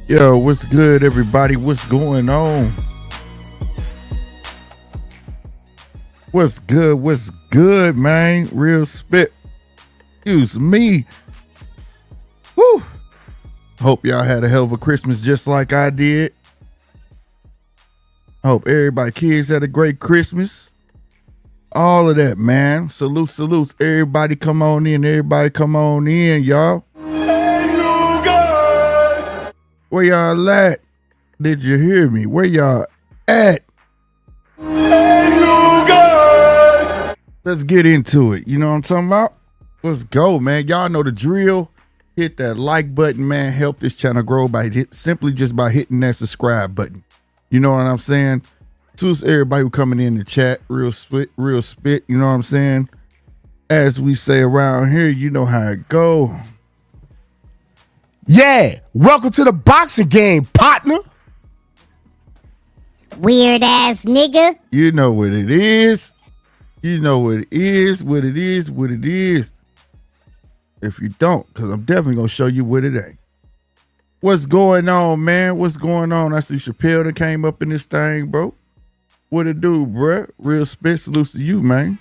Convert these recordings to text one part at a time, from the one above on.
Yo, what's good, everybody? What's going on? What's good? What's good, man? Real spit. Excuse me. Whew. Hope y'all had a hell of a Christmas just like I did. Hope everybody, kids had a great Christmas. All of that, man. Salutes. Everybody come on in. Y'all. Hey, you guys! Where y'all at? Did you hear me? Where y'all at? Hey, you guys! Let's get into it. You know what I'm talking about? Let's go, man. Y'all know the drill. Hit that like button, man. Help this channel grow by simply just by hitting that subscribe button. You know what I'm saying? Salute everybody who coming in the chat. Real spit. You know what I'm saying? As we say around here, you know how it go. Yeah, welcome to the boxing game, partner. Weird ass nigga. You know what it is. What it is. If you don't, because I'm definitely going to show you what it ain't. What's going on, man? What's going on? I see Chappelle that came up in this thing, bro. What it do, bruh? Real spit. Salutes to you, man.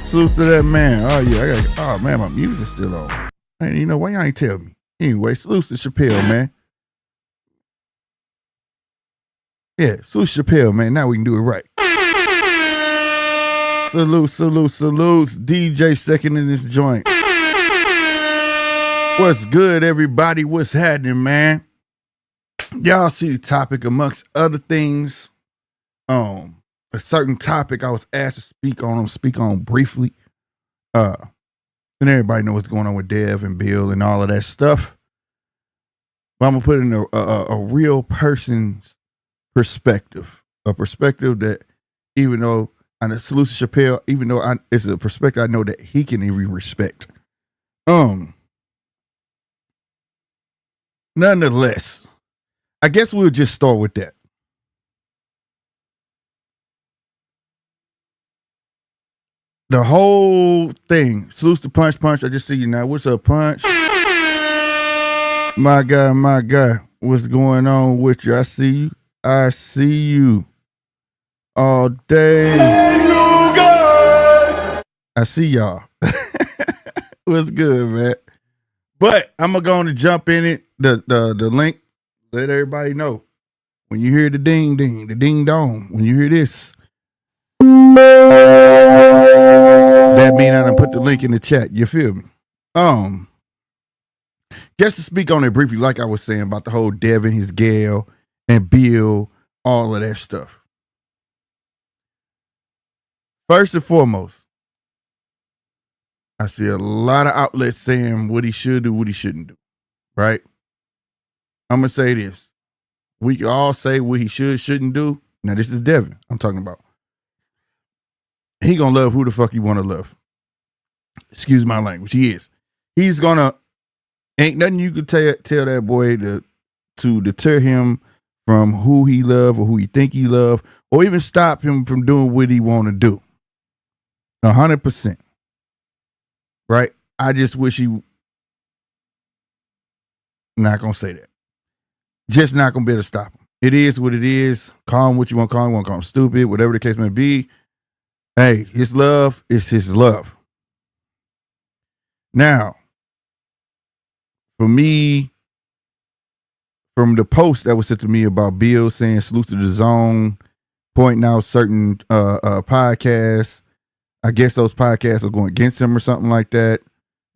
Salutes to that man. Oh, yeah. Oh, man, my music's still on. Hey, you know, why y'all ain't tell me? Anyway, salutes to Chappelle, man. Yeah, salute Chappelle, man. Now we can do it right. Salutes. DJ second in this joint. What's good, everybody? What's happening, man? Y'all see the topic amongst other things. A certain topic I was asked to speak on briefly. And everybody knows what's going on with Dev and Bill and all of that stuff. But I'm gonna put it in a real person's perspective. A perspective that even though and salute to Chappelle, even though it's a perspective I know that he can even respect. Nonetheless, I guess we'll just start with that. The whole thing. Salute to Punch. I just see you now. What's up, Punch? My guy. What's going on with you? I see you. All day. Hey, you guys! I see y'all. What's good, man? But I'm gonna go on and jump in it. The link. Let everybody know when you hear the ding ding, the ding dong. When you hear this, that means I done put the link in the chat. You feel me? Just to speak on it briefly, like I was saying about the whole Devin, his gal, and Bill, all of that stuff. First and foremost, I see a lot of outlets saying what he should do, what he shouldn't do. Right? I'm going to say this. We can all say what he shouldn't do. Now, this is Devin I'm talking about. He going to love who the fuck he want to love. Excuse my language. He is. He's going to, ain't nothing you could tell that boy to deter him from who he love or who he think he love, or even stop him from doing what he want to do. 100%. Right? I just wish he not going to say that. Just not going to be able to stop him. It is what it is. Call him what you want to call him. Want to call him stupid, whatever the case may be. Hey, his love is his love. Now, for me, from the post that was sent to me about Bill saying salute to the DAZN, pointing out certain podcasts, I guess those podcasts are going against him or something like that.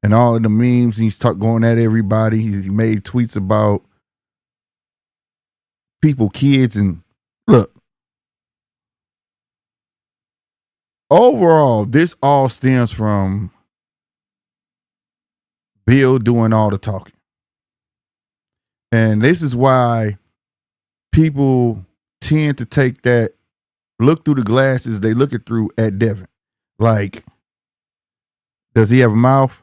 And all of the memes, he's going at everybody. He made tweets about people, kids, and look. Overall, this all stems from Bill doing all the talking. And this is why people tend to take that, look through the glasses they look it through at Devin. Like, does he have a mouth?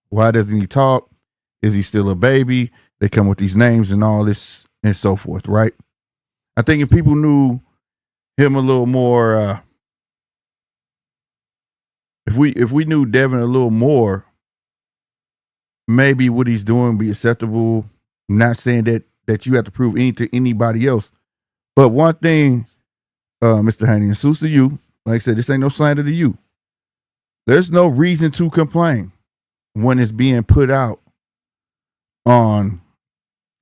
Why doesn't he talk? Is he still a baby? They come with these names and all this and so forth, right? I think if people knew him a little more, if we knew Devin a little more, maybe what he's doing be acceptable. I'm not saying that you have to prove anything to anybody else. But one thing, Mr. Haney, and suits to you, like I said, this ain't no slander to you. There's no reason to complain when it's being put out on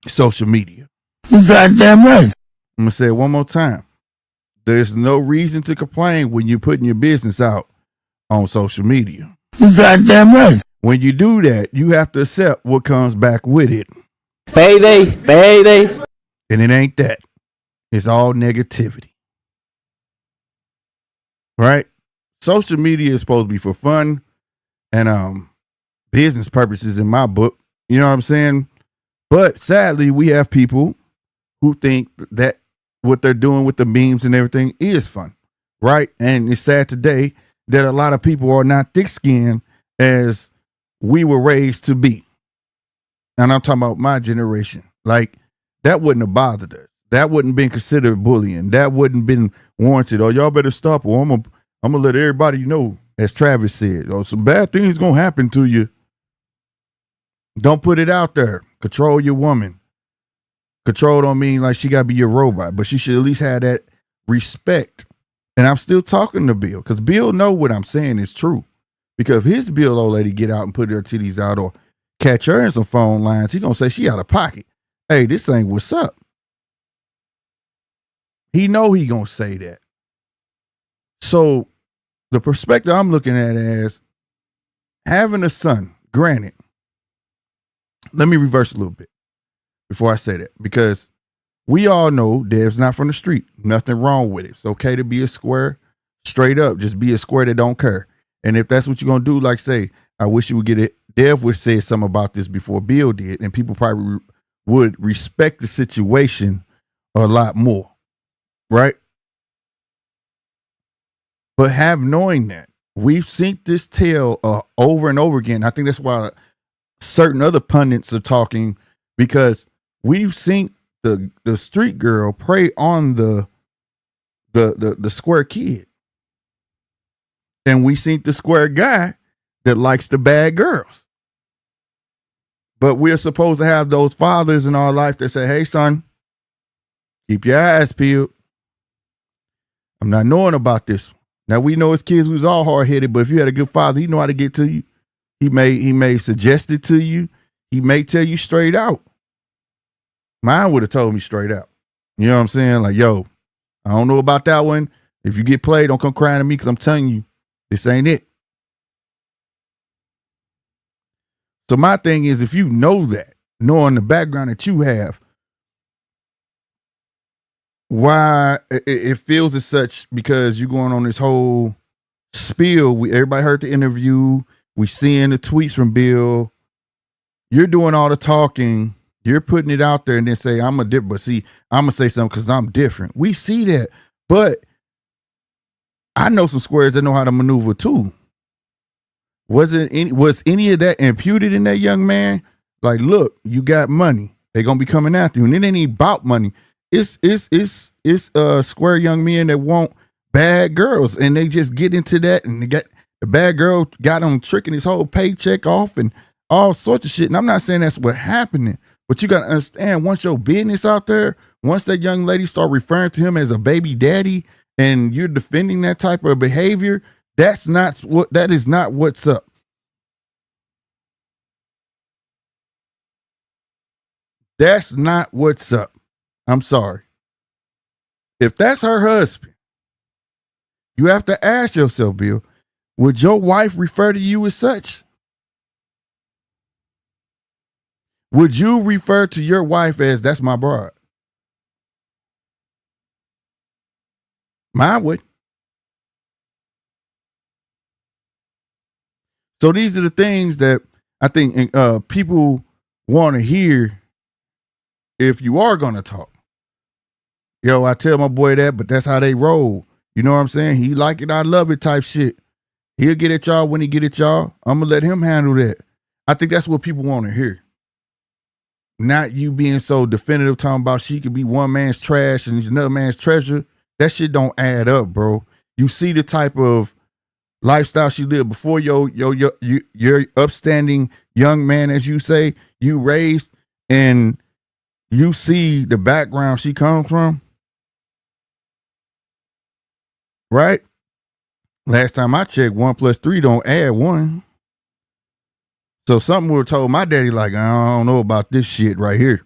social media. You goddamn right. I'm going to say it one more time. There's no reason to complain when you're putting your business out on social media. You goddamn right. When you do that, you have to accept what comes back with it. Payday. And it ain't that. It's all negativity. Right? Social media is supposed to be for fun and business purposes in my book. You know what I'm saying? But sadly, we have people who think that what they're doing with the memes and everything is fun. Right? And it's sad today that a lot of people are not thick-skinned as we were raised to be. And I'm talking about my generation. Like, that wouldn't have bothered us. That wouldn't have been considered bullying. That wouldn't have been warranted. Or y'all better stop, or I'm gonna let everybody know, as Travis said, or some bad things gonna happen to you. Don't put it out there. Control your woman. Control don't mean like she gotta be your robot, but she should at least have that respect. And I'm still talking to Bill, because Bill know what I'm saying is true. Because if his Bill old lady get out and put her titties out or catch her in some phone lines, he gonna say she out of pocket. Hey, this ain't what's up. He know he gonna say that. So the perspective I'm looking at is having a son, granted, let me reverse a little bit before I say that, because we all know Dev's not from the street. Nothing wrong with it. It's okay to be a square, straight up. Just be a square that don't care. And if that's what you're going to do, like say, I wish you would get it. Dev would say something about this before Bill did, and people probably would respect the situation a lot more. Right? But knowing that, we've seen this tale over and over again. I think that's why certain other pundits are talking, because we've seen the street girl prey on the square kid. And we seen the square guy that likes the bad girls. But we're supposed to have those fathers in our life that say, hey, son, keep your eyes peeled. I'm not knowing about this one. Now, we know as kids, we was all hard-headed, but if you had a good father, he know how to get to you. He may suggest it to you. He may tell you straight out. Mine would have told me straight out. You know what I'm saying? Like, yo, I don't know about that one. If you get played, don't come crying to me, because I'm telling you, this ain't it. So my thing is, if you know that, knowing the background that you have, why it feels as such, because you're going on this whole spiel. Everybody heard the interview. We seeing the tweets from Bill. You're doing all the talking. You're putting it out there and then say, I'm going to say something because I'm different. We see that. But I know some squares that know how to maneuver too. Was any of that imputed in that young man? Like, look, you got money. They're going to be coming after you. And it ain't even about money. It's square young men that want bad girls, and they just get into that, and they got the bad girl got him tricking his whole paycheck off and all sorts of shit. And I'm not saying that's what happening, but you got to understand, once your business out there, once that young lady start referring to him as a baby daddy and you're defending that type of behavior, that is not what's up. That's not what's up. I'm sorry. If that's her husband, you have to ask yourself, Bill, would your wife refer to you as such? Would you refer to your wife as, that's my broad? Mine would. So these are the things that I think people want to hear if you are going to talk. Yo, I tell my boy that, but that's how they roll. You know what I'm saying? He like it, I love it type shit. He'll get at y'all when he get at y'all. I'm going to let him handle that. I think that's what people want to hear. Not you being so definitive, talking about she could be one man's trash and another man's treasure. That shit don't add up, bro. You see the type of lifestyle she lived before your upstanding young man, as you say, you raised, and you see the background she comes from, right? Last time I checked, 1 + 3 don't add 1. So something would have told my daddy, like, I don't know about this shit right here.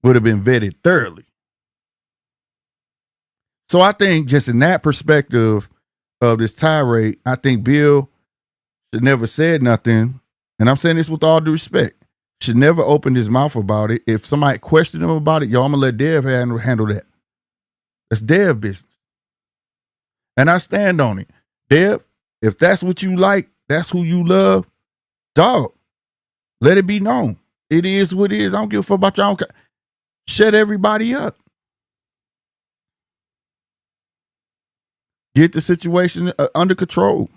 Would have been vetted thoroughly. So I think just in that perspective of this tirade, I think Bill should never said nothing. And I'm saying this with all due respect. Should never opened his mouth about it. If somebody questioned him about it, I'm going to let Dev handle that. That's Dev business. And I stand on it. Dev, if that's what you like, that's who you love, dog, let it be known. It is what it is. I don't give a fuck about y'all. Shut everybody up. Get the situation under control.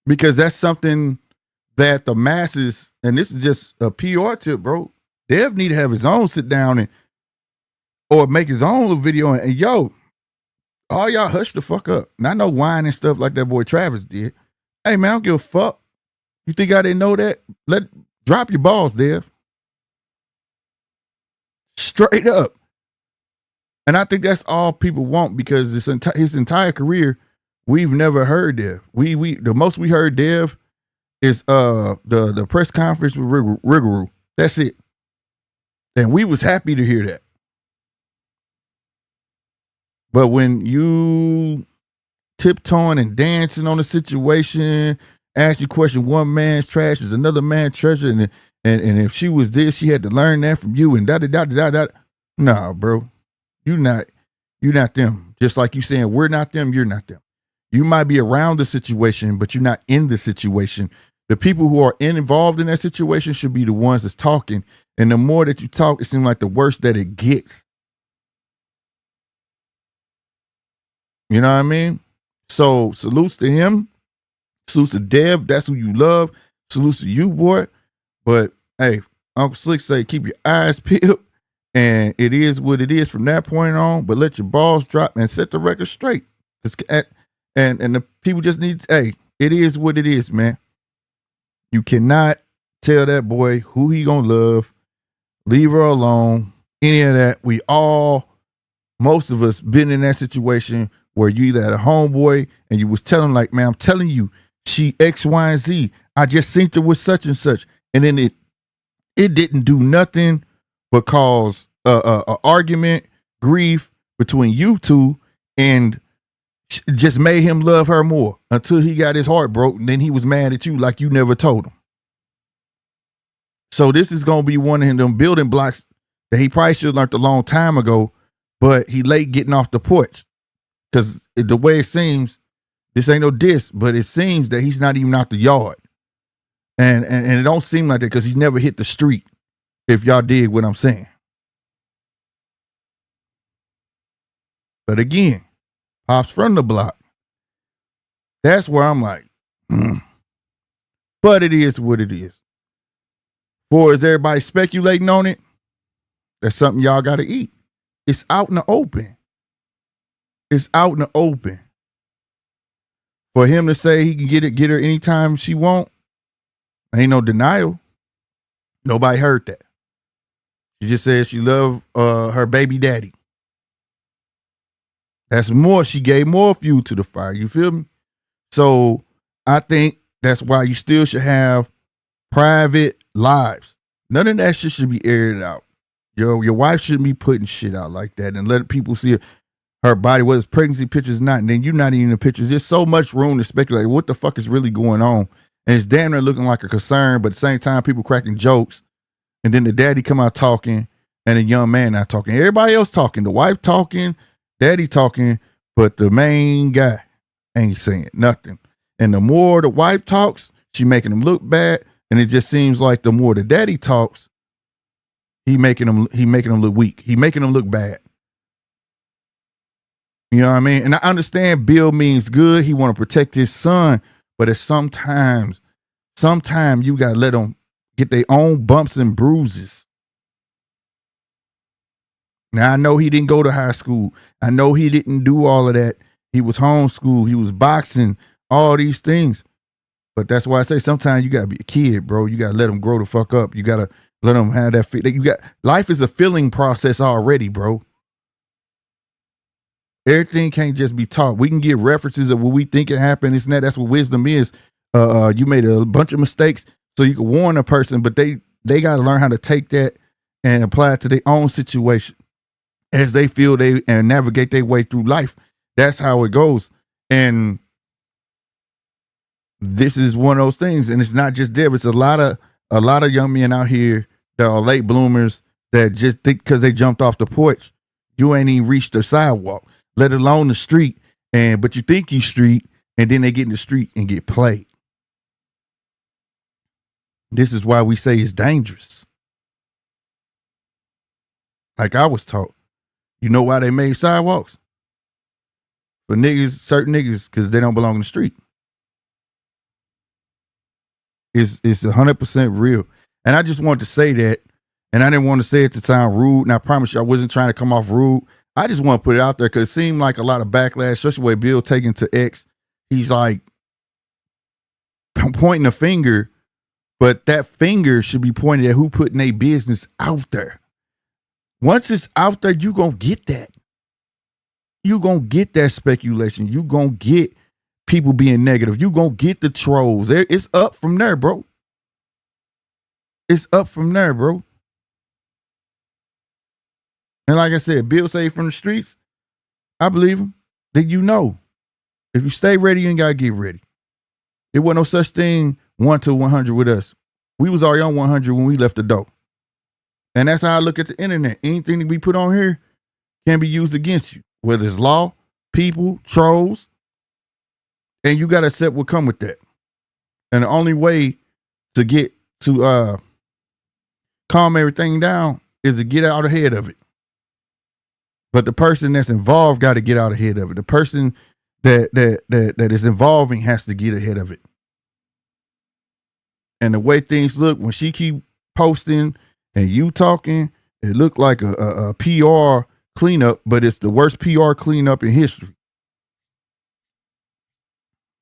Because that's something that the masses, and this is just a PR tip, bro. Dev need to have his own sit down and or make his own little video. And yo, all y'all hush the fuck up. Not no whine and stuff like that boy Travis did. Hey man, I don't give a fuck. You think I didn't know that? Drop your balls, Dev. Straight up. And I think that's all people want, because his entire career, we've never heard Dev. The most we heard Dev is the press conference with Rigoroo. That's it. And we was happy to hear that. But when you tiptoeing and dancing on the situation, ask you question, one man's trash is another man's treasure, and if she was this, she had to learn that from you, and da. Nah, bro. You not them. Just like you saying, we're not them, you're not them. You might be around the situation, but you're not in the situation. The people who are involved in that situation should be the ones that's talking. And the more that you talk, it seems like the worse that it gets. You know what I mean? So salutes to him. Salutes to Dev. That's who you love. Salutes to you, boy. But hey, Uncle Slick say keep your eyes peeled. And it is what it is from that point on. But let your balls drop and set the record straight. And the people just need, hey, it is what it is, man. You cannot tell that boy who he gonna love. Leave her alone. Any of that. We all, most of us, been in that situation where you either had a homeboy and you was telling like, man, I'm telling you, she X, Y, and Z. I just seen her with such and such. And then it didn't do nothing but cause a argument, grief between you two, and just made him love her more until he got his heart broke, and then he was mad at you like you never told him. So this is going to be one of them building blocks that he probably should have learned a long time ago, but he late getting off the porch. Because the way it seems, this ain't no diss, but it seems that he's not even out the yard. And it don't seem like that because he's never hit the street, if y'all dig what I'm saying. But again, Pops from the block. That's where I'm like, But it is what it is. For is everybody speculating on it? That's something y'all got to eat. It's out in the open. It's out in the open. For him to say he can get her anytime she want, ain't no denial. Nobody heard that. She just said she loved her baby daddy. That's more. She gave more fuel to the fire. You feel me? So I think that's why you still should have private lives. None of that shit should be aired out. Your wife shouldn't be putting shit out like that and letting people see her body, whether it's pregnancy pictures or not. And then you're not even in the pictures. There's so much room to speculate what the fuck is really going on. And it's damn near looking like a concern, but at the same time, people cracking jokes. And then the daddy come out talking and the young man not talking. Everybody else talking. The wife talking, daddy talking, but the main guy ain't saying nothing. And the more the wife talks, she making him look bad. And it just seems like the more the daddy talks, he making him look weak. He making him look bad. You know what I mean? And I understand Bill means good. He want to protect his son, but it's sometimes you got to let them get their own bumps and bruises. Now, I know he didn't go to high school. I know he didn't do all of that. He was homeschooled. He was boxing, all these things. But that's why I say sometimes you got to be a kid, bro. You got to let them grow the fuck up. You got to let them have that life is a feeling process already, bro. Everything can't just be taught. We can get references of what we think it happened. It's not. That's what wisdom is. You made a bunch of mistakes, so you can warn a person, but they got to learn how to take that and apply it to their own situation as they feel and navigate their way through life. That's how it goes. And this is one of those things. And it's not just Deb. It's a lot of young men out here that are late bloomers that just think because they jumped off the porch, you ain't even reached the sidewalk, let alone the street. But you think you street, and then they get in the street and get played. This is why we say it's dangerous. Like I was taught. You know why they made sidewalks? For niggas, certain niggas, because they don't belong in the street. It's 100% real. And I just wanted to say that, and I didn't want to say it to sound rude, and I promise you I wasn't trying to come off rude. I just want to put it out there because it seemed like a lot of backlash, especially the way Bill taking to X. He's like pointing a finger, but that finger should be pointed at who putting their business out there. Once it's out there, you going to get that. You going to get that speculation. You going to get people being negative. You going to get the trolls. It's up from there, bro. It's up from there, bro. And like I said, Bill say from the streets, I believe him. Then you know, if you stay ready, you ain't got to get ready. There wasn't no such thing 1 to 100 with us. We was already on 100 when we left the door. And that's how I look at the internet. Anything that we put on here can be used against you, whether it's law, people, trolls, and you got to accept what come with that. And the only way to get to calm everything down is to get out ahead of it. But the person that's involved got to get out ahead of it. The person that is involving has to get ahead of it. And the way things look, when she keep posting and you talking, it looked like a PR cleanup, but it's the worst PR cleanup in history.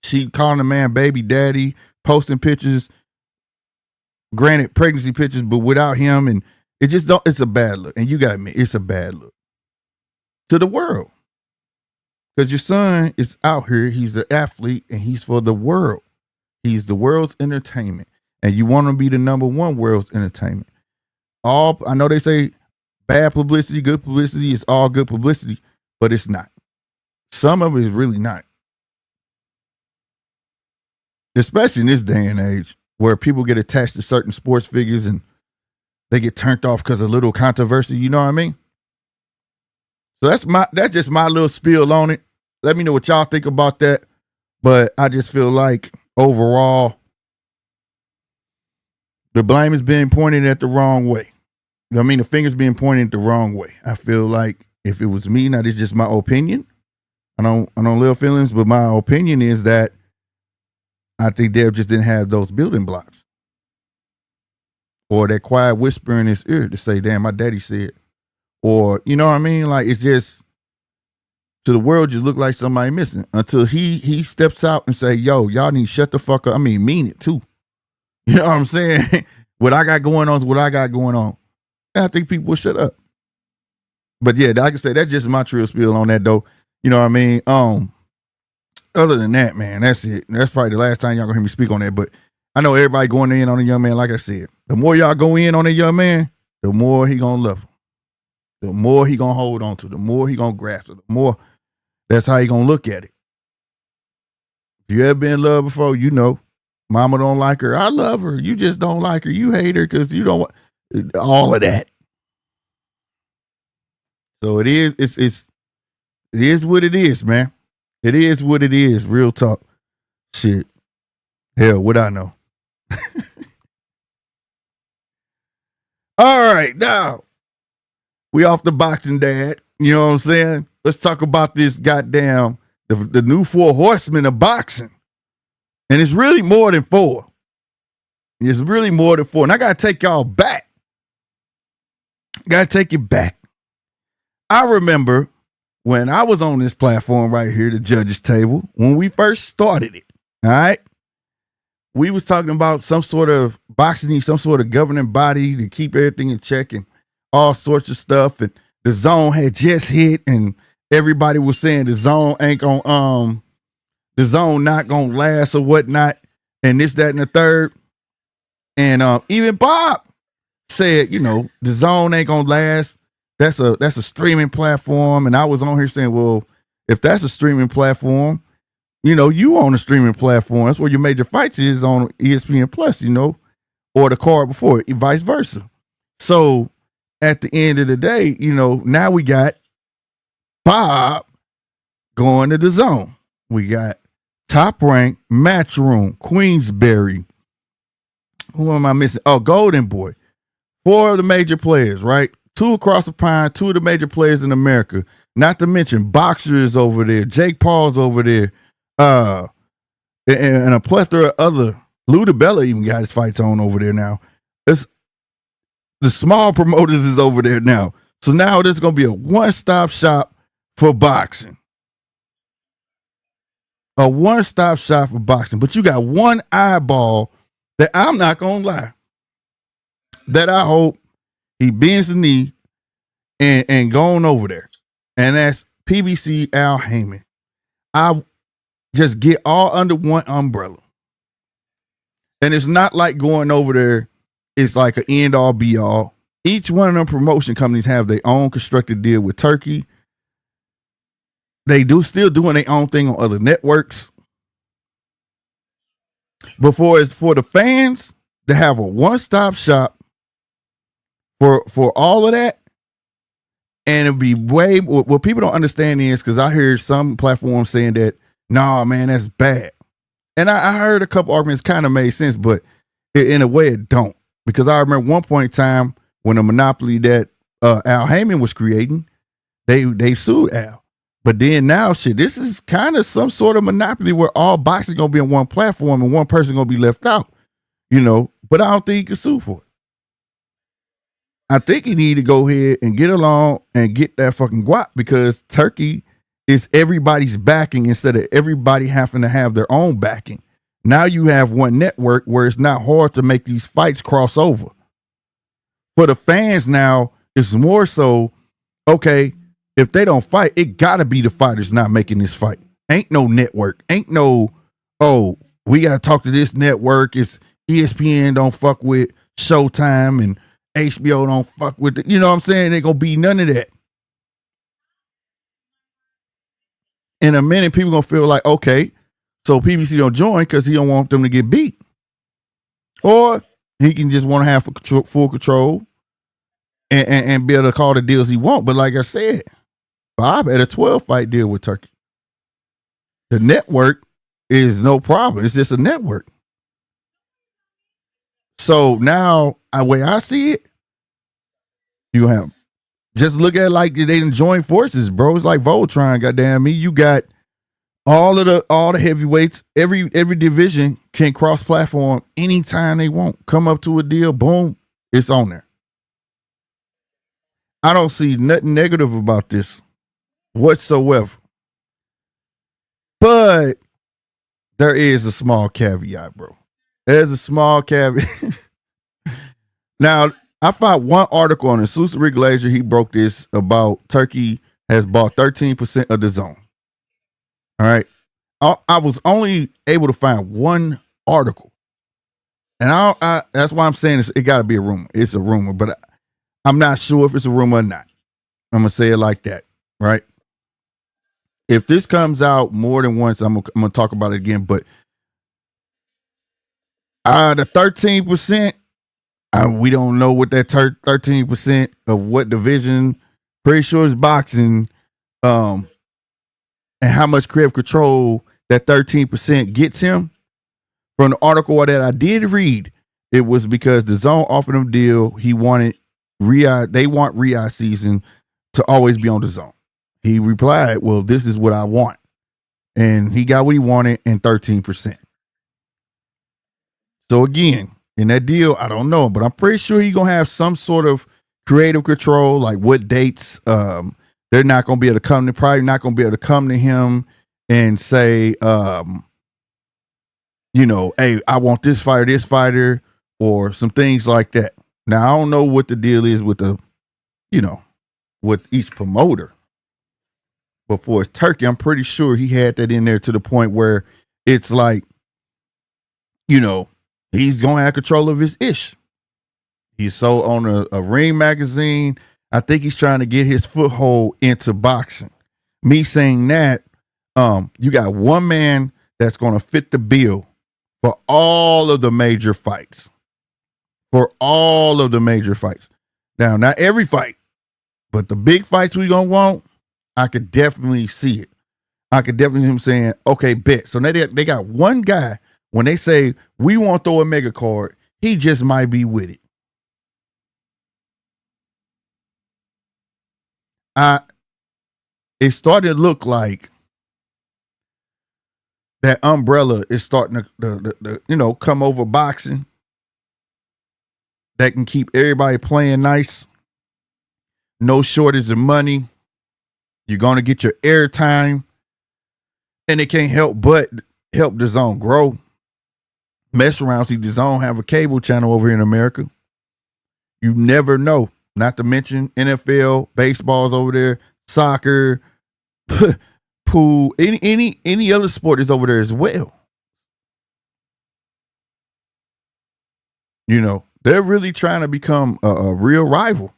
She calling the man baby daddy, posting pictures, granted pregnancy pictures, but without him, and it's a bad look. And you got me, it's a bad look to the world. Because your son is out here, he's an athlete, and he's for the world. He's the world's entertainment. And you want to be the number one world's entertainment. I know they say bad publicity, good publicity, it's all good publicity, but it's not. Some of it is really not. Especially in this day and age where people get attached to certain sports figures and they get turned off because of little controversy, you know what I mean? So that's just my little spiel on it. Let me know what y'all think about that. But I just feel like overall, the blame is being pointed at the wrong way. I mean, the finger's being pointed the wrong way. I feel like if it was me, now this is just my opinion. I don't live feelings, but my opinion is that I think Deb just didn't have those building blocks. Or that quiet whisper in his ear to say, damn, my daddy said. Or, you know what I mean? Like, it's just, to the world, just look like somebody missing. Until he steps out and say, yo, y'all need to shut the fuck up. I mean, mean it too. You know what I'm saying? What I got going on is what I got going on. And I think people will shut up. But yeah, like I said, that's just my trill spiel on that though. You know what I mean? Other than that, man, that's it. That's probably the last time y'all gonna hear me speak on that. But I know everybody going in on a young man, like I said. The more y'all go in on a young man, the more he gonna love him. The more he gonna hold on to, the more he gonna grasp it, the more that's how he gonna look at it. If you ever been in love before, you know, mama don't like her. I love her. You just don't like her. You hate her because you don't want all of that. So it is what it is, man. It is what it is. Real talk. Shit. Hell, what I know. All right, now we off the boxing, Dad. You know what I'm saying? Let's talk about this goddamn the new 4 horsemen of boxing. And it's really more than 4. It's really more than 4. And I gotta take y'all back. Gotta take you back. I remember when I was on this platform right here, the judges table, when we first started it. All right. We was talking about some sort of boxing, some sort of governing body to keep everything in check and all sorts of stuff. And the zone had just hit, and everybody was saying the zone ain't gonna the zone not gonna last or whatnot, and this, that, and the third. And even Bob said, you know, the zone ain't gonna last. That's a streaming platform. And I was on here saying, well, if that's a streaming platform, you know, you on a streaming platform. That's where your major fights is on ESPN Plus, you know, or the card before, vice versa. So at the end of the day, you know, now we got Bob going to the zone. We got Top Rank, Matchroom, Queensberry. Who am I missing? Oh, Golden Boy. 4 of the major players, right? 2 across the pond, 2 of the major players in America. Not to mention Boxer is over there, Jake Paul's over there, and a plethora of other. Lou DiBella even got his fights on over there now. It's the small promoters is over there now. So now there's gonna be a one-stop shop for boxing. A one-stop shop for boxing. But you got one eyeball that I'm not gonna lie, that I hope he bends the knee and going over there. And that's PBC Al Heyman. I just get all under one umbrella. And it's not like going over there, it's like an end all be all. Each one of them promotion companies have their own constructed deal with Turkey. They still doing their own thing on other networks. Before it's for the fans to have a one-stop shop for all of that, and it'd be way what people don't understand is, because I hear some platforms saying that, nah, man, that's bad. And I heard a couple arguments kind of made sense, but in a way it don't. Because I remember one point in time when the monopoly that Al Heyman was creating, they sued Al. But then now, shit, this is kind of some sort of monopoly where all boxing gonna be on one platform and one person gonna be left out, you know. But I don't think he can sue for it. I think he need to go ahead and get along and get that fucking guap, because Turkey is everybody's backing instead of everybody having to have their own backing. Now you have one network where it's not hard to make these fights cross over. For the fans now, it's more so, okay, if they don't fight, it gotta be the fighters not making this fight. Ain't no network. Ain't no, oh, we gotta talk to this network. It's ESPN don't fuck with Showtime and HBO don't fuck with it. You know what I'm saying? Ain't gonna be none of that. In a minute, people gonna feel like, okay, so PBC don't join because he don't want them to get beat. Or he can just want to have full control and be able to call the deals he want. But like I said, Bob had a 12-fight deal with Turkey. The network is no problem. It's just a network. So now, the way I see it, you have just look at it like they didn't join forces, bro. It's like Voltron, goddamn me. You got all the heavyweights, every division can cross platform anytime they want. Come up to a deal, boom, it's on there. I don't see nothing negative about this whatsoever. But there is a small caveat, bro. There's a small caveat. Now, I found one article on Exclusive Rick Glazier. He broke this about Turkey has bought 13% of the zone. All right. I was only able to find one article. And that's why I'm saying it got to be a rumor. It's a rumor, but I'm not sure if it's a rumor or not. I'm going to say it like that, right? If this comes out more than once, I'm going to talk about it again. But the 13%, we don't know what that 13% of what division. Pretty sure it's boxing, and how much creative control that 13% gets him. From the article that I did read, it was because the zone offered him a deal. He wanted they want Riyadh season to always be on the zone. He replied, well, this is what I want. And he got what he wanted and 13%. So again, in that deal, I don't know, but I'm pretty sure he's going to have some sort of creative control, like what dates they're not going to be able to come to, probably not going to be able to come to him and say, you know, hey, I want this fighter, or some things like that. Now, I don't know what the deal is with the, you know, with each promoter. But for his Turkey, I'm pretty sure he had that in there to the point where it's like, you know, he's going to have control of his ish. He's so on a Ring magazine. I think he's trying to get his foothold into boxing. Me saying that, you got one man that's going to fit the bill for all of the major fights. For all of the major fights. Now, not every fight, but the big fights we going to want, I could definitely see it. I could definitely see him saying, okay, bet. So now they got one guy, when they say, we want to throw a mega card, he just might be with it. It started to look like that umbrella is starting to you know, come over boxing. That can keep everybody playing nice. No shortage of money. You're going to get your airtime. And it can't help but help DAZN grow. Mess around, see DAZN have a cable channel over here in America. You never know. Not to mention NFL, baseball's over there, soccer, pool, any other sport is over there as well. You know, they're really trying to become a real rival.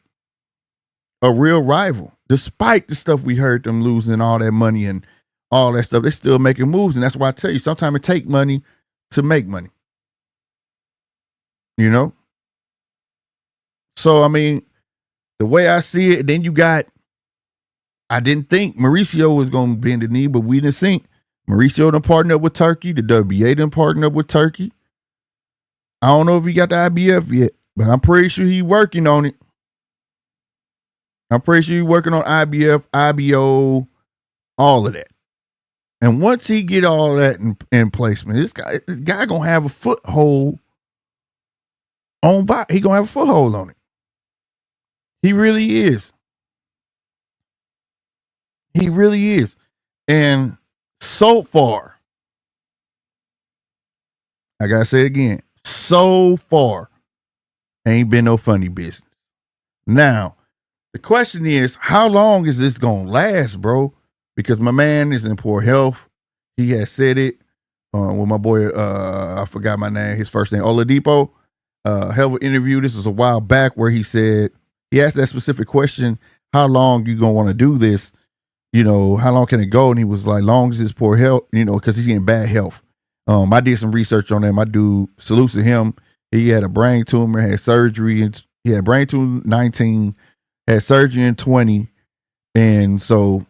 A real rival. Despite the stuff we heard them losing all that money and all that stuff, they're still making moves. And that's why I tell you, sometimes it takes money to make money. You know? So, I mean, the way I see it, then you got, I didn't think Mauricio was going to bend the knee, but we didn't think Mauricio done partnered up with Turkey. The WBA done partnered up with Turkey. I don't know if he got the IBF yet, but I'm pretty sure he's working on it. I'm pretty sure he's working on IBF, IBO, all of that. And once he get all that in placement, this guy gonna have a foothold on box. He gonna have a foothold on it. He really is. He really is. And so far, I gotta say it again, so far, ain't been no funny business. Now, the question is, how long is this gonna last, bro? Because my man is in poor health. He has said it with my boy, I forgot my name, his first name, Oladipo. Hell of an interview. This was a while back where he said, he asked that specific question, how long you gonna want to do this? You know, how long can it go? And he was like, long as it's poor health, you know, because he's in bad health. I did some research on that. My dude, salutes to him. He had a brain tumor, had surgery, and he had brain tumor 19, had surgery in 20. And so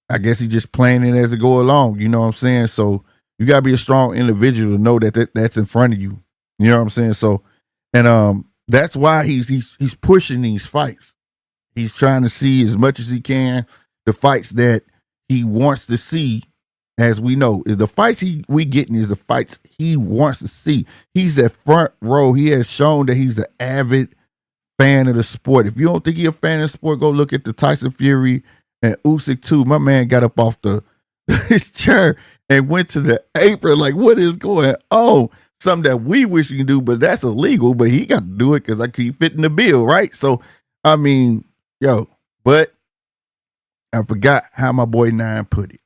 I guess he just playing it as it go along. You know what I'm saying? So you gotta be a strong individual to know that that's in front of you. You know what I'm saying? So, and that's why he's pushing these fights. He's trying to see as much as he can the fights that he wants to see. As we know, is the fights we getting is the fights he wants to see. He's at front row. He has shown that he's an avid fan of the sport. If you don't think he's a fan of the sport, go look at the Tyson Fury and Usyk too. My man got up off his chair and went to the apron like, what is going on? Something that we wish you can do, but that's illegal. But he got to do it because I keep fitting the bill, right? So, I mean, yo, but I forgot how my boy Nine put it.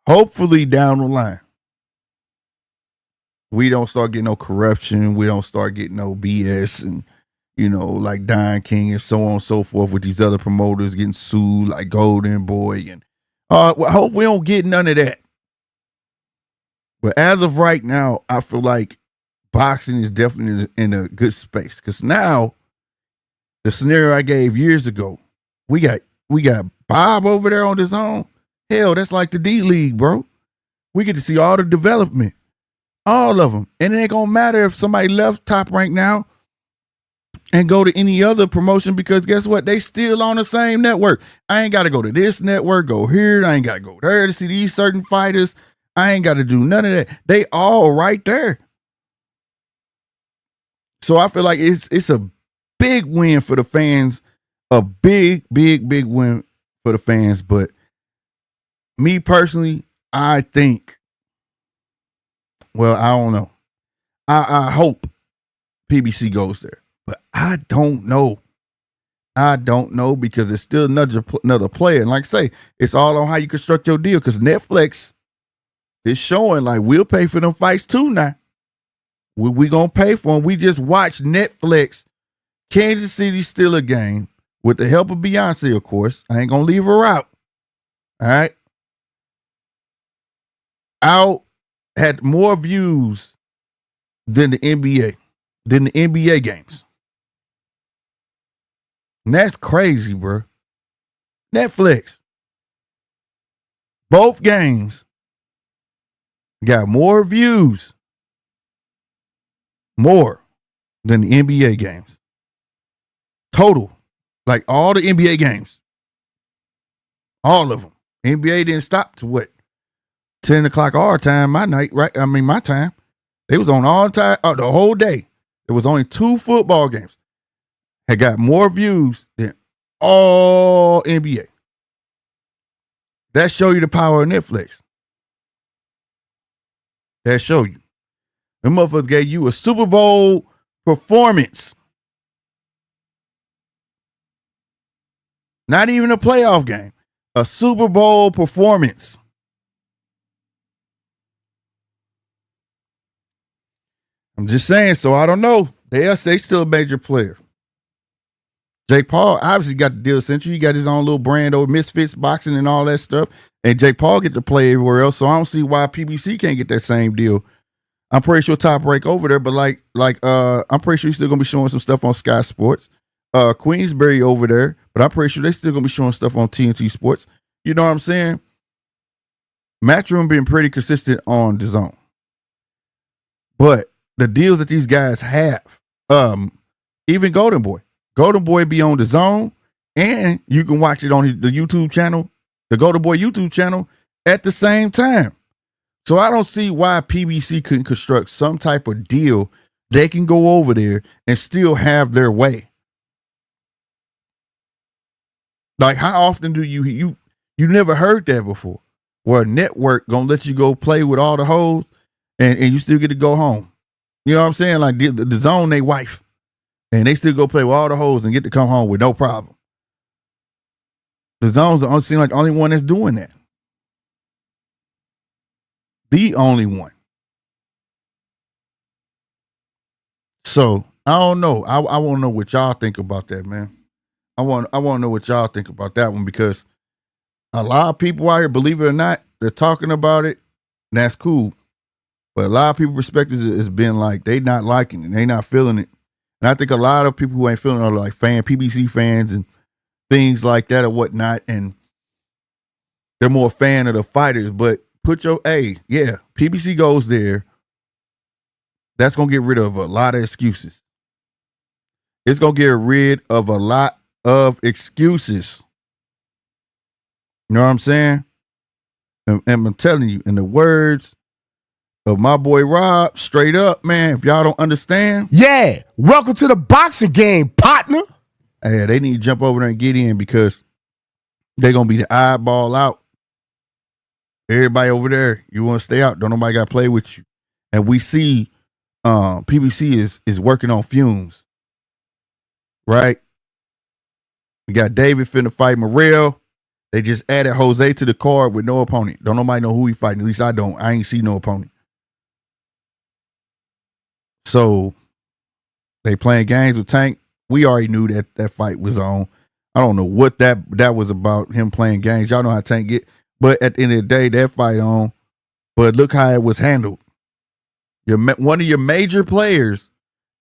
Hopefully down the line, we don't start getting no corruption. We don't start getting no BS and, you know, like Don King and so on and so forth with these other promoters getting sued like Golden Boy. And well, I hope we don't get none of that. But as of right now, I feel like boxing is definitely in a good space. Because now, the scenario I gave years ago, we got Bob over there on DAZN. Hell, that's like the D League, bro. We get to see all the development. All of them. And it ain't gonna matter if somebody left Top Rank now and go to any other promotion, because guess what? They still on the same network. I ain't gotta go to this network, go here. I ain't gotta go there to see these certain fighters. I ain't gotta do none of that. They all right there. So I feel like it's a big win for the fans a big win for the fans. But me personally, I think, well, I don't know. I hope PBC goes there, but I don't know. I don't know because it's still another player. And like I say, it's all on how you construct your deal because Netflix is showing like we'll pay for them fights too now. We going to pay for them. We just watched Netflix Kansas City Steelers game with the help of Beyonce, of course. I ain't going to leave her out. All right. Had more views than the NBA games. And that's crazy, bro. Netflix. Both games got more views. More than the NBA games. Total. Like all the NBA games. All of them. NBA didn't stop to what? 10 o'clock our time, my night, right? I mean, my time. They was on all time, the whole day. There was only 2 football games. Had got more views than all NBA. That show you the power of Netflix. That show you. The motherfuckers gave you a Super Bowl performance. Not even a playoff game. A Super Bowl performance. I'm just saying, so I don't know. They still a major player. Jake Paul obviously got the deal century. He got his own little brand over Misfits boxing and all that stuff. And Jake Paul get to play everywhere else. So I don't see why PBC can't get that same deal. I'm pretty sure Top Rank over there, but I'm pretty sure he's still gonna be showing some stuff on Sky Sports. Queensberry over there, but I'm pretty sure they still gonna be showing stuff on TNT Sports. You know what I'm saying? Matchroom been pretty consistent on DAZN. But the deals that these guys have, even Golden Boy be on DAZN, and you can watch it on the YouTube channel, the Golden Boy YouTube channel, at the same time. So I don't see why PBC couldn't construct some type of deal they can go over there and still have their way. Like, how often do you never heard that before? Where a network gonna let you go play with all the hoes and you still get to go home. You know what I'm saying? Like the zone they wife. And they still go play with all the hoes and get to come home with no problem. The zone's seem like the only one that's doing that. The only one. So I don't know. I want to know what y'all think about that, man. I want to know what y'all think about that one because a lot of people out here, believe it or not, they're talking about it. And that's cool. But a lot of people perspectives has been like they not liking it, they not feeling it. And I think a lot of people who ain't feeling it are like PBC fans and things like that or whatnot. And they're more a fan of the fighters. But PBC goes there. That's going to get rid of a lot of excuses. It's going to get rid of a lot of excuses. You know what I'm saying? And I'm telling you, in the words of my boy Rob, straight up, man, if y'all don't understand. Yeah, welcome to the boxing game, partner. Hey, they need to jump over there and get in because they're going to be the eyeball out. Everybody over there, you want to stay out. Don't nobody got to play with you. And we see PBC is working on fumes. Right? We got David finna fight Morrell. They just added Jose to the card with no opponent. Don't nobody know who he fighting. At least I don't. I ain't see no opponent. So they playing games with Tank. We already knew that fight was on. I don't know what that was about, him playing games. Y'all know how Tank get. But at the end of the day, that fight on. But look how it was handled. One of your major players,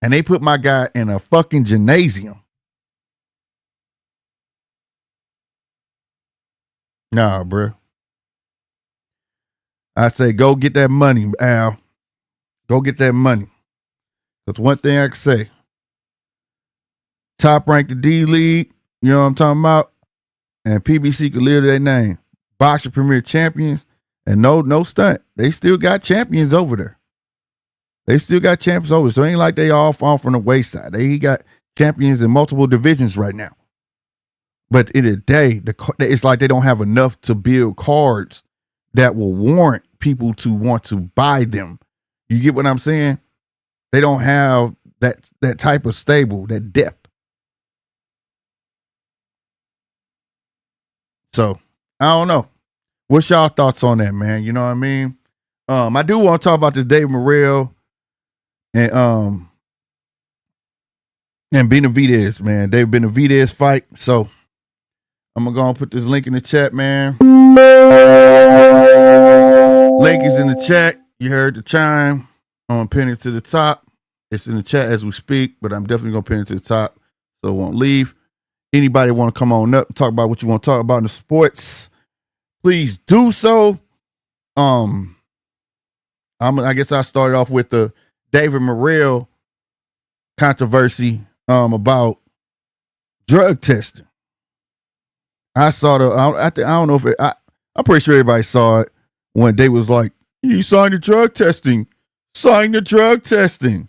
and they put my guy in a fucking gymnasium. Nah, bro. I say go get that money, Al. Go get that money. That's one thing I can say. Top ranked the D League, you know what I'm talking about? And PBC could live their name. Boxer Premier Champions, and no stunt. They still got champions over there. So it ain't like they all fall from the wayside. He got champions in multiple divisions right now. But in the day, it's like they don't have enough to build cards that will warrant people to want to buy them. You get what I'm saying? They don't have that type of stable, that depth. So I don't know. What's y'all thoughts on that, man? You know what I mean? I do want to talk about this Dave Morrell and Benavidez, man. Dave Benavidez fight. So I'm gonna go and put this link in the chat, man. Link is in the chat. You heard the chime. I'm gonna pin it to the top. It's in the chat as we speak, but I'm definitely gonna pin it to the top so it won't leave. Anybody want to come on up and talk about what you want to talk about in the sports, please do so. I guess I started off with the David Morrell controversy about drug testing. I saw I don't know if I'm pretty sure everybody saw it when they was like, "You signed the drug testing, sign the drug testing."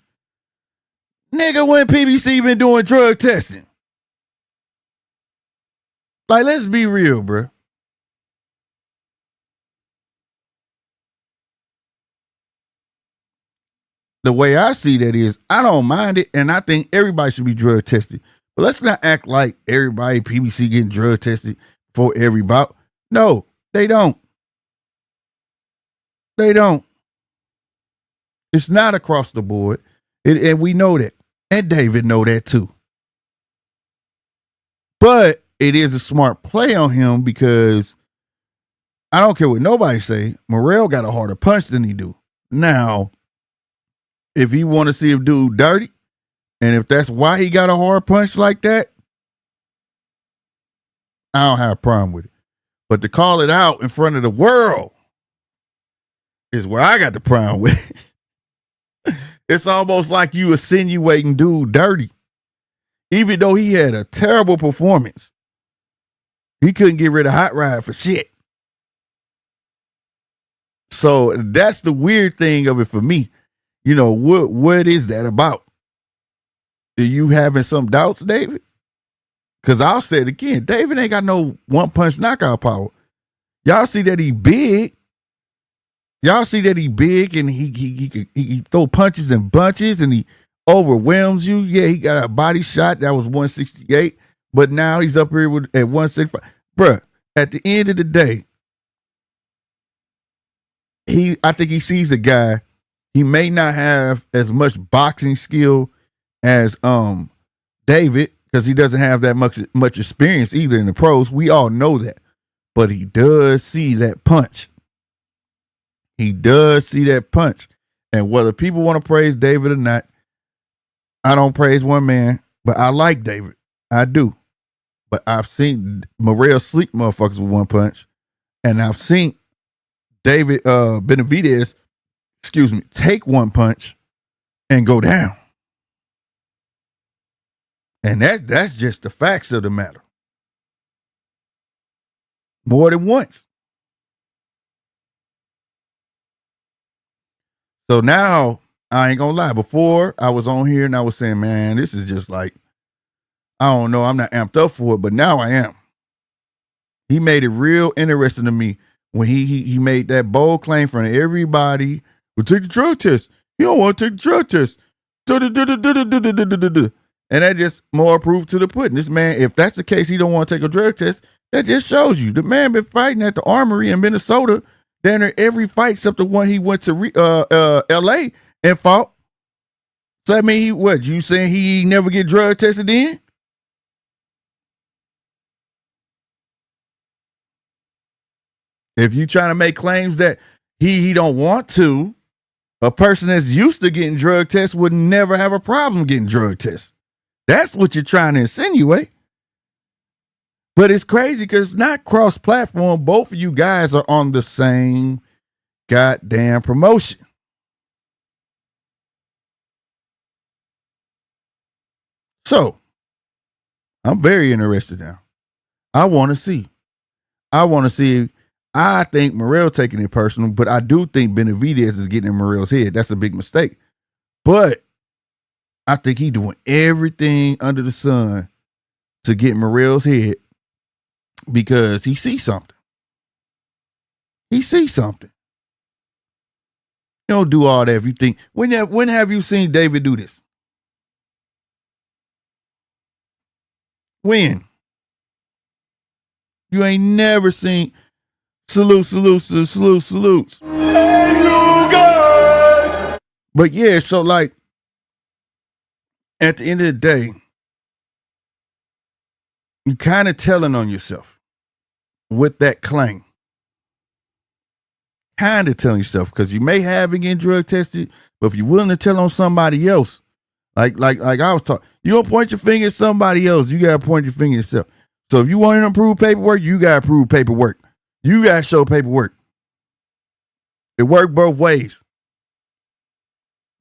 Nigga, when PBC been doing drug testing? Like, let's be real, bro. The way I see that is, I don't mind it, and I think everybody should be drug tested. But let's not act like everybody PBC getting drug tested for every bout. No, they don't. They don't. It's not across the board, and we know that, and David know that too. But it is a smart play on him because I don't care what nobody say. Morrell got a harder punch than he do. Now, if he want to see a dude dirty, and if that's why he got a hard punch like that, I don't have a problem with it. But to call it out in front of the world is where I got the problem with it. It's almost like you insinuating dude dirty. Even though he had a terrible performance, he couldn't get rid of Hot Rod for shit. So that's the weird thing of it for me. You know, what is that about? Are you having some doubts, David? Because I'll say it again, David ain't got no one-punch knockout power. Y'all see that he big. Y'all see that he big and he throw punches and bunches and he overwhelms you. Yeah, he got a body shot that was 168, but now he's up here at 165. Bruh, at the end of the day, I think he sees a guy. He may not have as much boxing skill as David, because he doesn't have that much experience either in the pros. We all know that. But he does see that punch. He does see that punch. And whether people want to praise David or not, I don't praise one man, but I like David. I do. But I've seen Morrell sleep motherfuckers with one punch. And I've seen David Benavidez, take one punch and go down. And that's just the facts of the matter. More than once. So now, I ain't gonna lie. Before, I was on here and I was saying, man, this is just like, I don't know, I'm not amped up for it, but now I am. He made it real interesting to me when he made that bold claim in front of everybody. Well, take the drug test. You don't want to take the drug test. And that just more proof to the pudding. This man, if that's the case, he don't want to take a drug test. That just shows you the man been fighting at the Armory in Minnesota. Then every fight except the one he went to L.A. and fought. So I mean, you saying he never get drug tested in? If you trying to make claims that he don't want to, a person that's used to getting drug tests would never have a problem getting drug tests. That's what you're trying to insinuate. But it's crazy because it's not cross-platform. Both of you guys are on the same goddamn promotion. So, I'm very interested now. I want to see. I think Morrell taking it personal, but I do think Benavidez is getting in Morrell's head. That's a big mistake. But I think he doing everything under the sun to get Morrell's head because he sees something. He sees something. You don't do all that if you think. When have you seen David do this? When? You ain't never seen salutes. Hey, you guys! But yeah, so like at the end of the day, you kind of telling on yourself with that claim. Kind of telling yourself because you may have been getting drug tested, but if you're willing to tell on somebody else, like I was talking, you don't point your finger at somebody else. You gotta point your finger at yourself. So if you want to improve paperwork, you gotta prove paperwork. You gotta show paperwork. It worked both ways.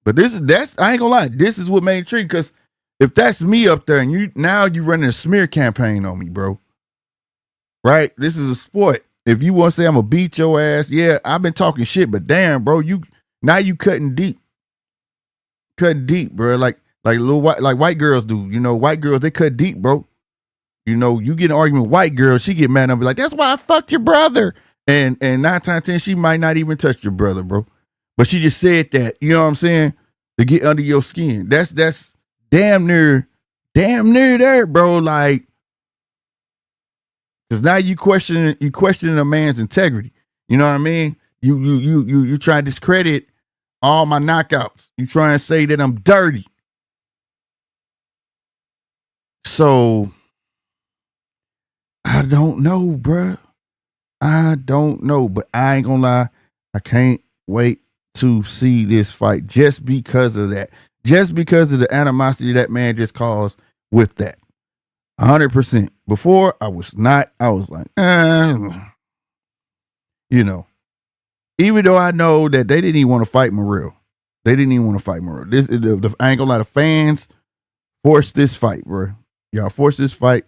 But that's I ain't gonna lie. This is what made it tricky because if that's me up there and you running a smear campaign on me, bro. Right? This is a sport. If you want to say I'm gonna beat your ass, yeah, I've been talking shit, but damn, bro, you cutting deep. Cutting deep, bro. Like white girls do. You know, white girls, they cut deep, bro. You know, you get an argument with white girl, she get mad and be like, that's why I fucked your brother. And 9 times out of 10, she might not even touch your brother, bro. But she just said that, you know what I'm saying? To get under your skin. That's damn near there, bro. Like, because now you questioning a man's integrity. You know what I mean? You try to discredit all my knockouts. You try and say that I'm dirty. So I don't know, bruh. I don't know, but I ain't gonna lie. I can't wait to see this fight just because of that. Just because of the animosity that man just caused with that. 100%. Before, I was not. I was like, you know. Even though I know that they didn't even want to fight Morrell. They didn't even want to fight Morrell. I ain't gonna lie, the fans forced this fight, bro. Y'all forced this fight.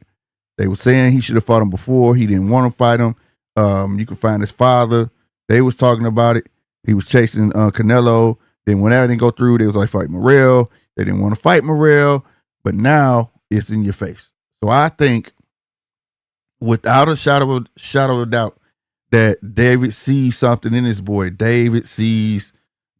They were saying he should have fought him before. He didn't want to fight him. You can find his father. They was talking about it. He was chasing Canelo. Then when that didn't go through, they was like, fight Morrell. They didn't want to fight Morrell. But now it's in your face. So I think, without a shadow of doubt, that David sees something in this boy. David sees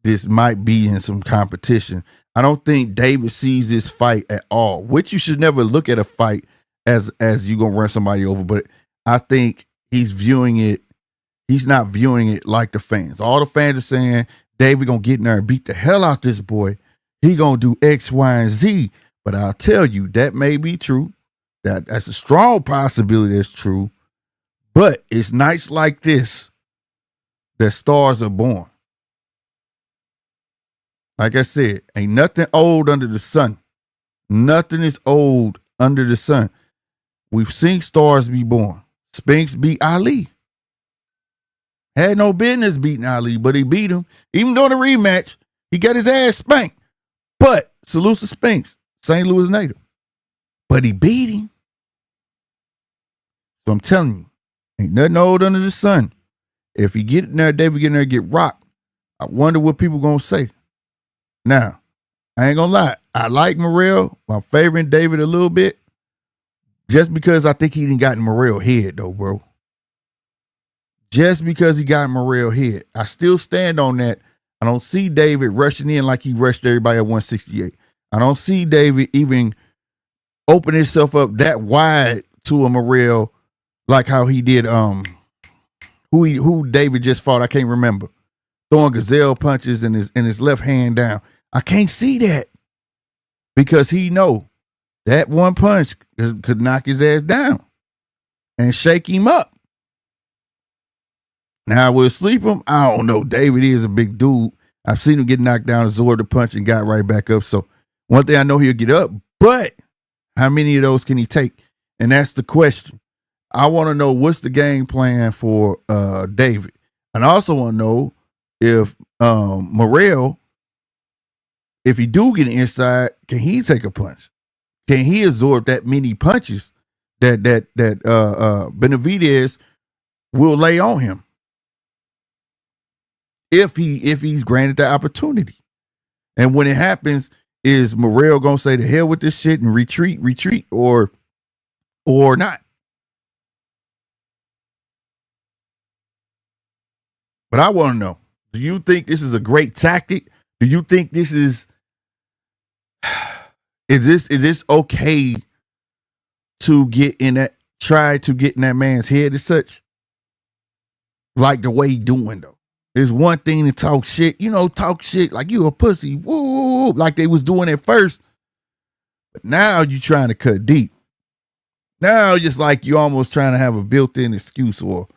this might be in some competition. I don't think David sees this fight at all, which you should never look at a fight as you gonna run somebody over. But I think he's not viewing it like the fans. All the fans are saying David gonna get in there and beat the hell out this boy. He gonna do X, Y, and Z. But I'll tell you, that may be true. That's a strong possibility that's true. But it's nights like this that stars are born. Like I said, ain't nothing old under the sun. Nothing is old under the sun. We've seen stars be born. Spinks beat Ali. Had no business beating Ali, but he beat him. Even during the rematch, he got his ass spanked. But salute to Spinks, St. Louis native. But he beat him. So I'm telling you, ain't nothing old under the sun. If he get in there, David get in there and get rocked, I wonder what people gonna say. Now, I ain't gonna lie. I like Morrell. I'm favoring David a little bit. Just because I think he didn't got in Morrell head though, bro. Just because he got in Morrell head. I still stand on that. I don't see David rushing in like he rushed everybody at 168. I don't see David even open himself up that wide to a Morrell like how he did who David just fought. I can't remember. Throwing gazelle punches and his left hand down. I can't see that because he know that one punch could knock his ass down and shake him up. Now, will sleep him? I don't know. David is a big dude. I've seen him get knocked down, absorbed the punch, and got right back up. So one thing I know, he'll get up, but how many of those can he take? And that's the question. I want to know what's the game plan for David. And I also want to know if Morrell, if he do get inside, can he take a punch? Can he absorb that many punches that Benavidez will lay on him? If he's granted the opportunity. And when it happens, is Morrell gonna say the hell with this shit and retreat, or not? But I want to know, do you think this is a great tactic? Do you think this is this okay to try to get in that man's head as such? Like the way he doing though. It's one thing to talk shit, talk shit like you a pussy, woo, like they was doing at first. But now you trying to cut deep. Now it's like you almost trying to have a built-in excuse, or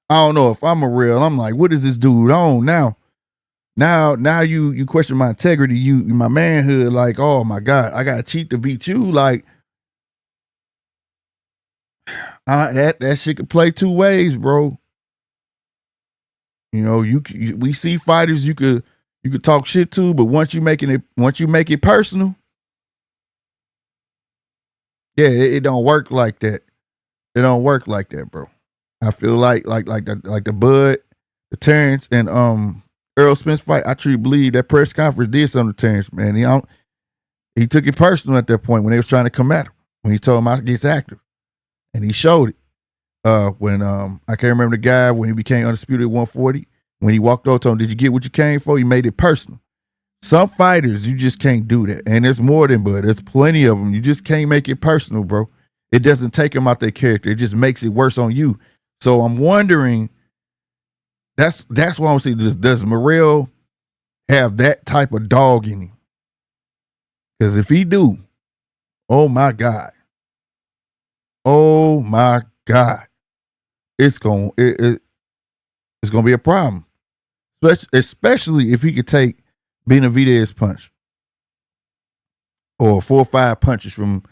I don't know, if I'm I'm like, what is this dude on now? Now you question my integrity, my manhood, like, oh my God, I gotta cheat to beat you. Like that shit could play two ways, bro. We see fighters you could talk shit to, but once you make it personal, yeah, it don't work like that. It don't work like that, bro. I feel like the Bud, the Terrence, and Earl Spence fight. I truly believe that press conference did something to Terrence, man. He took it personal at that point when they was trying to come at him. When he told him I get active, and he showed it. When I can't remember the guy when he became undisputed at 140. When he walked over to him, did you get what you came for? He made it personal. Some fighters, you just can't do that. And there's more than Bud. There's plenty of them. You just can't make it personal, bro. It doesn't take them out their character. It just makes it worse on you. So I'm wondering, that's why I'm saying, does Morrell have that type of dog in him? Because if he do, oh my God. Oh my God. It's gonna be a problem. Especially if he could take Benavidez' punch. Or 4 or 5 punches from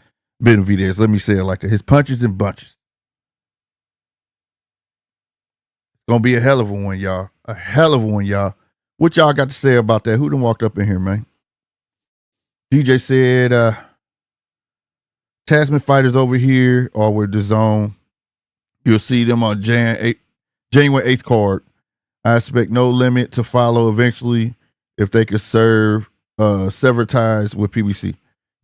Benavidez. Let me say it like that. His punches and bunches. It's gonna be a hell of a one, y'all. A hell of a one, y'all. What y'all got to say about that? Who done walked up in here, man? DJ said, Tasman fighters over here are with DAZN. You'll see them on January 8th card. I expect no limit to follow eventually if they could sever ties with PBC.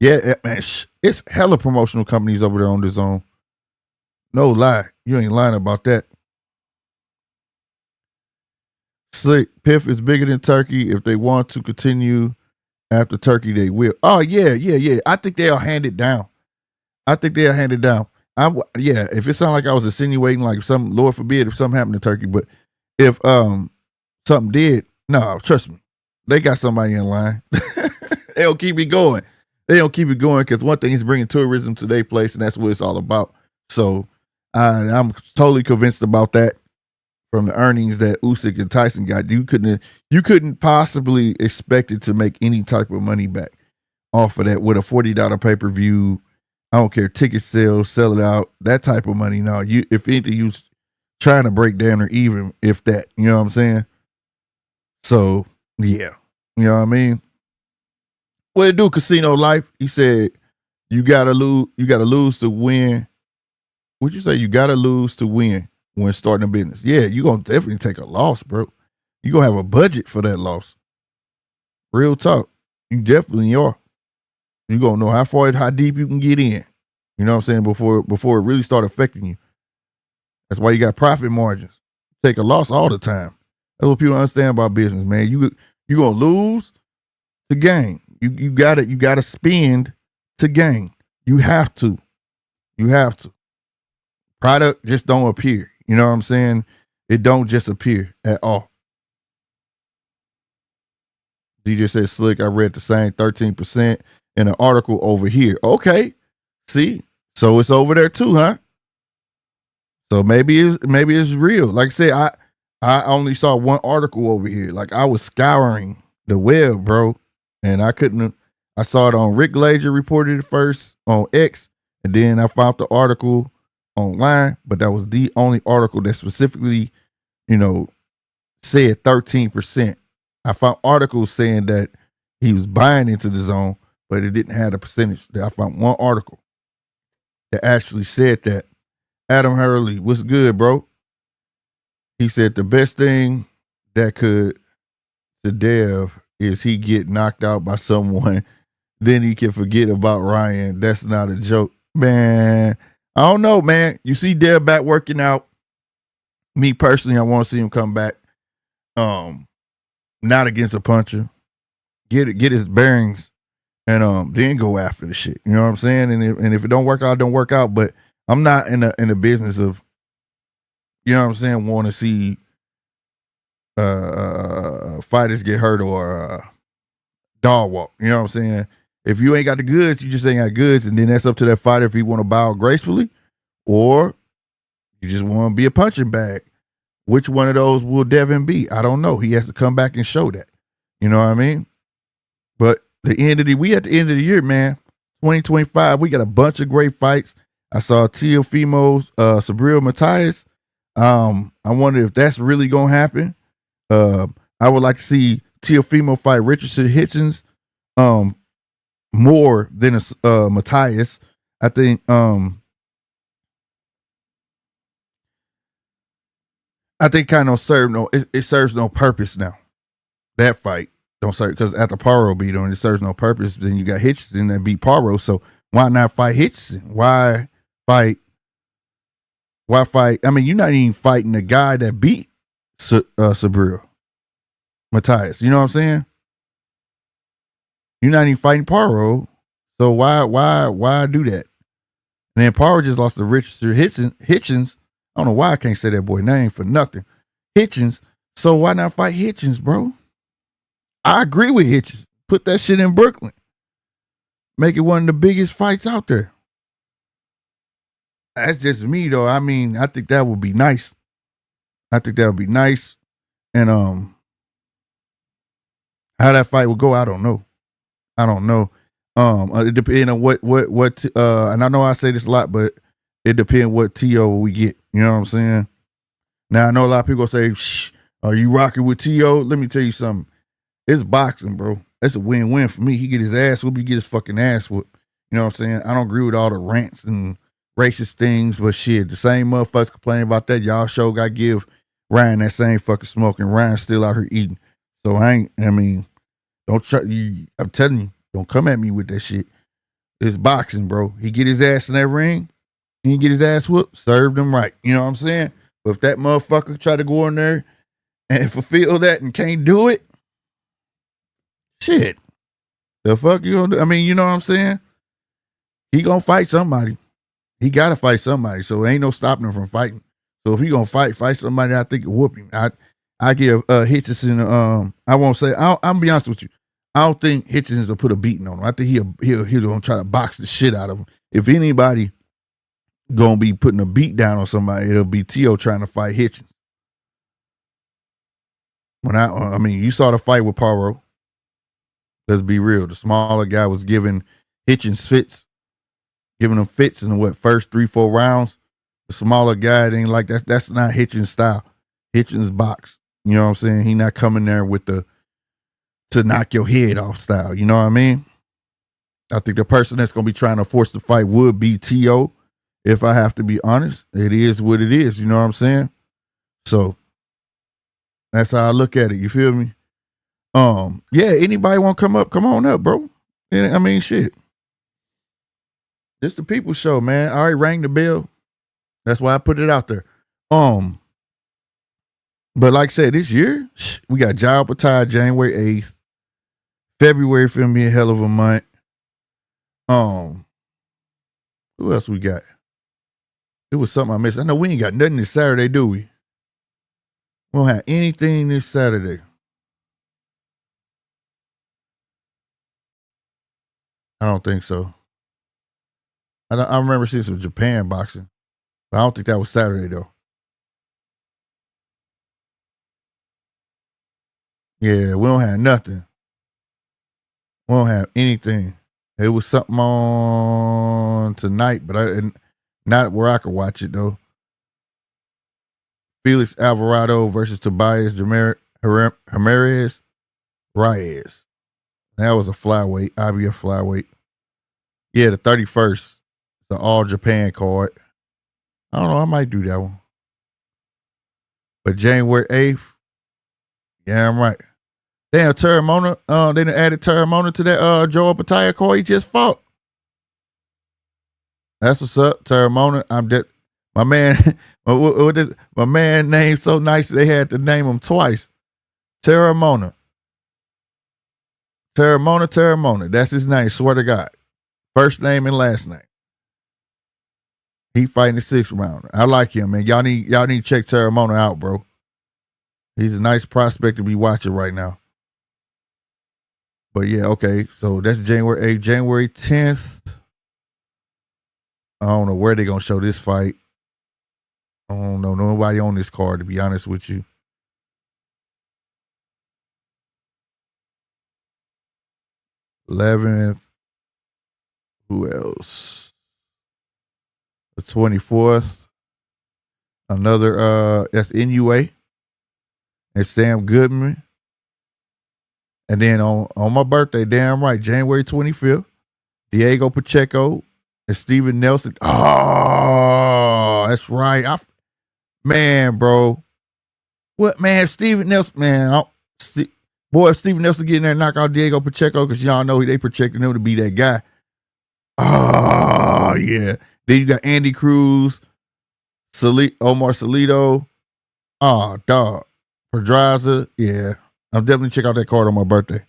Yeah, man, it's hella promotional companies over there on DAZN. No lie. You ain't lying about that. Slick, PIF is bigger than Turkey. If they want to continue after Turkey, they will. Oh, yeah. I think they'll hand it down. If it sounded like I was insinuating like something, Lord forbid, if something happened to Turkey, but if something did, no, trust me, they got somebody in line. They'll keep it going. Because one thing is bringing tourism to their place, and that's what it's all about. So I'm totally convinced about that. From the earnings that Usyk and Tyson got, you couldn't possibly expect it to make any type of money back off of that with a $40 pay-per-view. I don't care, ticket sales, sell it out, that type of money. No, if anything, you trying to break down or even, if that, you know what I'm saying? So, yeah, you know what I mean? What it do, casino life? He said, you gotta lose to win. What'd you say? You gotta lose to win when starting a business. Yeah, you're going to definitely take a loss, bro. You're going to have a budget for that loss. Real talk. You definitely are. You're going to know how deep you can get in. You know what I'm saying? Before it really start affecting you. That's why you got profit margins. Take a loss all the time. That's what people understand about business, man. You're going to lose to gain. You got to spend to gain. You have to. Product just don't appear. You know what I'm saying? It don't just appear at all. DJ said, Slick, I read the same 13% in an article over here. Okay. See? So it's over there too, huh? So maybe it's real. Like I said, I only saw one article over here. Like I was scouring the web, bro. And I saw it on Rick Glazer reported it first on X. And then I found the article online, but that was the only article that specifically, said 13%. I found articles saying that he was buying into DAZN, but it didn't have the percentage. I found one article that actually said that. Adam Hurley, what's good, bro? He said the best thing that could to Dev is he get knocked out by someone, then he can forget about Ryan. That's not a joke, man. I don't know, man. You see Dev back working out. Me personally, I want to see him come back. Not against a puncher. Get his bearings, and then go after the shit. You know what I'm saying? And if it don't work out, don't work out. But I'm not in the business of, you know what I'm saying, want to see fighters get hurt or dog walk. You know what I'm saying? If you ain't got the goods, you just ain't got goods, and then that's up to that fighter if he want to bow gracefully, or you just want to be a punching bag. Which one of those will Devin be? I don't know. He has to come back and show that. You know what I mean? But we at the end of the year, man. 2025, we got a bunch of great fights. I saw Teofimo, Sabril Matias. I wonder if that's really gonna happen. I would like to see Teofimo fight Richardson Hitchens more than Matias. I think kind of it serves no purpose now. That fight don't serve, because after Paro beat him, it serves no purpose. Then you got Hitchison that beat Paro, so why not fight Hitchison? Why fight? I mean, you're not even fighting the guy that beat Sabril Matias. You know what I'm saying? You're not even fighting Paro, so why do that? And then Paro just lost to Richard Hitchens. I don't know why I can't say that boy name for nothing. Hitchens. So why not fight Hitchens, bro? I agree with Hitchens. Put that shit in Brooklyn. Make it one of the biggest fights out there. That's just me, though. I mean, I think that would be nice. And how that fight would go, I don't know. It depends on what and I know I say this a lot, but it depends what TO we get. You know what I'm saying? Now I know a lot of people say, "Shh, are you rocking with TO?" Let me tell you something. It's boxing, bro. That's a win-win for me. He get his ass whooped, he get his fucking ass whooped. You know what I'm saying? I don't agree with all the rants and racist things, but shit, the same motherfuckers complaining about that. Y'all show got to give Ryan that same fucking smoke, and Ryan's still out here eating. So I'm telling you, don't come at me with that shit. It's boxing, bro. He get his ass in that ring, he can get his ass whooped, served him right. You know what I'm saying? But if that motherfucker try to go in there and fulfill that and can't do it, shit, the fuck you gonna do? I mean, you know what I'm saying? He gonna fight somebody. He gotta fight somebody. So ain't no stopping him from fighting. So if he gonna fight somebody, I think will whoop him. I give Hitchison. I won't say. I'm gonna be honest with you. I don't think Hitchens will put a beating on him. I think he'll gonna try to box the shit out of him. If anybody gonna be putting a beat down on somebody, it'll be T.O. trying to fight Hitchens. When I mean, you saw the fight with Paro. Let's be real. The smaller guy was giving Hitchens fits, giving him fits in the first 3-4 rounds. The smaller guy, it ain't like that. That's not Hitchens' style. Hitchens box. You know what I'm saying? He not coming there with the to knock your head off style. You know what I mean? I think the person that's gonna be trying to force the fight would be T.O. If I have to be honest, it is what it is. You know what I'm saying? So that's how I look at it. You feel me? Yeah, anybody want to come up? Come on up, bro. I mean, shit. This the people's show, man. I already rang the bell. That's why I put it out there. But like I said, this year, we got Job Patai January 8th. February finna be a hell of a month. Who else we got? It was something I missed. I know we ain't got nothing this Saturday, do we? We don't have anything this Saturday. I don't think so. I remember seeing some Japan boxing, but I don't think that was Saturday though. Yeah, we don't have nothing. We don't have anything. It was something on tonight, but not where I could watch it though. Felix Alvarado versus Tobias Ramirez Reyes. That was a flyweight, IBF flyweight. Yeah, the 31st, the All Japan card. I don't know, I might do that one. But January 8th, yeah, I'm right. Damn, Terramona, they done added Terramona to that Joel Patai card he just fought. That's what's up, Terramona. I'm dead. My man, my man named so nice they had to name him twice. Terramona. That's his name. Swear to God. First name and last name. He fighting the 6th round. I like him, man. Y'all need to check Terramona out, bro. He's a nice prospect to be watching right now. But yeah, okay. So that's January 8th. January 10th. I don't know where they're gonna show this fight. I don't know nobody on this card, to be honest with you. $11th. Who else? The 24th. Another that's NUA. And Sam Goodman. And then on my birthday, damn right, January 25th, Diego Pacheco and Steven Nelson. Oh, that's right. Man, bro. What, man? Steven Nelson, man. If Steven Nelson getting there and knock out Diego Pacheco, because y'all know they projecting him to be that guy. Oh, yeah. Then you got Andy Cruz, Omar Salido. Oh, dog. Pedraza. Yeah. I'll definitely check out that card on my birthday.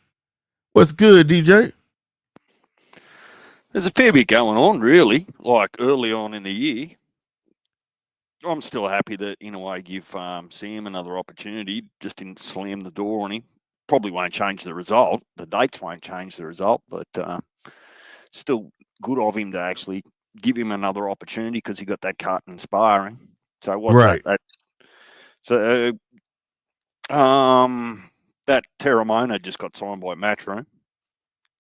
What's good, DJ? There's a fair bit going on, really, like early on in the year. I'm still happy that, in a way, give Sam another opportunity. Just didn't slam the door on him. Probably won't change the result. The dates won't change the result, but still good of him to actually give him another opportunity because he got that cut in sparring. So what's right. that? So that Terramona just got signed by Matchroom.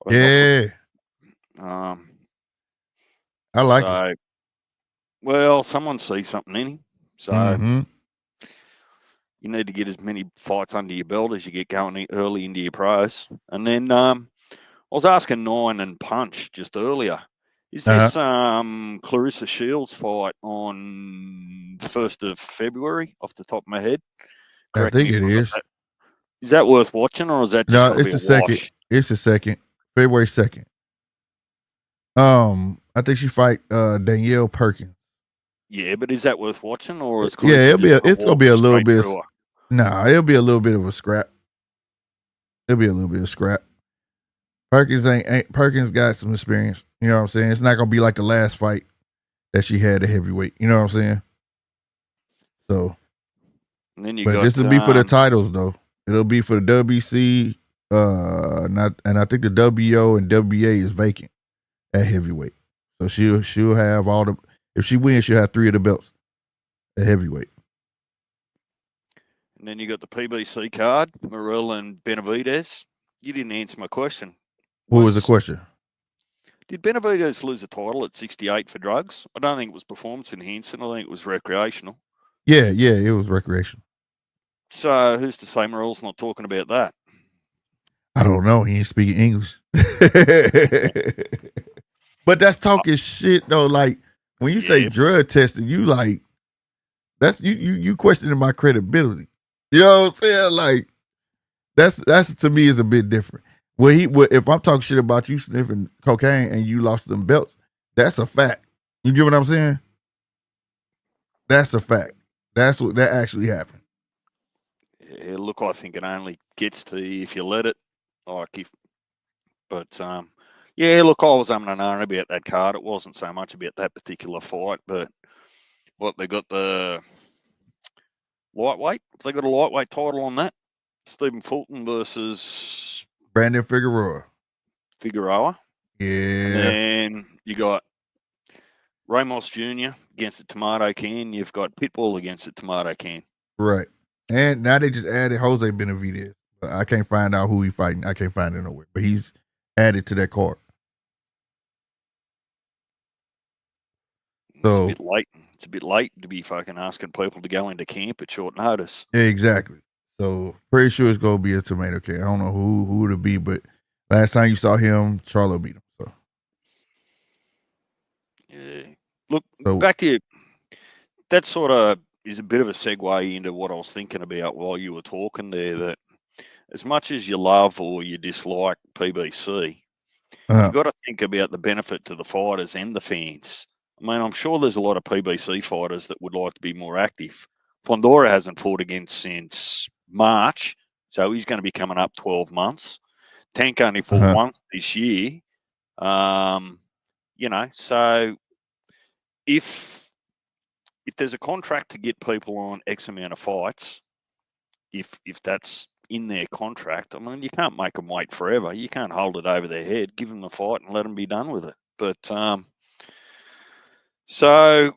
Yeah. I like it. Well, someone sees something in him. So you need to get as many fights under your belt as you get going early into your pros. And then I was asking Nine and Punch just earlier. Is this Clarissa Shields fight on 1st of February off the top of my head? I think it is. Is that worth watching, or is that just no? It's the second. It's the second. February 2nd. I think she fight Danielle Perkins. Yeah, but is that worth watching, or is it's gonna be a little bit. It'll be a little bit of a scrap. It'll be a little bit of scrap. Perkins got some experience. You know what I'm saying? It's not gonna be like the last fight that she had at heavyweight. You know what I'm saying? So, and then this will be for the titles though. It'll be for the WC. And I think the WO and WA is vacant at heavyweight. So she'll have all the. If she wins, she'll have 3 of the belts at heavyweight. And then you got the PBC card, Morel and Benavidez. You didn't answer my question. What was the question? Did Benavidez lose a title at 68 for drugs? I don't think it was performance enhancing. I think it was recreational. Yeah, it was recreational. So who's to say Morel's not talking about that? I don't know. He ain't speaking English. But that's talking shit though. Like when you say drug testing, you like that's you questioning my credibility. You know what I'm saying? Like that's to me is a bit different. If I'm talking shit about you sniffing cocaine and you lost them belts, that's a fact. You get what I'm saying? That's a fact. That actually happened. Yeah, look, I think it only gets to you if you let it. Yeah, look, I was umming and ahhing about that card. It wasn't so much about that particular fight, but they got the lightweight. They got a lightweight title on that. Stephen Fulton versus Brandon Figueroa. Yeah. And then you got Ramos Jr. against the Tomato Can. You've got Pitbull against the Tomato Can. Right. And now they just added Jose Benavidez. I can't find out who he's fighting. I can't find it nowhere. But he's added to that card. So it's a bit late to be fucking asking people to go into camp at short notice. Exactly. So pretty sure it's gonna be a Tomato Can. I don't know who it'll be, but last time you saw him, Charlo beat him. So yeah. Look, back to you. That sort of is a bit of a segue into what I was thinking about while you were talking there, that as much as you love or you dislike PBC, you've got to think about the benefit to the fighters and the fans. I mean, I'm sure there's a lot of PBC fighters that would like to be more active. Fondora hasn't fought against since March, So he's going to be coming up 12 months. Tank only fought once this year. So if there's a contract to get people on X amount of fights, if that's in their contract, I mean, you can't make them wait forever. You can't hold it over their head. Give them the fight and let them be done with it. But so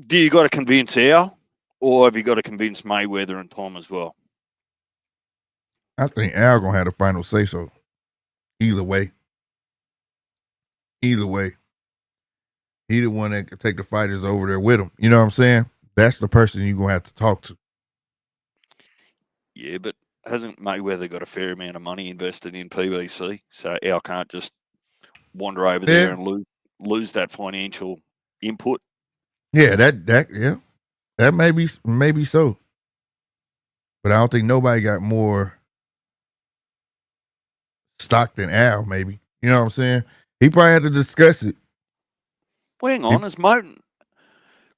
do you got to convince Al, or have you got to convince Mayweather and Tom as well? I think Al gonna have the final say so. Either way. He the one that could take the fighters over there with him. You know what I'm saying? That's the person you're gonna have to talk to. Yeah, but hasn't Mayweather got a fair amount of money invested in PBC? So Al can't just wander over there and lose that financial input. Yeah, that may be so. But I don't think nobody got more stock than Al, maybe. You know what I'm saying? He probably had to discuss it. Well, hang on,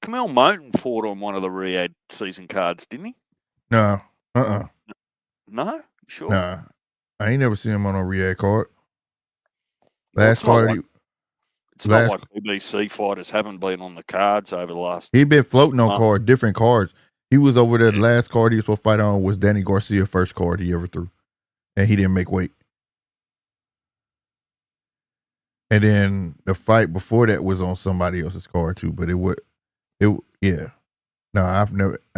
Kamel Moten fought on one of the Riyadh season cards, didn't he? No. No? Sure? Nah. I ain't never seen him on a Riyadh card. Last card. It's not like PBC fighters haven't been on the cards over the last. He been floating on different cards. He was over there. The last card he was supposed to fight on was Danny Garcia, first card he ever threw, and he didn't make weight. And then the fight before that was on somebody else's card too, but yeah. No, I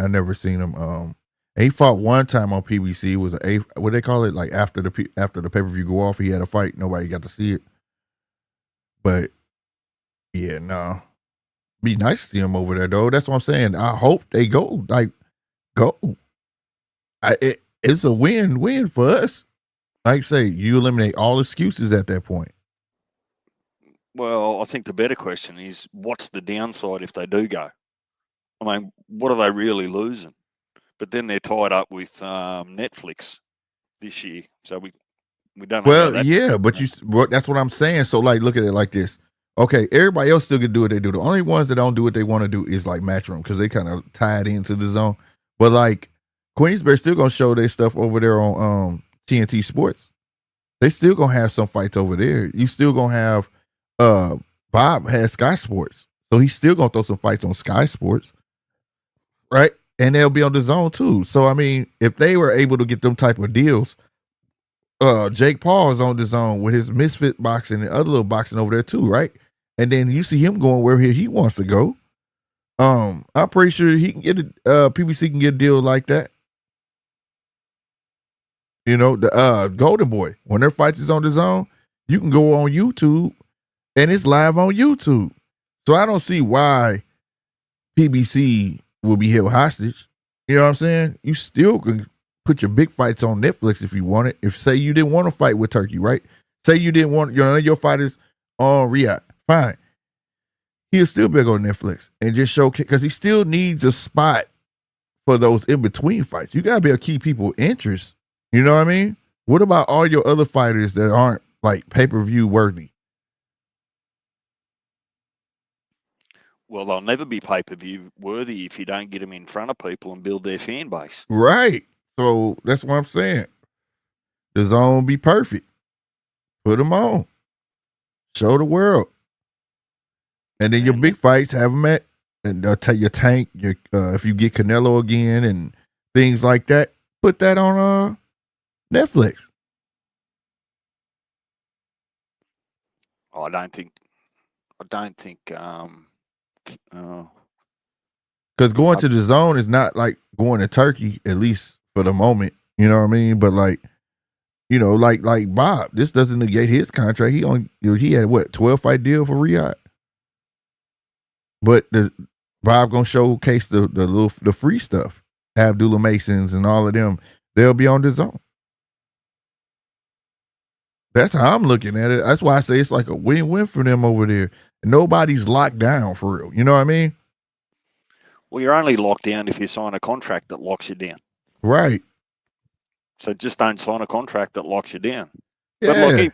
never seen him. He fought one time on PBC. It was what they call it, like after the pay-per-view go off, he had a fight. Nobody got to see it. But yeah, no. Be nice to see him over there though. That's what I'm saying. I hope they go. Like, go. It's a win-win for us. Like I say, you eliminate all excuses at that point. Well, I think the better question is, what's the downside if they do go? I mean, what are they really losing? But then they're tied up with Netflix this year, so we don't know. Well, yeah, but that's what I'm saying. So, like, look at it like this. Okay, everybody else still can do what they do. The only ones that don't do what they want to do is like Matchroom, because they kind of tied into the zone. But like Queensberry's still gonna show their stuff over there on TNT Sports. They still gonna have some fights over there. You still gonna have Bob has Sky Sports, so he's still gonna throw some fights on Sky Sports, right? And they'll be on the zone too. So I mean, if they were able to get them type of deals, Jake Paul is on the zone with his Misfit boxing and other little boxing over there too, right? And then you see him going where he wants to go. I'm pretty sure he can get PBC can get a deal like that. You know, the Golden Boy, when their fights is on the zone, you can go on YouTube and it's live on YouTube. So I don't see why PBC will be held hostage. You know what I'm saying? You still can put your big fights on Netflix if you want it. If say you didn't want to fight with Turkey, right? Say you didn't want your fighters on Riyadh, fine. He'll still be able to go to Netflix and just show, because he still needs a spot for those in between fights. You gotta be able to keep people interest. You know what I mean? What about all your other fighters that aren't like pay-per-view worthy? Well, they'll never be pay-per-view worthy if you don't get them in front of people and build their fan base. Right. So that's what I'm saying. The zone be perfect. Put them on. Show the world. And then your big fights, have them at, and take your Tank, if you get Canelo again and things like that, put that on Netflix. I don't think. Because going to the zone is not like going to Turkey, at least for the moment. You know what I mean? But like, you know, like Bob, this doesn't negate his contract. He had what, 12-fight deal for Riyadh. But Bob gonna showcase the free stuff. Abdullah Masons and all of them, they'll be on the zone. That's how I'm looking at it. That's why I say it's like a win-win for them over there. Nobody's locked down for real. You know what I mean? Well, you're only locked down if you sign a contract that locks you down. Right. So just don't sign a contract that locks you down. Yeah. But like,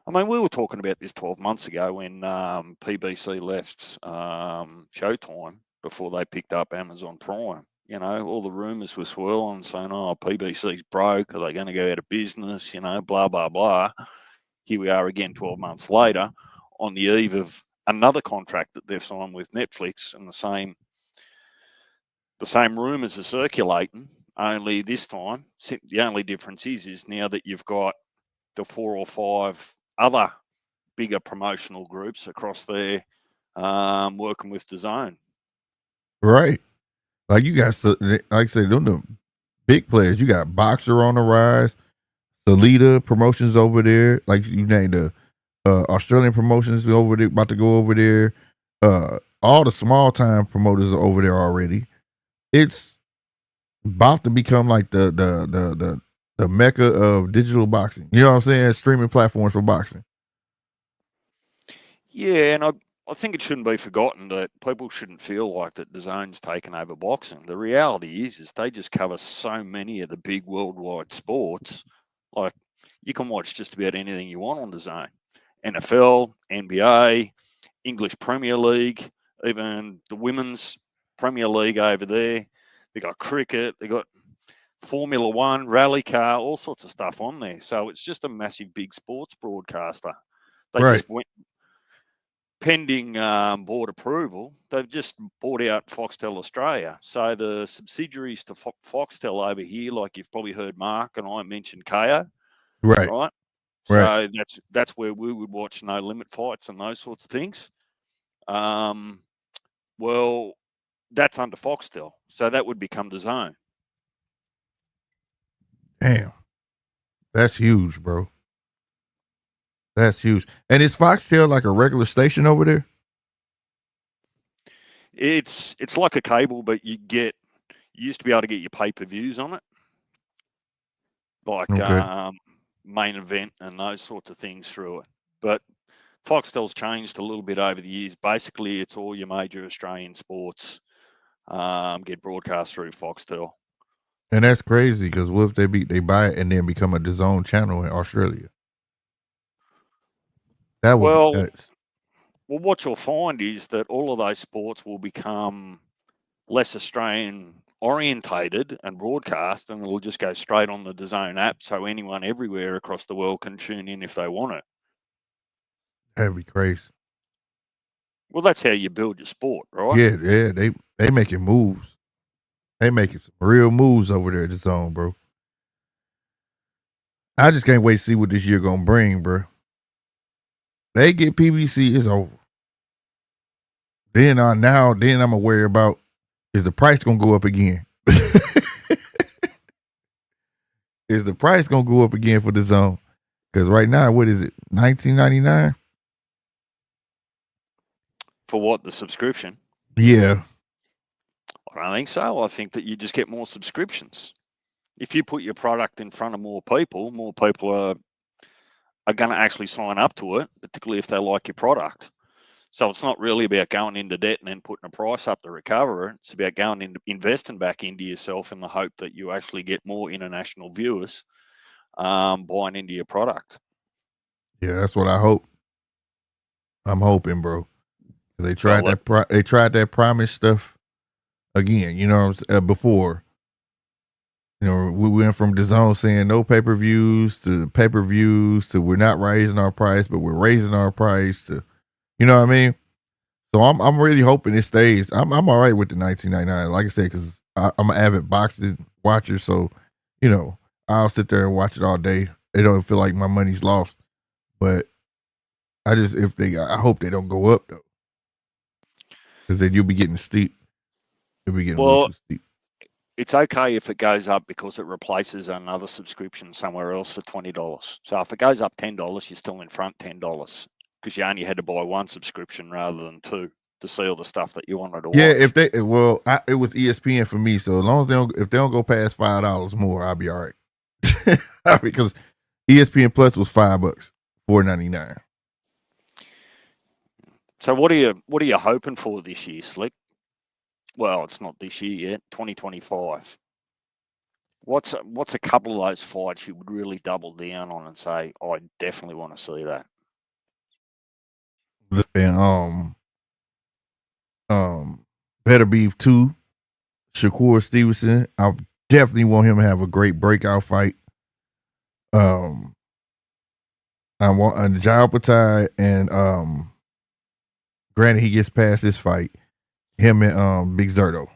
I mean, we were talking about this 12 months ago when PBC left Showtime before they picked up Amazon Prime. You know, all the rumours were swirling, saying, "Oh, PBC's broke. Are they going to go out of business?" You know, blah blah blah. Here we are again, 12 months later, on the eve of another contract that they've signed with Netflix, and the same rumours are circulating. Only this time, the only difference is now that you've got the 4 or 5 other bigger promotional groups across there working with DAZN. Right. Like you got, like I said, them the big players. You got Boxer on the rise, Salida Promotions over there. Like you named the Australian promotions over there, about to go over there. All the small time promoters are over there already. It's about to become like the mecca of digital boxing. You know what I'm saying? Streaming platforms for boxing. Yeah, and I think it shouldn't be forgotten that people shouldn't feel like that DAZN's taken over boxing. The reality is they just cover so many of the big worldwide sports. Like you can watch just about anything you want on DAZN. NFL, NBA, English Premier League, even the women's Premier League over there. They got cricket, they got Formula One, rally car, all sorts of stuff on there. So it's just a massive big sports broadcaster. They Right. just went pending board approval. They've just bought out Foxtel Australia. So the subsidiaries to Foxtel over here, like you've probably heard Mark and I mention KO, Right. right? Right. So that's where we would watch No Limit fights and those sorts of things. Well, that's under Foxtel, so that would become DAZN. Damn. That's huge, bro. That's huge. And is Foxtel like a regular station over there? It's like a cable, but you used to be able to get your pay-per-views on it, like Okay. main event and those sorts of things through it. But Foxtel's changed a little bit over the years. Basically, it's all your major Australian sports get broadcast through Foxtel. And that's crazy because what if they buy it and then become a DAZN channel in Australia? That would be Well, nuts. well, what you'll find is that all of those sports will become less Australian orientated and broadcast, and it'll just go straight on the DAZN app, so anyone everywhere across the world can tune in if they want it. That'd be crazy. Well, that's how you build your sport, right? Yeah. They making moves. They making some real moves over there at DAZN, bro. I just can't wait to see what this year gonna bring, bro. They get PBC, it's over. Then I'm gonna worry about, is the price gonna go up again? Is the price gonna go up again for DAZN? Because right now, what is it? $19.99? For what, the subscription? Yeah. I don't think so. I think that you just get more subscriptions. If you put your product in front of more people are going to actually sign up to it, particularly if they like your product. So it's not really about going into debt and then putting a price up to recover it. It's about going into investing back into yourself in the hope that you actually get more international viewers buying into your product. Yeah, that's what I hope. I'm hoping, bro. They tried that promise stuff again. You know what I'm saying? Before, you know, we went from DAZN saying no pay-per-views to pay-per-views to we're not raising our price, but we're raising our price to, you know what I mean? So I'm really hoping it stays. I'm all right with the $19.99, like I said, because I'm an avid boxing watcher. So, you know, I'll sit there and watch it all day. It don't feel like my money's lost, but I hope they don't go up though, because then you'll be getting steep. You'll be getting a little too steep. It's okay if it goes up because it replaces another subscription somewhere else for $20. So if it goes up $10, you're still in front $10 because you only had to buy one subscription rather than two to see all the stuff that you wanted to watch. Yeah, it was ESPN for me. So as long as if they don't go past $5 more, I'll be all right. Because ESPN Plus was $5, $4.99. So what are you hoping for this year, Slick? Well, it's not this year yet, 2025. What's a couple of those fights you would really double down on and say, I definitely want to see that? And Better Beef 2, Shakur Stevenson. I definitely want him to have a great breakout fight. I want Jao Patai and granted he gets past this fight, him and Big Zerto.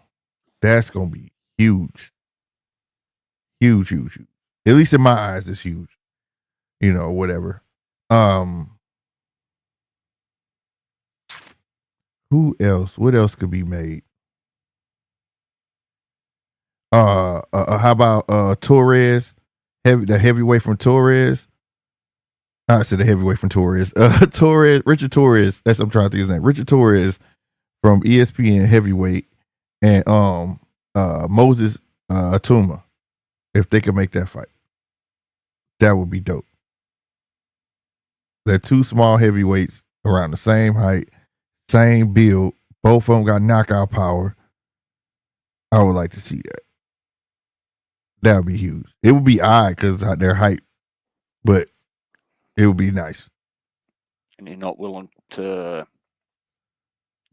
That's gonna be huge. Huge. At least in my eyes, it's huge. You know, whatever. Who else? What else could be made? How about Torres? The heavyweight from Torres. I said the heavyweight from Torres. Richard Torres. That's what I'm trying to think of his name. Richard Torres from ESPN heavyweight, and Moses Atuma. If they could make that fight, that would be dope. They're two small heavyweights around the same height, same build. Both of them got knockout power. I would like to see that. That would be huge. It would be odd because their height, but it would be nice. And you're not willing to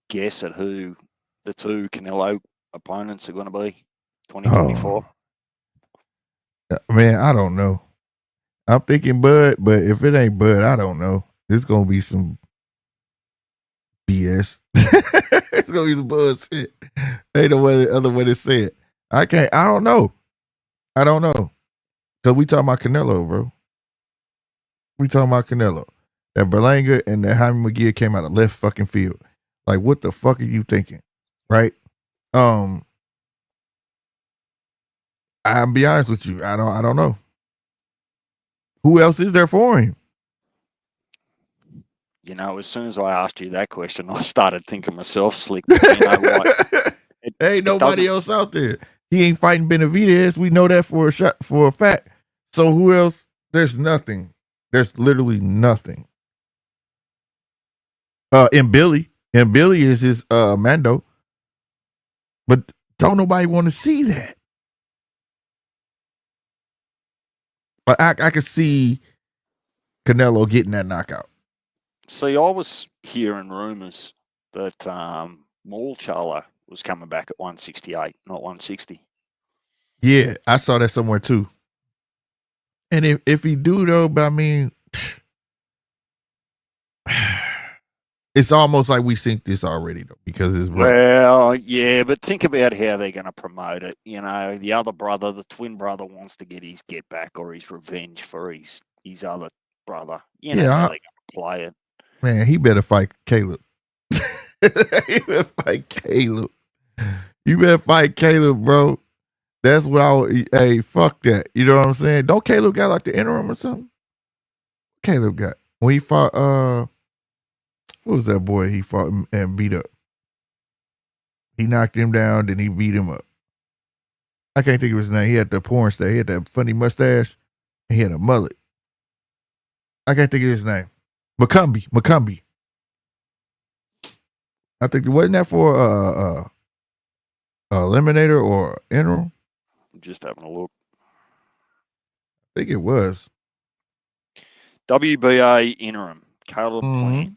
guess at who the two Canelo opponents are going to be 2024? Man, I don't know. I'm thinking Bud, but if it ain't Bud, I don't know. It's going to be some BS. It's going to be some bullshit. Ain't no other way to say it. I don't know. Because we talking about Canelo, bro. That Berlanga and that Jaime McGee came out of left fucking field. Like, what the fuck are you thinking? Right? I'll be honest with you. I don't know. Who else is there for him? You know, as soon as I asked you that question, I started thinking myself slick. You know what? Ain't nobody else out there. He ain't fighting Benavidez. We know that for a fact. So who else? There's nothing. There's literally nothing. And Billy is his Mando. But don't nobody want to see that. But I could see Canelo getting that knockout. See, I was hearing rumors that Maul Charlo was coming back at 168, not 160. Yeah, I saw that somewhere too. And if he do though, but I mean, it's almost like we synced this already though, because it's well, yeah, but think about how they're going to promote it. You know, the other brother, the twin brother, wants to get his get back or his revenge for his other brother. You know how they're going to play it. Man, he better fight Caleb. He better fight Caleb. You better fight Caleb, bro. That's what I would. Hey, fuck that. You know what I'm saying? Don't Caleb got like the interim or something? Caleb got when he fought. What was that boy he fought and beat up? He knocked him down, then he beat him up. I can't think of his name. He had the porn star. He had that funny mustache. And he had a mullet. I can't think of his name. McCumbee. I think wasn't that for eliminator or interim? I'm just having a look. I think it was WBA interim. Caleb Plant.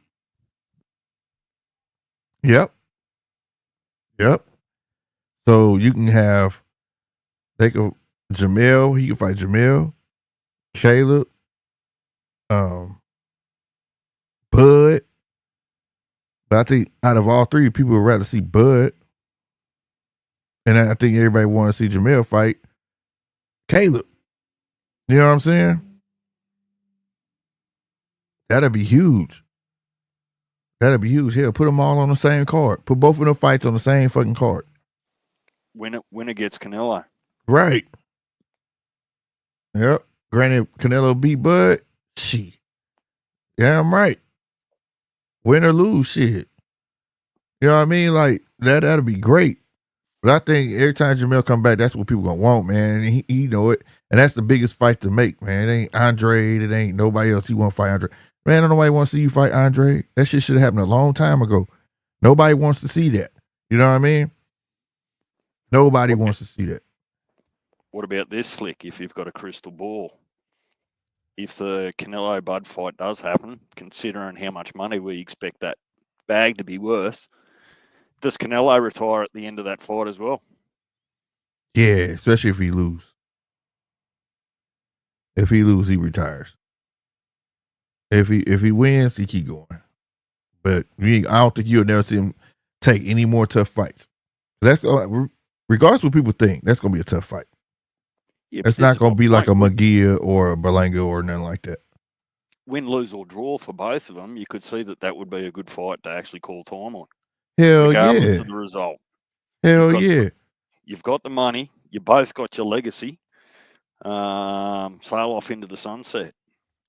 Yep. So you can have Jamil. He can fight Jamil, Caleb, Bud. But I think out of all three, people would rather see Bud. And I think everybody want to see Jamil fight Caleb. You know what I'm saying? That'd be huge. Hell, put them all on the same card. Put both of them fights on the same fucking card. Winner gets Canelo. Right. Yep. Granted, Canelo beat Bud. Shit. Yeah, I'm right. Win or lose, shit. You know what I mean? Like, that'd be great. But I think every time Jamil come back, that's what people gonna want, man. And he know it. And that's the biggest fight to make, man. It ain't Andre. It ain't nobody else. He want to fight Andre. Man, I don't know why he wants to see you fight Andre. That shit should have happened a long time ago. Nobody wants to see that. You know what I mean? Nobody wants to see that. What about this, Slick, if you've got a crystal ball? If the Canelo-Bud fight does happen, considering how much money we expect that bag to be worth, does Canelo retire at the end of that fight as well? Yeah, especially if he lose. If he lose, he retires. If he wins, he keep going. But I don't think you'll never see him take any more tough fights. That's regardless of what people think. That's gonna be a tough fight. Yeah, It's not gonna be like a Magia or a Berlanga or nothing like that. Win, lose, or draw for both of them, you could see that would be a good fight to actually call time on, Hell regardless yeah. of the result. Hell yeah. You've got the money. You both got your legacy. Sail off into the sunset.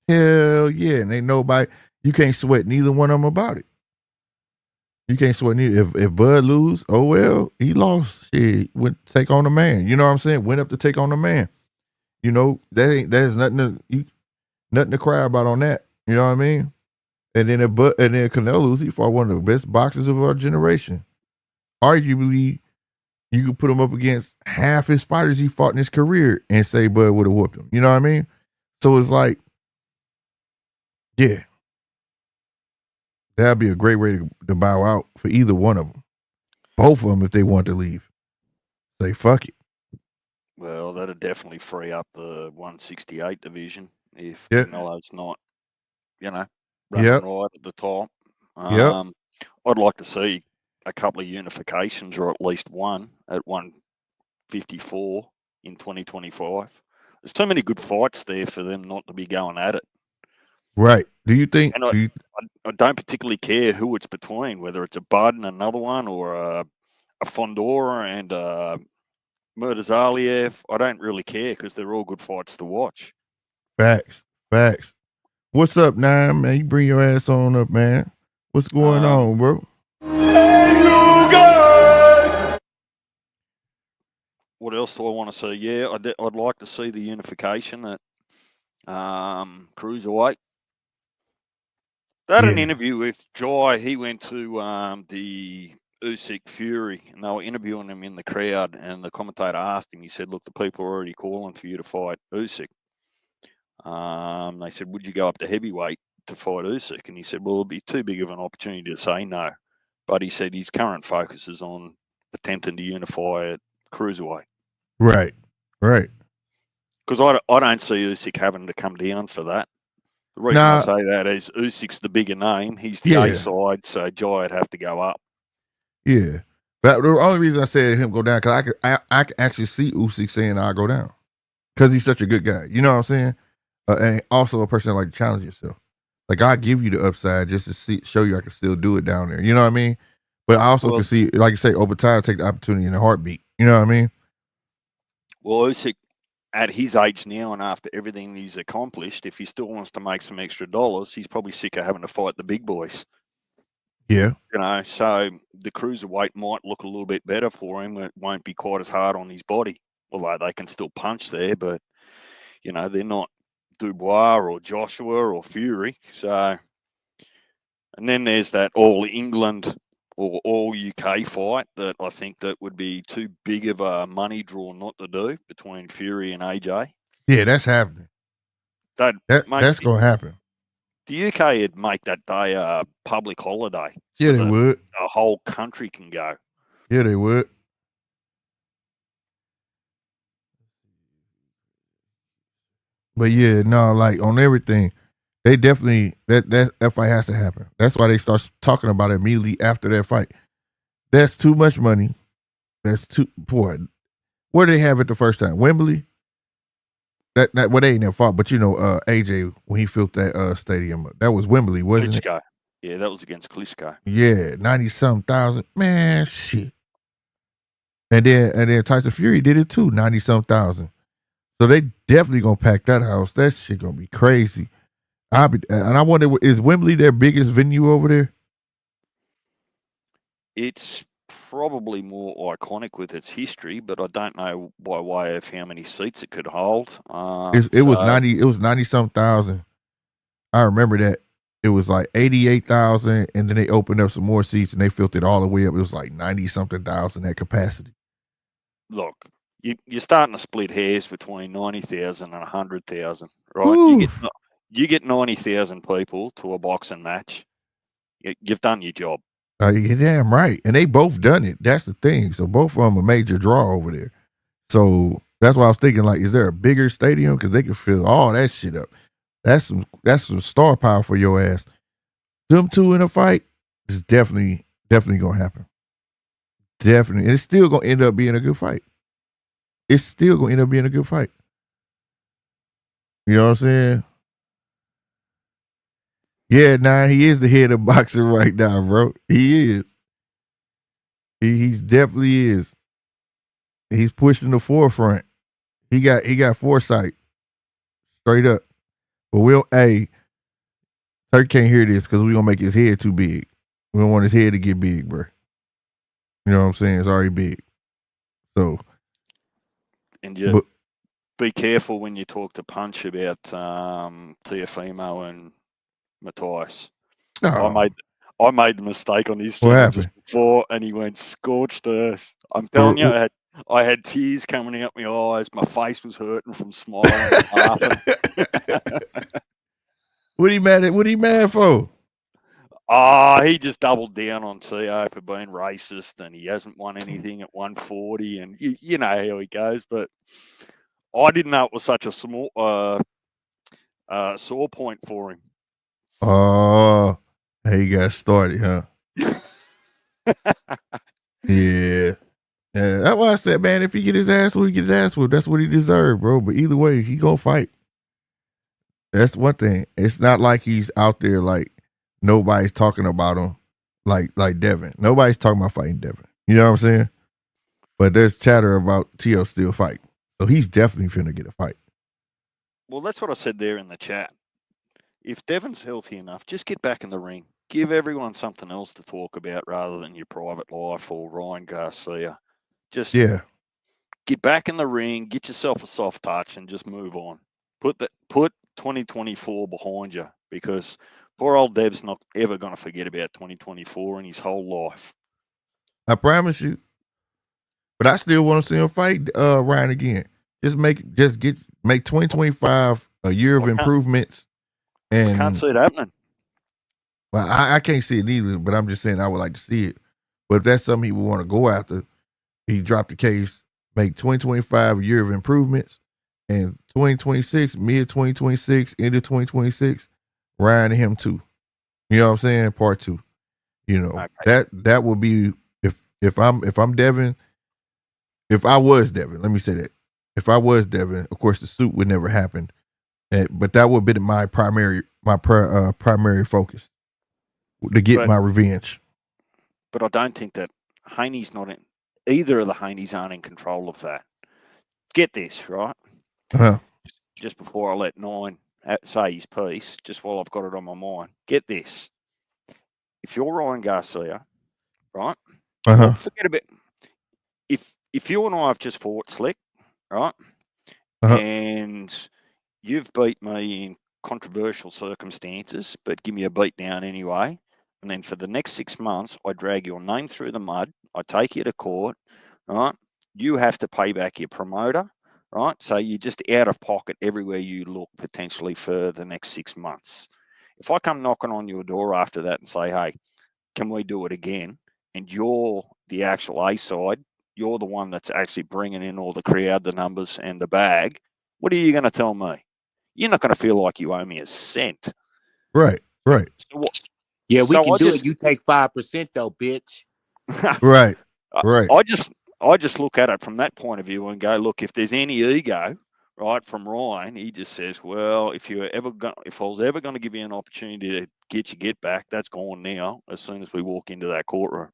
Hell yeah. And ain't nobody, you can't sweat neither one of them about it. You can't sweat neither. If Bud lose, oh well, he lost. Shit, went take on the man. You know what I'm saying? Went up to take on the man. You know, there's nothing to cry about on that. You know what I mean? And then Canelo lose, he fought one of the best boxers of our generation. Arguably, you could put him up against half his fighters he fought in his career and say Bud would have whooped him. You know what I mean? So it's like, yeah, that'd be a great way to bow out for either one of them. Both of them, if they want to leave, say fuck it. Well, that'd definitely free up the 168 division if Yeah. Canelo's not, running right at the top. I'd like to see a couple of unifications, or at least one at 154 in 2025. There's too many good fights there for them not to be going at it. Right. Do you think? And I don't particularly care who it's between, whether it's a Bud and another one, or a Fondora and Murdazaliev. I don't really care because they're all good fights to watch. Facts. What's up, Nine, man? You bring your ass on up, man. What's going on, bro? What else do I want to see? Yeah, I'd like to see the unification at cruiserweight. They had an interview with Jai. He went to the Usyk Fury, and they were interviewing him in the crowd. And the commentator asked him. He said, "Look, the people are already calling for you to fight Usyk." They said, "Would you go up to heavyweight to fight Usyk?" And he said, "Well, it'll be too big of an opportunity to say no." But he said his current focus is on attempting to unify at cruiserweight. Right. Because I don't see Usyk having to come down for that. The reason I say that is Usyk's the bigger name. He's the A side, so Jai would have to go up. Yeah. But the only reason I said him go down, because I can actually see Usyk saying I'll go down. Because he's such a good guy. You know what I'm saying? And also a person that like to challenge yourself. Like, I give you the upside just to show you I can still do it down there. You know what I mean? But I also can see, like you say, over time, take the opportunity in a heartbeat. You know what I mean? Well, Usyk, at his age now and after everything he's accomplished, if he still wants to make some extra dollars, he's probably sick of having to fight the big boys. Yeah. So the cruiserweight might look a little bit better for him. It won't be quite as hard on his body, although they can still punch there, but, they're not Dubois or Joshua or Fury. So, and then there's that all England or all UK fight that I think that would be too big of a money draw not to do between Fury and AJ. Yeah, that's happening. That's going to happen. The UK would make that day a public holiday. So they would. The whole country can go. Yeah, they would. But yeah, no, like on everything, they definitely that fight has to happen. That's why they start talking about it immediately after that fight. That's too much money. That's too poor. Where did they have it the first time? Wembley. That well, they ain't never fought, but AJ when he filled that stadium up, that was Wembley, wasn't Klitschko. it? Yeah, that was against Klitschko. Yeah, 90-something thousand. Man, shit. And then Tyson Fury did it too, 90-something thousand. So they definitely gonna pack that house. That shit gonna be crazy. And I wonder, is Wembley their biggest venue over there? It's probably more iconic with its history, but I don't know by way of how many seats it could hold. It was 90-something thousand. I remember that. It was like 88,000, and then they opened up some more seats and they filled it all the way up. It was like 90-something thousand at capacity. Look, you're starting to split hairs between 90,000 and 100,000, right? You get 90,000 people to a boxing match. You've done your job. You're damn right. And they both done it. That's the thing. So both of them a major draw over there. So that's why I was thinking, like, is there a bigger stadium? Because they can fill all that shit up. That's some star power for your ass. Them two in a fight is definitely gonna happen. Definitely. And it's still gonna end up being a good fight. It's still gonna end up being a good fight. You know what I'm saying? Yeah, he is the head of boxing right now, bro. He is. He's definitely is. He's pushing the forefront. He got foresight. Straight up. But Turk can't hear this because we're gonna make his head too big. We don't want his head to get big, bro. You know what I'm saying? It's already big. So And be careful when you talk to Punch about Teofimo and Matthias. oh, I made the mistake on his what channel happened? just before, and he went scorched earth. I'm telling you, I had tears coming out my eyes. My face was hurting from smiling and laughing. What he mad at? What he mad for? He just doubled down on CO for being racist, and he hasn't won anything at 140, and you know how he goes. But I didn't know it was such a small sore point for him. Oh, he got started, huh? Yeah. Yeah, that's why I said, man, if he get his ass whooped, he get his ass whooped. That's what he deserved, bro. But either way, he gonna fight. That's one thing. It's not like he's out there like nobody's talking about him, like Devin. Nobody's talking about fighting Devin. You know what I'm saying? But there's chatter about Tio still fighting, so he's definitely finna get a fight. Well, that's what I said there in the chat. If Devin's healthy enough, just get back in the ring. Give everyone something else to talk about rather than your private life or Ryan Garcia. Just get back in the ring, get yourself a soft touch, and just move on. Put 2024 behind you, because poor old Dev's not ever going to forget about 2024 in his whole life. I promise you. But I still want to see him fight Ryan again. Just make 2025 a year of improvements. And I can't see it happening. Well, I can't see it either, but I'm just saying I would like to see it. But if that's something he would want to go after, he dropped the case, make 2025 a year of improvements, and 2026, mid 2026, end of 2026, Ryan and him too. You know what I'm saying? Part 2. You know, okay. that would be if I'm Devin, if I was Devin, let me say that. If I was Devin, of course the suit would never happen. But that would be my primary focus. To get my revenge. But I don't think that Haney's not in, either of the Haneys aren't in control of that. Get this, right? Uh-huh. Just before I let Nine say his piece, just while I've got it on my mind, get this. If you're Ryan Garcia, right? Uh-huh. Well, forget about if you and I have just fought slick, right? Uh-huh. And you've beat me in controversial circumstances, but give me a beat down anyway. And then for the next 6 months, I drag your name through the mud. I take you to court, right? You have to pay back your promoter, right? So you're just out of pocket everywhere you look potentially for the next 6 months. If I come knocking on your door after that and say, hey, can we do it again? And you're the actual A side, you're the one that's actually bringing in all the crowd, the numbers, and the bag. What are you going to tell me? You're not going to feel like you owe me a cent. Right. So what? Yeah, we can do it. You take 5% though, bitch. Right. I just look at it from that point of view and go, look, if there's any ego, right, from Ryan, he just says, well, if I was ever going to give you an opportunity to get your get back, that's gone now. As soon as we walk into that courtroom.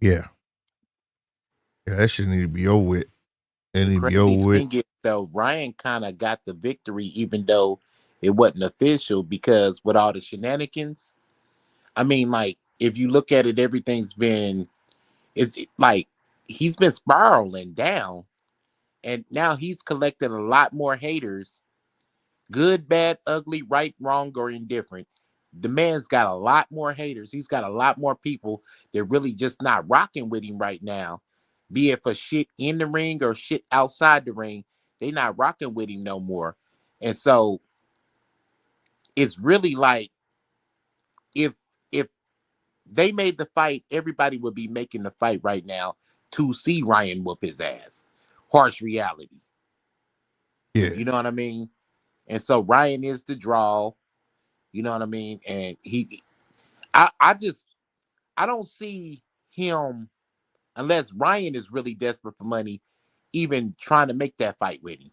Yeah, that shit need to be over with. The crazy thing is, though, Ryan kind of got the victory, even though it wasn't official, because with all the shenanigans, I mean, like, if you look at it, it's like he's been spiraling down, and now he's collected a lot more haters, good, bad, ugly, right, wrong, or indifferent. The man's got a lot more haters. He's got a lot more people that really just not rocking with him right now, be it for shit in the ring or shit outside the ring. They not rocking with him no more. And so it's really like if they made the fight, everybody would be making the fight right now to see Ryan whoop his ass. harsh reality. Yeah. You know what I mean? And so Ryan is the draw. You know what I mean? And I don't see him unless Ryan is really desperate for money, even trying to make that fight with him.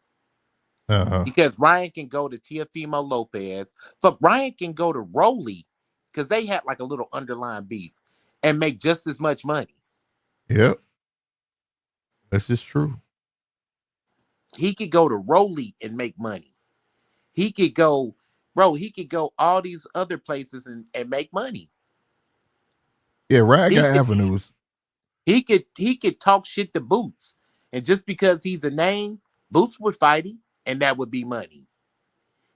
Because Ryan can go to Teofimo Lopez. Fuck, Ryan can go to Rolly because they had like a little underlying beef and make just as much money. Yep. That's just true. He could go to Rolly and make money. He could go, he could go all these other places and make money. Yeah, Ryan got avenues. He could talk shit to Boots. And just because he's a name, Boots would fight him, and that would be money.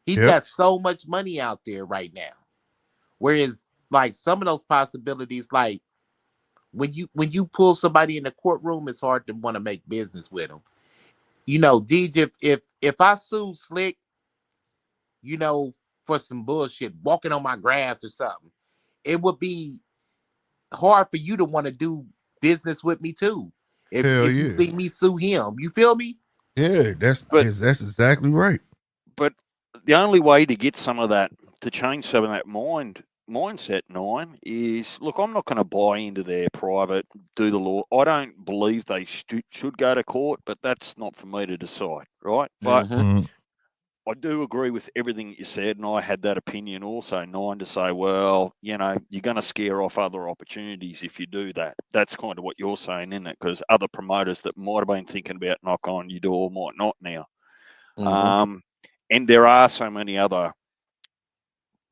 He's got so much money out there right now. Whereas, like, some of those possibilities, like when you pull somebody in the courtroom, it's hard to want to make business with them. You know, DJ, if I sue Slick, you know, for some bullshit, walking on my grass or something, it would be hard for you to want to do business with me too. If you see me sue him, you feel me? Yeah, that's exactly right. But the only way to get some of that, to change some of that mindset, Nine, is, look, I'm not going to buy into their private, do the law. I don't believe they should go to court, but that's not for me to decide, right? But I do agree with everything you said, and I had that opinion also, Nine, to say, well, you know, you're going to scare off other opportunities if you do that. That's kind of what you're saying, isn't it? Because other promoters that might have been thinking about knock on your door might not now. And there are so many other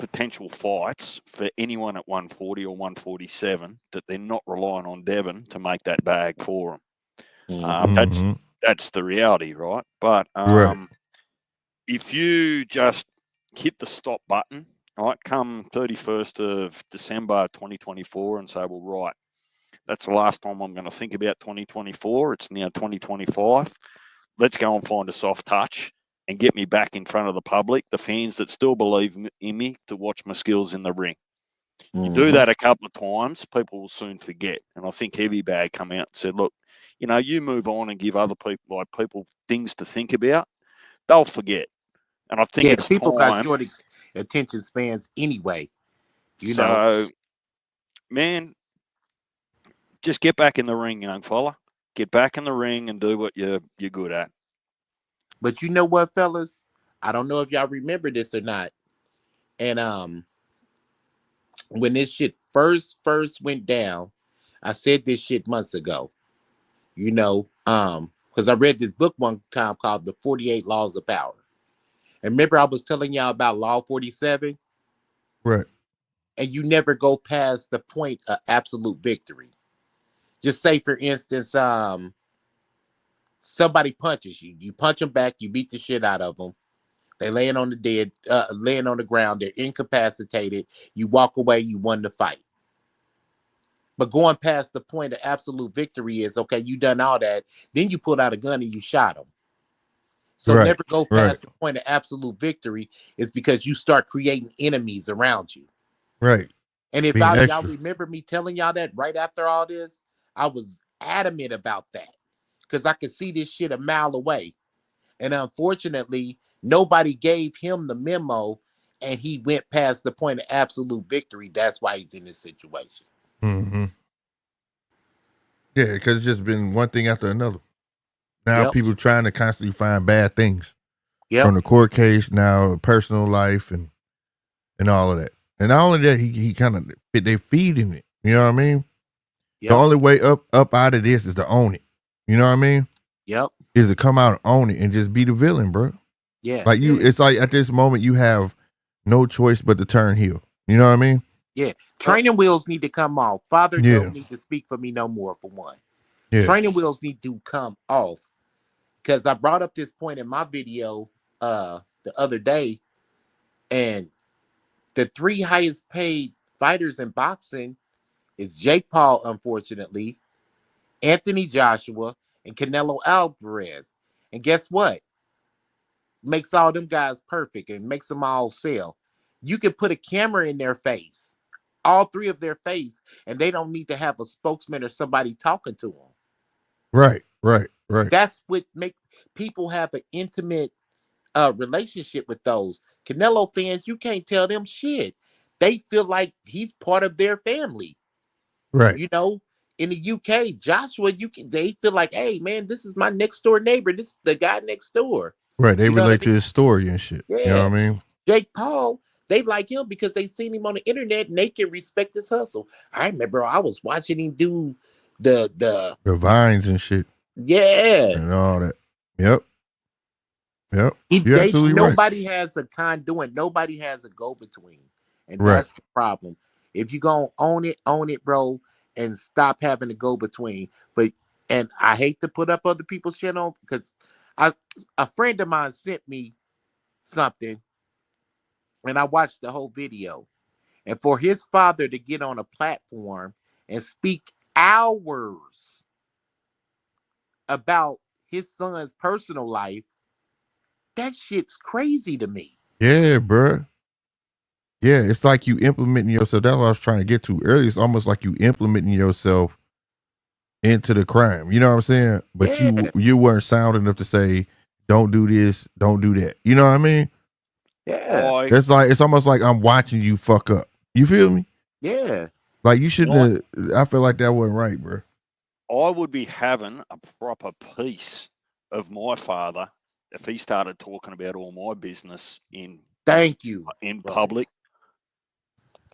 potential fights for anyone at 140 or 147 that they're not relying on Devon to make that bag for them. That's the reality, right? But if you just hit the stop button, right, come 31st of December 2024 and say, well, right, that's the last time I'm going to think about 2024. It's now 2025. Let's go and find a soft touch and get me back in front of the public, the fans that still believe in me, to watch my skills in the ring. You do that a couple of times, people will soon forget. And I think Heavy Bag come out and said, look, you know, you move on and give other people things to think about, they'll forget. And I think it's people time. got short attention spans anyway. You so, know, man, just get back in the ring, young fella. Get back in the ring and do what you're good at. But you know what, fellas? I don't know if y'all remember this or not. And when this shit first went down, I said this shit months ago. You know, because I read this book one time called The 48 Laws of Power. And remember, I was telling y'all about Law 47? Right. And you never go past the point of absolute victory. Just say, for instance, somebody punches you. You punch them back, you beat the shit out of them. They laying on the ground, they're incapacitated. You walk away, you won the fight. But going past the point of absolute victory is, okay, you done all that. Then you pulled out a gun and you shot them. So never go past the point of absolute victory is because you start creating enemies around you. Right. And if y'all remember me telling y'all that right after all this, I was adamant about that because I could see this shit a mile away. And unfortunately, nobody gave him the memo and he went past the point of absolute victory. That's why he's in this situation. Yeah, because it's just been one thing after another. Now people trying to constantly find bad things from the court case, now personal life and all of that. And not only that, he kind of they feeding it. You know what I mean? The only way up out of this is to own it. You know what I mean? Is to come out and own it and just be the villain, bro. Yeah. Like it's like at this moment you have no choice but to turn heel. You know what I mean? Yeah. Training wheels need to come off. Father don't need to speak for me no more, for one. Yeah. Training wheels need to come off. Because I brought up this point in my video the other day, and the three highest paid fighters in boxing is Jake Paul, unfortunately, Anthony Joshua, and Canelo Alvarez. And guess what? Makes all them guys perfect and makes them all sell. You can put a camera in their face, all three of their face, and they don't need to have a spokesman or somebody talking to them. Right. That's what make people have an intimate relationship with those. Canelo fans, you can't tell them shit. They feel like he's part of their family. Right. You know, in the UK, Joshua, they feel like, hey man, this is my next door neighbor. This is the guy next door. Right. They You know what I relate to mean? his story and shit. Yeah. You know what I mean? Jake Paul, they like him because they seen him on the internet and they can respect his hustle. I remember I was watching him do the Vines and shit yeah. and all that. Yep. You're absolutely right. Nobody has a conduit. Nobody has a go-between. And Right. that's the problem. If you're going to own it, bro, and stop having to go between. And I hate to put up other people's shit on because a friend of mine sent me something and I watched the whole video. And for his father to get on a platform and speak hours about his son's personal life, that shit's crazy to me. Yeah, bro. Yeah, it's like you implementing yourself. That's what I was trying to get to earlier. It's almost like you implementing yourself into the crime. You know what I'm saying? But you weren't sound enough to say, don't do this, don't do that. You know what I mean? Yeah. It's almost like I'm watching you fuck up. You feel me? Yeah. Like you shouldn't have, I feel like that wasn't right, bro. I would be having a proper piece of my father if he started talking about all my business in public.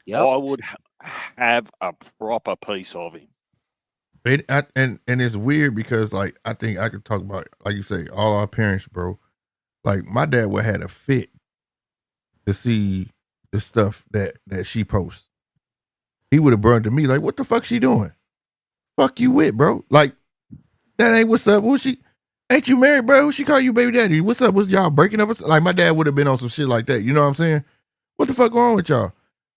Yep. I would have a proper piece of him. And it's weird because like I think I could talk about, like you say, all our parents, bro. Like my dad would have had a fit to see the stuff that she posts. He would have burned to me like, what the fuck she doing? Fuck you with, bro. Like that ain't what's up. Ain't you married, bro? She call you baby daddy. What's up? Was y'all breaking up? Like my dad would have been on some shit like that. You know what I'm saying? What the fuck wrong with y'all?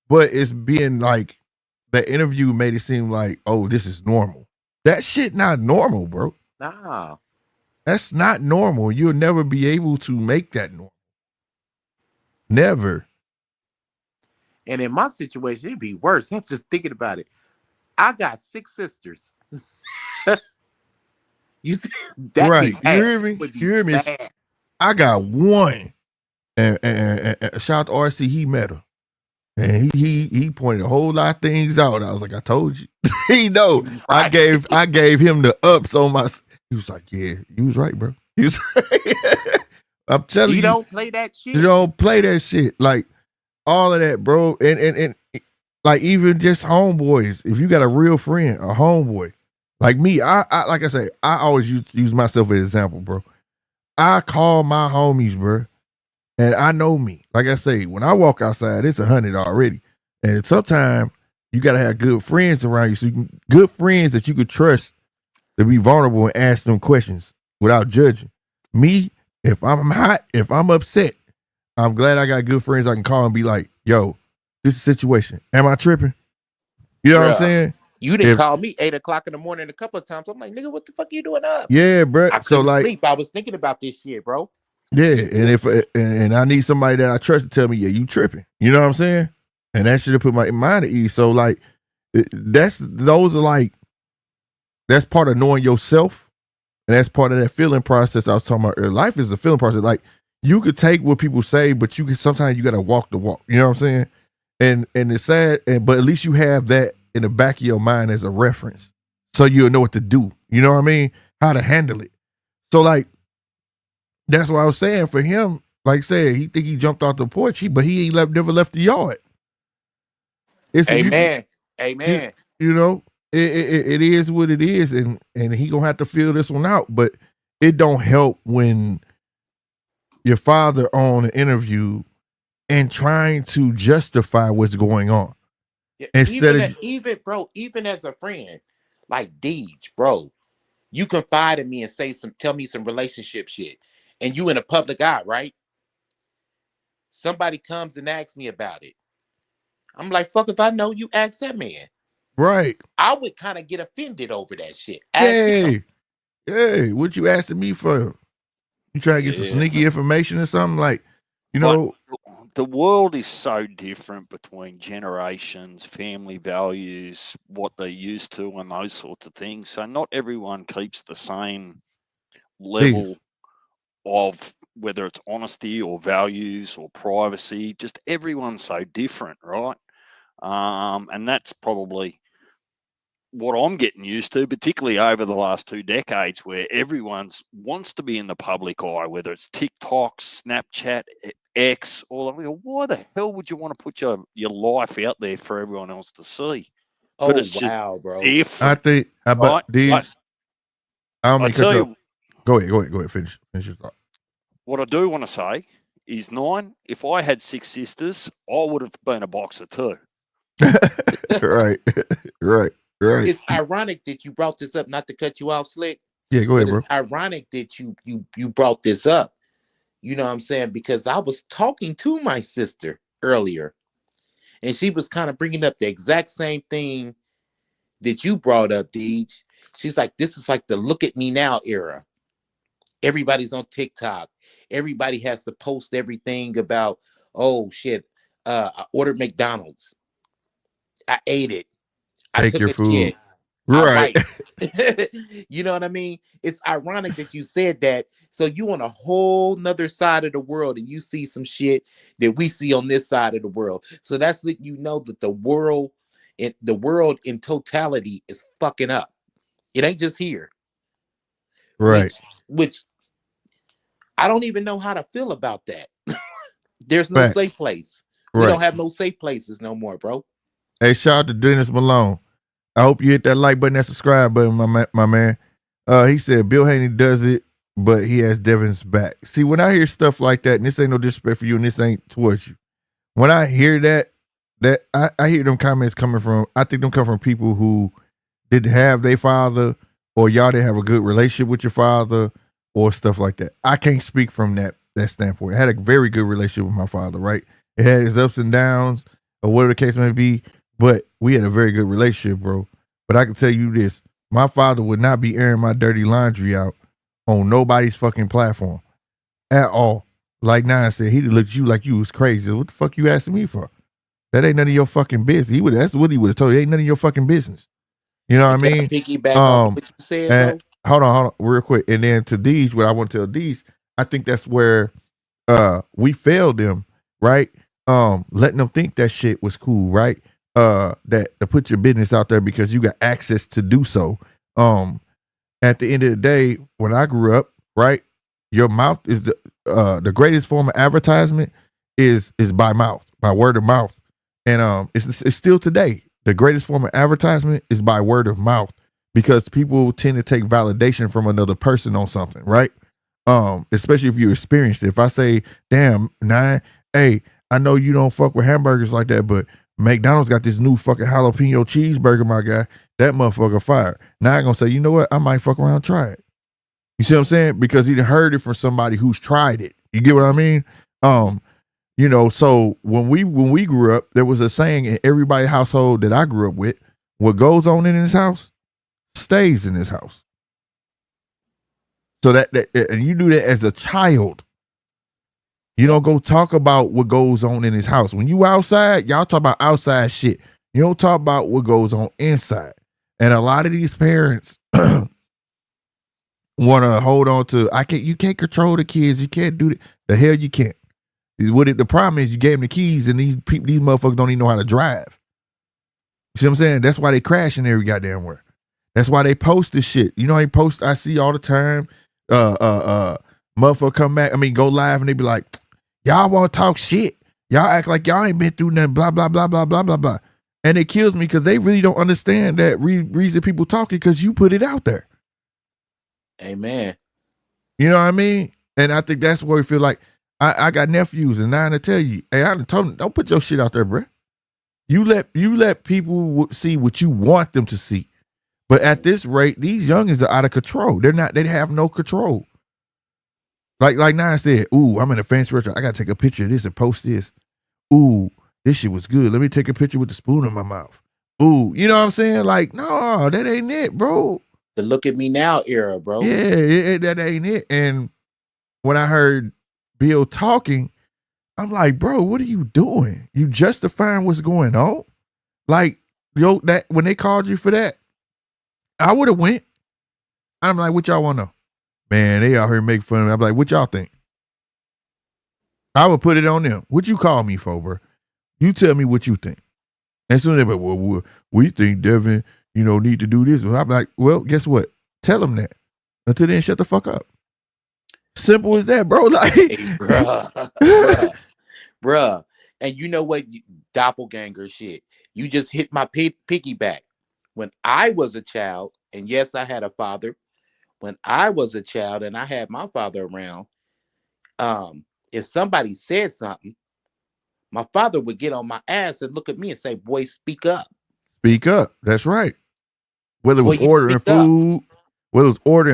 But it's being like that interview made it seem like, oh, this is normal. That shit not normal, bro. Nah. That's not normal. You'll never be able to make that normal. Never. And in my situation, it'd be worse. I'm just thinking about it. I got 6 sisters. You see, right? You hear me? You hear me? I got one, and shout out to RC. He met her, and he pointed a whole lot of things out. I was like, I told you. He know. Right. I gave him the ups on my. He was like, yeah, you was right, bro. He was I'm telling you, you don't play that shit. You don't play that shit. Like all of that, bro. And like even just homeboys. If you got a real friend, a homeboy. Like me, I like I say, I always use myself as an example, bro. I call my homies, bro, and I know me. Like I say, when I walk outside, it's 100 already. And sometimes you gotta have good friends around you, so good friends that you could trust to be vulnerable and ask them questions without judging. Me, if I'm hot, if I'm upset, I'm glad I got good friends I can call and be like, "Yo, this is a situation. Am I tripping?" You know what I'm saying? You didn't call me 8 o'clock in the morning a couple of times. I'm like, nigga, what the fuck you doing up? Yeah, bro. I couldn't sleep. I was thinking about this shit, bro. Yeah, and if and I need somebody that I trust to tell me, yeah, you tripping. You know what I'm saying? And that should have put my mind at ease. So like, that's part of knowing yourself, and that's part of that feeling process I was talking about earlier. Life is a feeling process. Like you could take what people say, but sometimes you gotta walk the walk. You know what I'm saying? And it's sad, but at least you have that in the back of your mind as a reference, so you'll know what to do. You know what I mean? How to handle it. So like, that's what I was saying for him. Like I said, he think he jumped off the porch, but he ain't never left the yard. Amen. You know, it is what it is, and he gonna have to feel this one out. But it don't help when your father on an interview and trying to justify what's going on. Even as a friend, like Deej, bro, you confide in me and tell me some relationship shit, and you in a public eye, right? Somebody comes and asks me about it. I'm like, fuck if I know, you ask that man. Right. I would kind of get offended over that shit. Hey, what you asking me for? You trying to get some sneaky information or something? Like, you know. the world is so different between generations, family values, what they're used to, and those sorts of things. So not everyone keeps the same level of whether it's honesty or values or privacy. Just everyone's so different, right? And that's probably what I'm getting used to, particularly over the last 2 decades, where everyone's wants to be in the public eye, whether it's TikTok, Snapchat, X, all of it. Why the hell would you want to put your life out there for everyone else to see? But Oh it's just wow, bro. I different, think, right? but these, I don't I mean to cut tell you off. you Go ahead. Finish your thought. what I do want to say is, Nine, if I had 6 sisters, I would have been a boxer too. right. It's ironic that you brought this up, not to cut you off, Slick. Yeah, go But ahead, bro. it's ironic that you brought this up. You know what I'm saying? Because I was talking to my sister earlier, and she was kind of bringing up the exact same thing that you brought up, Deej. She's like, this is like the look at me now era. Everybody's on TikTok. Everybody has to post everything about, oh shit, I ordered McDonald's. I ate it. I Take took your a food. shit. I Right. wiped. You know what I mean? It's ironic that you said that. So you on a whole nother side of the world and you see some shit that we see on this side of the world. So that's letting you know that the world in totality is fucking up. It ain't just here. Right. Which I don't even know how to feel about that. There's no safe Facts. place. We Right. don't have no safe places no more, bro. Hey, shout out to Dennis Malone. I hope you hit that like button, that subscribe button, my man. He said Bill Haney does it, but he has Devin's back. See, when I hear stuff like that, and this ain't no disrespect for you, and this ain't towards you. When I hear that I hear them comments coming from, I think them come from people who didn't have their father, or y'all didn't have a good relationship with your father, or stuff like that. I can't speak from that standpoint. I had a very good relationship with my father, right? It had its ups and downs, or whatever the case may be, but we had a very good relationship, bro. But I can tell you this, my father would not be airing my dirty laundry out on nobody's fucking platform at all. Like Nine said, he'd look at you like you was crazy. What the fuck you asking me for? That ain't none of your fucking business. That's what he would have told you. It ain't none of your fucking business. You know what I mean? Piggyback off what you said, though. Hold on, real quick. And then to these, what I want to tell these, I think that's where we failed them, right? Letting them think that shit was cool, right? That to put your business out there because you got access to do so. At the end of the day, when I grew up, right, your mouth is the greatest form of advertisement is by mouth, by word of mouth. And it's still today. The greatest form of advertisement is by word of mouth because people tend to take validation from another person on something, right? Especially if you experienced it. If I say, damn, Nine, hey, I know you don't fuck with hamburgers like that, but McDonald's got this new fucking jalapeno cheeseburger, my guy. That motherfucker fire. Now I'm gonna say, you know what? I might fuck around and try it. You see what I'm saying? Because he heard it from somebody who's tried it. You get what I mean? You know, so when we grew up, there was a saying in everybody's household that I grew up with: what goes on in his house stays in his house. So that and you do that as a child. You don't go talk about what goes on in his house. When you outside, y'all talk about outside shit. You don't talk about what goes on inside. And a lot of these parents want to hold on to, you can't control the kids. You can't do it. The hell you can't. The problem is you gave them the keys and these motherfuckers don't even know how to drive. You see what I'm saying? That's why they crashing every goddamn where. That's why they post this shit. You know how they post, I see all the time, motherfucker come back, go live and they be like, y'all want to talk shit. Y'all act like y'all ain't been through nothing, blah, blah, blah, blah, blah, blah, blah. And it kills me because they really don't understand that reason people talking because you put it out there. Amen. You know what I mean? And I think that's where we feel like, I got nephews and Nine to tell you, hey, I done told them, don't put your shit out there, bro. You let people see what you want them to see. But at this rate, these youngins are out of control. They have no control. Like Nine said, ooh, I'm in a fancy restaurant. I gotta take a picture of this and post this. Ooh, this shit was good. Let me take a picture with the spoon in my mouth. Ooh, you know what I'm saying? Like, no, that ain't it, bro. The look at me now era, bro. Yeah, that ain't it. And when I heard Bill talking, I'm like, bro, what are you doing? You justifying what's going on? Like, yo, that when they called you for that, I would have went. I'm like, what y'all want to know? Man, they out here making fun of me. I'm like, what y'all think? I would put it on them. What you call me for, bro? You tell me what you think. And soon they're like, well, we think Devin, need to do this. I'm like, well, guess what? Tell them that. Until then, shut the fuck up. Simple as that, bro. Like, hey, bruh. And you know what? Doppelganger shit. You just hit my piggyback. When I was a child, and yes, I had a father. When I was a child and I had my father around, if somebody said something, my father would get on my ass and look at me and say, boy, speak up. Speak up. That's right. Whether it was ordering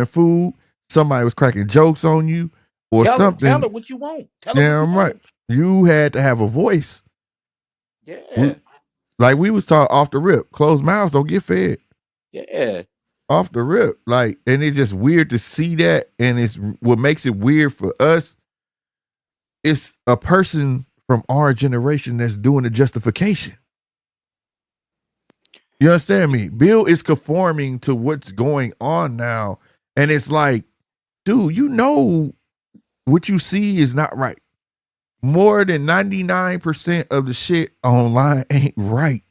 food, somebody was cracking jokes on you, or something. Tell her what you want. I'm right. You had to have a voice. Yeah. Like we was taught off the rip. Closed mouths don't get fed. Yeah. Off the rip. Like, and it's just weird to see that. And it's what makes it weird for us. It's a person from our generation that's doing the justification. You understand me? Bill is conforming to what's going on now. And it's like, dude, what you see is not right. More than 99% of the shit online ain't right.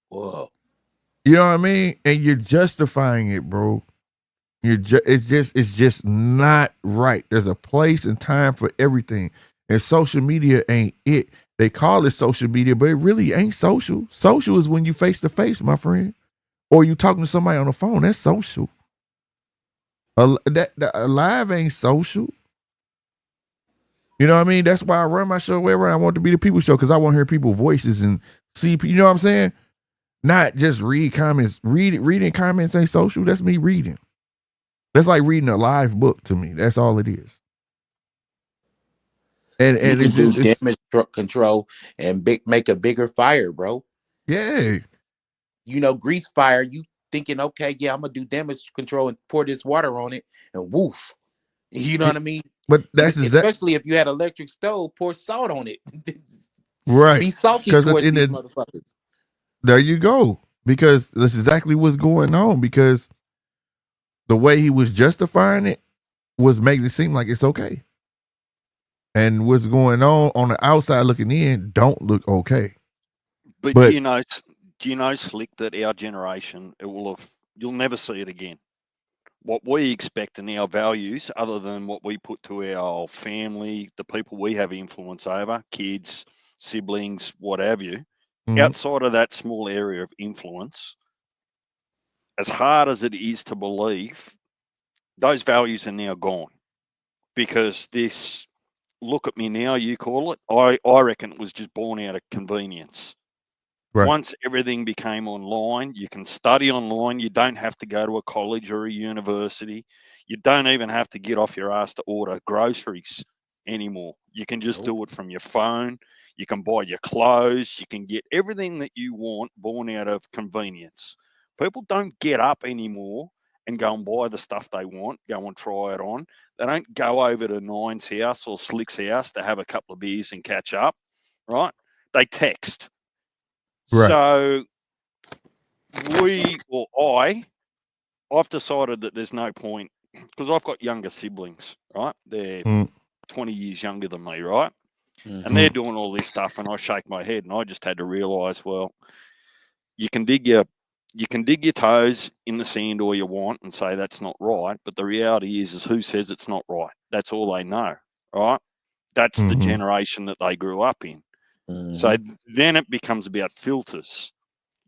Whoa. You know what I mean? And you're justifying it, bro. It's just not right. There's a place and time for everything. And social media ain't it. They call it social media, but it really ain't social. Social is when you face to face, my friend. Or you talking to somebody on the phone. That's social. Live ain't social. You know what I mean? That's why I run my show wherever I want it to be the people show, because I want to hear people's voices and see, you know what I'm saying? Not just read comments. Reading comments ain't social. That's me reading. That's like reading a live book to me. That's all it is. And it's just damage control and make a bigger fire, bro. Yeah. Grease fire, you thinking, okay, yeah, I'm gonna do damage control and pour this water on it and woof. You know what I mean? But that's especially if you had electric stove, pour salt on it. Right. Be salty towards these motherfuckers. There you go. Because that's exactly what's going on. Because the way he was justifying it was making it seem like it's okay. And what's going on the outside looking in don't look okay. But do you know, Slick, that our generation, you'll never see it again. What we expect and our values, other than what we put to our family, the people we have influence over, kids, siblings, what have you, outside of that small area of influence, as hard as it is to believe, those values are now gone. Because this, look at me now, you call it, I reckon it was just born out of convenience. Right. Once everything became online, you can study online. You don't have to go to a college or a university. You don't even have to get off your ass to order groceries anymore. You can just do it from your phone. You can buy your clothes. You can get everything that you want born out of convenience. People don't get up anymore and go and buy the stuff they want, go and try it on. They don't go over to Nine's house or Slick's house to have a couple of beers and catch up, right? They text. Right. So I've decided that there's no point, because I've got younger siblings, right? They're 20 years younger than me, right? Mm-hmm. And they're doing all this stuff, and I shake my head, and I just had to realize, well, you can dig your toes in the sand all you want and say that's not right, but the reality is who says it's not right? That's all they know, right? That's the generation that they grew up in. So then it becomes about filters.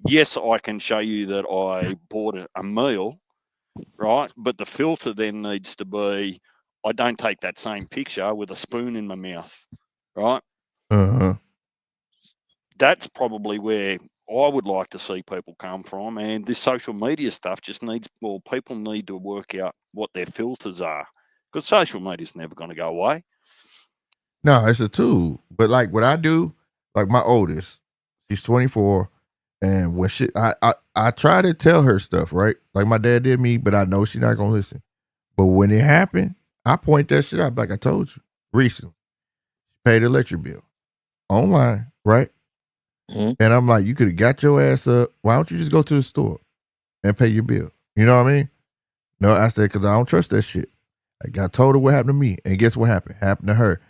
Yes, I can show you that I bought a meal, right? But the filter then needs to be, I don't take that same picture with a spoon in my mouth, right? That's probably where I would like to see people come from. And this social media stuff just people need to work out what their filters are, because social media is never going to go away. No, it's a tool. But like what I do, like my oldest, she's 24, and when I try to tell her stuff, right? Like my dad did me, but I know she's not gonna listen. But when it happened, I point that shit out like I told you recently. pay the electric bill online, right? Mhm. And I'm like, you could have got your ass up. Why don't you just go to the store and pay your bill? You know what I mean? No, I said, because I don't trust that shit. I got told her what happened to me. And guess what happened? Happened to her.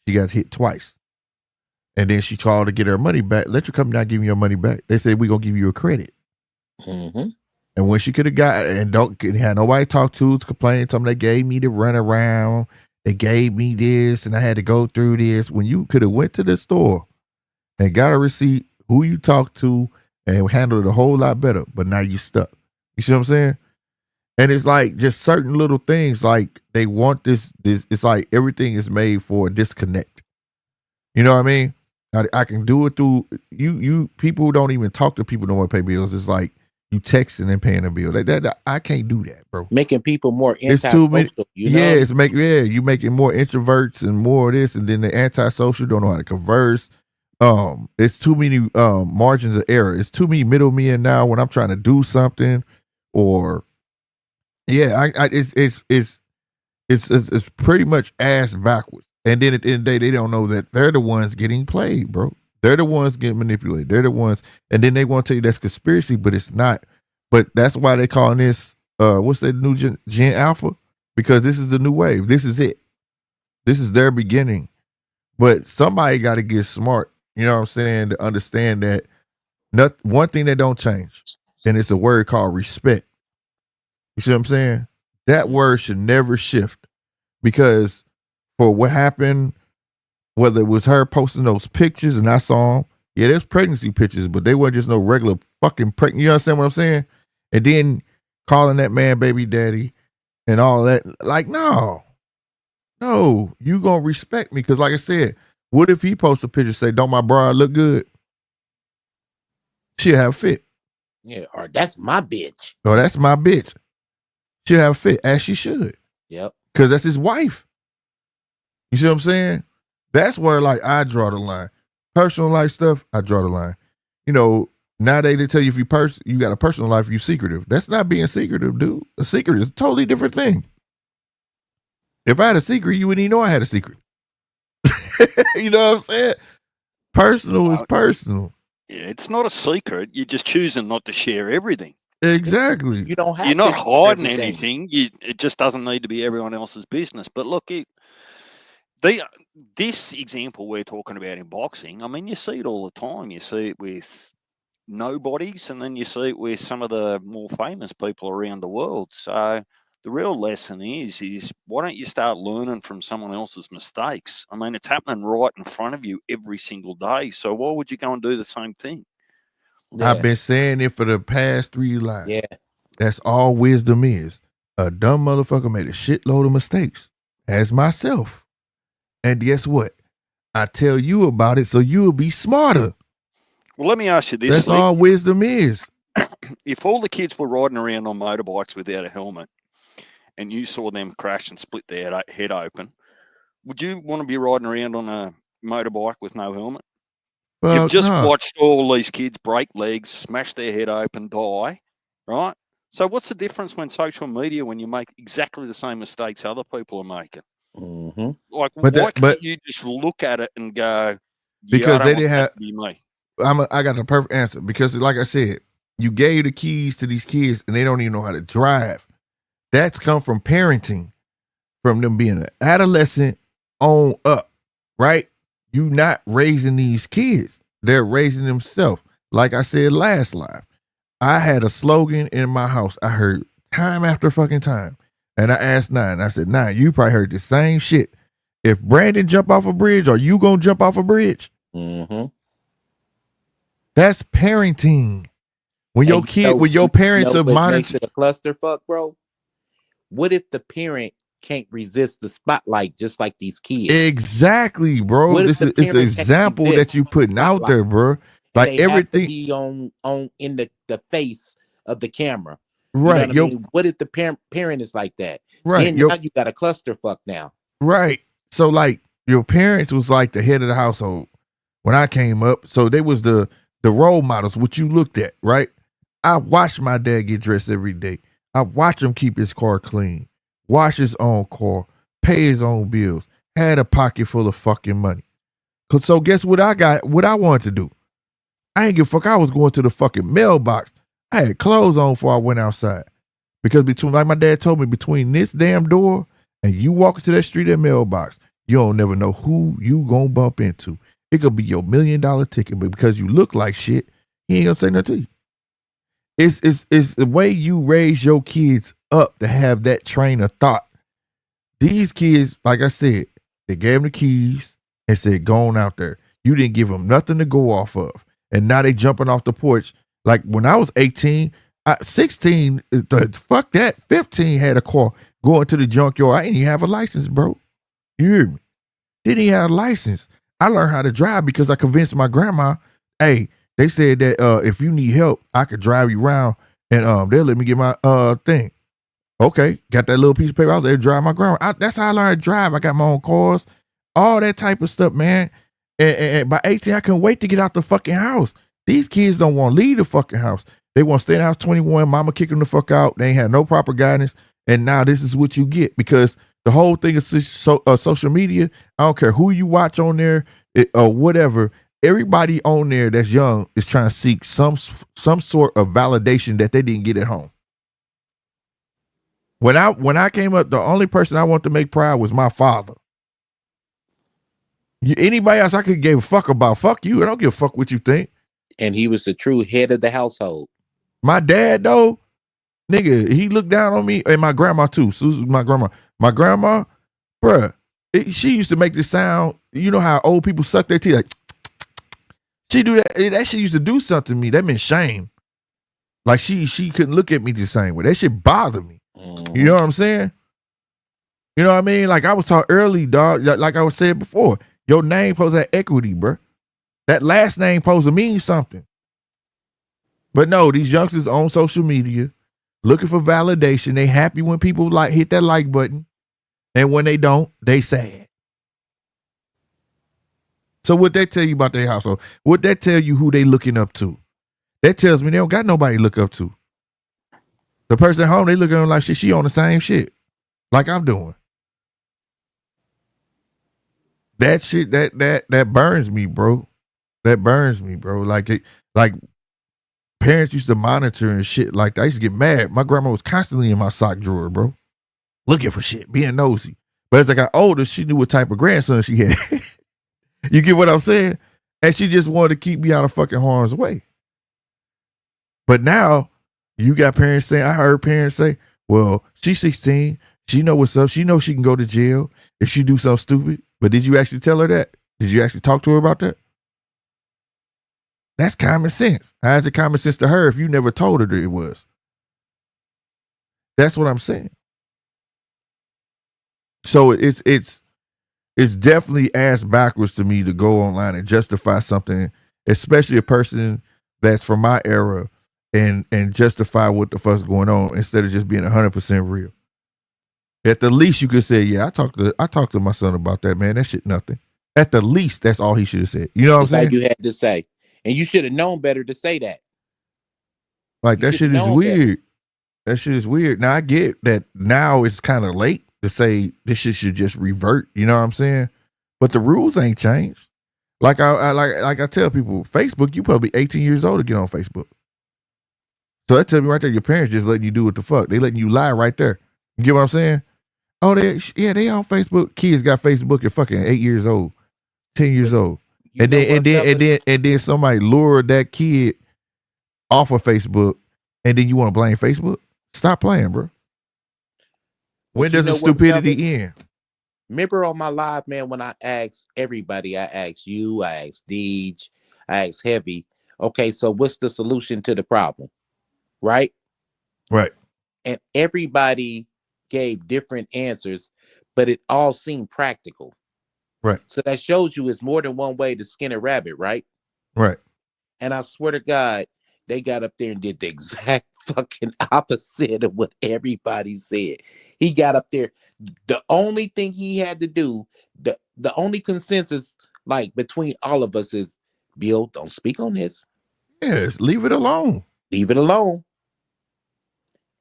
She got hit twice. And then she called to get her money back. Let your company not give you your money back. They said, we're going to give you a credit. Mhm. And when she could have got, and don't had nobody talk to complain, tell them they gave me the run around. They gave me this and I had to go through this. When you could have went to the store and got a receipt, who you talked to, and handled it a whole lot better. But now you stuck. You see what I'm saying? And it's like just certain little things, like they want this. It's like everything is made for a disconnect. You know what I mean? I can do it through you. People who don't even talk to people don't want to pay bills. It's like you texting and paying a bill. That I can't do that, bro. Making people more It's too many. antisocial. You know? You making more introverts and more of this, and then the antisocial don't know how to converse. It's too many margins of error. It's too many middlemen now when I'm trying to do something, or it's pretty much ass backwards. And then at the end of the day, they don't know that they're the ones getting played, bro. They're the ones getting manipulated. They're the ones, and then they want to tell you that's conspiracy, but it's not. But that's why they calling this what's that new Gen Alpha? Because this is the new wave. This is it. This is their beginning. But somebody got to get smart. You know what I'm saying? To understand that one thing that don't change, and it's a word called respect. You see what I'm saying? That word should never shift, because for what happened, whether it was her posting those pictures and I saw them, yeah, there's pregnancy pictures, but they weren't just no regular fucking pregnant. You understand what I'm saying? And then calling that man baby daddy and all that. Like, no, you gonna respect me. Because like I said, what if he posts a picture say, don't my bra look good? She'll have a fit. Yeah, or that's my bitch. Or that's my bitch. She'll have a fit, as she should. Yep. Because that's his wife. You see what I'm saying? That's where, like, I draw the line. Personal life stuff, I draw the line. You know, nowadays they tell you if you got a personal life, you secretive. That's not being secretive, dude. A secret is a totally different thing. If I had a secret, you wouldn't even know I had a secret. You know what I'm saying? Personal is personal. Yeah, it's not a secret. You're just choosing not to share everything. Exactly. You don't have. You're not to hiding everything. anything. It just doesn't need to be everyone else's business. But look, this example we're talking about in boxing, I mean, you see it all the time. You see it with nobodies, and then you see it with some of the more famous people around the world. So the real lesson is why don't you start learning from someone else's mistakes? I mean, it's happening right in front of you every single day. So why would you go and do the same thing? Yeah. I've been saying it for the past 3 lives. Yeah. That's all wisdom is. A dumb motherfucker made a shitload of mistakes, as myself. And guess what? I tell you about it so you'll be smarter. Well, let me ask you this. That's Lee. all wisdom is. If all the kids were riding around on motorbikes without a helmet and you saw them crash and split their head open, would you want to be riding around on a motorbike with no helmet? Well, you've just watched all these kids break legs, smash their head open, die, right? So what's the difference when social media, when you make exactly the same mistakes other people are making? Mm-hmm. Like, why can't you just look at it and go, because they didn't have to be me? I got the perfect answer. Because like I said, you gave the keys to these kids and they don't even know how to drive. That's come from parenting, from them being an adolescent on up, right? You not raising these kids. They're raising themselves. Like I said last live, I had a slogan in my house I heard time after fucking time. And I asked Nine, I said, Nine, you probably heard the same shit. If Brandon jump off a bridge, are you going to jump off a bridge? Mm-hmm. That's parenting. When your parents are monitoring. Makes it a clusterfuck, bro. What if the parent can't resist the spotlight just like these kids? Exactly, bro. It's an example that you putting out there, bro. Like they everything have to be on in the face of the camera. Right. You know what I mean? What if the parent is like that? Right. Then now you got a clusterfuck now. Right. So like your parents was like the head of the household when I came up. So they was the role models, what you looked at, right? I watched my dad get dressed every day. I watched him keep his car clean, wash his own car, pay his own bills, had a pocket full of fucking money. So guess what I got? What I wanted to do? I ain't give a fuck. I was going to the fucking mailbox. I had clothes on before I went outside. Because between, like my dad told me, between this damn door and you walking to that street at mailbox, you don't never know who you gonna bump into. It could be your $1 million ticket, but because you look like shit, he ain't gonna say nothing to you. It's the way you raise your kids up to have that train of thought. These kids, like I said, they gave them the keys and said, go on out there. You didn't give them nothing to go off of. And now they jumping off the porch. Like when I was 18, 16, fuck that, 15 had a car going to the junkyard. I didn't even have a license, bro. You hear me? Didn't even have a license. I learned how to drive because I convinced my grandma, hey, they said that if you need help, I could drive you around and they'll let me get my thing. Okay, got that little piece of paper. I was there to drive my grandma. That's how I learned to drive. I got my own cars, all that type of stuff, man. And by 18, I couldn't wait to get out the fucking house. These kids don't want to leave the fucking house. They want to stay in the house 21. Mama kick them the fuck out. They ain't had no proper guidance. And now this is what you get because the whole thing is social media. I don't care who you watch on there or whatever. Everybody on there that's young is trying to seek some sort of validation that they didn't get at home. When I came up, the only person I want to make proud was my father. Anybody else I could give a fuck about, fuck you. I don't give a fuck what you think. And he was the true head of the household. My dad, though, nigga, he looked down on me, and my grandma too. Susan, my grandma, bruh, she used to make this sound. You know how old people suck their teeth, like she do that. That shit used to do something to me. That meant shame. Like she couldn't look at me the same way. That shit bothered me. You know what I'm saying? You know what I mean? Like I was taught early, dog. Like I was saying before, your name supposed to have equity, bro. That last name supposed to mean something. But no, these youngsters on social media looking for validation. They happy when people hit that like button, and when they don't, they sad. So what that tell you about their household? What that tell you who they looking up to? That tells me they don't got nobody to look up to. The person at home, they looking at them like shit. She on the same shit, like I'm doing. That shit that burns me, bro. That burns me, bro. Like parents used to monitor and shit like that. I used to get mad. My grandma was constantly in my sock drawer, bro, looking for shit, being nosy. But as I got older, she knew what type of grandson she had. You get what I'm saying? And she just wanted to keep me out of fucking harm's way. But now you got parents saying, I heard parents say, well, she's 16. She know what's up. She knows she can go to jail if she do something stupid. But did you actually tell her that? Did you actually talk to her about that? That's common sense. How is it common sense to her if you never told her that it was? That's what I'm saying. So it's definitely ass backwards to me to go online and justify something, especially a person that's from my era, and justify what the fuck's going on instead of just being 100% real. At the least you could say, yeah, I talked to my son about that, man. That shit nothing. At the least, that's all he should have said. You know what I'm saying? You had to say. And you should have known better to say that. Like, that shit is weird. That shit is weird. Now, I get that now it's kind of late to say this shit should just revert. You know what I'm saying? But the rules ain't changed. Like I tell people, Facebook, you probably 18 years old to get on Facebook. So that tells me right there, your parents just letting you do what the fuck. They letting you lie right there. You get what I'm saying? Oh, they on Facebook. Kids got Facebook at fucking 8 years old, 10 years old. And then somebody lured that kid off of Facebook, and then you want to blame Facebook? Stop playing, bro. When does the stupidity end? Remember on my live, man, when I asked everybody, I asked you, I asked Deej, I asked Heavy, okay, so what's the solution to the problem? Right? Right. And everybody gave different answers, but it all seemed practical. Right. So that shows you it's more than one way to skin a rabbit, right? Right. And I swear to God, they got up there and did the exact fucking opposite of what everybody said. He got up there. The only thing he had to do, the only consensus like between all of us is, Bill, don't speak on this. Yes, leave it alone. Leave it alone.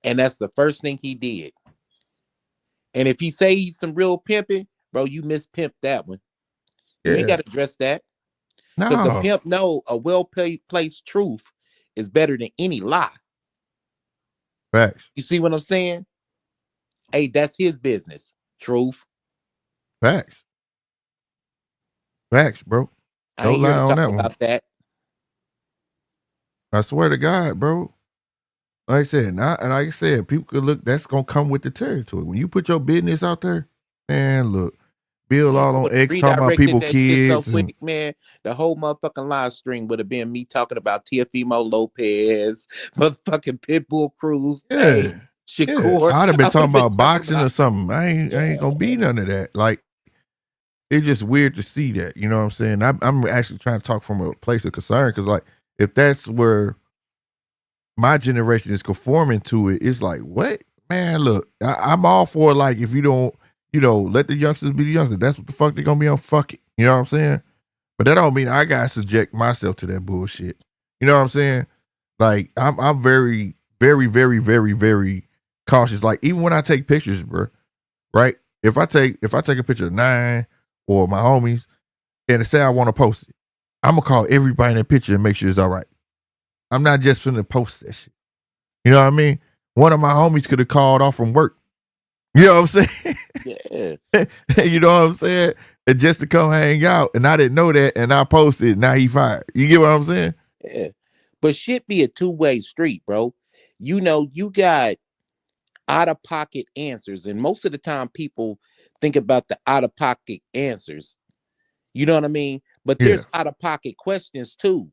And that's the first thing he did. And if he say he's some real pimping, bro, you mispimped that one. You ain't Yeah. got to address that. Because a No. pimp know a well-placed truth is better than any lie. Facts. You see what I'm saying? Hey, that's his business. Truth. Facts. Facts, bro. I No ain't here lie to on talk that one. about that. I swear to God, bro. Like I said, and like I said, people could look. That's gonna come with the territory. When you put your business out there, man, look, Bill Man, all on would have X talking about redirected people, that shit so kids, and quick, man. The whole motherfucking live stream would have been me talking about Teofimo Lopez, motherfucking Pitbull Cruz, hey, yeah, yeah. Shakur. I'd have been I would talking have been about talking boxing about or something. I ain't gonna be none of that. Like, it's just weird to see that. You know what I'm saying? I'm actually trying to talk from a place of concern because, like, if that's where my generation is conforming to it, it's like, what? Man, look, I'm all for, like, if you don't, let the youngsters be the youngsters. That's what the fuck they're gonna be on. Fuck it. You know what I'm saying? But that don't mean I gotta subject myself to that bullshit. You know what I'm saying? Like, I'm very, very, very, very, very cautious. Like, even when I take pictures, bro, right? If I take a picture of Nine or my homies and say I want to post it, I'm gonna call everybody in that picture and make sure it's all right. I'm not just finna post that shit. You know what I mean? One of my homies could have called off from work. You know what I'm saying? yeah. You know what I'm saying? And just to come hang out, and I didn't know that, and I posted. Now he fired. You get what I'm saying? Yeah. But shit be a two-way street, bro. You know, you got out-of-pocket answers, and most of the time people think about the out-of-pocket answers. You know what I mean? But Yeah, there's out-of-pocket questions too.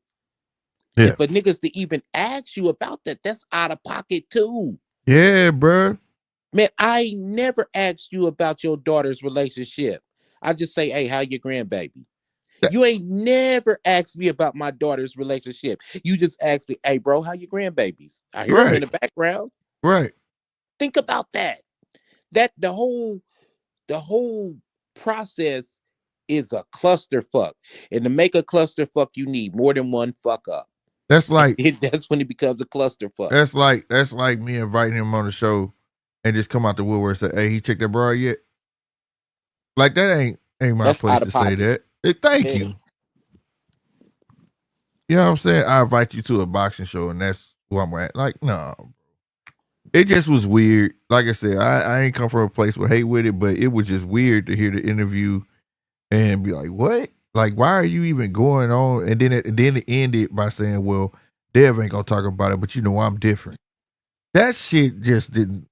yeah, And for niggas to even ask you about that, that's out-of-pocket too. yeah, bro. Man, I never asked you about your daughter's relationship. I just say, hey, how your grandbaby? That, You ain't never asked me about my daughter's relationship. You just asked me, hey, bro, how your grandbabies? I hear them in right, the background. right. Think about that. That the whole process is a clusterfuck. And to make a clusterfuck, you need more than one fuck up. That's like That's when it becomes a clusterfuck. that's like me inviting him on the show and just come out the woodwork and say, "Hey, he checked that bra yet?" Like, that ain't my That's place out to of say pocket. that. Hey, thank Yeah. you. You know what I'm saying? I invite you to a boxing show, and that's who I'm at. Like, no, it just was weird. Like I said, I ain't come from a place with hate with it, but it was just weird to hear the interview and be like, what? Like, why are you even going on? And then it ended by saying, well, Dev ain't gonna talk about it, but I'm different. That shit just didn't.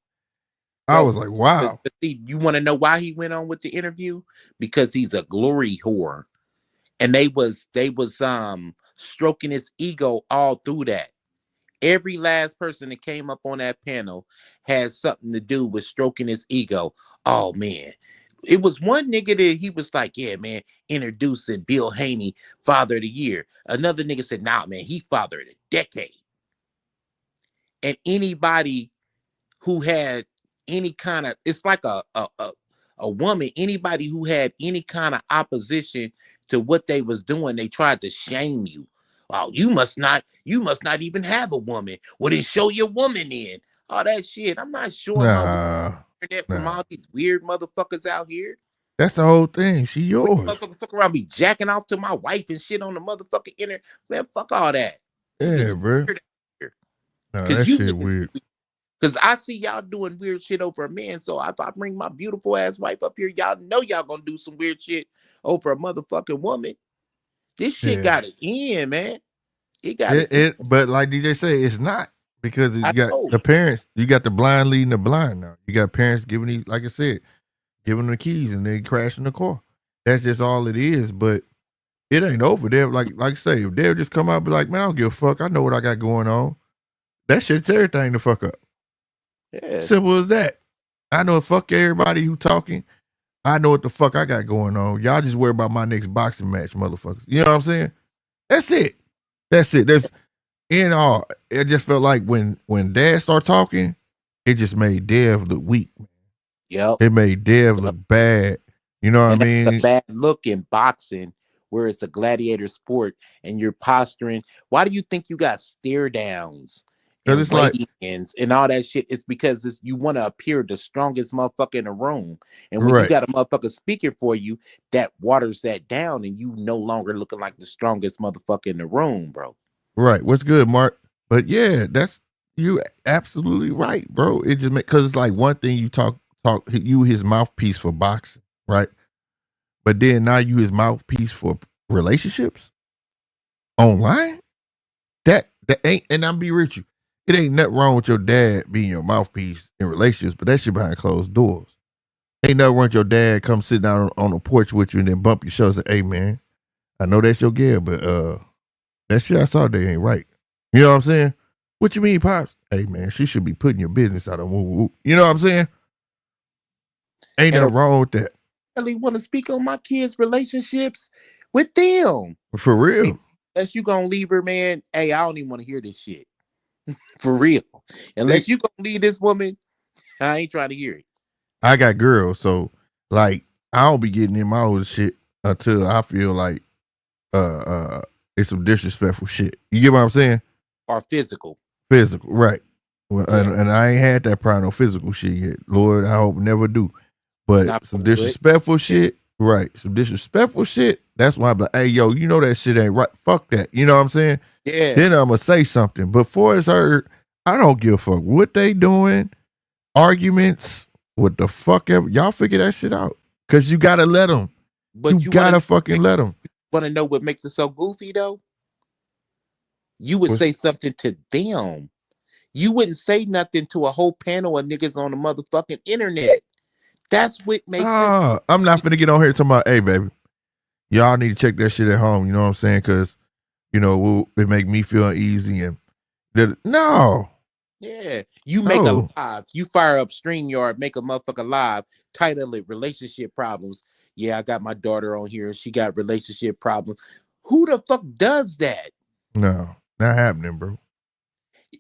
I Bro, was like, wow. but see, you want to know why he went on with the interview? Because he's a glory whore. And they was stroking his ego all through that. Every last person that came up on that panel has something to do with stroking his ego. Oh man. It was one nigga that he was like, yeah, man, introducing Bill Haney, father of the year. Another nigga said, nah, man, he father of the decade. And anybody who had any kind of, it's like a woman, anybody who had any kind of opposition to what they was doing, they tried to shame you. Oh, you must not even have a woman. Well, then show your woman in. All that shit. I'm not showing my woman Nah, internet from nah. all these weird motherfuckers out here. That's the whole thing. She Weird yours. motherfuckers fuck around be jacking off to my wife and shit on the motherfucking internet. Man, fuck all that. Yeah, Niggas bro. weird out here. Nah, Cause that you shit niggas weird. Cause I see y'all doing weird shit over a man. So if I bring my beautiful ass wife up here, y'all know y'all gonna do some weird shit over a motherfucking woman. This shit Yeah. got it in, man. It got it in. But like DJ say, it's not because you I got know. the parents, you got the blind leading the blind now. You got parents giving these, like I said, giving them the keys and they crashing the car. That's just all it is. But it ain't over there. Like I say, if they'll just come out and be like, man, I don't give a fuck. I know what I got going on. That shit's everything to fuck up. Yeah. Simple as that. I know fuck everybody who talking. I know what the fuck I got going on. Y'all just worry about my next boxing match, motherfuckers. You know what I'm saying? That's it. That's it. There's in all. It just felt like when Dad started talking, it just made Dev look weak. Yep. It made Dev Yep. look bad. You know what I And that's a mean? bad look in boxing where it's a gladiator sport and you're posturing. Why do you think you got stare downs Because and it's like, weigh-ins and all that shit. It's because you want to appear the strongest motherfucker in the room. And when you right, got a motherfucker speaking for you, that waters that down and you no longer looking like the strongest motherfucker in the room, bro. right. What's good, Mark? But yeah, you absolutely right, bro. It just because it's like one thing you talk you his mouthpiece for boxing, right? But then now you his mouthpiece for relationships online. That ain't, and I'm be real with you. It ain't nothing wrong with your dad being your mouthpiece in relationships, but that shit behind closed doors. Ain't nothing wrong with your dad come sit down on the porch with you and then bump your shoulder and say, "Hey man, I know that's your girl, but that shit I saw there ain't right." You know what I'm saying? What you mean, Pops? Hey man, she should be putting your business out on woo woo. You know what I'm saying? Ain't And I nothing wrong with that. really want to speak on my kids' relationships with them. For real. Unless you gonna leave her, man. Hey, I don't even want to hear this shit. For real. Unless you gonna leave this woman, I ain't trying to hear it. I got girls, so like I don't be getting in my old shit until I feel like it's some disrespectful shit. You get what I'm saying? Or physical. Physical, right. Well, Yeah. and I ain't had that problem no physical shit yet. Lord, I hope never do. But Not some good. disrespectful shit, right. Some disrespectful shit, that's why I'm like, hey, yo, you know that shit ain't right. Fuck that. You know what I'm saying? Yeah. Then I'm going to say something. Before it's heard, I don't give a fuck what they doing, arguments, what the fuck ever. Y'all figure that shit out. Because you got to let them. But you got to fucking let them. Want to know what makes it so goofy, though? You would say something to them. You wouldn't say nothing to a whole panel of niggas on the motherfucking internet. That's what makes it. I'm not finna get on here talking about, hey, baby, y'all need to check that shit at home. You know what I'm saying? Because, you know, it make me feel uneasy. And no. Yeah. You make a live. You fire up StreamYard, make a motherfucker live, title it Relationship Problems. Yeah, I got my daughter on here and she got relationship problems. Who the fuck does that? No, not happening, bro.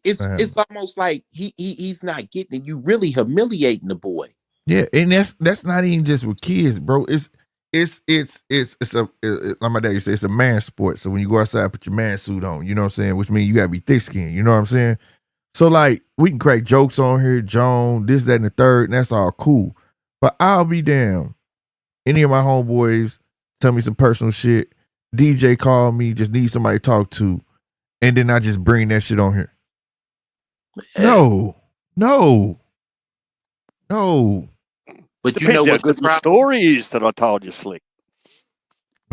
It's almost like he's not getting it. You really humiliating the boy. Yeah, and that's not even just with kids, bro. It's like my dad used to say, it's a man sport. So when you go outside, put your man suit on. You know what I'm saying? Which means you gotta be thick skinned. You know what I'm saying? So like we can crack jokes on here, Joan, this, that, and the third, and that's all cool. But I'll be damned. Any of my homeboys tell me some personal shit. DJ call me, just need somebody to talk to, and then I just bring that shit on here. No. But depends you know how what good the story is that I told you, Slick.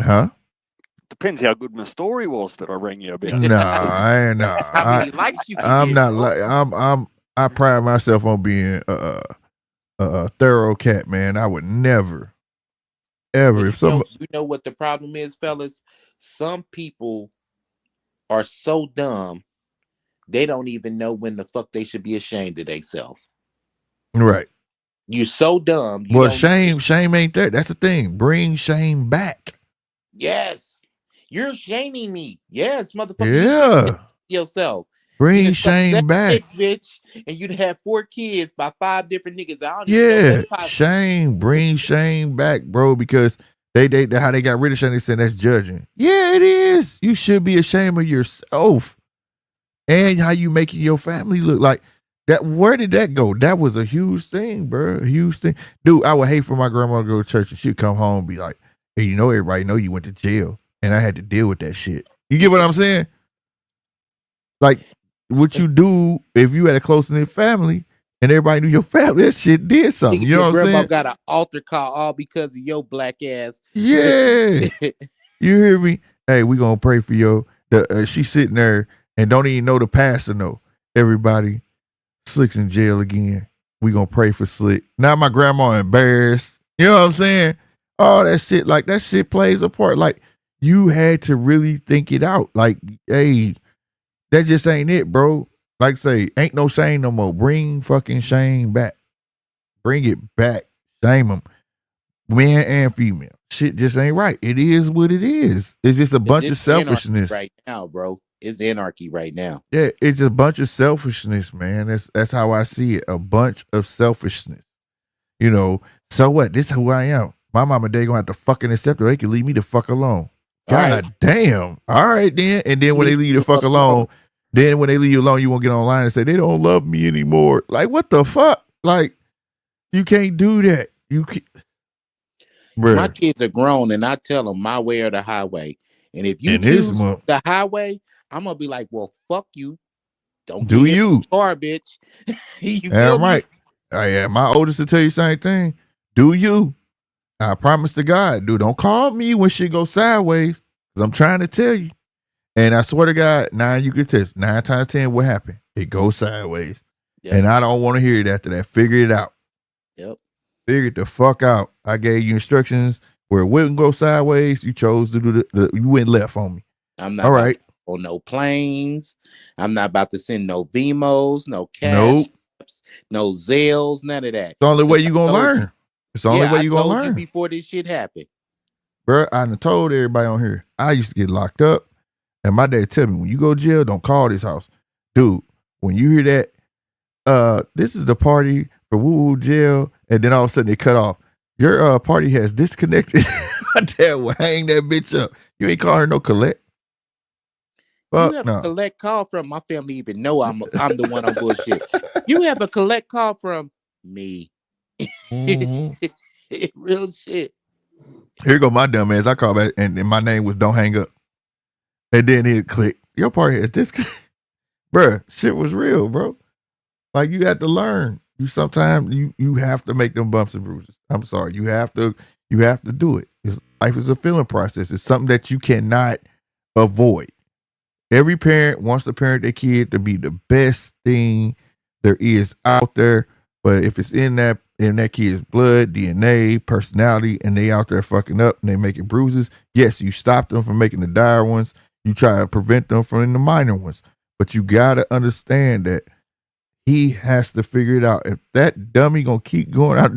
Huh? Depends how good my story was that I rang you about. How many likes you can I'm get, not bro. like I pride myself on being a thorough cat, man. I would never, ever. If you know what the problem is, fellas? Some people are so dumb they don't even know when the fuck they should be ashamed of themselves. Right. You're so dumb. Well, shame ain't that. That's the thing. Bring shame back. Yes. You're shaming me. Yes, motherfucker. Yeah. You yourself. Bring shame back. Bitch, and you'd have 4 kids by 5 different niggas. I don't even know shame. Bring shame back, bro, because they how they got rid of shame, they said that's judging. Yeah, it is. You should be ashamed of yourself. And how you making your family look like that. Where did that go? That was a huge thing, bro. A huge thing. Dude, I would hate for my grandma to go to church and she'd come home and be like, hey, you know, everybody know you went to jail. And I had to deal with that shit. You get what I'm saying? Like, what you do if you had a close-knit family and everybody knew your family, that shit did something. You know what I'm saying? Grandma got an altar call all because of your black ass. Yeah. You hear me? Hey, we gonna pray for you. She's sitting there and don't even know the pastor know. Everybody, Slick's in jail again. We gonna pray for Slick. Now my grandma embarrassed. You know what I'm saying? All that shit, like that shit plays a part. Like you had to really think it out. Like, hey, that just ain't it, bro. Like say, ain't no shame no more. Bring fucking shame back. Bring it back. Shame them. Man and female. Shit just ain't right. It is what it is. It's just a bunch of selfishness right now, bro. It's anarchy right now. Yeah, it's a bunch of selfishness, man. That's how I see it. A bunch of selfishness. You know, so what? This is who I am. My mama they gonna have to fucking accept it. They can leave me the fuck alone. God damn. All right then. And then when they leave the fuck alone, Then when they leave you alone, you won't get online and say they don't love me anymore. Like, what the fuck? Like, you can't do that. You can't. My Bruh. kids are grown, and I tell them my way or the highway. And if you And this choose month, the highway, I'm gonna be like, well, fuck you. Don't do get in you? the car, bitch. You Yeah, feel me? right. Yeah, my oldest will tell you the same thing. Do you? I promise to God, dude, don't call me when shit goes sideways. Cause I'm trying to tell you. And I swear to God, now you can test 9 times 10 what happened. It goes sideways. Yep. And I don't want to hear it after that. Figure it out. Yep. Figure it the fuck out. I gave you instructions where it wouldn't go sideways. You chose to do you went left on me. I'm not all right. On no planes. I'm not about to send no Vimos, no cash, Nope. no Zelles, none of that. It's the only way you gonna learn. It's the only way you gonna learn. I told you before this shit happened. Bro, I done told everybody on here, I used to get locked up. And my dad tell me, when you go to jail, don't call this house. Dude, when you hear that, this is the party for woo-woo jail, and then all of a sudden it cut off. Your party has disconnected. My dad will hang that bitch up. You ain't call her no collect. You have a collect call from my family, even know I'm the one on bullshit. You have a collect call from me. Mm-hmm. Real shit. Here go my dumb ass. I call back, and my name was Don't Hang Up. And then it clicked. Your party has disconnected. Bruh, shit was real, bro. Like, you have to learn. You sometimes you have to make them bumps and bruises. I'm sorry. You have to do it. Life is a feeling process. It's something that you cannot avoid. Every parent wants to parent their kid to be the best thing there is out there. But if it's in that kid's blood, DNA, personality, and they out there fucking up and they making bruises, yes, you stop them from making the dire ones. You try to prevent them from the minor ones. But you gotta understand that he has to figure it out. If that dummy gonna keep going out,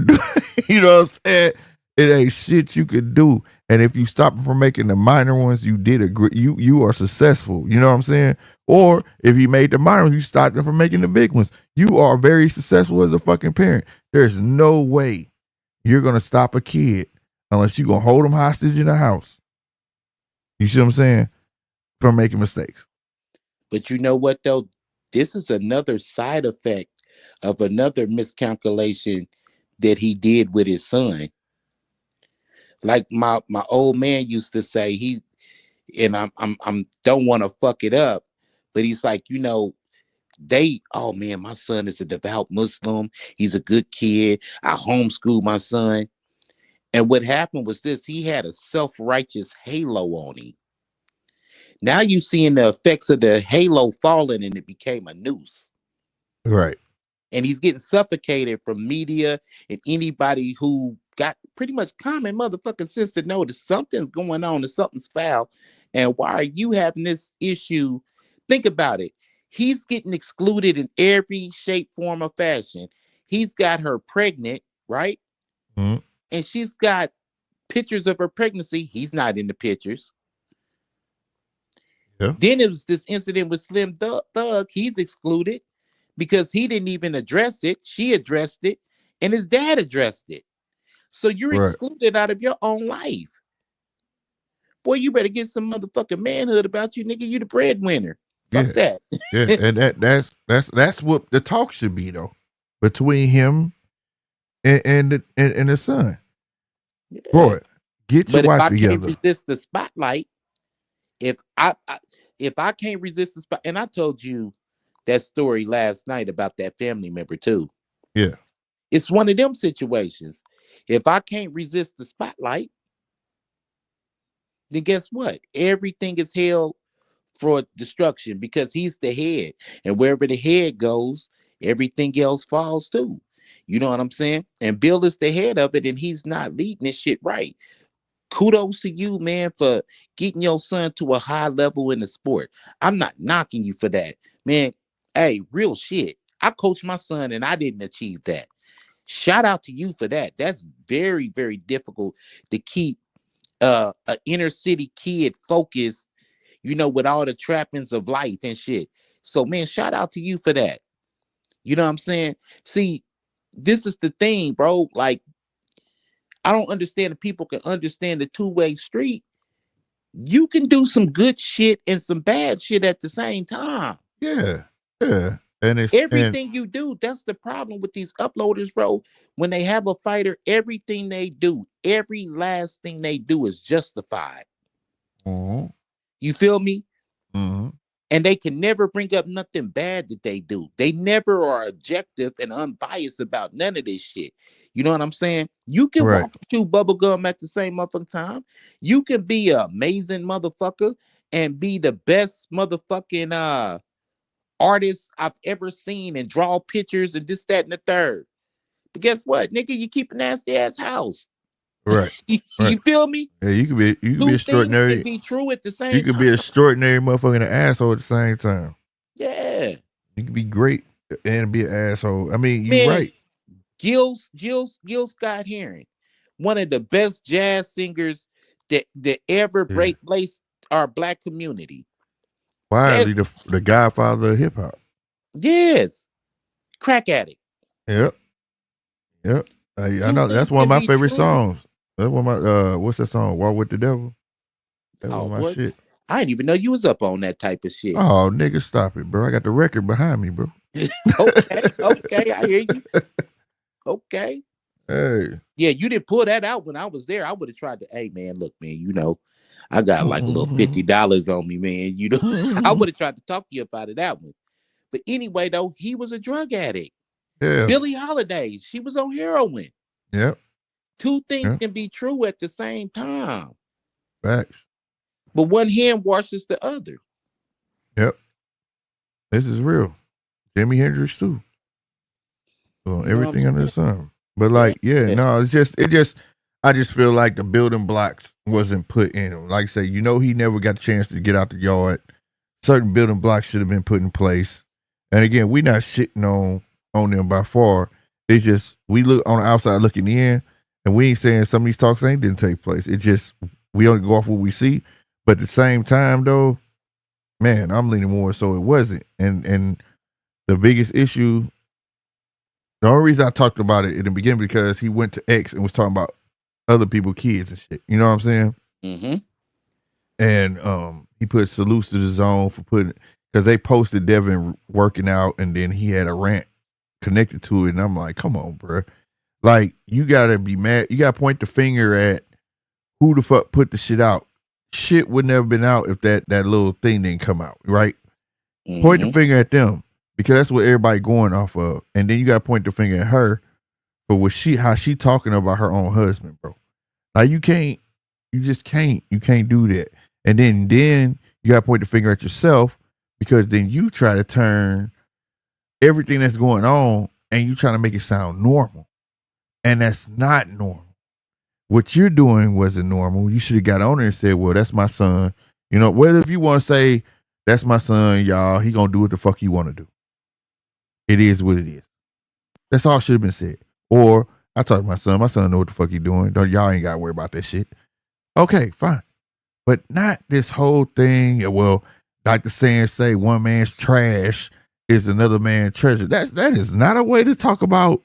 you know what I'm saying? It ain't shit you could do. And if you stop him from making the minor ones, you did you are successful. You know what I'm saying? Or if you made the minor ones, you stopped them from making the big ones. You are very successful as a fucking parent. There's no way you're gonna stop a kid unless you're gonna hold them hostage in the house. You see what I'm saying? From making mistakes. But you know what though? This is another side effect of another miscalculation that he did with his son. Like my old man used to say, I'm don't want to fuck it up, but he's like, oh man, my son is a devout Muslim. He's a good kid. I homeschool my son. And what happened was this: he had a self-righteous halo on him. Now you seeing the effects of the halo falling, and it became a noose. Right. And he's getting suffocated from media and anybody who got pretty much common motherfucking sense to know that something's going on, that something's foul. And why are you having this issue? Think about it. He's getting excluded in every shape, form, or fashion. He's got her pregnant, right? Mm-hmm. And she's got pictures of her pregnancy. He's not in the pictures. Yeah. Then it was this incident with Slim Thug. He's excluded because he didn't even address it. She addressed it, and his dad addressed it. So you're excluded out of your own life. Boy, you better get some motherfucking manhood about you, nigga. You the breadwinner. Fuck that. Yeah, and that's what the talk should be though, between him and the son. Yeah. Boy, get your wife together. But if I can't resist the spotlight, if I can't resist the spot, and I told you that story last night about that family member too. Yeah. It's one of them situations. If I can't resist the spotlight, then guess what? Everything is held for destruction because he's the head. And wherever the head goes, everything else falls too. You know what I'm saying? And Bill is the head of it, and he's not leading this shit right. Kudos to you, man, for getting your son to a high level in the sport. I'm not knocking you for that. Man, hey, real shit. I coached my son and I didn't achieve that. Shout out to you for that. That's very, very difficult to keep an inner city kid focused, with all the trappings of life and shit. So, man, shout out to you for that. You know what I'm saying? See, this is the thing, bro. Like, I don't understand if people can understand the two-way street. You can do some good shit and some bad shit at the same time. Yeah. Yeah. And Everything you do, that's the problem with these uploaders, bro. When they have a fighter, everything they do, every last thing they do is justified. mm-hmm. You feel me? Mm-hmm. And they can never bring up nothing bad that they do. They never are objective and unbiased about none of this shit. You know what I'm saying? You can Right. walk and chew bubble gum at the same motherfucking time. You can be an amazing motherfucker and be the best motherfucking artist I've ever seen and draw pictures and this, that, and the third. But guess what, nigga? You keep a nasty ass house. Right. You Right. feel me? Yeah, you could be Two things extraordinary. can be true at the You same could be time. extraordinary motherfucking an asshole at the same time. Yeah. You could be great and be an asshole. I mean, you're Man, right. Gil Scott Heron, one of the best jazz singers that ever graced our black community. Widely the godfather of hip hop. Yes. Crack addict. Yep. Yep. I know that's things one of can my be favorite true. songs. That's one of my what's that song? Walk with the Devil. That was my Boy, shit. I didn't even know you was up on that type of shit. Oh, nigga, stop it, bro. I got the record behind me, bro. Okay, I hear you. Okay. Hey. Yeah, you didn't pull that out when I was there. I would have tried to, hey man, look, man, you know, I got like a little $50 on me, man. You know, I would have tried to talk to you about it that one. But anyway, though, he was a drug addict. Yeah. Billie Holiday, she was on heroin. Yep. Two things can be true at the same time. Facts. But one hand washes the other. Yep. This is real. Jimi Hendrix too. So everything under the sun. But like, no, it's just I just feel like the building blocks wasn't put in him. Like I say, you know, he never got a chance to get out the yard. Certain building blocks should have been put in place. And again, we not shitting on them by far. It's just we look on the outside looking in, and we ain't saying some of these talks didn't take place. It just we only go off what we see. But at the same time, though, man, I'm leaning more so it wasn't. And the biggest issue, the only reason I talked about it in the beginning because he went to X and was talking about other people's kids and shit. You know what I'm saying? Mm-hmm. And he put salutes to the DAZN for putting, because they posted Devin working out and then he had a rant connected to it. And I'm like, come on, bro. Like, you gotta be mad. You gotta point the finger at who the fuck put the shit out. Shit would never been out if that little thing didn't come out, right? Mm-hmm. Point the finger at them because that's what everybody going off of. And then you gotta point the finger at her for how she talking about her own husband, bro. Like, you can't do that. And then you gotta point the finger at yourself because then you try to turn everything that's going on and you trying to make it sound normal. And that's not normal. What you're doing wasn't normal. You should have got on there and said, well, that's my son. You know, whether if you want to say, that's my son, y'all, he gonna do what the fuck he want to do. It is what it is. That's all should have been said. Or, I talked to my son know what the fuck he doing. Y'all ain't gotta worry about that shit. Okay, fine. But not this whole thing, well, like the saying say, one man's trash is another man's treasure. That is not a way to talk about.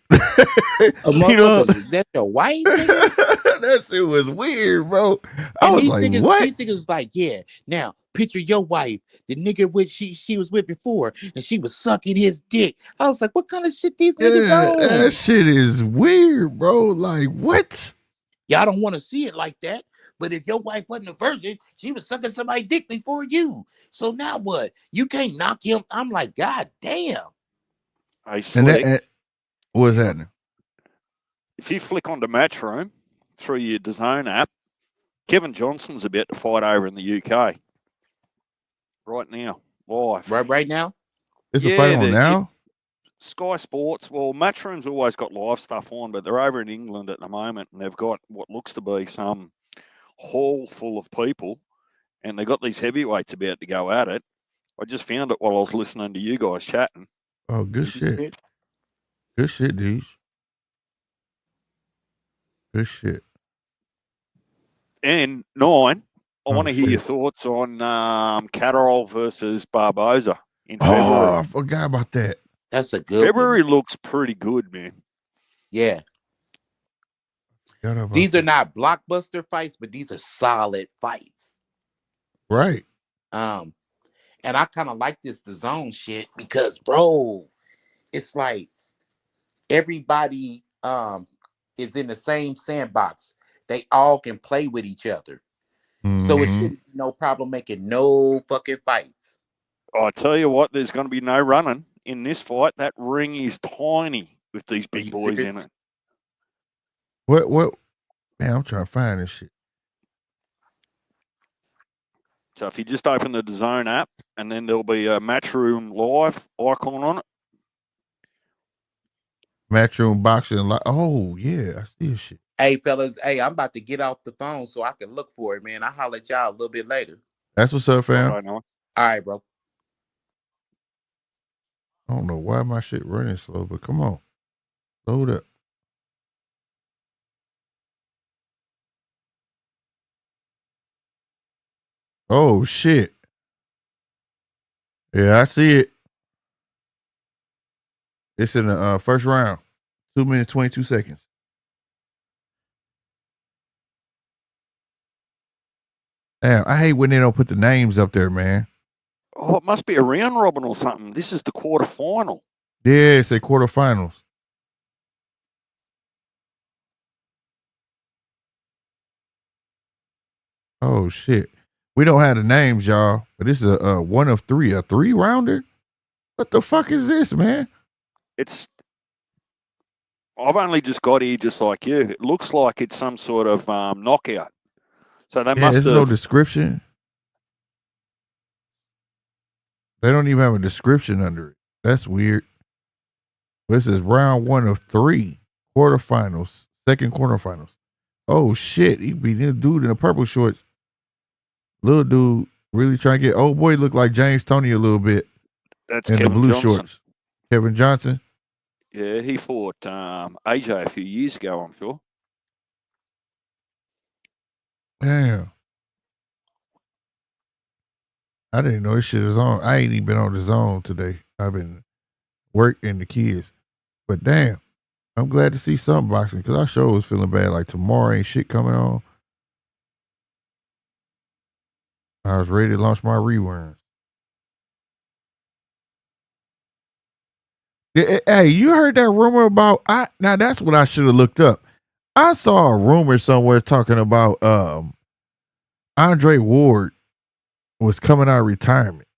You know, that's your wife. That shit was weird, bro. I was like, what? These niggas was like, yeah. Now picture your wife, the nigga which she was with before, and she was sucking his dick. I was like, what kind of shit these niggas on? That shit is weird, bro. Like, what? Y'all don't want to see it like that. But if your wife wasn't a virgin, she was sucking somebody's dick before you. So now what? You can't knock him. I'm like, God damn. What's happening? If you flick onto Matchroom through your DAZN app, Kevin Johnson's about to fight over in the UK. Right now. Live. Right now? It's a fight on now? Sky Sports. Well, Matchroom's always got live stuff on, but they're over in England at the moment, and they've got what looks to be some hall full of people, and they got these heavyweights about to go at it. I just found it while I was listening to you guys chatting. Oh, good shit. Good shit, Deej. Good shit. And 9, I want to hear your thoughts on Catterall versus Barboza in February. Oh, I forgot about that. That's a good February one. Looks pretty good, man. Yeah. These are not blockbuster fights, but these are solid fights. Right. And And I kind of like this DAZN shit because, bro, it's like everybody is in the same sandbox. They all can play with each other. So it shouldn't be no problem making no fucking fights. I tell you what, there's going to be no running in this fight. That ring is tiny with these big boys in it. What? Man, I'm trying to find this shit. So if you just open the DAZN app, and then there'll be a Matchroom Live icon on it. Matchroom boxing. Oh yeah, I see this shit. Hey fellas, hey, I'm about to get off the phone so I can look for it, man. I'll holler at y'all a little bit later. That's what's up, fam. All right, bro. I don't know why my shit running slow, but come on, load up. Oh shit! Yeah, I see it. It's in the first round, 2 minutes 22 seconds. Damn, I hate when they don't put the names up there, man. Oh, it must be a round robin or something. This is the quarterfinal. Yeah, it's a quarterfinals. Oh shit. We don't have the names, y'all, but this is a one of three, a 3-rounder. What the fuck is this, man? I've only just got here just like you. It looks like it's some sort of knockout. So they must have... There's no description. They don't even have a description under it. That's weird. This is round 1 of 3 quarterfinals, second quarterfinals. Oh shit, he beat this dude in the purple shorts. Little dude really trying to get old boy look like James Toney a little bit. That's in Kevin the blue Johnson. Shorts. Kevin Johnson. Yeah, he fought AJ a few years ago, I'm sure. Damn. I didn't know this shit was on. I ain't even been on the zone today. I've been working the kids. But damn, I'm glad to see some boxing because I sure was feeling bad. Like tomorrow ain't shit coming on. I was ready to launch my reruns. Hey, you heard that rumor about now that's what I should have looked up. I saw a rumor somewhere talking about Andre Ward was coming out of retirement.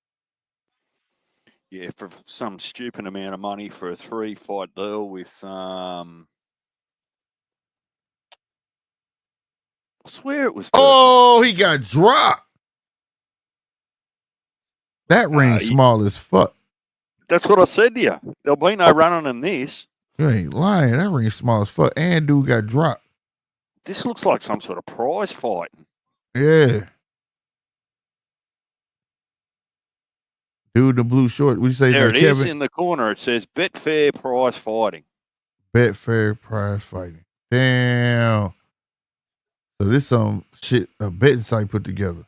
Yeah, for some stupid amount of money for a 3-fight deal with I swear it was Oh, he got dropped. That ring small as fuck. That's what I said to you. There'll be no running in this. You ain't lying. That ring small as fuck. And dude got dropped. This looks like some sort of prize fight. Yeah. Dude, the blue short. We say there that it Kevin? Is in the corner. It says Betfair Prize Fighting. Betfair Prize Fighting. Damn. So this some shit a betting site put together.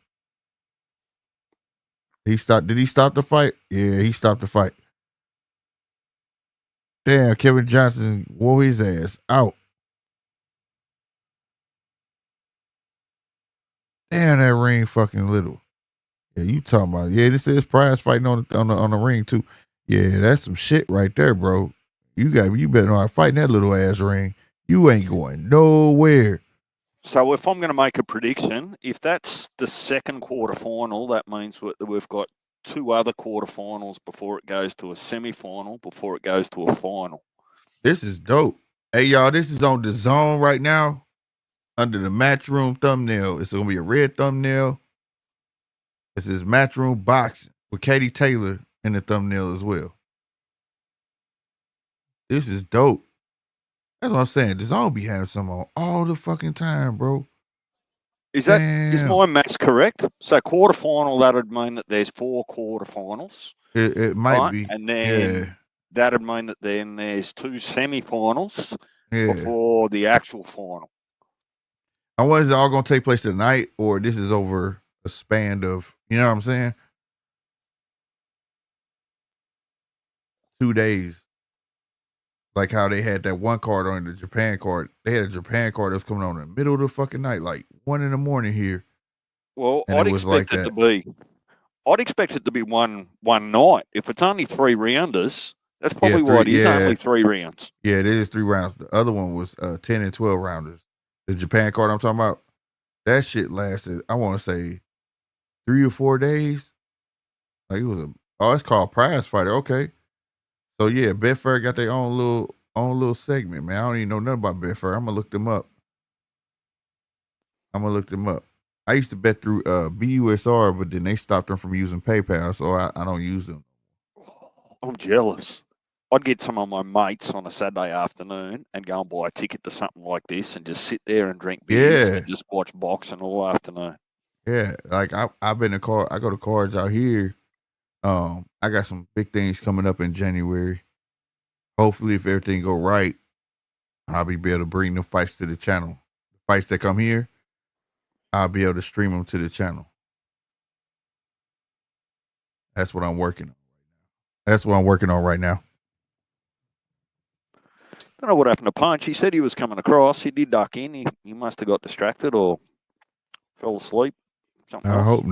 Did he stop the fight? Yeah, he stopped the fight. Damn, Kevin Johnson wore his ass out. Damn, that ring fucking little. Yeah, you talking about? Yeah, this is prize fighting on the ring too. Yeah, that's some shit right there, bro. You better know how to fight in that little ass ring. You ain't going nowhere. So if I'm going to make a prediction, if that's the second quarterfinal, that means we've got 2 other quarterfinals before it goes to a semifinal, before it goes to a final. This is dope. Hey, y'all, this is on DAZN right now under the Matchroom thumbnail. It's going to be a red thumbnail. This is Matchroom Boxing with Katie Taylor in the thumbnail as well. This is dope. That's what I'm saying. DAZN be having some on all the fucking time, bro. Is my maths correct? So quarterfinal, that'd mean that there's 4 quarterfinals. It might be. And then that'd mean that then there's 2 semifinals before the actual final. And what is it all going to take place tonight, or this is over a span of, you know what I'm saying? 2 days. Like how they had that one card on the Japan card. They had a Japan card that was coming on in the middle of the fucking night, like 1 a.m. here. Well, I'd expect it to be. I'd expect it to be one night. If it's only 3 rounders, that's probably three, why it is yeah. only 3 rounds. Yeah, it is 3 rounds. The other one was 10 and 12 rounders. The Japan card I'm talking about, that shit lasted, I want to say 3 or 4 days. Like it was it's called Prize Fighter. Okay. So yeah, Betfair got their own little segment, man. I don't even know nothing about Betfair. I'm gonna look them up. I used to bet through BUSR, but then they stopped them from using PayPal, so I don't use them. I'm jealous. I'd get some of my mates on a Saturday afternoon and go and buy a ticket to something like this and just sit there and drink beers and just watch boxing all afternoon. Yeah, like I've been to I go to cards out here. I got some big things coming up in January. Hopefully, if everything go right, I'll be able to bring the fights to the channel. The fights that come here, I'll be able to stream them to the channel. That's what I'm working on right now. I don't know what happened to Punch. He said he was coming across. He did duck in. He must have got distracted or fell asleep. Something else. I hope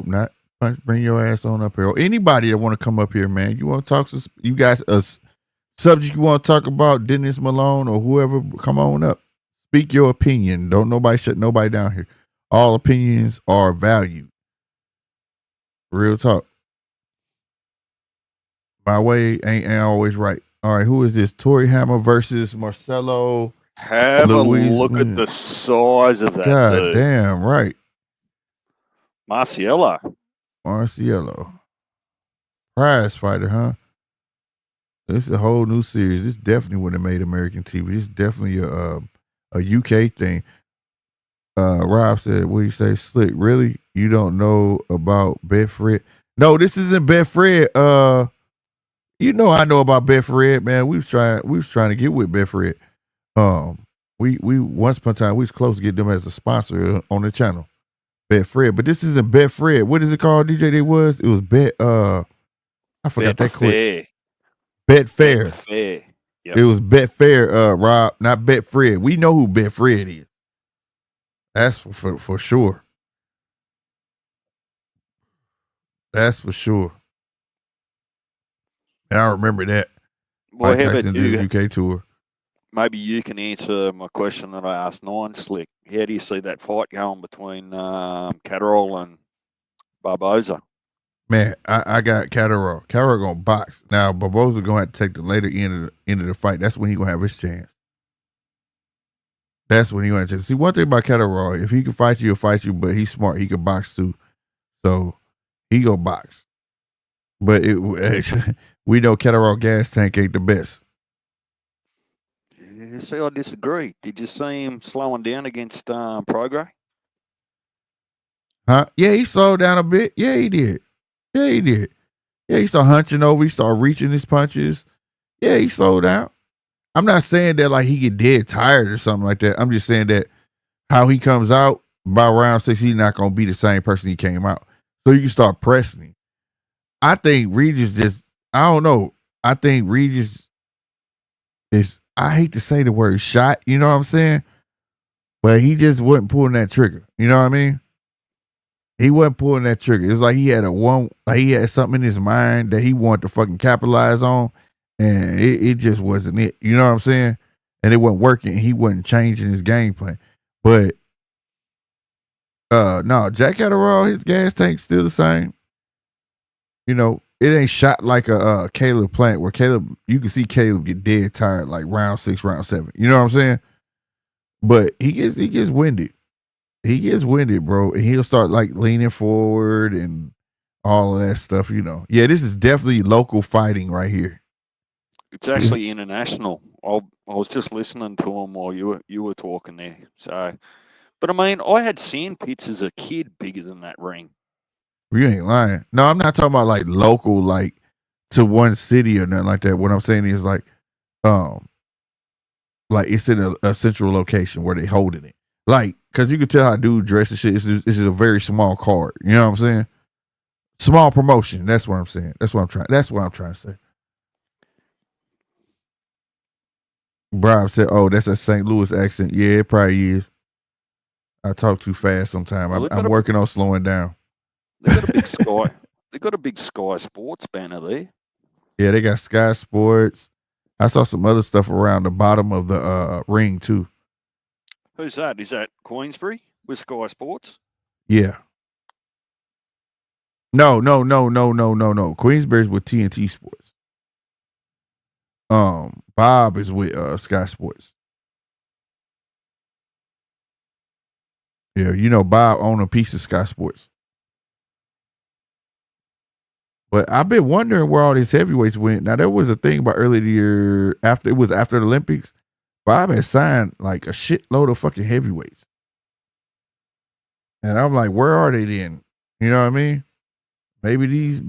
not. Punch, bring your ass on up here. Or anybody that want to come up here, man. You want to talk to you guys a subject you want to talk about, Dennis Malone or whoever, come on up. Speak your opinion. Don't nobody shut nobody down here. All opinions are valued. Real talk. My way ain't always right. All right, who is this? Tory Hammer versus Marcelo. Have a look at the size of that God dude. damn right. Marciello. Prize Fighter, huh? This is a whole new series. This definitely would have made American TV. This is definitely a UK thing. Rob said, what do you say, Slick? Really? You don't know about Betfred? No, this isn't Betfred. You know I know about Betfred, man. We was trying to get with Betfred. We once upon a time we was close to get them as a sponsor on the channel. Betfred, but this isn't Betfred. What is it called, DJ? It was I forgot that quick. Betfair. Yep. It was Betfair, Rob, not Betfred. We know who Betfred is. That's for sure. That's for sure. And I remember that. Well, how about you? UK tour. Maybe you can answer my question that I asked Nine Slick. How do you see that fight going between Catterall and Barboza? Man, I got Catterall. Catterall gonna box. Now Barboza gonna have to take the later end of the fight. That's when he gonna have his chance. That's when he gonna have to see. One thing about Catterall, if he can fight you, he'll fight you, but he's smart. He can box too. So he go box. But we know Catterall gas tank ain't the best. Yeah, see, I disagree. Did you see him slowing down against Prograis? Huh? Yeah, he slowed down a bit. Yeah, he did. Yeah, he started hunching over. He started reaching his punches. Yeah, he slowed down. I'm not saying that like he get dead tired or something like that. I'm just saying that how he comes out by round 6, he's not going to be the same person he came out. So you can start pressing him. I think Regis I don't know. I think Regis is, I hate to say the word shot, you know what I'm saying? But he just wasn't pulling that trigger. You know what I mean? He wasn't pulling that trigger. It's like he had something in his mind that he wanted to fucking capitalize on, and it just wasn't it. You know what I'm saying? And it wasn't working. He wasn't changing his game plan. But no, Jack Catterall, his gas tank's still the same. You know, it ain't shot like a Caleb Plant where you can see Caleb get dead tired like round 6, round 7. You know what I'm saying? But he gets winded. He gets winded, bro, and he'll start like leaning forward and all of that stuff, you know. Yeah, this is definitely local fighting right here. It's actually international. I was just listening to him while you were talking there. So, but I mean, I had sand pits as a kid bigger than that ring. You ain't lying. No, I'm not talking about like local, like to one city or nothing like that. What I'm saying is like it's in a central location where they holding it. Like, cause you can tell how dude dress and shit. This is a very small card. You know what I'm saying? Small promotion. That's what I'm saying. That's what I'm trying to say. Brian said, "Oh, that's a St. Louis accent." Yeah, it probably is. I talk too fast sometimes. Well, I'm working on slowing down. They got a big Sky. They got a big Sky Sports banner there. Yeah, they got Sky Sports. I saw some other stuff around the bottom of the ring too. Who's that? Is that Queensbury with Sky Sports? Yeah. No. Queensbury's with TNT Sports. Bob is with Sky Sports. Yeah, you know Bob owned a piece of Sky Sports. But I've been wondering where all these heavyweights went. Now there was a thing about earlier the year after the Olympics. Bob had signed like a shitload of fucking heavyweights. And I'm like, where are they then? You know what I mean? Maybe these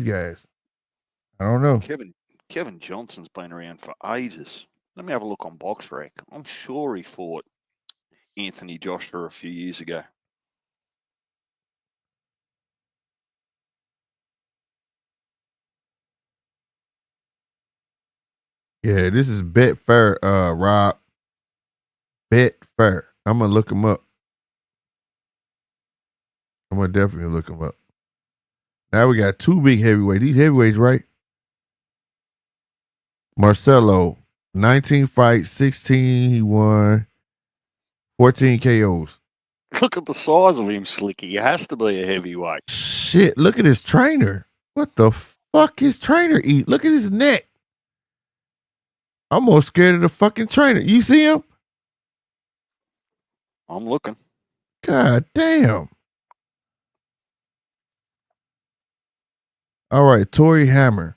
guys. I don't know. Kevin Johnson's been around for ages. Let me have a look on BoxRec. I'm sure he fought Anthony Joshua a few years ago. Yeah, this is Betfair, Rob. Betfair. I'm gonna look him up. I'm gonna definitely look him up. Now we got two big heavyweights. These heavyweights, right? Marcelo, 19 fights, 16 he won, 14 KOs. Look at the size of him, Slicky. He has to be a heavyweight. Shit, look at his trainer. What the fuck his trainer eat? Look at his neck. I'm more scared of the fucking trainer. You see him? I'm looking. God damn. All right, Tory Hammer,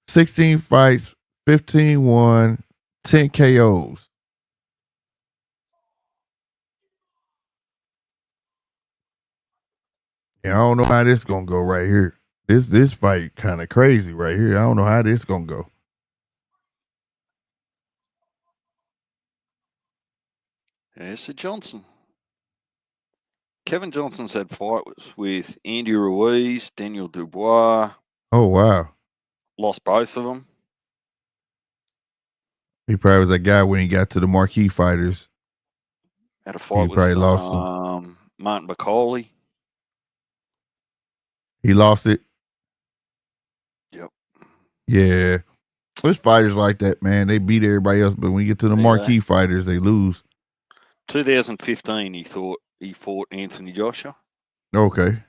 16 fights, 15 won, 10 KOs. Yeah, I don't know how this gonna go right here. This fight kind of crazy right here. I don't know how this gonna go. There's a Johnson. Kevin Johnson's had fights with Andy Ruiz, Daniel Dubois. Oh, wow. Lost both of them. He probably was that guy when he got to the marquee fighters. Had a fight with probably lost him. Martin McCauley. He lost it. Yep. Yeah. There's fighters like that, man. They beat everybody else, but when you get to the marquee fighters, they lose. 2015, he fought Anthony Joshua. Okay.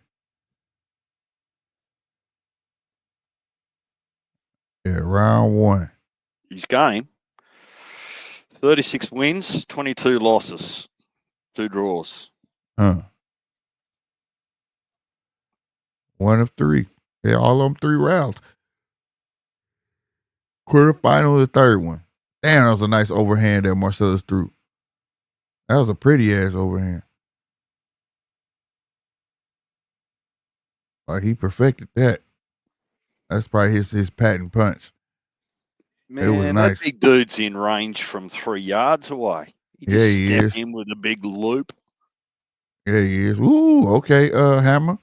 Yeah, round one. His game, 36 wins, 22 losses, 2 draws. Huh. 1 of 3. Yeah, all of them 3 rounds. Quarterfinal, the third one. Damn, that was a nice overhand that Marcellus threw. That was a pretty ass overhand. Like he perfected that. That's probably his patent punch. Man, it was nice. That big dude's in range from 3 yards away. He is. In with a big loop. Yeah, he is. Ooh, okay. Hammer.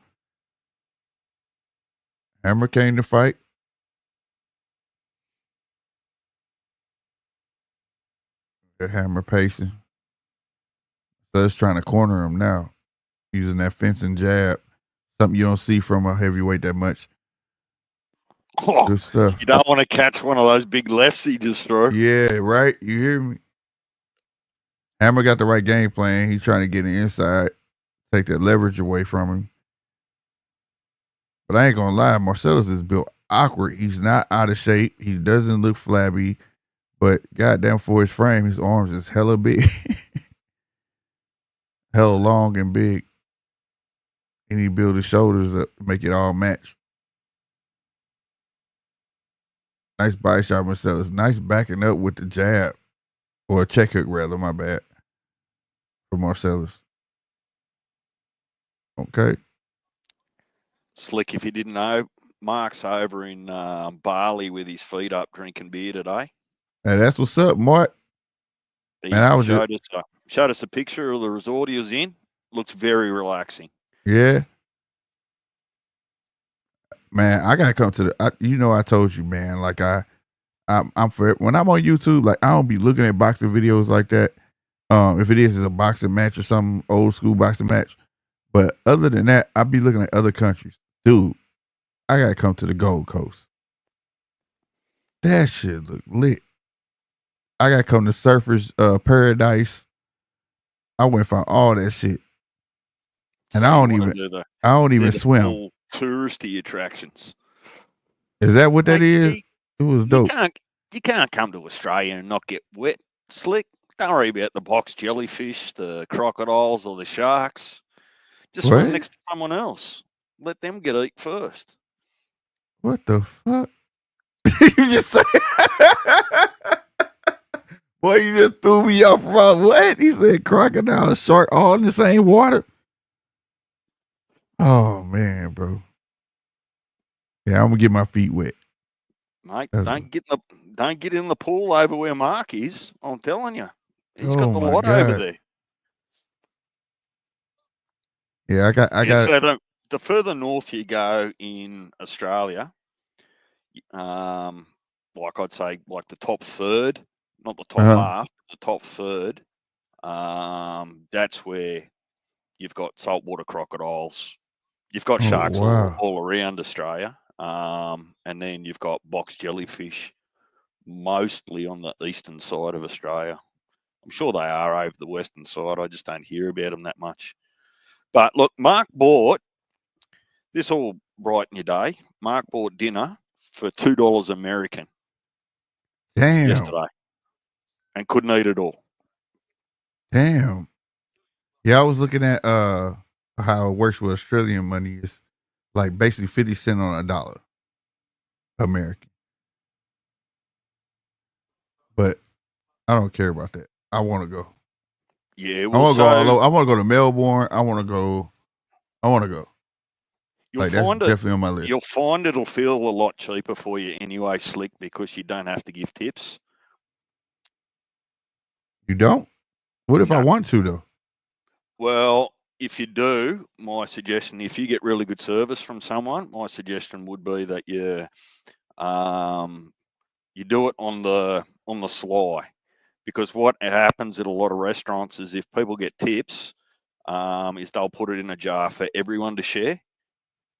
Hammer came to fight. The Hammer pacing. So it's trying to corner him now, using that fencing jab. Something you don't see from a heavyweight that much. Oh, good stuff. You don't want to catch one of those big lefts he just threw. Yeah, right. You hear me? Hammer got the right game plan. He's trying to get the inside, take that leverage away from him. But I ain't gonna lie, Marcellus is built awkward. He's not out of shape. He doesn't look flabby, but goddamn for his frame, his arms is hella big. Hella long and big. And he build his shoulders up to make it all match. Nice body shot, Marcellus. Nice backing up with the jab. Or a check hook, rather, my bad. For Marcellus. Okay. Slick, if you didn't know, Mark's over in Bali with his feet up drinking beer today. Hey, that's what's up, Mark. He showed us a picture of the resort he was in. Looks very relaxing. Yeah. Man, I gotta come to the. I told you, man. Like I'm for when I'm on YouTube, like I don't be looking at boxing videos like that. If it is, it's a boxing match or some old school boxing match. But other than that, I'll be looking at other countries. Dude, I gotta come to the Gold Coast. That shit look lit. I gotta come to Surfers Paradise. I went and found all that shit. And I don't even swim. Full touristy attractions. Is that what that Like, is? It was dope. You can't come to Australia and not get wet, slick. Don't worry about the box jellyfish, the crocodiles, or the sharks. Just swim next to someone else. Let them get eat first. What the fuck? You just say, boy, you just threw me off about what? He said crocodile, shark, all in the same water. Oh man, bro. Yeah, I'm gonna get my feet wet. Mate, don't get in the pool over where Mark is. I'm telling you, he's got the lot over there. Yeah, I got. So the further north you go in Australia, like I'd say, like the top third, not the top half, the top third. That's where you've got saltwater crocodiles. You've got sharks all around Australia. And then you've got box jellyfish, mostly on the eastern side of Australia. I'm sure they are over the western side. I just don't hear about them that much. But look, Mark bought, this will brighten your day, Mark bought dinner for $2 American. Damn. Yesterday. And couldn't eat it all. Damn. Yeah, I was looking at how it works with Australian money. It's like basically 50 cents on a dollar American. But I don't care about that. I want to go. Yeah, well, I want to go to Melbourne. I want to go. Like, that's definitely on my list. You'll find it'll feel a lot cheaper for you anyway, Slick, because you don't have to give tips. You don't? What if I want to, though? Well, if you do, my suggestion, if you get really good service from someone, my suggestion would be that you do it on the sly. Because what happens at a lot of restaurants is if people get tips, is they'll put it in a jar for everyone to share,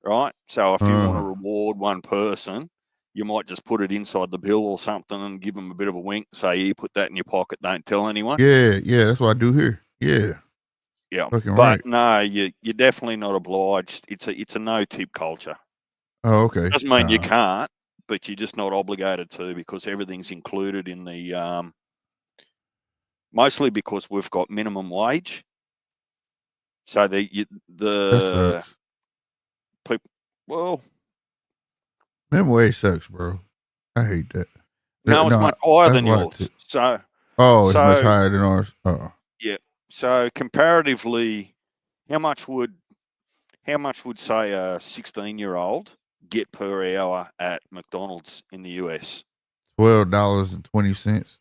right? So if you want to reward one person, you might just put it inside the bill or something and give them a bit of a wink. Say, you put that in your pocket, don't tell anyone. Yeah, that's what I do here. Yeah. But right. No, you're definitely not obliged. It's a no tip culture. Oh, okay. Doesn't mean you can't, but you're just not obligated to because everything's included in the mostly because we've got minimum wage. So that sucks. Well, minimum wage sucks, bro. I hate that. No, it's much higher than yours. It's much higher than ours. Oh. Yeah. So comparatively, how much would say a 16-year-old get per hour at McDonald's in the US? $12.20.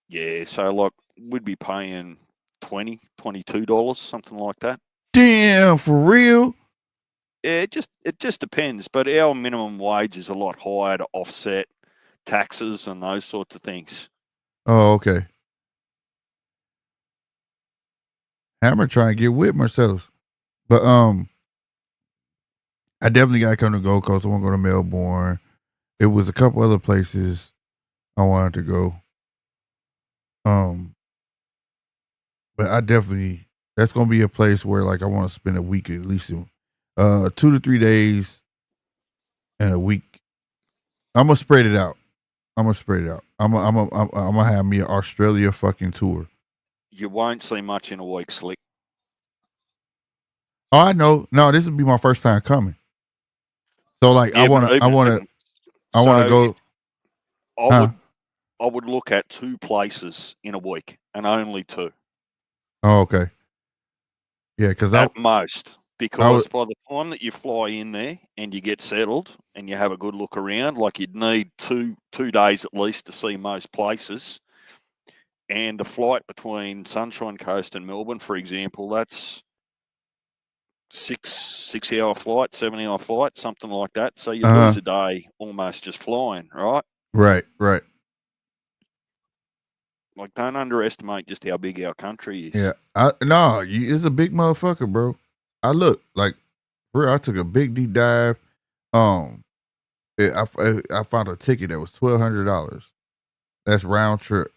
Yeah, so like we'd be paying $20, $22, something like that. Damn, for real? Yeah, it just depends. But our minimum wage is a lot higher to offset taxes and those sorts of things. Oh, okay. Hammer trying to get with Marcellus. But I definitely gotta come to Gold Coast. I want to go to Melbourne. It was a couple other places I wanted to go. But I definitely, that's gonna be a place where like I want to spend a week at least 2 to 3 days and a week. I'm gonna spread it out. I'm gonna have me an Australia fucking tour. You won't see much in a week, Slick. Oh, I know. No, this would be my first time coming. So like, yeah, I want to go. I would look at 2 places in a week and only 2. Oh, okay. Yeah, because at most, because by the time that you fly in there and you get settled and you have a good look around, like you'd need 2 days at least to see most places. And the flight between Sunshine Coast and Melbourne, for example, that's 6-hour flight, 7-hour flight, something like that. So you lose a day almost just flying, right? Right. Like, don't underestimate just how big our country is. Yeah, it's a big motherfucker, bro. I look like, bro. I took a big deep dive. I found a ticket that was $1,200. That's round trip.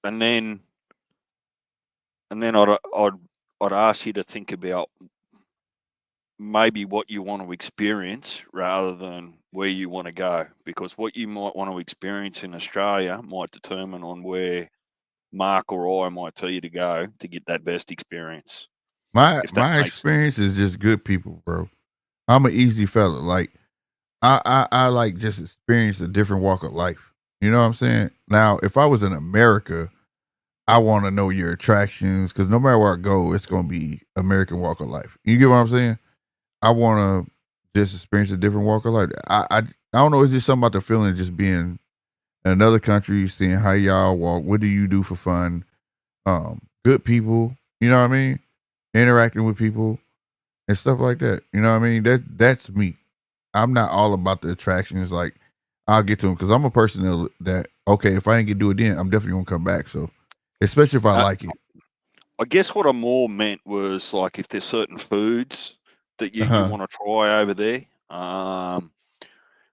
And then I'd ask you to think about maybe what you want to experience rather than where you want to go, because what you might want to experience in Australia might determine on where Mark or I might tell you to go to get that best experience. My If that makes experience is just good people, bro. I'm an easy fella. Like I like just experience a different walk of life. You know what I'm saying? Now, if I was in America, I want to know your attractions, because no matter where I go, it's gonna be American walk of life. You get what I'm saying? I want to just experience a different walk of life. I don't know. It's just something about the feeling of just being in another country, seeing how y'all walk. What do you do for fun? Good people. You know what I mean? Interacting with people and stuff like that. You know what I mean? That's me. I'm not all about the attractions. Like, I'll get to them because I'm a person that okay, if I didn't get to do it then, I'm definitely gonna come back. So, especially if I like it. I guess what I more meant was, like, if there's certain foods that you want to try over there,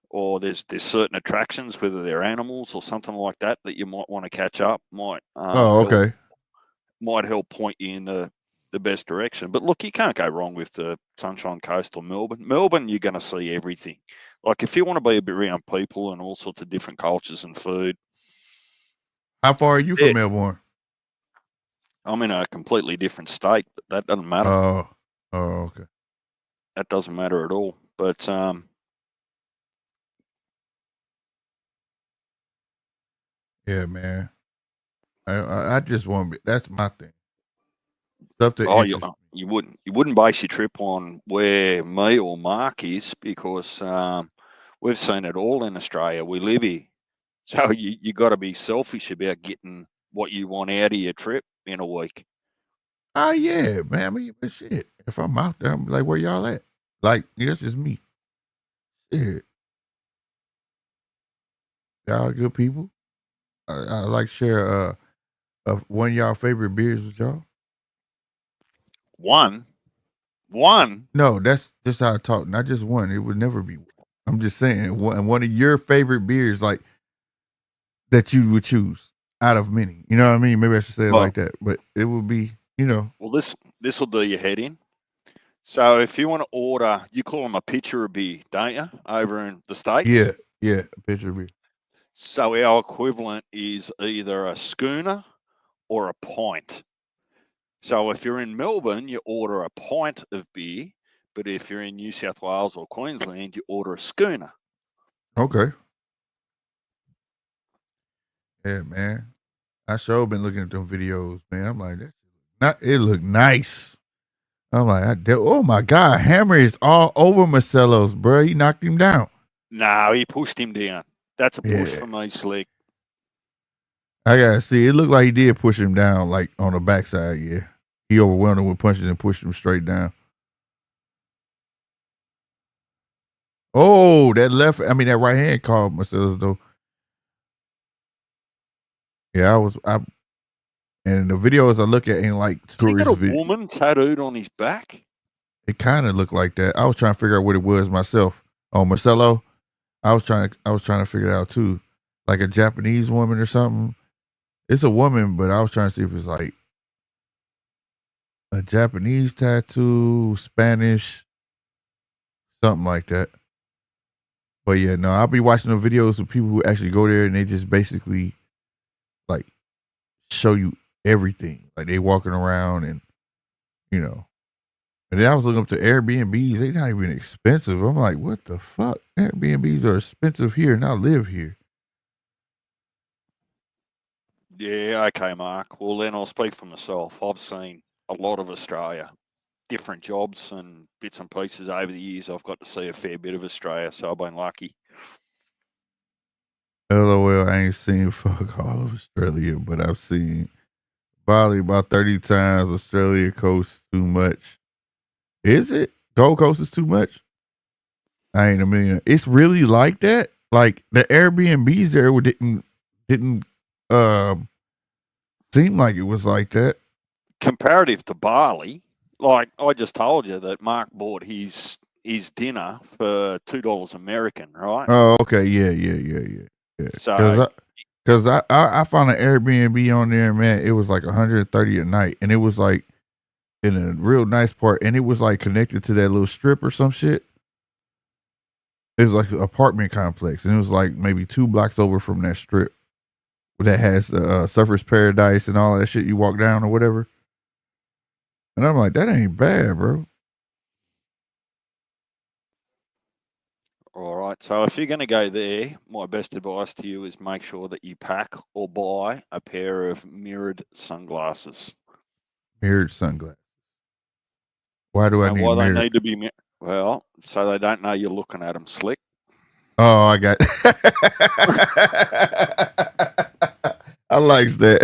or there's certain attractions, whether they're animals or something like that, that you might want to catch up, might okay. might help point you in the best direction. But look, you can't go wrong with the Sunshine Coast or Melbourne. Melbourne, you're going to see everything. Like, if you want to be a bit around people and all sorts of different cultures and food. How far are you from Melbourne? I'm in a completely different state, but that doesn't matter. Oh, okay. That doesn't matter at all. But yeah, man. I just want to be, that's my thing. Stuff that you wouldn't base your trip on where me or Mark is, because we've seen it all in Australia. We live here. So you got to be selfish about getting what you want out of your trip in a week. Oh yeah, man. I mean, but shit. If I'm out there, I'm like, where y'all at? Like, that's just me. Shit. Y'all good people. I like share one of y'all favorite beers with y'all. One. No, that's just how I talk. Not just one. It would never be. I'm just saying one of your favorite beers, like that you would choose out of many. You know what I mean? Maybe I should say it like that, but it would be, you know. Well, this will do your head in. So if you want to order, you call them a pitcher of beer, don't you? Over in the States? Yeah, a pitcher of beer. So our equivalent is either a schooner or a pint. So if you're in Melbourne, you order a pint of beer, but if you're in New South Wales or Queensland, you order a schooner. Okay. Yeah, man. I sure been looking at them videos, man. I'm like, it looked nice. I'm like, oh my God, Hammer is all over Marcelo's, bro. He knocked him down. No, he pushed him down. That's a push for me, Slick. I gotta see. It looked like he did push him down, like on the backside. Yeah, he overwhelmed him with punches and pushed him straight down. Oh, that right hand called Marcelo's though. Yeah, and the videos I look at ain't like tourist videos. He got a woman tattooed on his back? It kind of looked like that. I was trying to figure out what it was myself. Oh, Marcelo. I was trying to figure it out too. Like a Japanese woman or something. It's a woman, but I was trying to see if it's like a Japanese tattoo, Spanish, something like that. But yeah, no, I'll be watching the videos of people who actually go there and they just basically like show you everything. Like they walking around and, you know. And then I was looking up the Airbnbs. They're not even expensive. I'm like, what the fuck? Airbnbs are expensive here and I live here. Yeah, okay, Mark. Well, then I'll speak for myself. I've seen a lot of Australia, different jobs and bits and pieces over the years. I've got to see a fair bit of Australia, so I've been lucky. LOL, I ain't seen fuck all of Australia, but I've seen Bali about 30 times. Australia coast too much. Is it? Gold Coast is too much? I ain't a million. It's really like that? Like the Airbnbs there didn't Seemed like it was like that. Comparative to Bali, like I just told you that Mark bought his dinner for $2 American, right? Oh, okay, yeah. So Because I found an Airbnb on there, man. It was like 130 a night, and it was like in a real nice part, and it was like connected to that little strip or some shit. It was like an apartment complex, and it was like maybe 2 blocks over from that strip that has Surfer's Paradise and all that shit. You walk down or whatever, and I'm like, that ain't bad, bro. all right. So if you're going to go there, my best advice to you is make sure that you pack or buy a pair of mirrored sunglasses. Mirrored sunglasses. Why do I need why mirrored? they need to be well, so they don't know you're looking at them slick. Oh, I got. I likes that.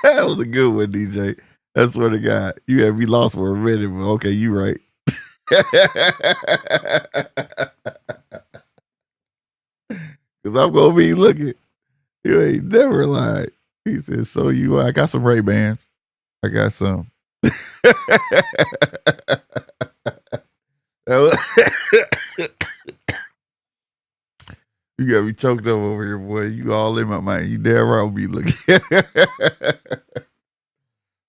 That was a good one, DJ. I swear to God, you had me lost for a minute, but okay, you right. Cause I'm gonna be looking. You ain't never lied. He said, "So you, I got some Ray-Bans. I got some." You got me choked up over here, boy. You all in my mind. You damn right I'll be looking.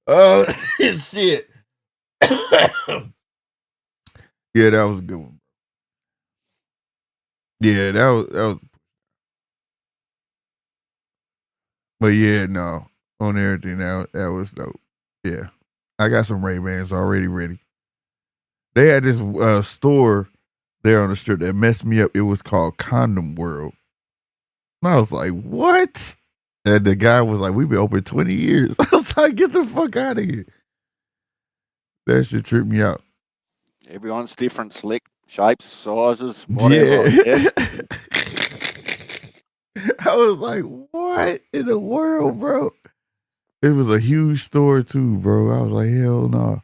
Oh shit. Yeah, that was a good one. Yeah, that was. But yeah, no, on everything that was dope. Yeah, I got some Ray-Bans already ready. They had this store there on the strip that messed me up. It was called Condom World. And I was like, what? And the guy was like, we've been open 20 years. I was like, get the fuck out of here. That shit tripped me out. Everyone's different, slick, shapes, sizes, whatever. Yeah. I was like, what in the world, bro? It was a huge store too, bro. I was like, hell no.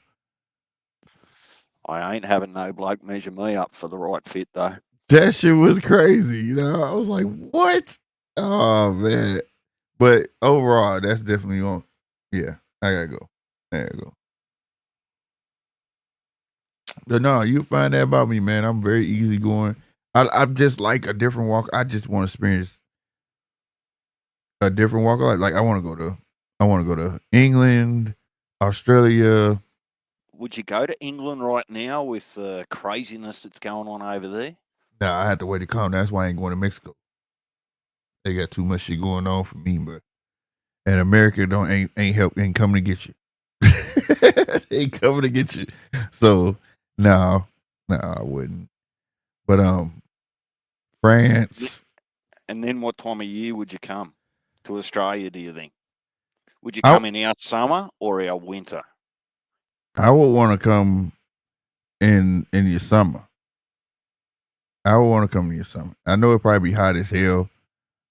I ain't having no bloke measure me up for the right fit, though. That shit was crazy, you know? I was like, what? Oh, man. But overall, that's definitely on. Yeah, I gotta go. There you go. But no, you find that about me, man. I'm very easygoing. I'm just like a different walk. I just want to experience a different walk of life. Like I want to go to England, Australia. Would you go to England right now with the craziness that's going on over there? Nah, I had to wait to come. That's why I ain't going to Mexico. They got too much shit going on for me, but and America ain't coming to get you. Ain't coming to get you. So no, I wouldn't. But France. And then what time of year would you come to Australia, do you think? Would you come in our summer or our winter? I would want to come in your summer. I would want to come in your summer. I know it'd probably be hot as hell,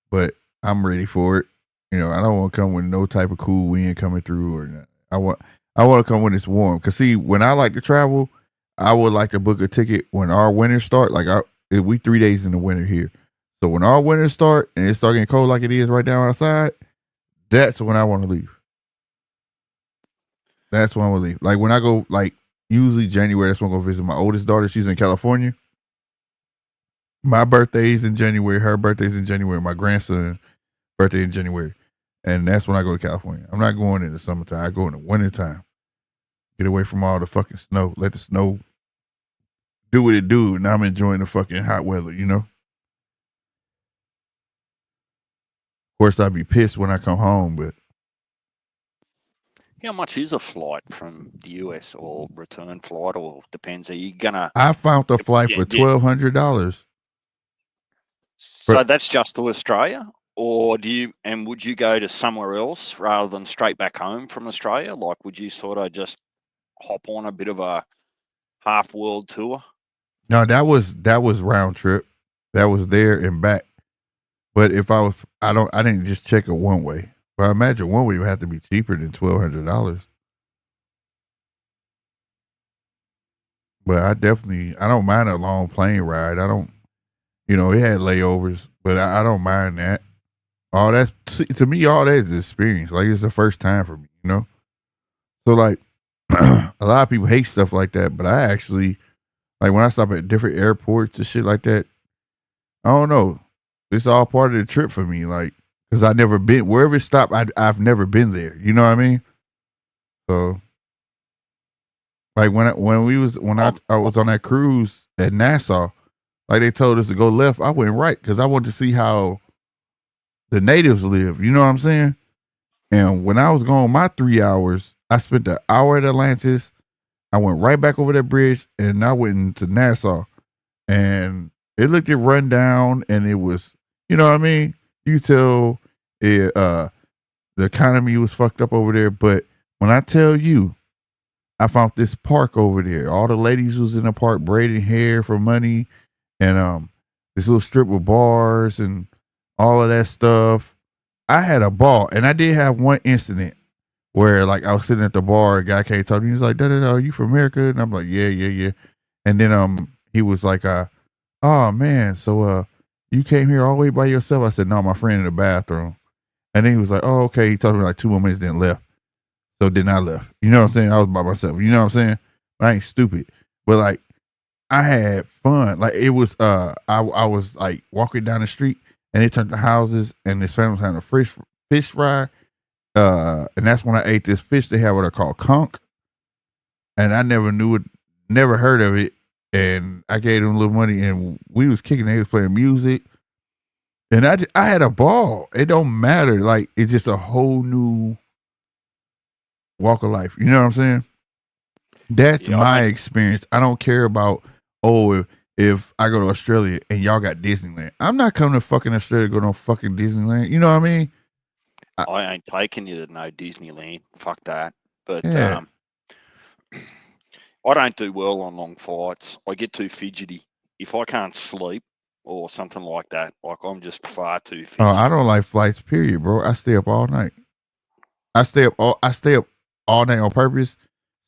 but I'm ready for it. You know, I don't want to come with no type of cool wind coming through or nothing. I want to come when it's warm. Cause see, when I like to travel, I would like to book a ticket when our winter start. Like we 3 days in the winter here. So when our winter start and it start getting cold like it is right now outside, that's when I want to leave. That's when I want to leave. Like when I go, like usually January, that's when I go visit my oldest daughter. She's in California. My birthday's in January. Her birthday's in January. My grandson's birthday in January. And that's when I go to California. I'm not going in the summertime. I go in the wintertime. Get away from all the fucking snow. Let the snow do what it do. And I'm enjoying the fucking hot weather, you know? Of course, I'd be pissed when I come home, but. How much is a flight from the US or return flight, or depends? Are you going to. I found the flight for $1,200. So that's just to Australia? Or would you go to somewhere else rather than straight back home from Australia? Like, would you sort of just hop on a bit of a half world tour? No, that was round trip. That was there and back. But if I didn't just check it one way. But I imagine one way would have to be cheaper than $1,200. But I don't mind a long plane ride. It had layovers, but I don't mind that. all that's to me, all that is experience. Like it's the first time for me, you know. So like, a lot of people hate stuff like that, but I actually like when I stop at different airports and shit like that. I don't know. It's all part of the trip for me, like because I never been wherever it stopped. I've never been there. You know what I mean? So like when I was on that cruise at Nassau, like they told us to go left, I went right because I wanted to see how the natives live. You know what I'm saying? And when I was gone my 3 hours, I spent an hour at Atlantis. I went right back over that bridge and I went into Nassau. And it looked at run down and it was, you know what I mean? You tell it, the economy was fucked up over there. But when I tell you, I found this park over there. All the ladies was in the park braiding hair for money. And this little strip with bars and all of that stuff. I had a ball, and I did have one incident where, like, I was sitting at the bar, a guy came talking to me. He was like, "Da, are you from America?" And I'm like, "Yeah." And then he was like, "Oh man, so you came here all the way by yourself?" I said, "No, my friend in the bathroom." And then he was like, "Oh, okay." He told me like 2 more minutes, then left. So then I left. You know what I'm saying? I was by myself. You know what I'm saying? I ain't stupid, but like, I had fun. Like it was, I was like walking down the street. And they turned to houses, and this family was having a fish fry. And that's when I ate this fish they have what are called conch. And I never knew it, never heard of it. And I gave them a little money, and we was kicking. They was playing music, and I had a ball. It don't matter. Like it's just a whole new walk of life. You know what I'm saying? That's my experience. I don't care about if I go to Australia and y'all got Disneyland. I'm not coming to fucking Australia to go to no fucking Disneyland. You know what I mean? I ain't taking you to no Disneyland. Fuck that. But Yeah. I don't do well on long flights. I get too fidgety. If I can't sleep or something like that, like I'm just far too fidgety. I don't like flights, period, bro. I stay up all night. I stay up all night on purpose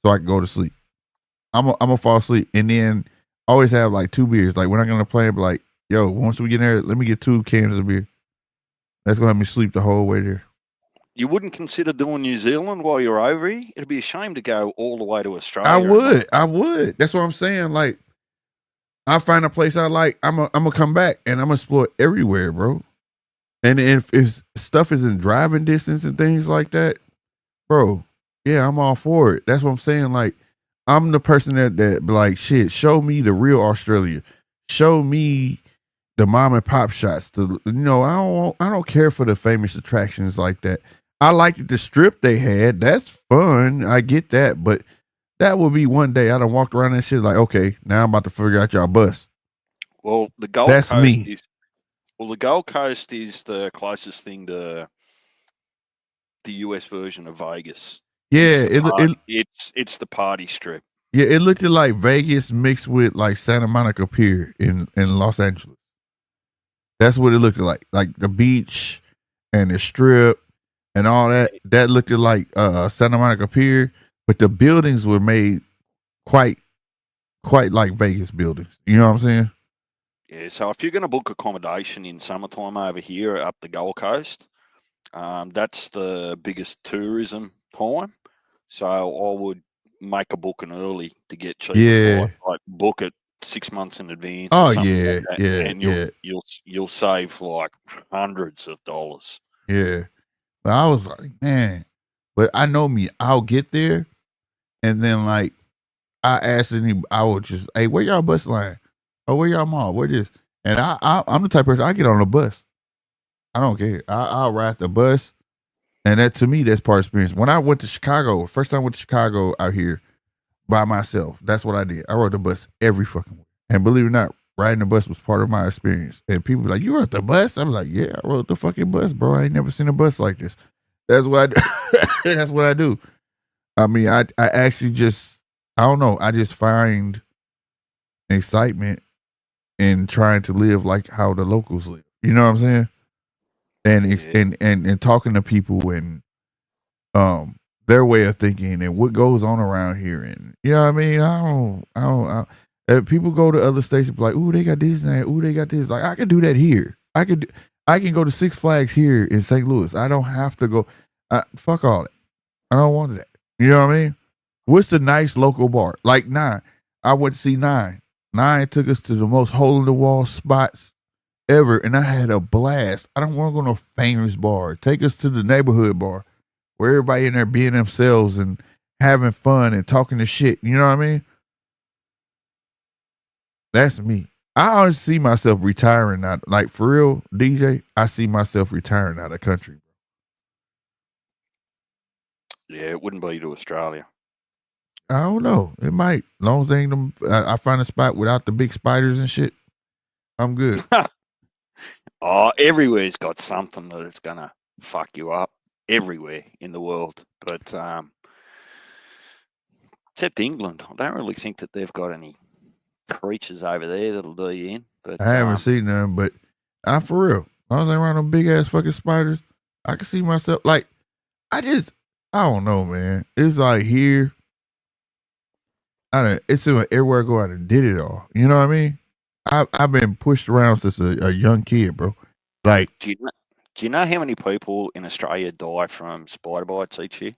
so I can go to sleep. I'm gonna fall asleep and then always have like 2 beers. Like when I'm gonna play, be like, yo, once we get there, let me get 2 cans of beer. That's gonna have me sleep the whole way there. You wouldn't consider doing New Zealand while you're over here? It'd be a shame to go all the way to Australia. I would. That's what I'm saying. Like, I find a place I like. I'm gonna come back and I'm gonna explore everywhere, bro. And if stuff is in driving distance and things like that, bro, yeah, I'm all for it. That's what I'm saying. Like, I'm the person that be like, shit, show me the real Australia. Show me the mom and pop shots. I don't care for the famous attractions like that. I liked the strip they had. That's fun. I get that, but that would be one day I done walked around that shit like, okay, now I'm about to figure out y'all bus. Well, the Gold That's Coast me. The Gold Coast is the closest thing to the US version of Vegas. Yeah, it's the party strip. Yeah, it looked like Vegas mixed with like Santa Monica Pier in Los Angeles. That's what it looked like the beach and the strip and all that. That looked like Santa Monica Pier, but the buildings were made quite like Vegas buildings. You know what I'm saying? Yeah. So if you're going to book accommodation in summertime over here up the Gold Coast, that's the biggest tourism time. So I would make a booking early to get cheap. Yeah. Like book it 6 months in advance. Oh yeah, like yeah, and you'll save like hundreds of dollars. Yeah, but I was like, man, but I know me. I'll get there, and then like I asked I would just, hey, where y'all bus line? Oh, where y'all mall? Where this? And I'm the type of person I get on the bus. I don't care. I'll ride the bus, and that to me that's part of experience. When I went to Chicago, first time I went to Chicago out here by myself, that's what I did. I rode the bus every fucking way. And believe it or not, riding the bus was part of my experience. And people be like, you rode the bus? I'm like, yeah, I rode the fucking bus, bro. I ain't never seen a bus like this. That's what I do. That's what I do. I mean, I actually just, I don't know. I just find excitement in trying to live like how the locals live. You know what I'm saying? And talking to people and their way of thinking and what goes on around here, and you know what I mean. I don't. People go to other states and be like, "Ooh, they got this and that. Ooh, they got this." Like I could do that here. I can go to Six Flags here in St. Louis. I don't have to go. Fuck all that. I don't want that. You know what I mean? What's the nice local bar? Like Nine. I went to see Nine. Nine took us to the most hole in the wall spots ever, and I had a blast. I don't want to go to no famous bar. Take us to the neighborhood bar where everybody in there being themselves and having fun and talking to shit. You know what I mean? That's me. I always see myself retiring out. Like for real, DJ, I see myself retiring out of the country. Yeah, it wouldn't be to Australia. I don't know. It might. As long as they ain't them, I find a spot without the big spiders and shit, I'm good. Oh, everywhere's got something that it's gonna fuck you up. Everywhere in the world, but except England, I don't really think that they've got any creatures over there that'll do you in. But I haven't seen none, but I'm for real. As long as I around them big ass fucking spiders, I can see myself. Like, I don't know, man. It's like here. It's everywhere I go out and did it all. You know what I mean? I've been pushed around since a young kid, bro. Like, do you know how many people in Australia die from spider bites each year?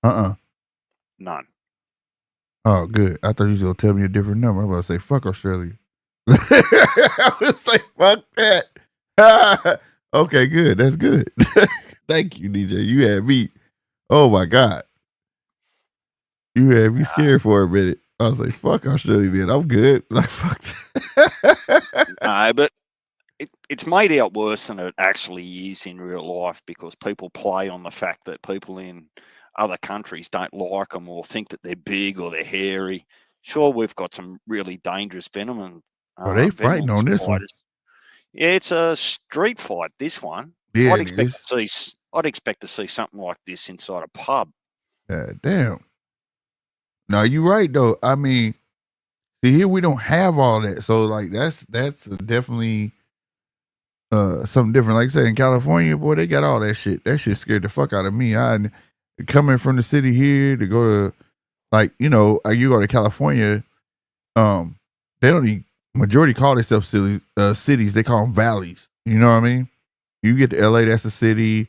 None. Oh, good. I thought you was gonna tell me a different number. I'm about to say fuck Australia. I would say fuck that. Okay, good. That's good. Thank you, DJ. You had me. Oh my God. You had me scared for a minute. I was like, fuck Australia, man. I'm good. Like, fuck that. No, but it's made out worse than it actually is in real life because people play on the fact that people in other countries don't like them or think that they're big or they're hairy. Sure, we've got some really dangerous venom and they fighting on this one. Yeah, it's a street fight. This one, yeah, I'd expect to see something like this inside a pub. Damn. No, you're right though. I mean, see here we don't have all that, so like that's definitely something different. Like I said, in California, boy, they got all that shit. That shit scared the fuck out of me. Coming from the city here to go to, like, you know, you go to California, they don't even majority call themselves cities. They call them valleys. You know what I mean? You get to LA, that's a city.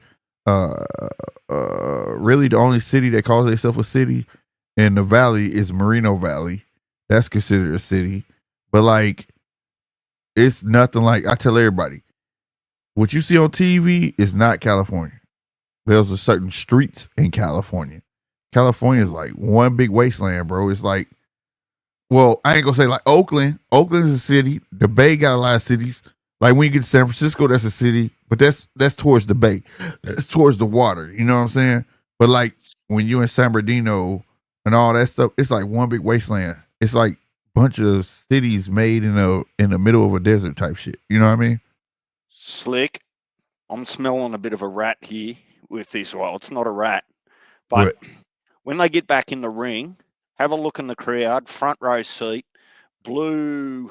Really, the only city that calls itself a city in the valley is Moreno Valley. That's considered a city, but like, it's nothing like. I tell everybody, what you see on TV is not California. There's a certain streets in California. California is like one big wasteland, bro. It's like, well, I ain't gonna say like Oakland. Oakland is a city. The Bay got a lot of cities. Like when you get to San Francisco, that's a city, but that's towards the Bay. That's towards the water. You know what I'm saying? But like when you in San Bernardino and all that stuff, it's like one big wasteland. It's like a bunch of cities made in the middle of a desert type shit. You know what I mean? Slick. I'm smelling a bit of a rat here with this. Well, it's not a rat, but when they get back in the ring, have a look in the crowd, front row seat, bluish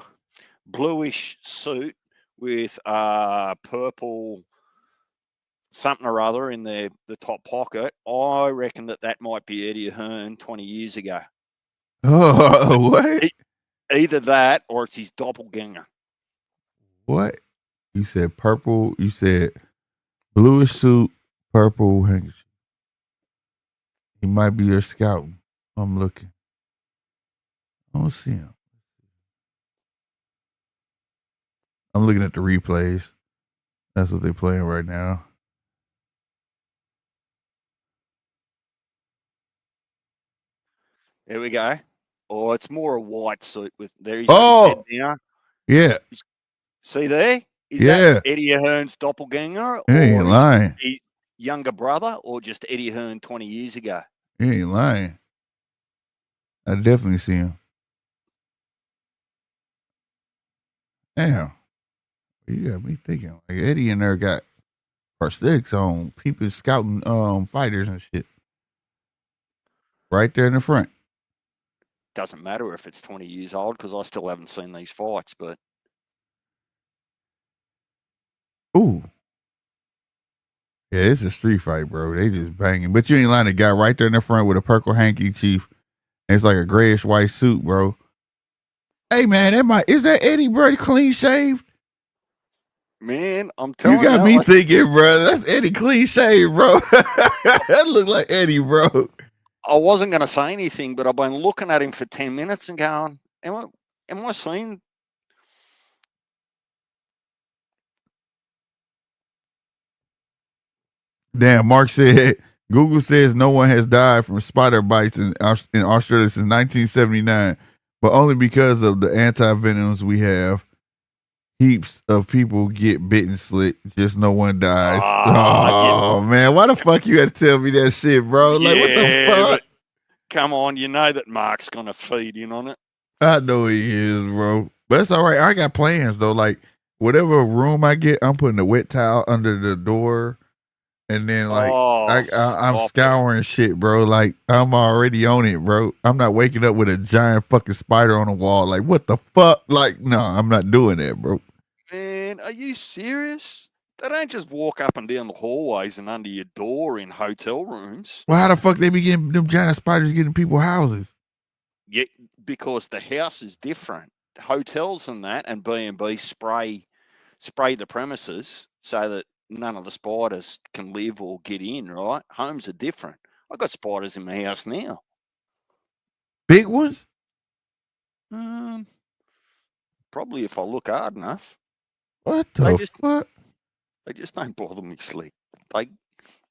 suit with purple something or other in the top pocket. I reckon that might be Eddie Hearn 20 years ago. Oh, what? Either that or it's his doppelganger. What? You said purple. You said bluish suit, purple handkerchief. He might be there scouting. I'm looking. I don't see him. I'm looking at the replays. That's what they're playing right now. There we go. Oh, it's more a white suit with there. He's oh, yeah. See there? Is that Eddie Hearn's doppelganger, he ain't lying. His younger brother, or just Eddie Hearn 20 years ago? He ain't lying. I definitely see him. Damn. You got me thinking. Like Eddie in there got prosthetics on, people scouting fighters and shit. Right there in the front. Doesn't matter if it's 20 years old because I still haven't seen these fights, but. Ooh. Yeah, it's a street fight, bro. They just banging. But you ain't lying, the guy right there in the front with a purple hanky, Chief. And it's like a grayish white suit, bro. Hey man, is that Eddie Bird clean shaved? Man, I'm You telling got you, me like, thinking, bro. That's Eddie Cliche, bro. That look like Eddie, bro. I wasn't going to say anything, but I've been looking at him for 10 minutes and going, am I seeing? Damn, Mark said Google says no one has died from spider bites in Australia since 1979, but only because of the anti-venoms we have. Heaps of people get bitten slit, just no one dies. Yeah, Oh man, why the fuck you had to tell me that shit, bro? Like what the yeah, fuck? but come on, you know that Mark's going to feed in on it. I know he is, bro. But it's all right. I got plans though. Like whatever room I get, I'm putting a wet towel under the door, and then like Oh, I'm stop it. scouring shit, bro. Like I'm already on it, bro. I'm not waking up with a giant fucking spider on the wall. Like what the fuck? Like no, I'm not doing that, bro. Man, are you serious? They don't just walk up and down the hallways and under your door in hotel rooms. Well, how the fuck they be getting them giant spiders getting people's houses? Yeah, because the house is different. Hotels and that and B&B spray the premises so that none of the spiders can live or get in, right? Homes are different. I've got spiders in my house now. Big ones? Probably if I look hard enough. What the fuck? They just don't bother me, Slick.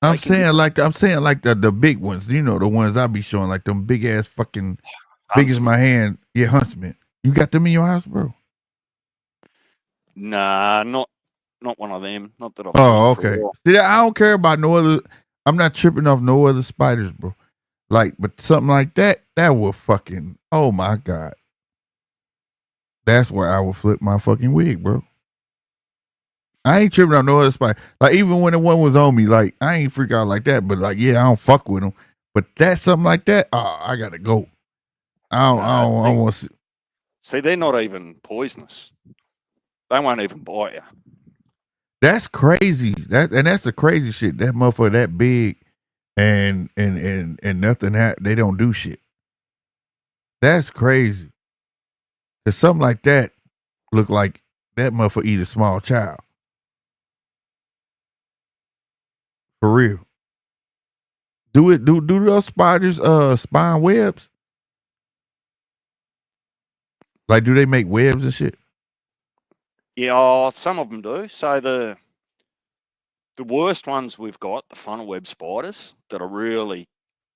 I'm saying like the big ones. You know the ones I be showing, like them big ass fucking big as my hand. Yeah, huntsman. You got them in your house, bro? Nah, not one of them. Not that I've Oh, seen for a okay. while. See, I don't care about no other. I'm not tripping off no other spiders, bro. Like, but something like that will fucking. Oh my god. That's where I would flip my fucking wig, bro. I ain't tripping on no other spider. Like even when the one was on me, like I ain't freak out like that. But like, yeah, I don't fuck with them. But that's something like that. Oh, I gotta go. I don't want to. See, they're not even poisonous. They won't even bite you. That's crazy. That's the crazy shit. That motherfucker that big, and nothing. They don't do shit. That's crazy. Cause something like that look like that motherfucker eat a small child. For real. Do those spiders spine webs? Like do they make webs and shit? Yeah, some of them do. So the worst ones we've got, the funnel web spiders, that'll really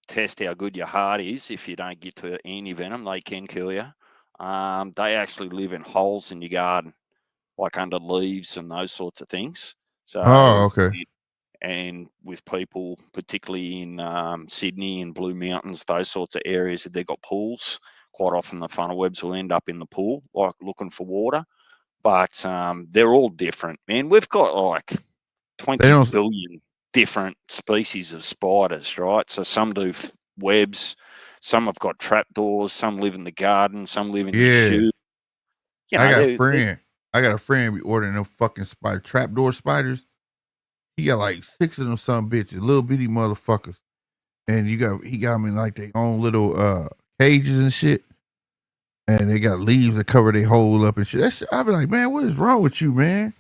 test how good your heart is. If you don't get to any venom, they can kill you. They actually live in holes in your garden, like under leaves and those sorts of things. So, Oh, okay. and with people, particularly in Sydney and Blue Mountains, those sorts of areas, if they've got pools, quite often the funnel webs will end up in the pool, like looking for water. But they're all different, man. We've got like 20 billion different species of spiders, right? So some do webs, some have got trapdoors, some live in the garden, some live in your shoe. You know, I got a friend be ordering them fucking trapdoor spiders. He got like 6 of them some bitches, little bitty motherfuckers. And he got them in like their own little cages and shit. And they got leaves that cover their hole up and shit. That shit, I be like, man, what is wrong with you, man?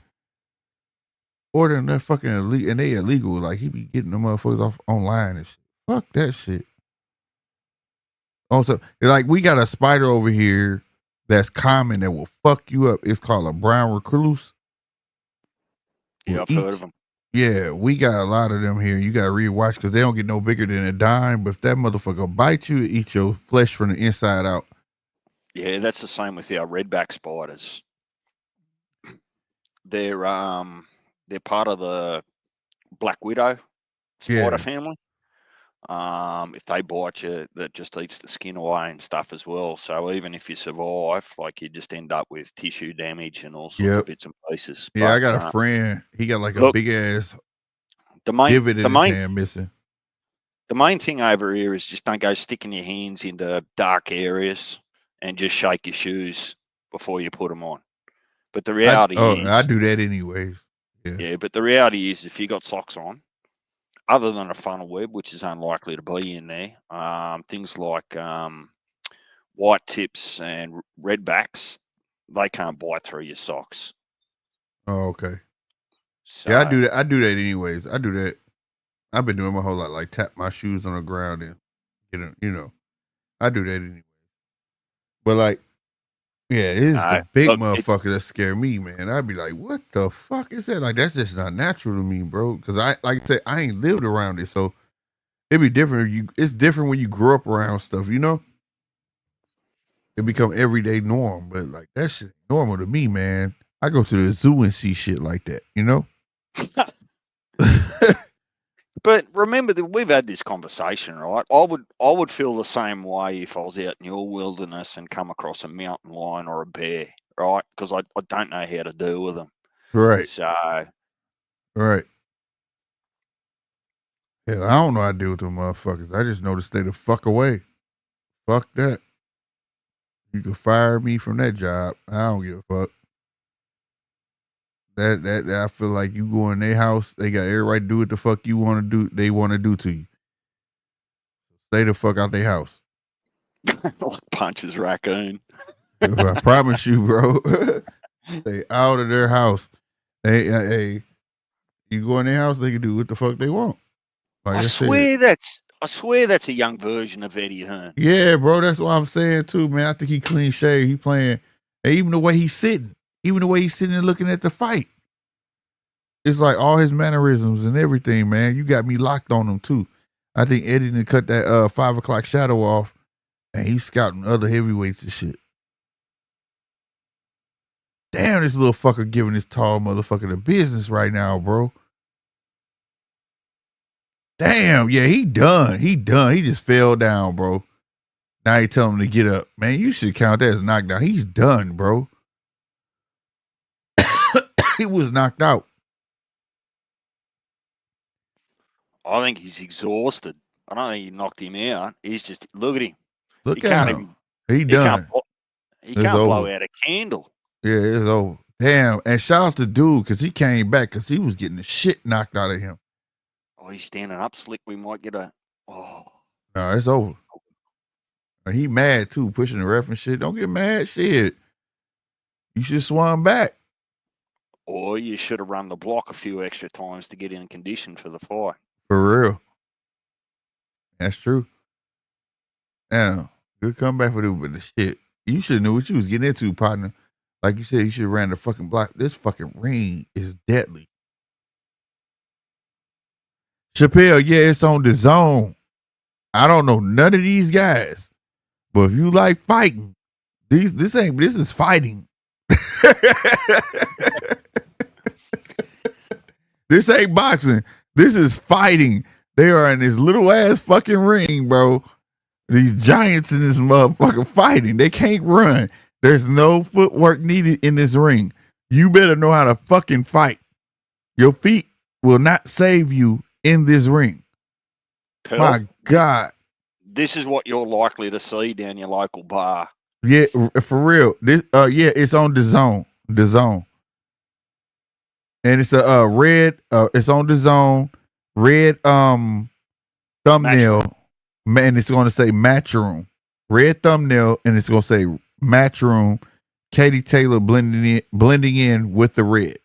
Ordering that fucking illegal, and they illegal. Like he be getting the motherfuckers off online and shit. Fuck that shit. Also, like we got a spider over here that's common that will fuck you up. It's called a brown recluse. Yeah, I've heard of them. Yeah, we got a lot of them here. You got to rewatch because they don't get no bigger than a dime. But if that motherfucker bite you, it eat your flesh from the inside out. Yeah, that's the same with our redback spiders. They're part of the black widow spider family. If they bite you, that just eats the skin away and stuff as well. So even if you survive, like you just end up with tissue damage and all sorts of bits and pieces. Yeah, but, I got a friend. He got like a big ass divot in his hand missing. The main thing over here is just don't go sticking your hands into dark areas and just shake your shoes before you put them on. But the reality is, I do that anyways. Yeah, but the reality is, if you got socks on, other than a funnel web, which is unlikely to be in there, things like white tips and redbacks, they can't bite through your socks. Oh, okay. So, Yeah, I do that. I do that anyways. I do that. I've been doing my whole life, like tap my shoes on the ground and I do that anyway. But like, yeah, it is the big look, motherfucker that scare me, man. I'd be like, what the fuck is that? Like, that's just not natural to me, bro. Because I, like I said, I ain't lived around it, so it'd be different. It's different when you grow up around stuff, you know. It become everyday norm, but like that shit normal to me, man. I go to the zoo and see shit like that, you know. But remember that we've had this conversation, right? I would feel the same way if I was out in your wilderness and come across a mountain lion or a bear, right? Because I don't know how to deal with them. Right. So, right. Hell, I don't know how to deal with them motherfuckers. I just know to stay the fuck away. Fuck that. You can fire me from that job. I don't give a fuck. That I feel like you go in their house, they got every right to do what the fuck you want to do. They want to do to you. Stay the fuck out their house. like punches raccoon. I promise you, bro. Stay out of their house. Hey, you go in their house, they can do what the fuck they want. Like I swear that's a young version of Eddie Hearn. Yeah, bro, that's what I'm saying too, man. I think he clean shaved. He playing, and even the way he's sitting and looking at the fight. It's like all his mannerisms and everything, man. You got me locked on him too. I think Eddie done cut that 5 o'clock shadow off, and he's scouting other heavyweights and shit. Damn, this little fucker giving this tall motherfucker the business right now, bro. Damn, yeah, he done. He just fell down, bro. Now you tell him to get up. Man, you should count that as a knockdown. He's done, bro. He was knocked out. I think he's exhausted. I don't think he knocked him out. He's just, look at him. Look at him. He done. He can't blow out a candle. Yeah, it's over. Damn. And shout out to dude, because he came back because he was getting the shit knocked out of him. Oh, he's standing up slick. We might get a, No, it's over. He mad too, pushing the ref and shit. Don't get mad, shit. You should swung back. Or you should have run the block a few extra times to get in condition for the fight. For real. That's true. Damn. Good comeback for dude, but the shit. You should know what you was getting into, partner. Like you said, you should have ran the fucking block. This fucking ring is deadly. Chappelle, yeah, it's on DAZN. I don't know none of these guys. But if you like fighting, this is fighting. This ain't boxing. This is fighting. They are in this little ass fucking ring, bro. These giants in this motherfucker fighting. They can't run. There's no footwork needed in this ring. You better know how to fucking fight. Your feet will not save you in this ring. Pearl, my God. This is what you're likely to see down your local bar. Yeah, for real. This yeah, it's on DAZN. DAZN. And it's a red it's on DAZN, red thumbnail. Man, it's gonna say Matchroom. Red thumbnail, and it's gonna say Matchroom. Katie Taylor blending in with the red.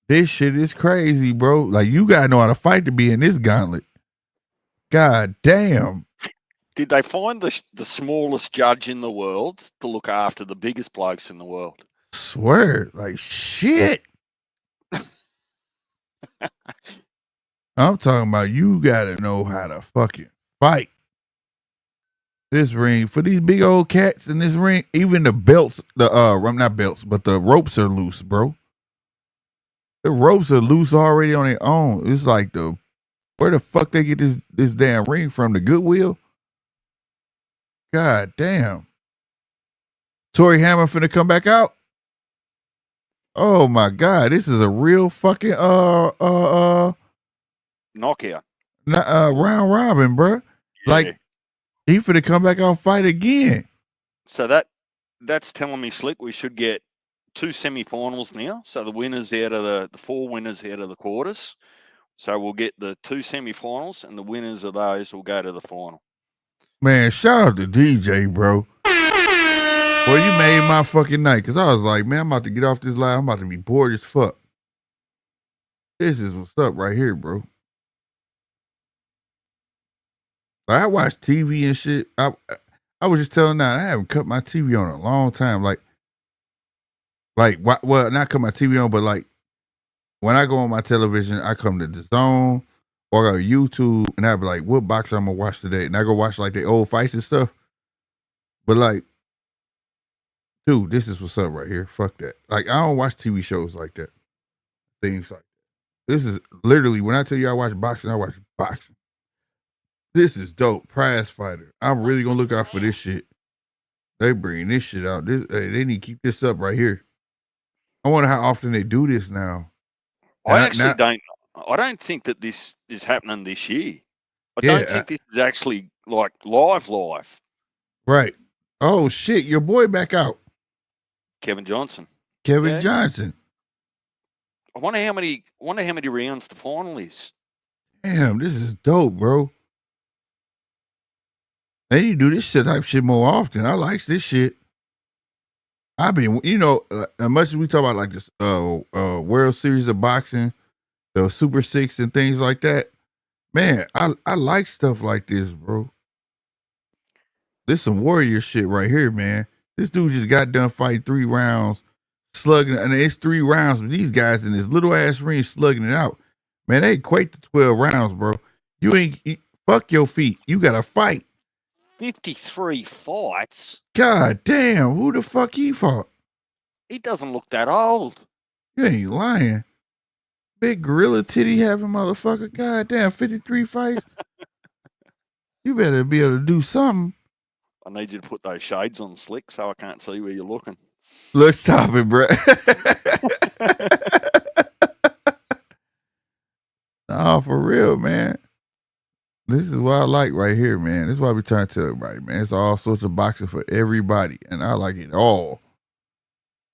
This shit is crazy, bro. Like, you gotta know how to fight to be in this gauntlet. God damn. Did they find the smallest judge in the world to look after the biggest blokes in the world? Swear, like shit. I'm talking about you gotta know how to fucking fight. This ring, for these big old cats in this ring, even the belts, not belts, but the ropes are loose, bro. The ropes are loose already on their own. It's like where the fuck they get this damn ring from? The Goodwill? God damn. Tory Hammer finna come back out? Oh my God, this is a real fucking knockout. Round robin, bro. Yeah. Like, he finna come back out and fight again. So that's telling me, Slick, we should get 2 semi-finals now. So the winners out of the 4 winners out of the quarters. So we'll get the 2 semi-finals, and the winners of those will go to the final. Man, shout out to DJ, bro. Boy, you made my fucking night because I was like, man, I'm about to get off this line. I'm about to be bored as fuck. This is what's up right here, bro. Like, I watch TV and shit. I was just telling now, I haven't cut my TV on in a long time. Like, well, not cut my TV on, but like when I go on my television, I come to DAZN or I go to YouTube and I be like, what box I'm gonna watch today? And I go watch like the old fights and stuff. But like, dude, this is what's up right here. Fuck that. Like, I don't watch TV shows like that. Things like that. This is literally when I tell you I watch boxing, I watch boxing. This is dope. Prize fighter. I'm really gonna look out for this shit. They bring this shit out. They need to keep this up right here. I wonder how often they do this now. I don't think that this is happening this year. I don't think this is actually like live. Right. Oh shit, your boy back out. Kevin Johnson. Johnson. I wonder how many rounds the final is. Damn, this is dope, bro. They need to do this shit type shit more often. I like this shit. I've been, as much as we talk about like this World Series of Boxing, the Super Six and things like that, man, I like stuff like this, bro. This some warrior shit right here, man. This dude just got done fighting 3 rounds, slugging, and it's 3 rounds, but these guys in this little ass ring slugging it out. Man, they equate to 12 rounds, bro. Fuck your feet. You gotta fight. 53 fights. God damn, who the fuck he fought? He doesn't look that old. You ain't lying. Big gorilla titty having motherfucker. God damn, 53 fights. You better be able to do something. I need you to put those shades on slick so I can't see where you're looking. Let's stop it, bro. Nah, for real, man. This is what I like right here, man. This is why we trying to tell everybody, man. It's all sorts of boxing for everybody, and I like it all.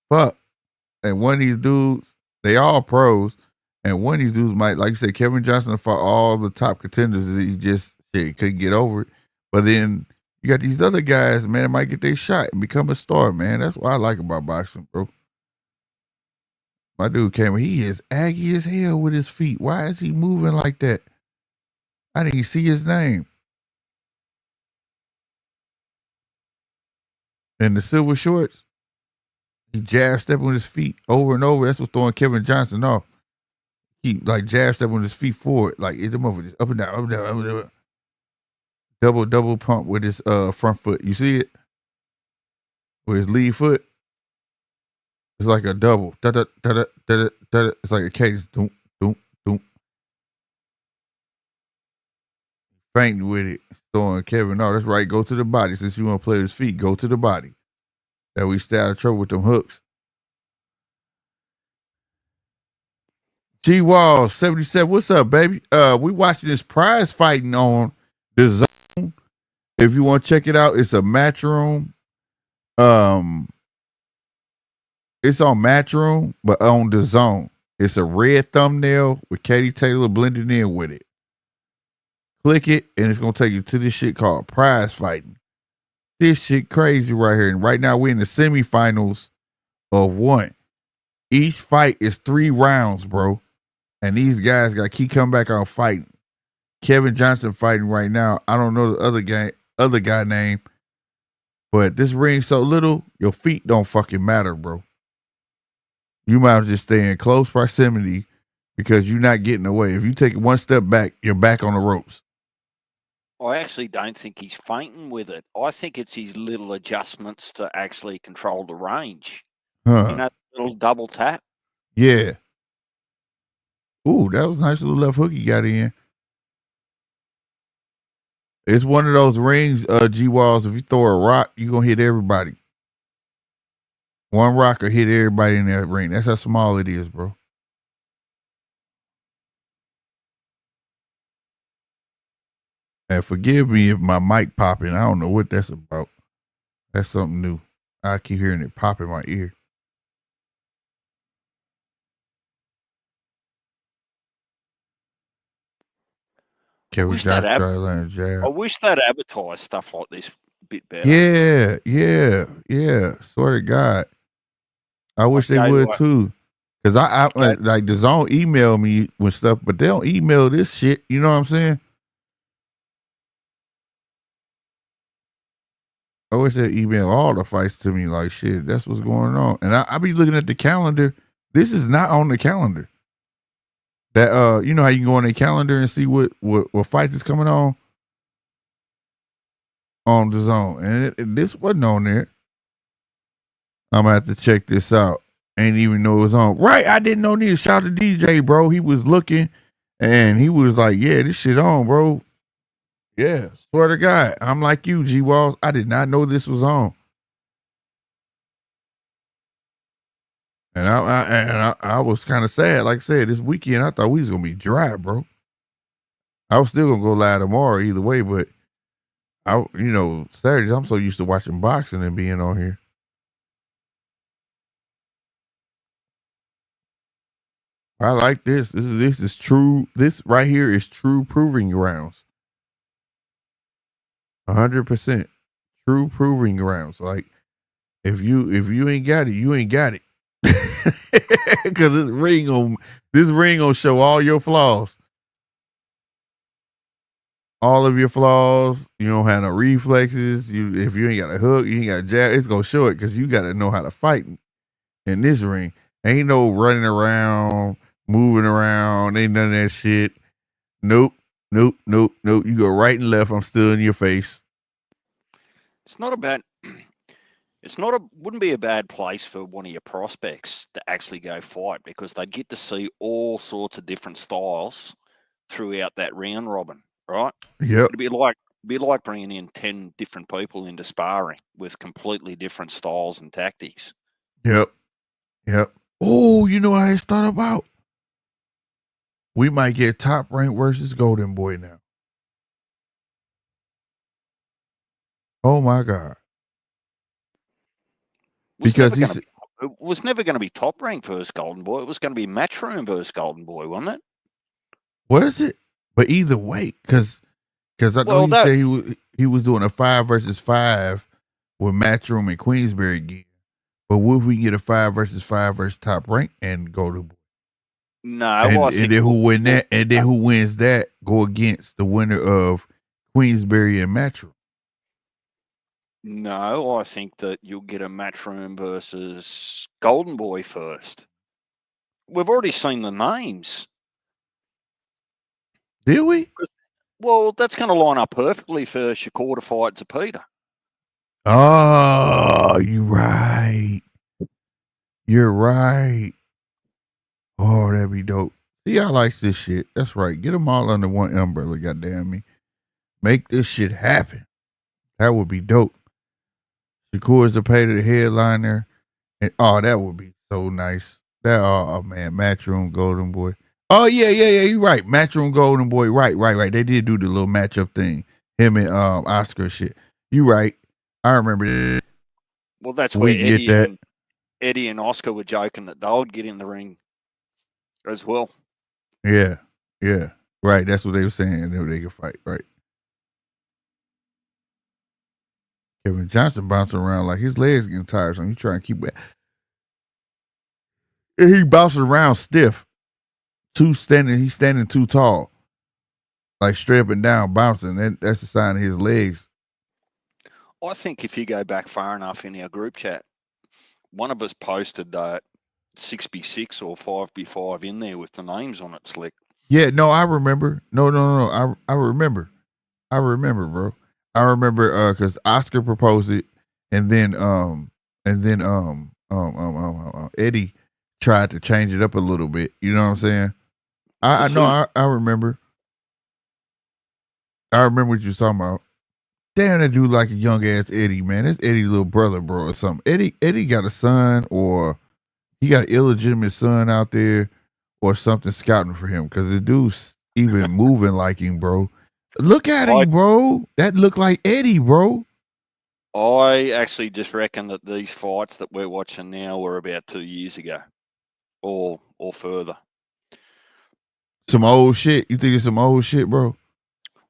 Fuck. And one of these dudes, they all pros, and one of these dudes might, like you said, Kevin Johnson fought all the top contenders. He just couldn't get over it. But then you got these other guys, man, that might get their shot and become a star, man. That's what I like about boxing, bro. My dude came, he is aggy as hell with his feet. Why is he moving like that? I didn't see his name. And the silver shorts, he jab stepping with his feet over and over. That's what's throwing Kevin Johnson off. He like jab stepping with his feet forward, like them over just up and down, up and down, up and down. Double pump with his front foot. You see it? With his lead foot. It's like a double. Da, da, da, da, da, da, da. It's like a cadence. Doom, doom, doom. Fainting with it. Throwing Kevin. No, that's right. Go to the body. Since you want to play with his feet, go to the body. That we stay out of trouble with them hooks. G Walls 77. What's up, baby? We watching this prize fighting on DAZN. If you want to check it out, it's a Matchroom. It's on Matchroom, but on DAZN. It's a red thumbnail with Katie Taylor blended in with it. Click it, and it's gonna take you to this shit called prize fighting. This shit crazy right here. And right now we're in the semifinals of 1. Each fight is 3 rounds, bro. And these guys got to keep coming back out fighting. Kevin Johnson fighting right now. I don't know the other guy name, but this ring so little, your feet don't fucking matter, bro. You might as well just stay in close proximity because you're not getting away. If you take one step back, you're back on the ropes. I actually don't think he's fainting with it. I think it's his little adjustments to actually control the range. Little double tap. Yeah. Ooh, that was a nice little left hook he got in. It's one of those rings, G-Walls. If you throw a rock, you're going to hit everybody. One rock will hit everybody in that ring. That's how small it is, bro. And forgive me if my mic popping. I don't know what that's about. That's something new. I keep hearing it pop in my ear. Kevin Johnson try to land a jab. I wish they'd advertise stuff like this bit better. Yeah. Swear to God. I wish they would too. Cause I like DAZN email me with stuff, but they don't email this shit. You know what I'm saying? I wish they email all the fights to me. Like shit, that's what's going on. And I be looking at the calendar. This is not on the calendar. That you know how you can go on the calendar and see what fights is coming on DAZN, and this wasn't on there. I'm gonna have to check this out. Ain't even know it was on. Right, I didn't know neither. Shout out to DJ, bro. He was looking and he was like, yeah, this shit on, bro. Yeah, swear to God. I'm like you, G Walls. I did not know this was on. And I was kind of sad. Like I said, this weekend I thought we was gonna be dry, bro. I was still gonna go live tomorrow either way, but Saturdays I'm so used to watching boxing and being on here. I like this. This is true. This right here is true proving grounds. 100% true proving grounds. Like if you ain't got it, you ain't got it. Because this ring gonna show all your flaws. All of your flaws. You don't have no reflexes. If you ain't got a hook, you ain't got a jab, it's gonna show it because you gotta know how to fight in this ring. Ain't no running around, moving around, ain't none of that shit. Nope. You go right and left, I'm still in your face. Wouldn't be a bad place for one of your prospects to actually go fight because they'd get to see all sorts of different styles throughout that round robin, right? Yep. It'd be like bringing in 10 different people into sparring with completely different styles and tactics. Yep. Oh, you know what I just thought about? We might get Top Rank versus Golden Boy now. Oh my God. It was never going to be Top Rank versus Golden Boy. It was going to be Matchroom versus Golden Boy, wasn't it? Was it? But either way, because I know he said he was doing a 5 versus 5 with Matchroom and Queensberry again. But what if we get a 5 versus 5 versus Top Rank and Golden Boy? No, and then who win that? And then who wins that? Go against the winner of Queensberry and Matchroom. No, I think that you'll get a Matchroom versus Golden Boy first. We've already seen the names. Did we? Well, that's going to line up perfectly for Shakur to fight Zepeda. Oh, you're right. Oh, that'd be dope. See, I like this shit. That's right. Get them all under one umbrella, goddamn me. Make this shit happen. That would be dope. Shakur Zepeda, the headliner. And that would be so nice. Oh man, Matchroom Golden Boy. Oh yeah, you're right. Matchroom Golden Boy. Right. They did do the little matchup thing. Him and Oscar shit. You right. I remember that. Well, that's where Eddie and Oscar were joking that they would get in the ring as well. Yeah. Right. That's what they were saying. They could fight. Right. Kevin Johnson bouncing around like his legs getting tired, so he's trying to keep it. He bouncing around stiff. He's standing too tall. Like straight up and down bouncing. That's a sign of his legs. I think if you go back far enough in our group chat, one of us posted that 6B6 or 5B5 in there with the names on it, Slick. Yeah, no, I remember. No. I remember. Bro. I remember because Oscar proposed it, and then Eddie tried to change it up a little bit. You know what I'm saying? I know. I remember. I remember what you were talking about. Damn, that dude like a young ass Eddie, man. That's Eddie's little brother, bro, or something. Eddie got a son, or he got an illegitimate son out there, or something scouting for him. Because the dude's even moving like him, bro. Look at him, bro. That look like Eddie, bro. I actually just reckon that these fights that we're watching now were about 2 years ago, or further. Some old shit. You think it's some old shit, bro?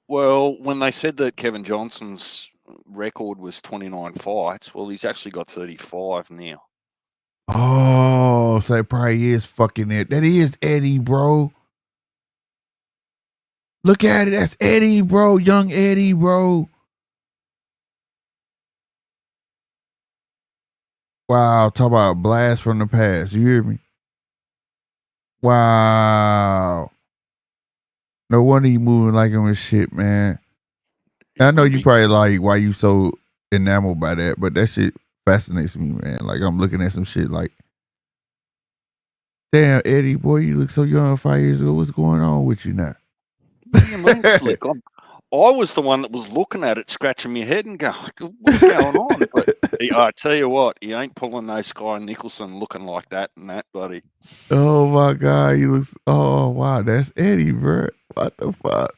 Well, when they said that Kevin Johnson's record was 29 fights. Well, he's actually got 35 now. Oh, so it probably is fucking it. That is Eddie, bro. Look at it. That's Eddie, bro. Young Eddie, bro. Wow. Talk about a blast from the past. You hear me? Wow. No wonder you moving like him and shit, man. I know you probably like why you so enamored by that, but that shit fascinates me, man. Like I'm looking at some shit like, damn, Eddie, boy, you look so young 5 years ago. What's going on with you now? What do you mean, Slick? I was the one that was looking at it, scratching my head and going, what's going on? But I tell you what, he ain't pulling no Sky Nicholson looking like that and that, buddy. Oh, my God. You look, oh, wow. That's Eddie, bro. What the fuck?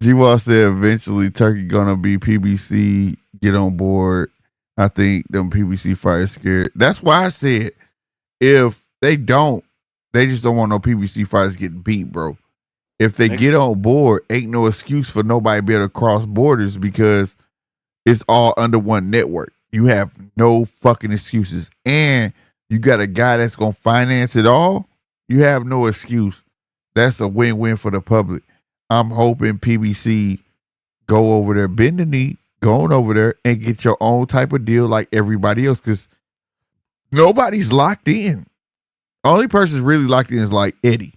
G-Wall said eventually Turkey gonna be PBC, get on board. I think them PBC fighters scared. That's why I said if they don't, they just don't want no PBC fighters getting beat, bro. If they get on board, ain't no excuse for nobody to be able to cross borders because it's all under one network. You have no fucking excuses. And you got a guy that's going to finance it all. You have no excuse. That's a win-win for the public. I'm hoping PBC go over there, bend the knee, go on over there and get your own type of deal like everybody else because nobody's locked in. Only person really locked in is like Eddie.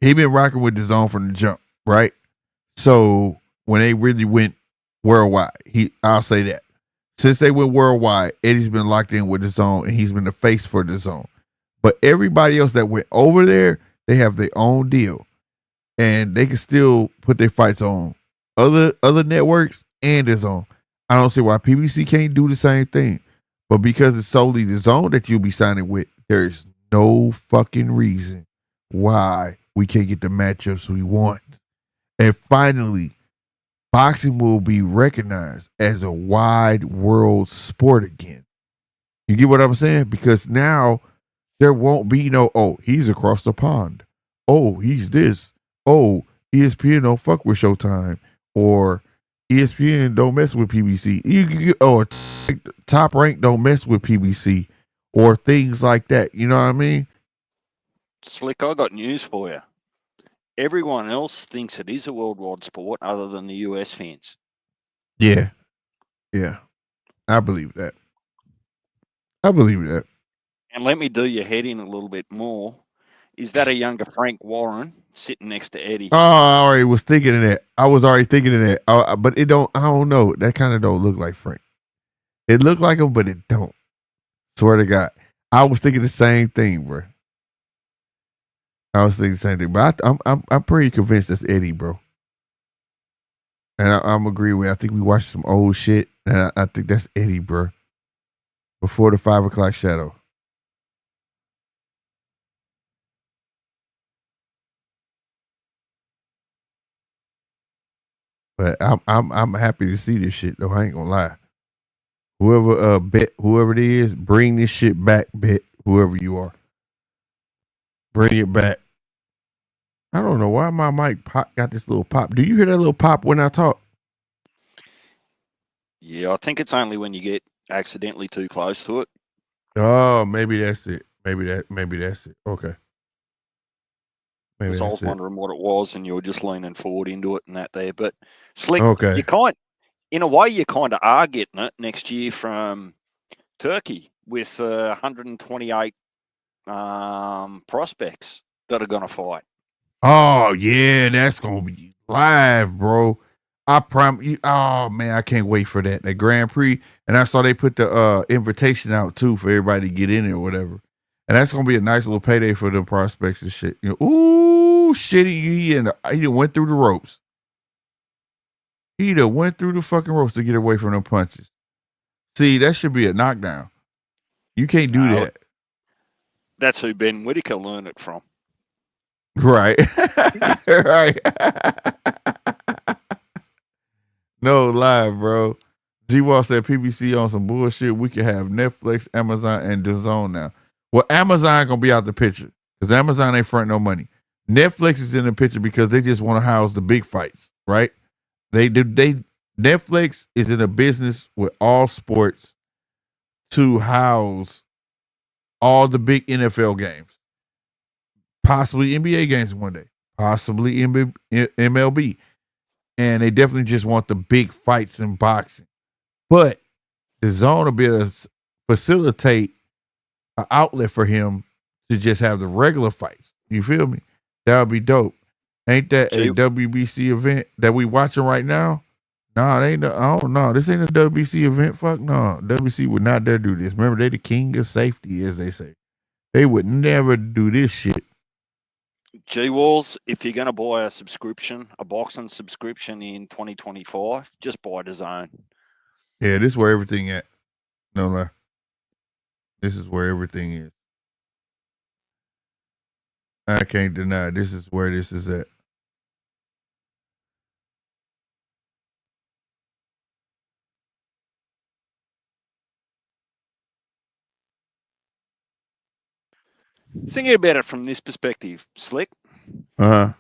He been rocking with DAZN from the jump, right? So when they really went worldwide, I'll say that. Since they went worldwide, Eddie's been locked in with DAZN and he's been the face for DAZN. But everybody else that went over there, they have their own deal. And they can still put their fights on other networks and DAZN. I don't see why PBC can't do the same thing. But because it's solely DAZN that you'll be signing with, there's no fucking reason why we can't get the matchups we want. And finally, boxing will be recognized as a wide world sport again. You get what I'm saying? Because now there won't be no, oh, he's across the pond. Oh, he's this. Oh, ESPN don't fuck with Showtime. Or ESPN don't mess with PBC. Or Top Rank don't mess with PBC. Or things like that. You know what I mean? Slick, I got news for you. Everyone else thinks it is a worldwide sport other than the US fans. Yeah. Yeah. I believe that. And let me do your head in a little bit more. Is that a younger Frank Warren sitting next to Eddie? Oh, I already was thinking of that. I was already thinking of that. But it don't, I don't know. That kind of don't look like Frank. It looked like him, but it don't. Swear to God. I was thinking the same thing, bro. I was thinking the same thing, but I'm pretty convinced that's Eddie, bro. And I'm agree with. I think we watched some old shit, and I think that's Eddie, bro. Before the 5 o'clock shadow. But I'm happy to see this shit though. I ain't gonna lie. Whoever it is, bring this shit back, bet whoever you are. Bring it back. I don't know why my mic got this little pop. Do you hear that little pop when I talk? Yeah, I think it's only when you get accidentally too close to it. Oh, maybe that's it. Maybe that's it. Okay. Because I was wondering what it was, and you were just leaning forward into it and that there. But Slick, okay. In a way, you kind of are getting it next year from Turkey with 128 prospects that are going to fight. Oh yeah, that's gonna be live, bro. I promise you. Oh man, I can't wait for that. The Grand Prix, and I saw they put the invitation out too for everybody to get in it or whatever. And that's gonna be a nice little payday for the prospects and shit. You know, ooh, shit, he done went through the ropes. He done went through the fucking ropes to get away from them punches. See, that should be a knockdown. You can't do that. That's who Ben Whitaker learned it from. Right. Right. No lie, bro. G-Wall said PBC on some bullshit. We can have Netflix, Amazon, and DAZN now. Well, Amazon gonna be out the picture because Amazon ain't front no money. Netflix is in the picture because they just want to house the big fights, right? They Netflix is in a business with all sports to house all the big NFL games, possibly NBA games one day, possibly MLB. And they definitely just want the big fights in boxing. But the zone will be able to facilitate an outlet for him to just have the regular fights. You feel me? That would be dope. Ain't that a WBC event that we watching right now? No, it ain't. I don't know. This ain't a WBC event. Fuck no. WBC would not dare do this. Remember, they the king of safety, as they say. They would never do this shit. G-Walls, if you're going to buy a subscription, a boxing subscription in 2025, just buy DAZN. Yeah, this is where everything at. No lie. This is where everything is. I can't deny this is where this is at. Thinking about it from this perspective, Slick. Uh-huh.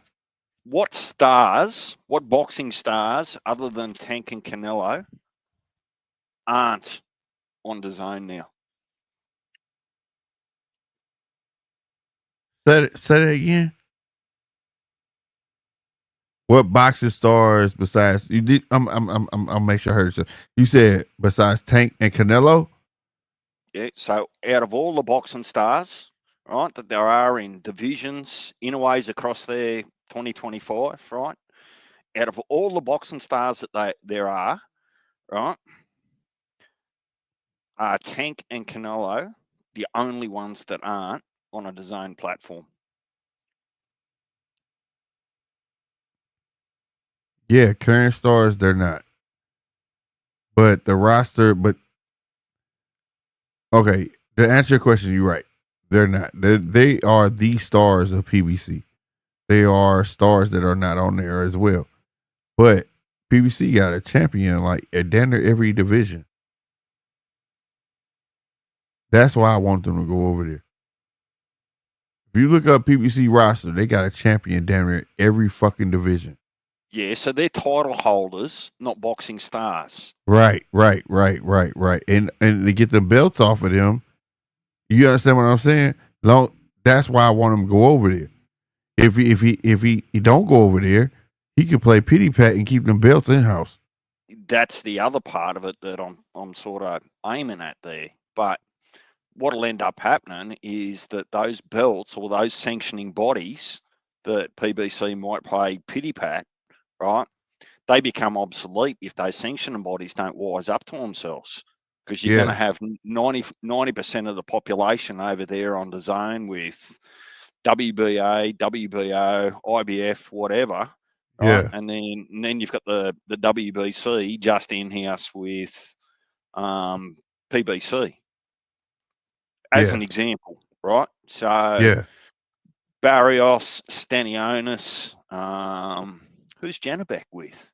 What boxing stars, other than Tank and Canelo, aren't on DAZN now? Say that again. What boxing stars besides you did? I'll make sure I heard it. You said besides Tank and Canelo. Yeah. So out of all the boxing stars, right, that there are in divisions, Inoue's across there, 2025, right? Out of all the boxing stars that there are, right, Tank and Canelo the only ones that aren't on a DAZN platform. Yeah, current stars, they're not. But the roster, okay, to answer your question, you're right. They're not. They are the stars of PBC. They are stars that are not on there as well. But PBC got a champion like at damn near every division. That's why I want them to go over there. If you look up PBC roster, they got a champion damn near every fucking division. Yeah, so they're title holders, not boxing stars. Right. And they get the belts off of them. You understand what I'm saying? That's why I want him to go over there. If he don't go over there, he could play pity pat and keep them belts in house. That's the other part of it that I'm sort of aiming at there. But what'll end up happening is that those belts or those sanctioning bodies that PBC might play pity pat, right? They become obsolete if those sanctioning bodies don't wise up to themselves. Because you're going to have 90% of the population over there on DAZN with WBA, WBO, IBF, whatever. Right? Yeah. And then you've got the WBC just in house with PBC as an example, right? So Barrios, Stanionis, who's Janabek with?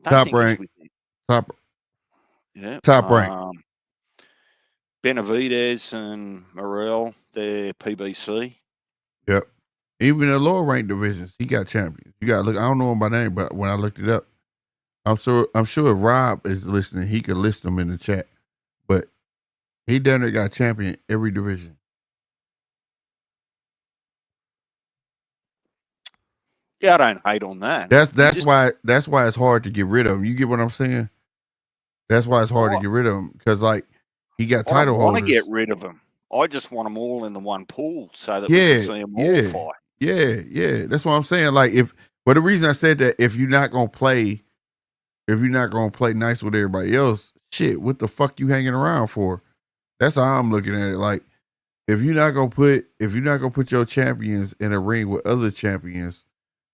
Top rank. Top rank. Benavidez and Morel, they're PBC. Yep. Even in lower ranked divisions, he got champions. You got to look. I don't know him by name, but when I looked it up, I'm sure if Rob is listening, he could list them in the chat. But he definitely got champion every division. Yeah, I don't hate on that. That's why it's hard to get rid of him. You get what I'm saying? That's why it's hard to get rid of him because like he got title holders. I want to get rid of him. I just want them all in the one pool so that we can see them all fight. Yeah. That's what I'm saying. Like but the reason I said that if you're not gonna play nice with everybody else, shit, what the fuck you hanging around for? That's how I'm looking at it. Like if you're not gonna put your champions in a ring with other champions,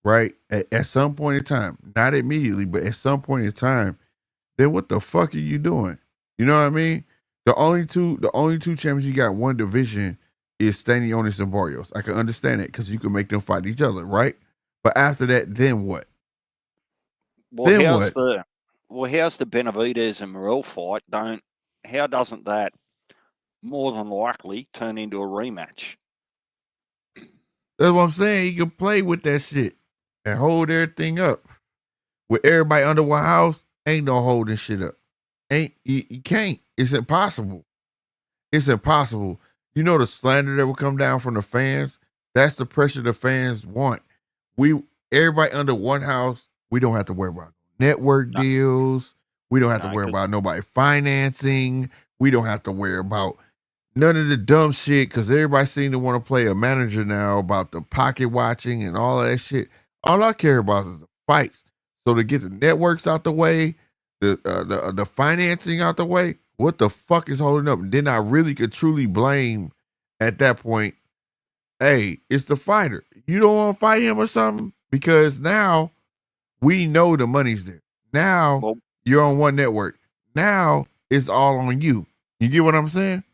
right? At some point in time, not immediately, but at some point in time, then what the fuck are you doing? You know what I mean? The only two champions you got one division is Stanionis and Barrios. I can understand it because you can make them fight each other, right? But after that, then what? How's the Benavidez and Morel fight? How doesn't that more than likely turn into a rematch? That's what I'm saying. He can play with that shit and hold everything up with everybody under one house. Ain't no holding shit up. You can't. It's impossible. It's impossible. You know the slander that will come down from the fans? That's the pressure the fans want. Everybody under one house, we don't have to worry about network No. deals. We don't have to No, worry 'cause- about nobody financing. We don't have to worry about none of the dumb shit because everybody seems to want to play a manager now about the pocket watching and all of that shit. All I care about is the fights. So to get the networks out the way, the financing out the way, what the fuck is holding up? And then I really could truly blame at that point, hey, it's the fighter. You don't want to fight him or something? Because now we know the money's there. Now Well, you're on one network. Now it's all on you. You get what I'm saying?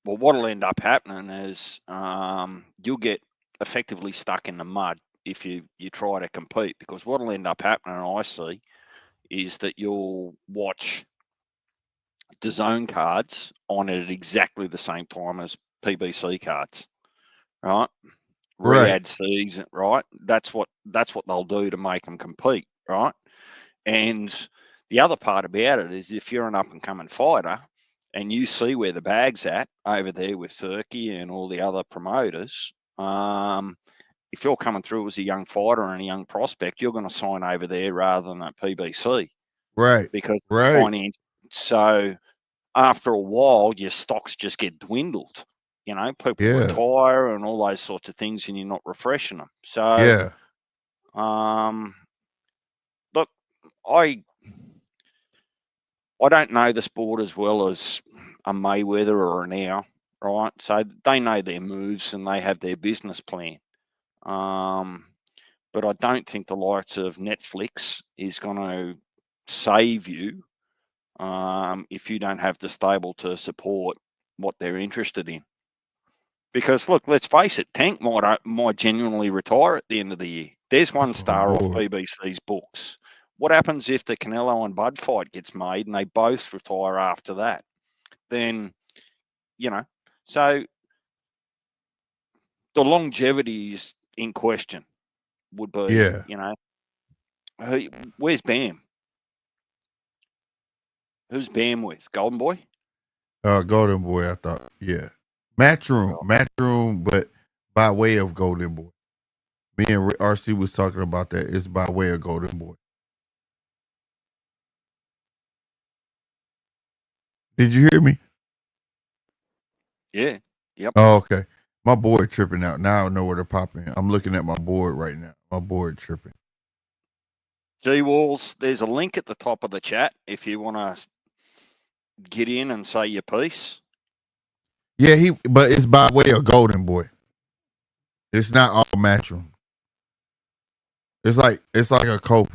well, what'll end up happening is you'll get effectively stuck in the mud if you try to compete, because what'll end up happening, I see, is that you'll watch DAZN cards on it at exactly the same time as PBC cards, right? Right. Re-add season, right? That's what they'll do to make them compete, right? And the other part about it is if you're an up and coming fighter and you see where the bag's at over there with Turkey and all the other promoters, if you're coming through as a young fighter and a young prospect, you're going to sign over there rather than at PBC, Right. because Right. So after a while, your stocks just get dwindled. You know, people Yeah. retire and all those sorts of things, and you're not refreshing them. So, Yeah. Look, I don't know the sport as well as a Mayweather or an Hour, right? So they know their moves and they have their business plan. But I don't think the likes of Netflix is going to save you if you don't have the stable to support what they're interested in. Because look, let's face it, Tank might genuinely retire at the end of the year. There's one star off BBC's books. What happens if the Canelo and Bud fight gets made and they both retire after that? Then, so the longevity is in question. Would be, where's Bam? Who's Bam with? Golden Boy? Golden Boy, I thought. Yeah. Matchroom, but by way of Golden Boy. Me and RC was talking about that. It's by way of Golden Boy. Did you hear me? Yeah. Yep. Oh, okay. My board tripping out. Now I know where they're popping. I'm looking at my board right now. My board tripping. G-Walls, there's a link at the top of the chat if you want to get in and say your piece. Yeah, but it's by way of Golden Boy. It's not all Matchroom. It's like a co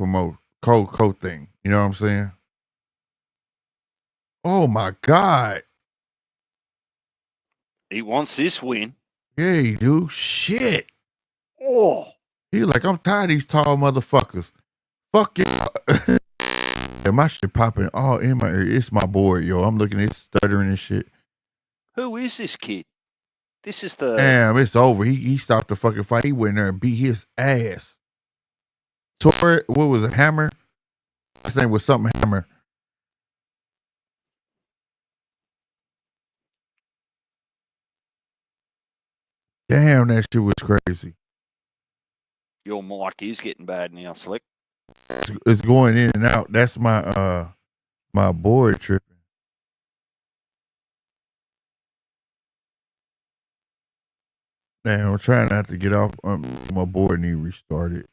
thing. You know what I'm saying? Oh my God. He wants this win. Yeah, he do. Shit. Oh. He like, I'm tired of these tall motherfuckers. Fuck y'all. Yeah, my shit popping all in my ear. It's my board, yo. I'm looking at it stuttering and shit. Who is this kid? This is the... Damn, it's over. He stopped the fucking fight. He went there and beat his ass. Torre, what was it, Hammer? His name was something Hammer. Damn, that shit was crazy. Your mic is getting bad now, Slick. It's going in and out. That's my my board tripping. Damn, I'm trying not to get off. My board need restarted.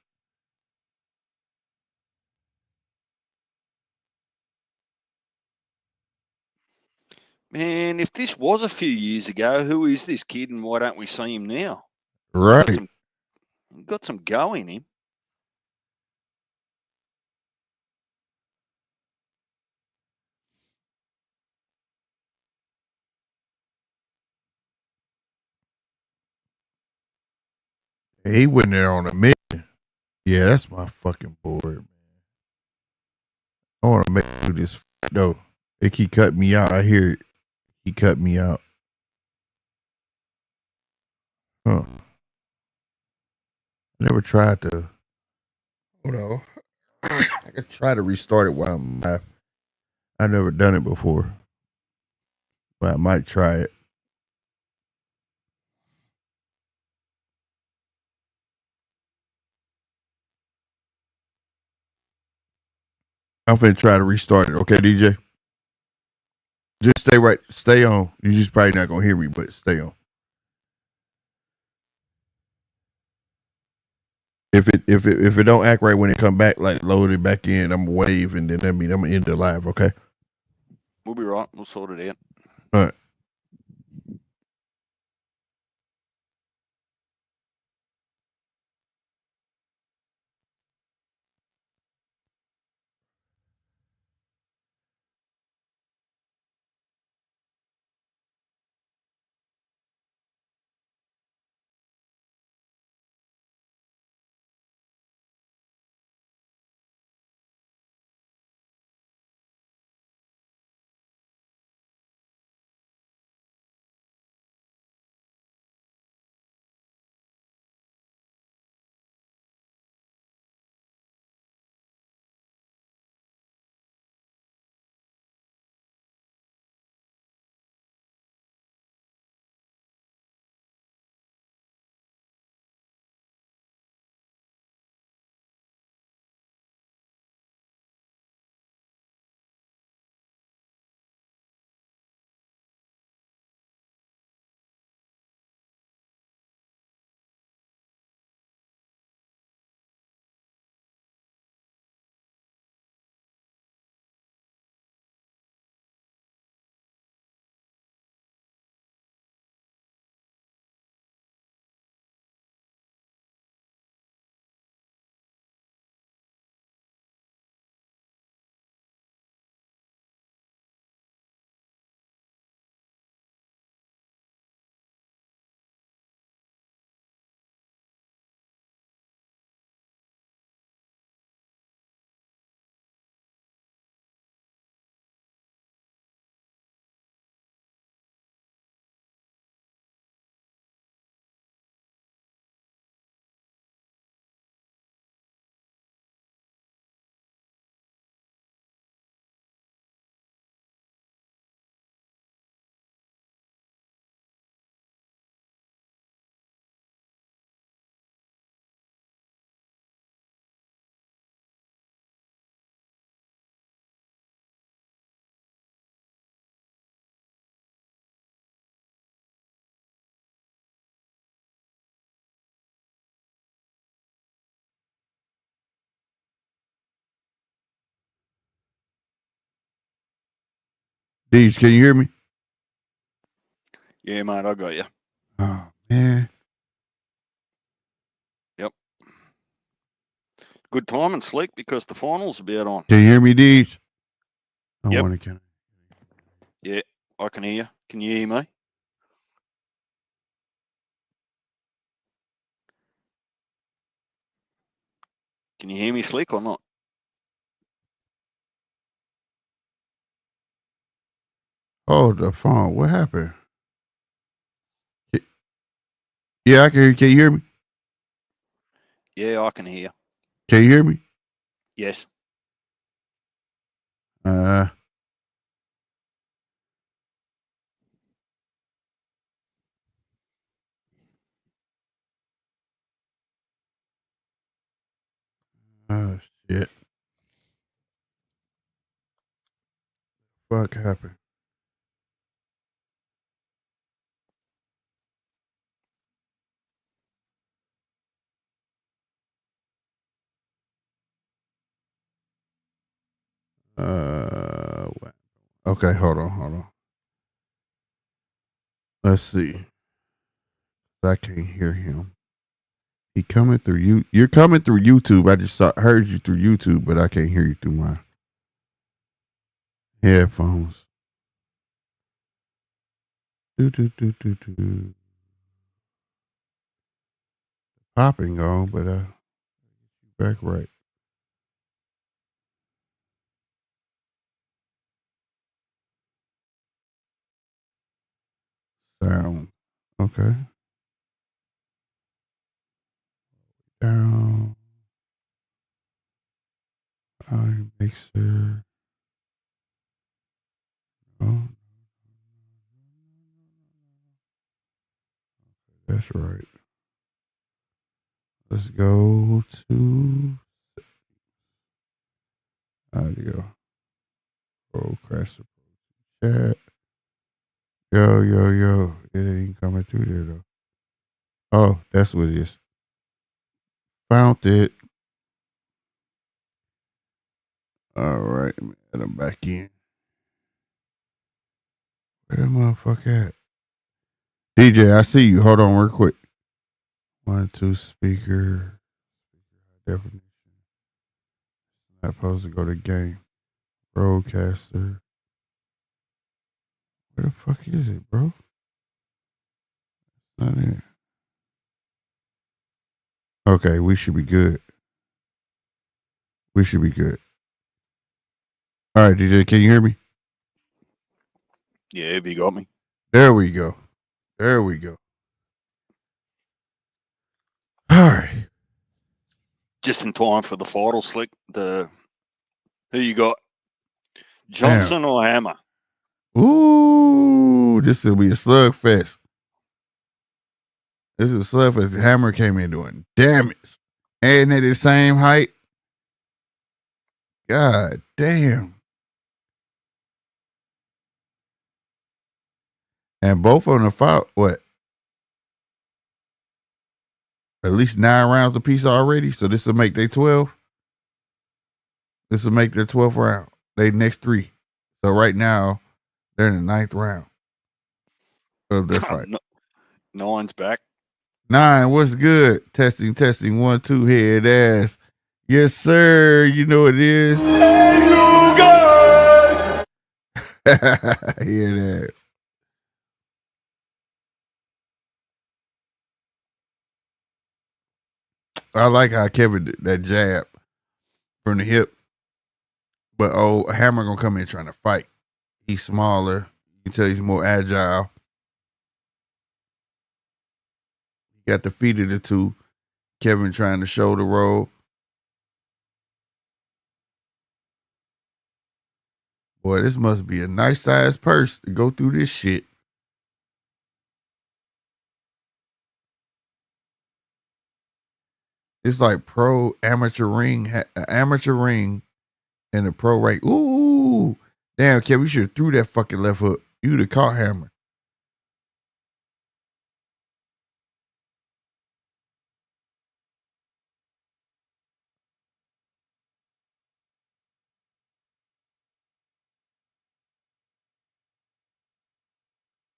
Man, if this was a few years ago, who is this kid and why don't we see him now? Right. He's got some go in him. He went there on a mission. Yeah, that's my fucking board, man. I want to make do this though. It keep cutting me out. I hear it. He cut me out. Huh. I never tried to. Hold on. I could try to restart it while I'm live. I've never done it before, but I might try it. I'm finna try to restart it. Okay, DJ? Just stay on. You just probably not gonna hear me, but stay on. If it don't act right when it come back, like load it back in, I'm gonna wave and then that mean I'm gonna end the live, okay? We'll be right. We'll sort it out. All right. Deej, can you hear me? Yeah, mate, I got you. Oh man. Yep. Good time and sleep because the finals will be out on. Can you hear me, Deej? I Yep. want to Yeah, I can hear you. Can you hear me? Can you hear me, Slick, or not? Oh, the phone. What happened? Yeah, I can hear you. Can you hear me? Yeah, I can hear you. Can you hear me? Yes. Uh oh shit. Fuck happened. What? Okay, hold on. Let's see. I can't hear him. He coming through you. You're coming through YouTube. I just heard you through YouTube, but I can't hear you through my headphones. Do. Popping on, but back right. Sound. Okay. Down. Mixer. Oh, that's right. Let's go to audio. Oh, crash the chat. Yo. It ain't coming through there though. Oh, that's what it is. Found it. All right, man. I'm back in. Where the motherfucker at? DJ, I see you. Hold on real quick. 1, 2 speaker. Definition. Not supposed to go to game. Broadcaster. Where the fuck is it, bro? Not it. Okay, we should be good. We should be good. All right, DJ, can you hear me? Yeah, have you got me? There we go. There we go. All right. Just in time for the final slick. Who you got? Johnson or Hammer? Ooh, this will be a slugfest. This is a slugfest. Hammer came in doing damage. And at the same height. God damn. And both of them fought, what? At least 9 rounds apiece already. So this will make their 12. This will make their 12th round. They next 3. So right now, they're in the 9th round of their fight. Nine's back. 9, what's good? Testing. 1, 2, head ass. Yes, sir. You know what it is. Hey, you guys! Head ass. I like how Kevin did that jab from the hip. But Hammer gonna come in trying to fight. He's smaller. You can tell he's more agile. He got the feet of the two. Kevin trying to shoulder roll. Boy, this must be a nice size purse to go through this shit. It's like pro amateur ring, and the pro rank. Ooh, damn, Kevin, you should have threw that fucking left hook. You'd have caught Hammer.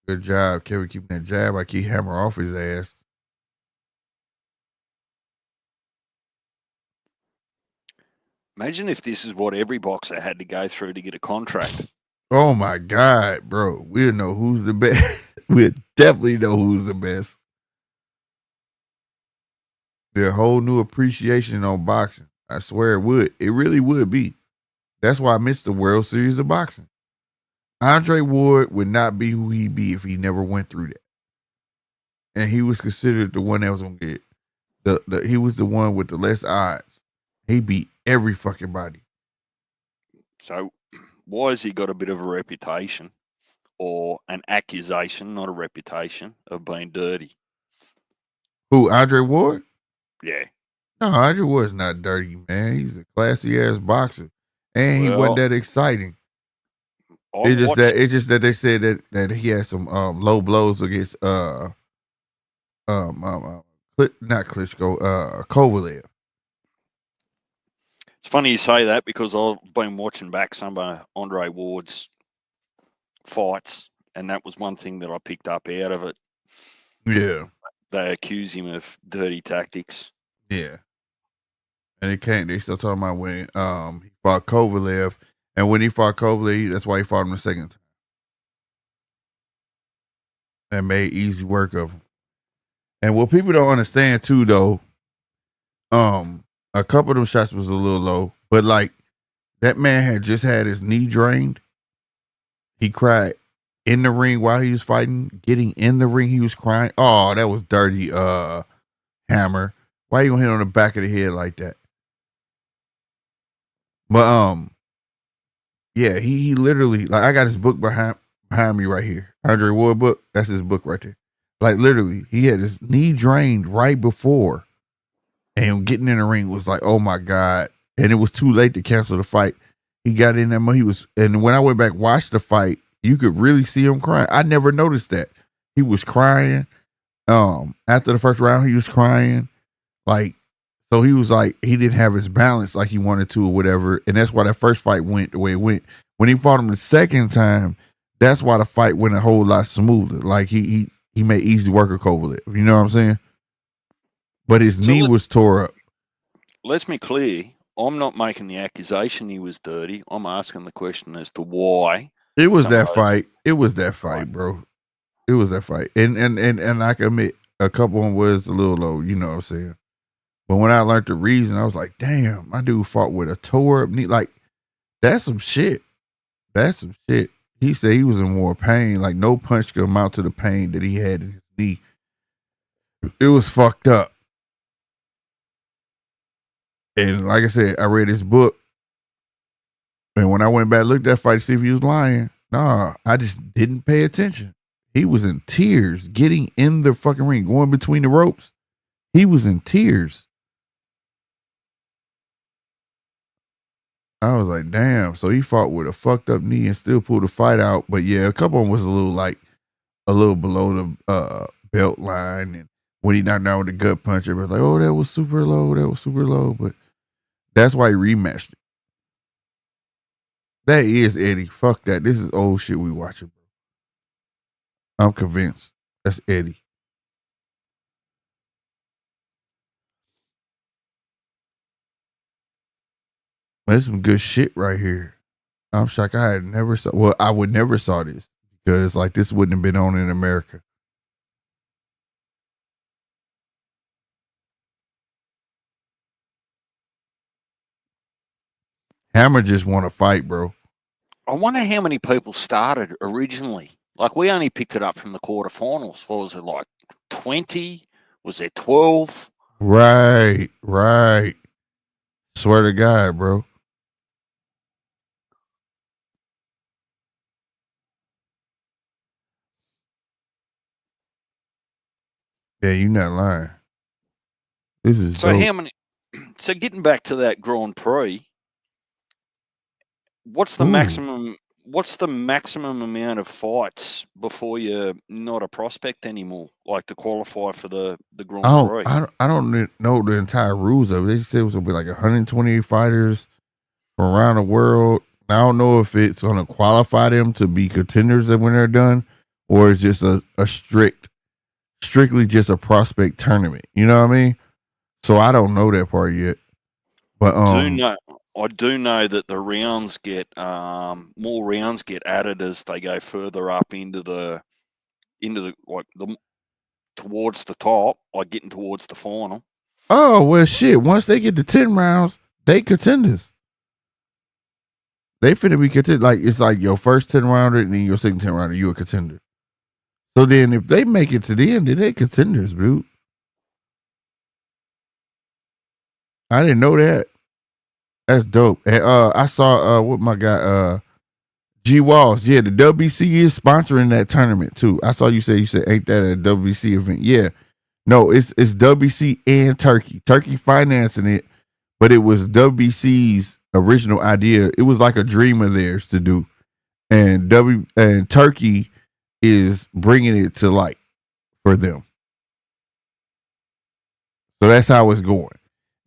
Good job, Kevin, keeping that jab. I keep Hammer off his ass. Imagine if this is what every boxer had to go through to get a contract. Oh my God, bro. We'll know who's the best. We'll definitely know who's the best. There's a whole new appreciation on boxing. I swear it would. It really would be. That's why I missed the World Series of Boxing. Andre Ward would not be who he'd be if he never went through that. And he was considered the one that was going to get he was the one with the less odds. He beat every fucking body. So why has he got a bit of a reputation or an accusation, not a reputation, of being dirty? Who, Andre Ward? Yeah. No, Andre Ward's not dirty, man. He's a classy ass boxer. And he wasn't that exciting. It's just that they said that he had some low blows against not Klitschko, Kovalev. It's funny you say that because I've been watching back some of Andre Ward's fights, and that was one thing that I picked up out of it. Yeah. They accuse him of dirty tactics. Yeah. And they still talking about when he fought Kovalev. And when he fought Kovalev, that's why he fought him the second time. And made easy work of him. And what people don't understand too, though, a couple of them shots was a little low, but like that man had just had his knee drained. He cried in the ring while he was fighting. Getting in the ring, he was crying. Oh, that was dirty, Hammer. Why you gonna hit on the back of the head like that? But yeah, he literally, like, I got his book behind me right here. Andre Ward book. That's his book right there. Like, literally, he had his knee drained right before, and getting in the ring was like, oh my God. And it was too late to cancel the fight. He got in there, and when I went back watched the fight, you could really see him crying. I never noticed that. He was crying. After the first round, he was crying. Like, so he was like, he didn't have his balance like he wanted to or whatever. And that's why that first fight went the way it went. When he fought him the second time, that's why the fight went a whole lot smoother. Like he made easy work of Kovalev. You know what I'm saying? But his knee was tore up. Let's be clear. I'm not making the accusation he was dirty. I'm asking the question as to why. It was that fight. It was that fight, bro. It was that fight. And I can admit a couple of them was a little low, you know what I'm saying? But when I learned the reason, I was like, damn, my dude fought with a tore up knee. Like, that's some shit. That's some shit. He said he was in more pain. Like, no punch could amount to the pain that he had in his knee. It was fucked up. And like I said, I read his book. And when I went back and looked at that fight to see if he was lying, nah, I just didn't pay attention. He was in tears getting in the fucking ring, going between the ropes. He was in tears. I was like, damn. So he fought with a fucked up knee and still pulled the fight out. But yeah, a couple of them was a little below the belt line. And when he knocked down with the gut punch, everybody was like, oh, that was super low. That was super low. But that's why he rematched it. That is Eddie. Fuck that. This is old shit we watching, bro. I'm convinced. That's Eddie. There's some good shit right here. I'm shocked I had never saw. Well, I would never saw this because like this wouldn't have been on in America. Hammer just want to fight, bro. I wonder how many people started originally. Like, we only picked it up from the quarterfinals. What was it, like 20? Was there 12? Right. Swear to God, bro. Yeah, you're not lying. This is so dope. how many? So getting back to that Grand Prix, what's the maximum? What's the maximum amount of fights before you're not a prospect anymore, like to qualify for the Grand Prix? I don't know the entire rules of it. They said it was gonna be like 128 fighters from around the world. I don't know if it's gonna qualify them to be contenders when they're done, or it's just a strictly just a prospect tournament. You know what I mean? So I don't know that part yet. But I do know that the rounds get more rounds get added as they go further up into the towards the top, like getting towards the final. Oh well, shit. Once they get to 10 rounds, they contenders. They finna be contenders. Like it's like your first 10 rounder and then your second 10 rounder, you a contender. So then if they make it to the end, then they contenders, dude. I didn't know that. That's dope. And I saw what my guy G Walls. Yeah, the WBC is sponsoring that tournament too. I saw you said ain't that a WBC event? Yeah. No, it's WBC and Turkey. Turkey financing it, but it was WBC's original idea. It was like a dream of theirs to do. And Turkey is bringing it to light for them. So that's how it's going.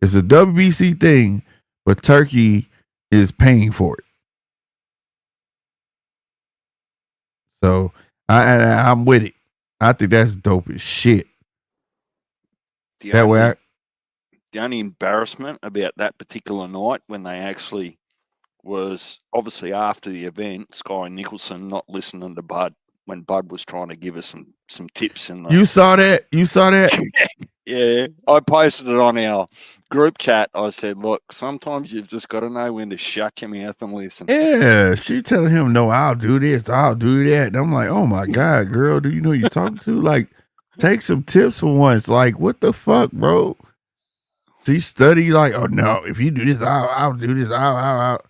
It's a WBC thing, but Turkey is paying for it. So I'm with it. I think that's dope as shit. The only embarrassment about that particular night when they actually was obviously after the event, Sky Nicholson not listening to Bud when Bud was trying to give us some tips. You saw that? You saw that? Yeah, I posted it on our group chat. I said, look, sometimes you've just got to know when to shut your mouth and listen. Yeah, she telling him, no, I'll do this, I'll do that. And I'm like, oh my God, girl, do you know who you're talking to? Like, take some tips for once. Like, what the fuck, bro? She study like, oh no, if you do this, I'll do this. I'll.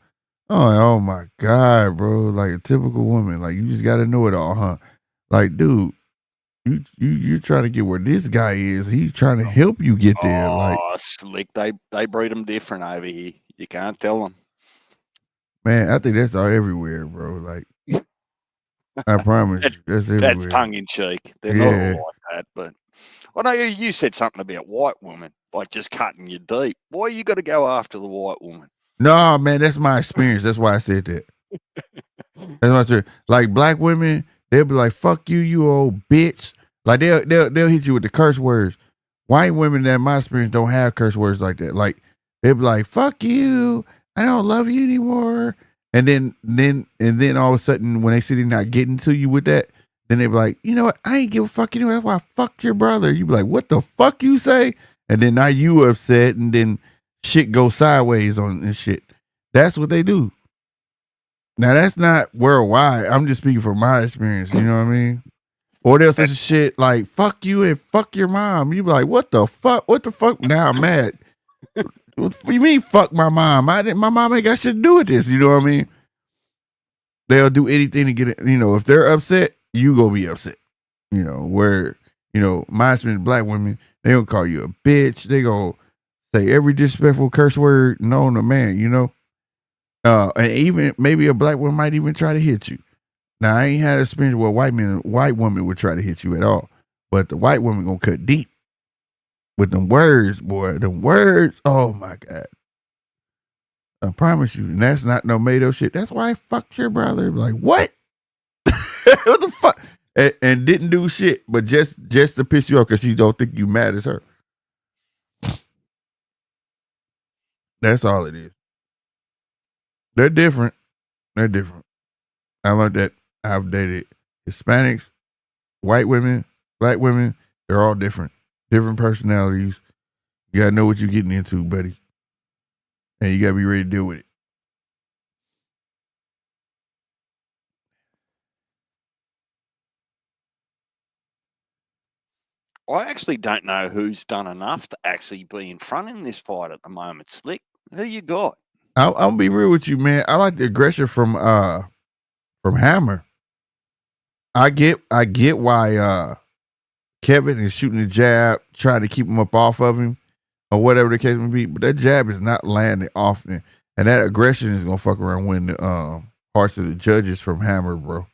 Oh my God, bro! Like a typical woman. Like you just got to know it all, huh? Like, dude, you're trying to get where this guy is. He's trying to help you get there. Like, Slick, they breed them different over here. You can't tell them. man, I think that's all everywhere, bro. Like, I promise you, that's everywhere. That's tongue in cheek. They're not all like that. But I know you said something about white women, like just cutting you deep. Why you got to go after the white woman? No, man, that's my experience. That's why I said that. That's what I said. Like black women, they'll be like, "Fuck you, you old bitch." Like they'll hit you with the curse words. White women, that my experience, don't have curse words like that. Like they'll be like, "Fuck you, I don't love you anymore." And then all of a sudden, when they see they're not getting to you with that, then they be like, "You know what? I ain't give a fuck anyway. That's why I fucked your brother." You be like, "What the fuck you say?" And then now you upset, and then shit goes sideways on and shit. That's what they do. Now that's not worldwide. I'm just speaking from my experience. You know what I mean? Or they'll say some shit like "fuck you" and "fuck your mom." You be like, "What the fuck? What the fuck?" Now I'm mad. What you mean "fuck my mom"? My mom ain't got shit to do with this. You know what I mean? They'll do anything to get it. You know, if they're upset, you go be upset. You know, where, you know, my experience, black women, they don't call you a bitch. They go say every disrespectful curse word known to man, you know? And even maybe a black woman might even try to hit you. Now, I ain't had an experience where white woman would try to hit you at all. But the white woman gonna cut deep with them words, boy. Them words, oh my God. I promise you. And that's not no made up shit. That's why I fucked your brother. Like, what? What the fuck? And didn't do shit, but just to piss you off because she don't think you mad as her. That's all it is. They're different. They're different. I learned that. I've dated Hispanics, white women, black women. They're all different. Different personalities. You gotta know what you're getting into, buddy. And you gotta be ready to deal with it. I actually don't know who's done enough to actually be in front in this fight at the moment, Slick. Who you got? I'll be real with you, man. I like the aggression from Hammer. I get why Kevin is shooting the jab, trying to keep him up off of him, or whatever the case may be. But that jab is not landing often, and that aggression is gonna fuck around win the hearts of the judges from Hammer, bro.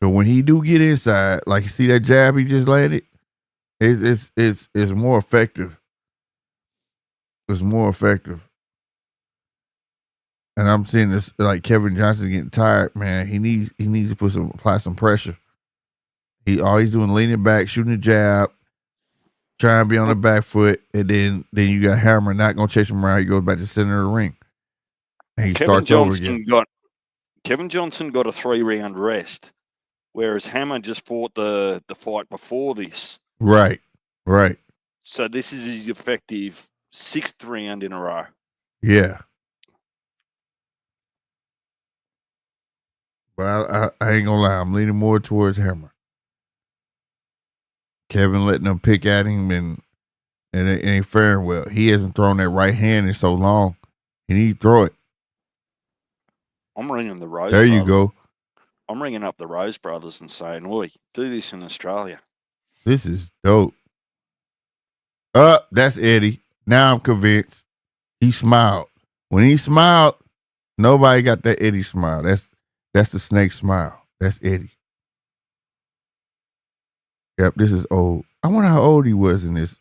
But when he do get inside, like you see that jab he just landed, it's more effective. It's more effective. And I'm seeing this like Kevin Johnson getting tired, man. He needs to apply some pressure. All he's doing leaning back, shooting a jab, trying to be on the back foot, and then you got Hammer not gonna chase him around. He goes back to the center of the ring, and he starts over again. Kevin Johnson got a 3-round rest, whereas Hammer just fought the fight before this. Right. So this is his effective 6th round in a row. Yeah. But I ain't gonna lie, I'm leaning more towards Hammer. Kevin letting them pick at him and it ain't faring well. He hasn't thrown that right hand in so long. He need to throw it. I'm ringing the Rose There Brothers. you go. I'm ringing up the Rose Brothers and saying, "Oi, do this in Australia." This is dope. That's Eddie. Now I'm convinced. He smiled. When he smiled, nobody got that Eddie smile. That's the snake smile. That's Eddie. Yep, this is old. I wonder how old he was in this.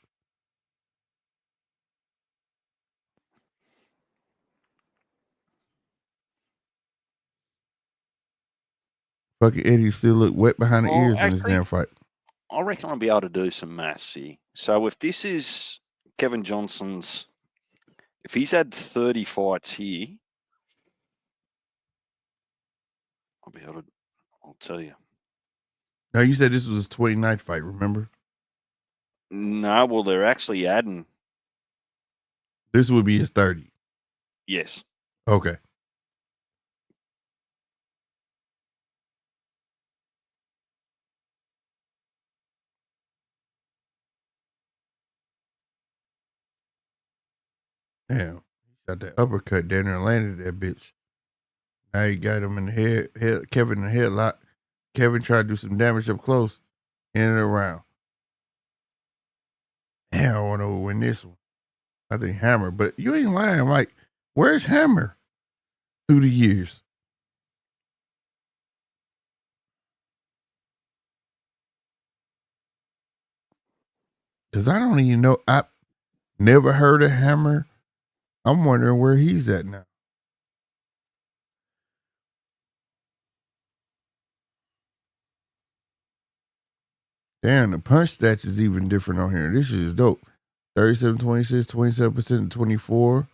Fucking Eddie still look wet behind the ears in this damn fight. I reckon I'll be able to do some maths here. So if this is Kevin Johnson's, if he's had 30 fights here, I'll tell you. Now, you said this was his 29th fight, remember? No, well, they're actually adding. This would be his 30. Yes. Okay. Damn. Got that uppercut down there and landed that bitch. Now you got him in the head Kevin in the headlock. Kevin tried to do some damage up close. In and around. Damn, I want to win this one. I think Hammer, but you ain't lying. Like, where's Hammer through the years? Because I don't even know. I never heard of Hammer. I'm wondering where he's at now. Damn, the punch stats is even different on here. This shit is dope. 37, 26, 27%, 24.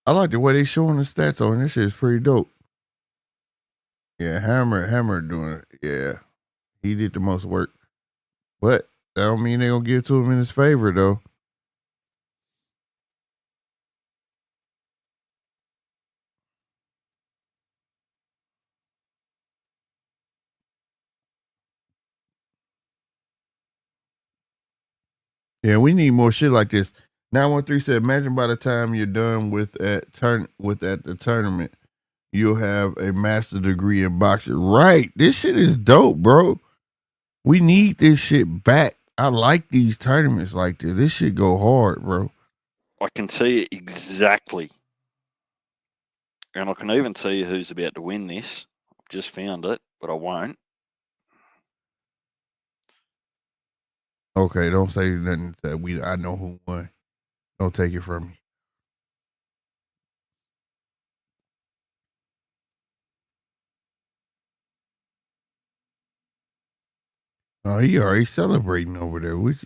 I like the way they showing the stats on this shit. Is pretty dope. Yeah, Hammer doing it. Yeah, he did the most work. But that don't mean they gonna give it to him in his favor, though. Yeah, we need more shit like this. 913 said, imagine by the time you're done with at the tournament, you'll have a master degree in boxing. Right. This shit is dope, bro. We need this shit back. I like these tournaments like this. This shit go hard, bro. I can see it exactly. And I can even tell you who's about to win this. I've just found it, but I won't. Okay, don't say nothing that I know who won. Don't take it from me. Oh, he already celebrating over there. Which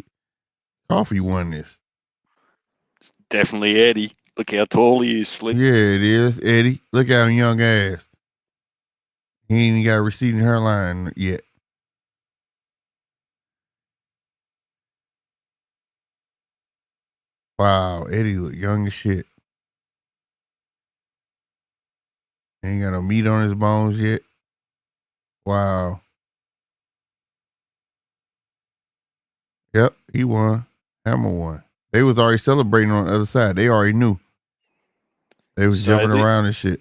Coffee won this? It's definitely Eddie. Look how tall he is, Slick. Yeah, it is. Eddie. Look how young ass. He ain't even got a receding hairline yet. Wow, Eddie look young as shit. Ain't got no meat on his bones yet. Wow. Yep, he won. Hammer won. They was already celebrating on the other side. They already knew. They was jumping around and shit.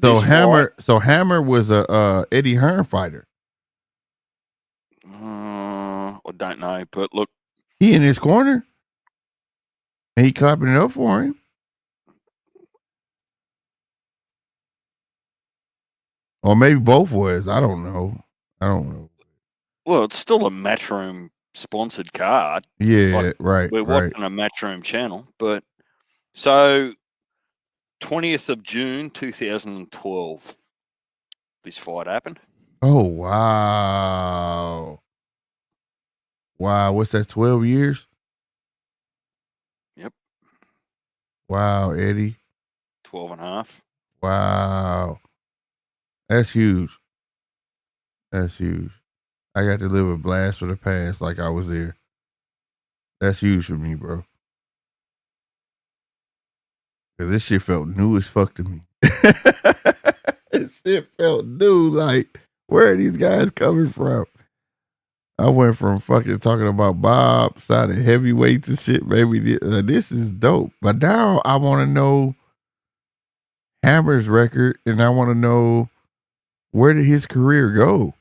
So Hammer was a Eddie Hearn fighter. I don't know, but look, he in his corner, and he clapping it up for him. Or maybe both was. I don't know. Well, it's still a Matchroom sponsored card. Yeah, like, right. We're watching a Matchroom channel, but so 20th of June 2012, this fight happened. Oh wow. Wow, what's that, 12 years? Yep. Wow, Eddie. 12 and a half. Wow. That's huge. That's huge. I got to live a blast for the past like I was there. That's huge for me, bro. Cause this shit felt new as fuck to me. This shit felt new. Like, where are these guys coming from? I went from fucking talking about Bob, side of heavyweights and shit, baby. This is dope. But now I want to know Hammer's record, and I want to know where did his career go?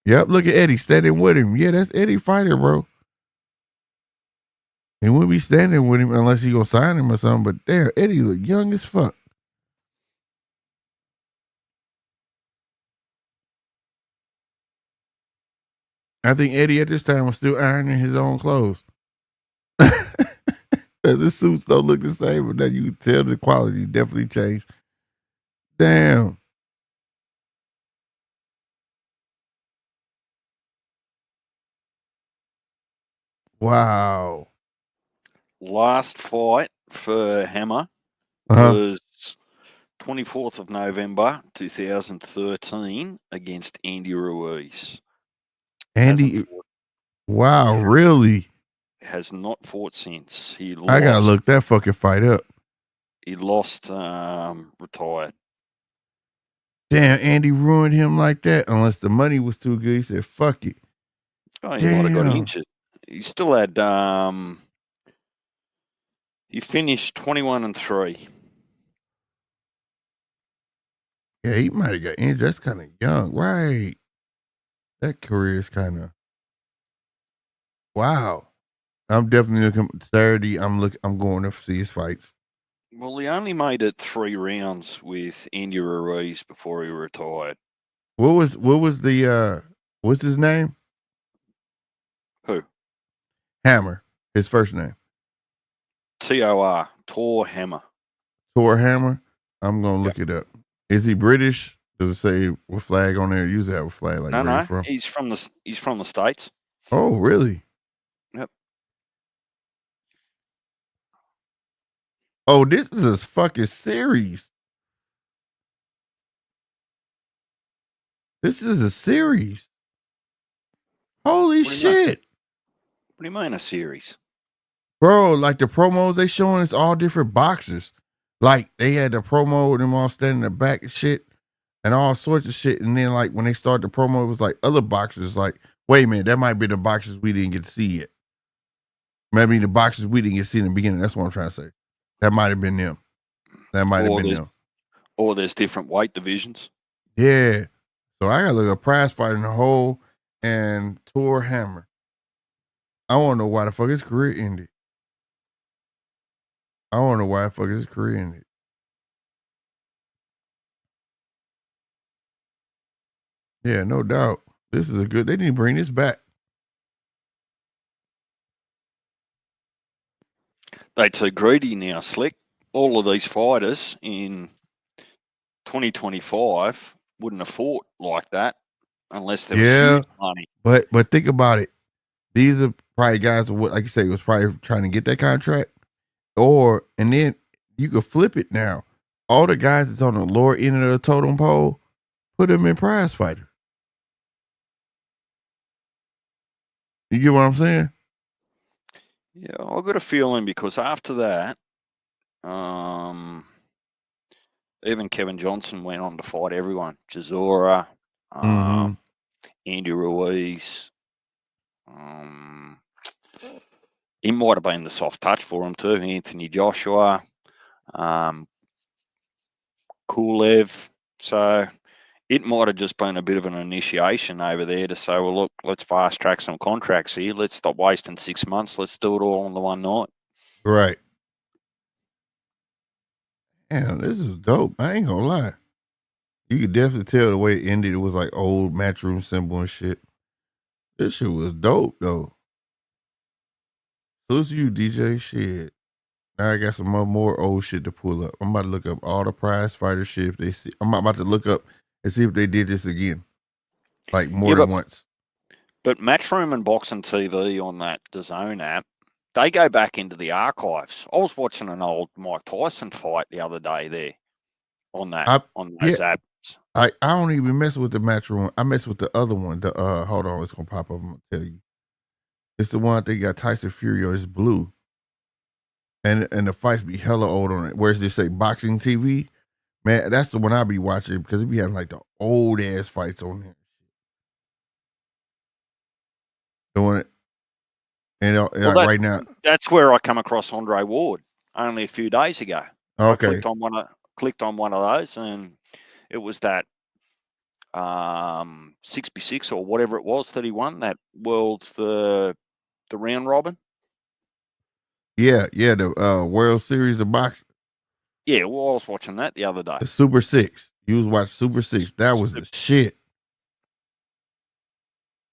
Yep, look at Eddie standing with him. Yeah, that's Eddie fighter, bro. He wouldn't be standing with him unless he gonna sign him or something. But damn, Eddie look young as fuck. I think Eddie at this time was still ironing his own clothes. The suits don't look the same, but then you can tell the quality definitely changed. Damn. Wow. Last fight for Hammer was 24th of November 2013 against Andy Ruiz. Andy, wow, really? Has not fought since. He lost. I gotta look that fucking fight up. He lost, retired. Damn, Andy ruined him like that. Unless the money was too good, he said, "Fuck it." Oh, he might have got injured. He still had He finished 21-3. Yeah, he might have got injured. That's kind of young, right? That career is kind of wow. I'm definitely looking Saturday. I'm going to see his fights. Well, he only made it 3 rounds with Andy Ruiz before he retired. What was the what's his name? Who? Hammer. His first name. Tor, Tor Hammer. Tor Hammer. I'm gonna look it up. Is he British? Does it say what flag on there? Usually have a flag like where No, he from? he's from the States. Oh, really? Yep. Oh, this is a fucking series. This is a series. Holy shit. What do you mean a series? Bro, like the promos they showing, it's all different boxers. Like they had the promo with them all standing in the back and shit and all sorts of shit. And then like when they started the promo, it was like other boxers like, wait a minute, that might be the boxers we didn't get to see yet. Maybe the boxers we didn't get to see in the beginning. That's what I'm trying to say. That might have been them. Them. Or there's different weight divisions. Yeah. So I gotta look at prize fighter in the hole and Tor Hammer. I wanna know why the fuck his career ended. Yeah, no doubt. This is they need to bring this back. They're too greedy now, Slick. All of these fighters in 2025 wouldn't have fought like that unless there was huge money. But think about it. These are probably guys what like you say was probably trying to get that contract. And then you could flip it now. All the guys that's on the lower end of the totem pole, put them in prize fighter. You get what I'm saying? Yeah, I've got a feeling because after that, even Kevin Johnson went on to fight everyone. Chisora, Andy Ruiz. He might have been the soft touch for him too. Anthony Joshua, Kulev. So it might have just been a bit of an initiation over there to say, well, look, let's fast track some contracts here. Let's stop wasting 6 months. Let's do it all on the one night. Right. Damn, this is dope. I ain't gonna lie. You could definitely tell the way it ended. It was like old Matchroom symbol and shit. This shit was dope though. Salute to you, DJ. Shit. Now I got some more old shit to pull up. I'm about to look up all the prize fighter shit. If they see, I'm about to look up and see if they did this again, like more than once. But Matchroom and Boxing TV on that DAZN app, they go back into the archives. I was watching an old Mike Tyson fight the other day there on those apps. I don't even mess with the Matchroom. I mess with the other one. The hold on, it's gonna pop up. I'm gonna tell you. It's the one I think got Tyson Fury on. It's blue. And the fights be hella old on it. Where's they say Boxing TV? Man, that's the one I be watching because it be having like the old ass fights on there. Doing it. And right now. That's where I come across Andre Ward only a few days ago. Okay. I clicked on one of those and it was that 6x6 or whatever it was that he won, that world's the round robin. Yeah, the World Series of Boxing. Yeah, well, I was watching that the other day. The Super 6. You was watching Super 6. That was the shit.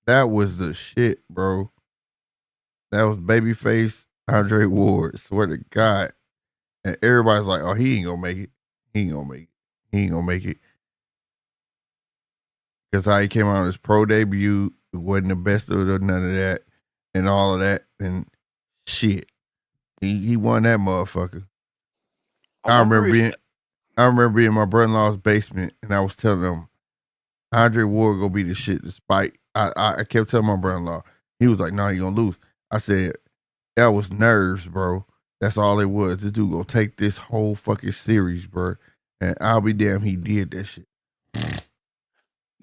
That was the shit, bro. That was babyface Andre Ward. Swear to God. And everybody's like, oh, he ain't gonna make it. He ain't gonna make it. Because how he came out on his pro debut, it wasn't the best of none of that and all of that. And shit. He won that motherfucker. I remember being in my brother-in-law's basement and I was telling him Andre Ward gonna be the shit despite I kept telling my brother-in-law. He was like, no, you gonna lose. I said, that was nerves, bro. That's all it was. This dude gonna take this whole fucking series, bro. And I'll be damn he did that shit.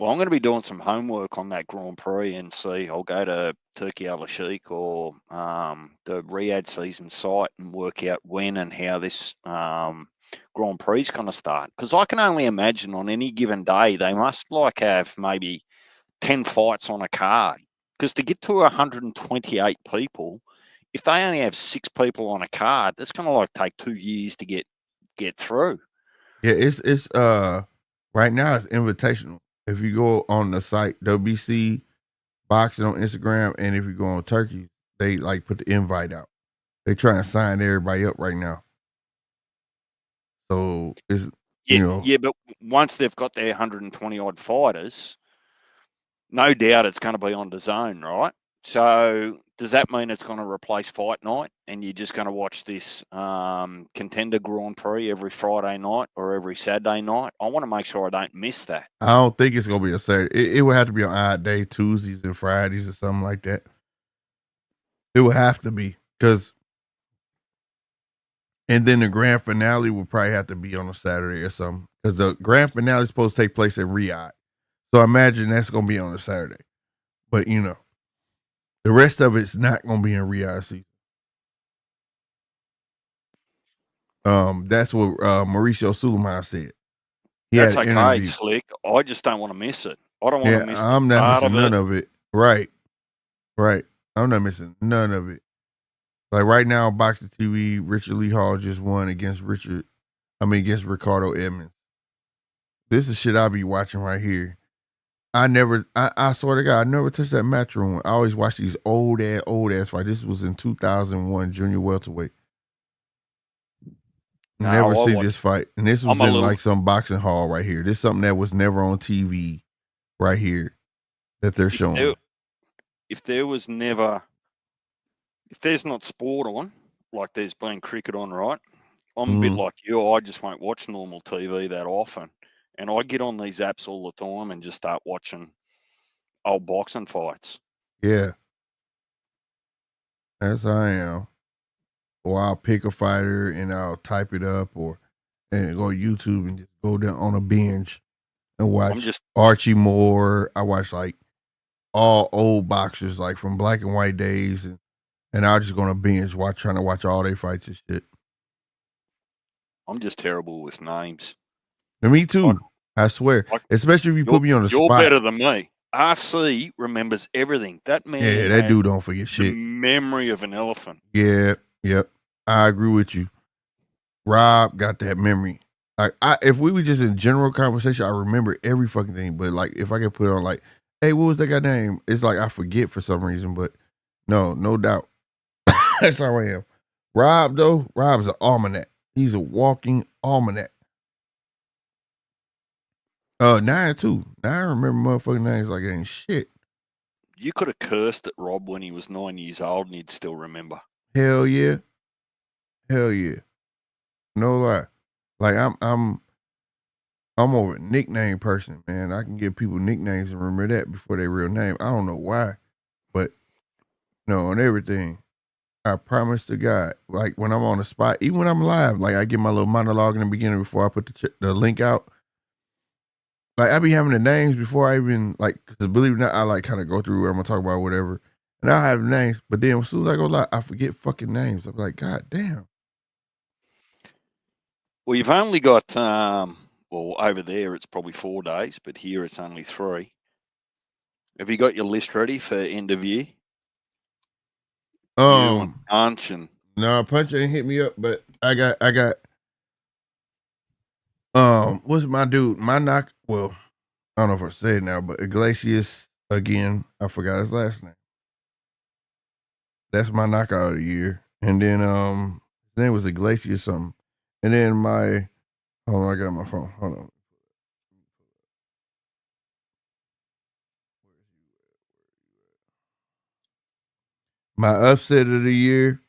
Well, I'm going to be doing some homework on that Grand Prix and see. I'll go to Turkey Al Sheikh or the Riyadh season site and work out when and how this Grand Prix is going to start. Because I can only imagine on any given day they must have maybe 10 fights on a card. Because to get to 128 people, if they only have 6 people on a card, that's going to take 2 years to get through. Yeah, it's right now it's invitational. If you go on the site WBC Boxing on Instagram, and if you go on Turkey, they put the invite out. They trying to sign everybody up right now. So it's yeah, but once they've got their 120 odd fighters, no doubt it's going to be on DAZN, right? So does that mean it's going to replace Fight Night, and you're just going to watch this Contender Grand Prix every Friday night or every Saturday night? I want to make sure I don't miss that. I don't think it's going to be a Saturday. It would have to be on odd day, Tuesdays and Fridays or something like that. It would have to be and then the grand finale would probably have to be on a Saturday or something, because the grand finale is supposed to take place in Riyadh. So I imagine that's going to be on a Saturday. But, the rest of it's not going to be in Riyadh season. That's what Mauricio Suleiman said. That's okay, Slick. I just don't want to miss it. I don't want to miss it. I'm not missing none of it. Right. I'm not missing none of it. Like right now on Boxing TV, Richard Lee Hall just won against Ricardo Edmonds. This is shit I'll be watching right here. I swear to God, I never touched that Matchroom. I always watch these old ass fights. This was in 2001, junior welterweight. Never seen this fight. And this was in some boxing hall right here. This is something that was never on TV right here that they're showing. If there's not sport on, like there's been cricket on, right? I'm a bit like you. I just won't watch normal TV that often. And I get on these apps all the time and just start watching old boxing fights. Yeah. That's how I am. Or I'll pick a fighter and I'll type it up and go to YouTube and just go down on a binge and watch Archie Moore. I watch all old boxers from black and white days, and I'll just go on a binge trying to watch all their fights and shit. I'm just terrible with names. And me too. I swear. Especially if you put me on the spot. You're better than me. RC remembers everything. That man. Yeah, that dude don't forget shit. The memory of an elephant. Yeah, yep. I agree with you. Rob got that memory. If we were just in general conversation, I remember every fucking thing. But if I could put it on hey, what was that guy's name? It's I forget for some reason. But no doubt. That's how I am. Rob though, Rob's an almanac. He's a walking almanac. 9 too. 9 remember motherfucking names like ain't shit. You could have cursed at Rob when he was 9 years old and he'd still remember. Hell yeah. No lie. I'm more of a nickname person, man. I can give people nicknames and remember that before their real name. I don't know why, but on everything. I promise to God, when I'm on the spot, even when I'm live, I get my little monologue in the beginning before I put the link out. I be having the names before I even, because believe it or not, I kind of go through where I'm going to talk about whatever. And I'll have names, but then as soon as I go live, I forget fucking names. I'm like, God damn. Well, you've only got, over there it's probably 4 days, but here it's only 3. Have you got your list ready for end of year? Punch and no, Punch ain't hit me up, but I got what's my dude? My knock. Well, I don't know if I say it now, but Iglesias again. I forgot his last name. That's my knockout of the year. And then his name was Iglesias something. And then hold on, I got my phone. Hold on. My upset of the year.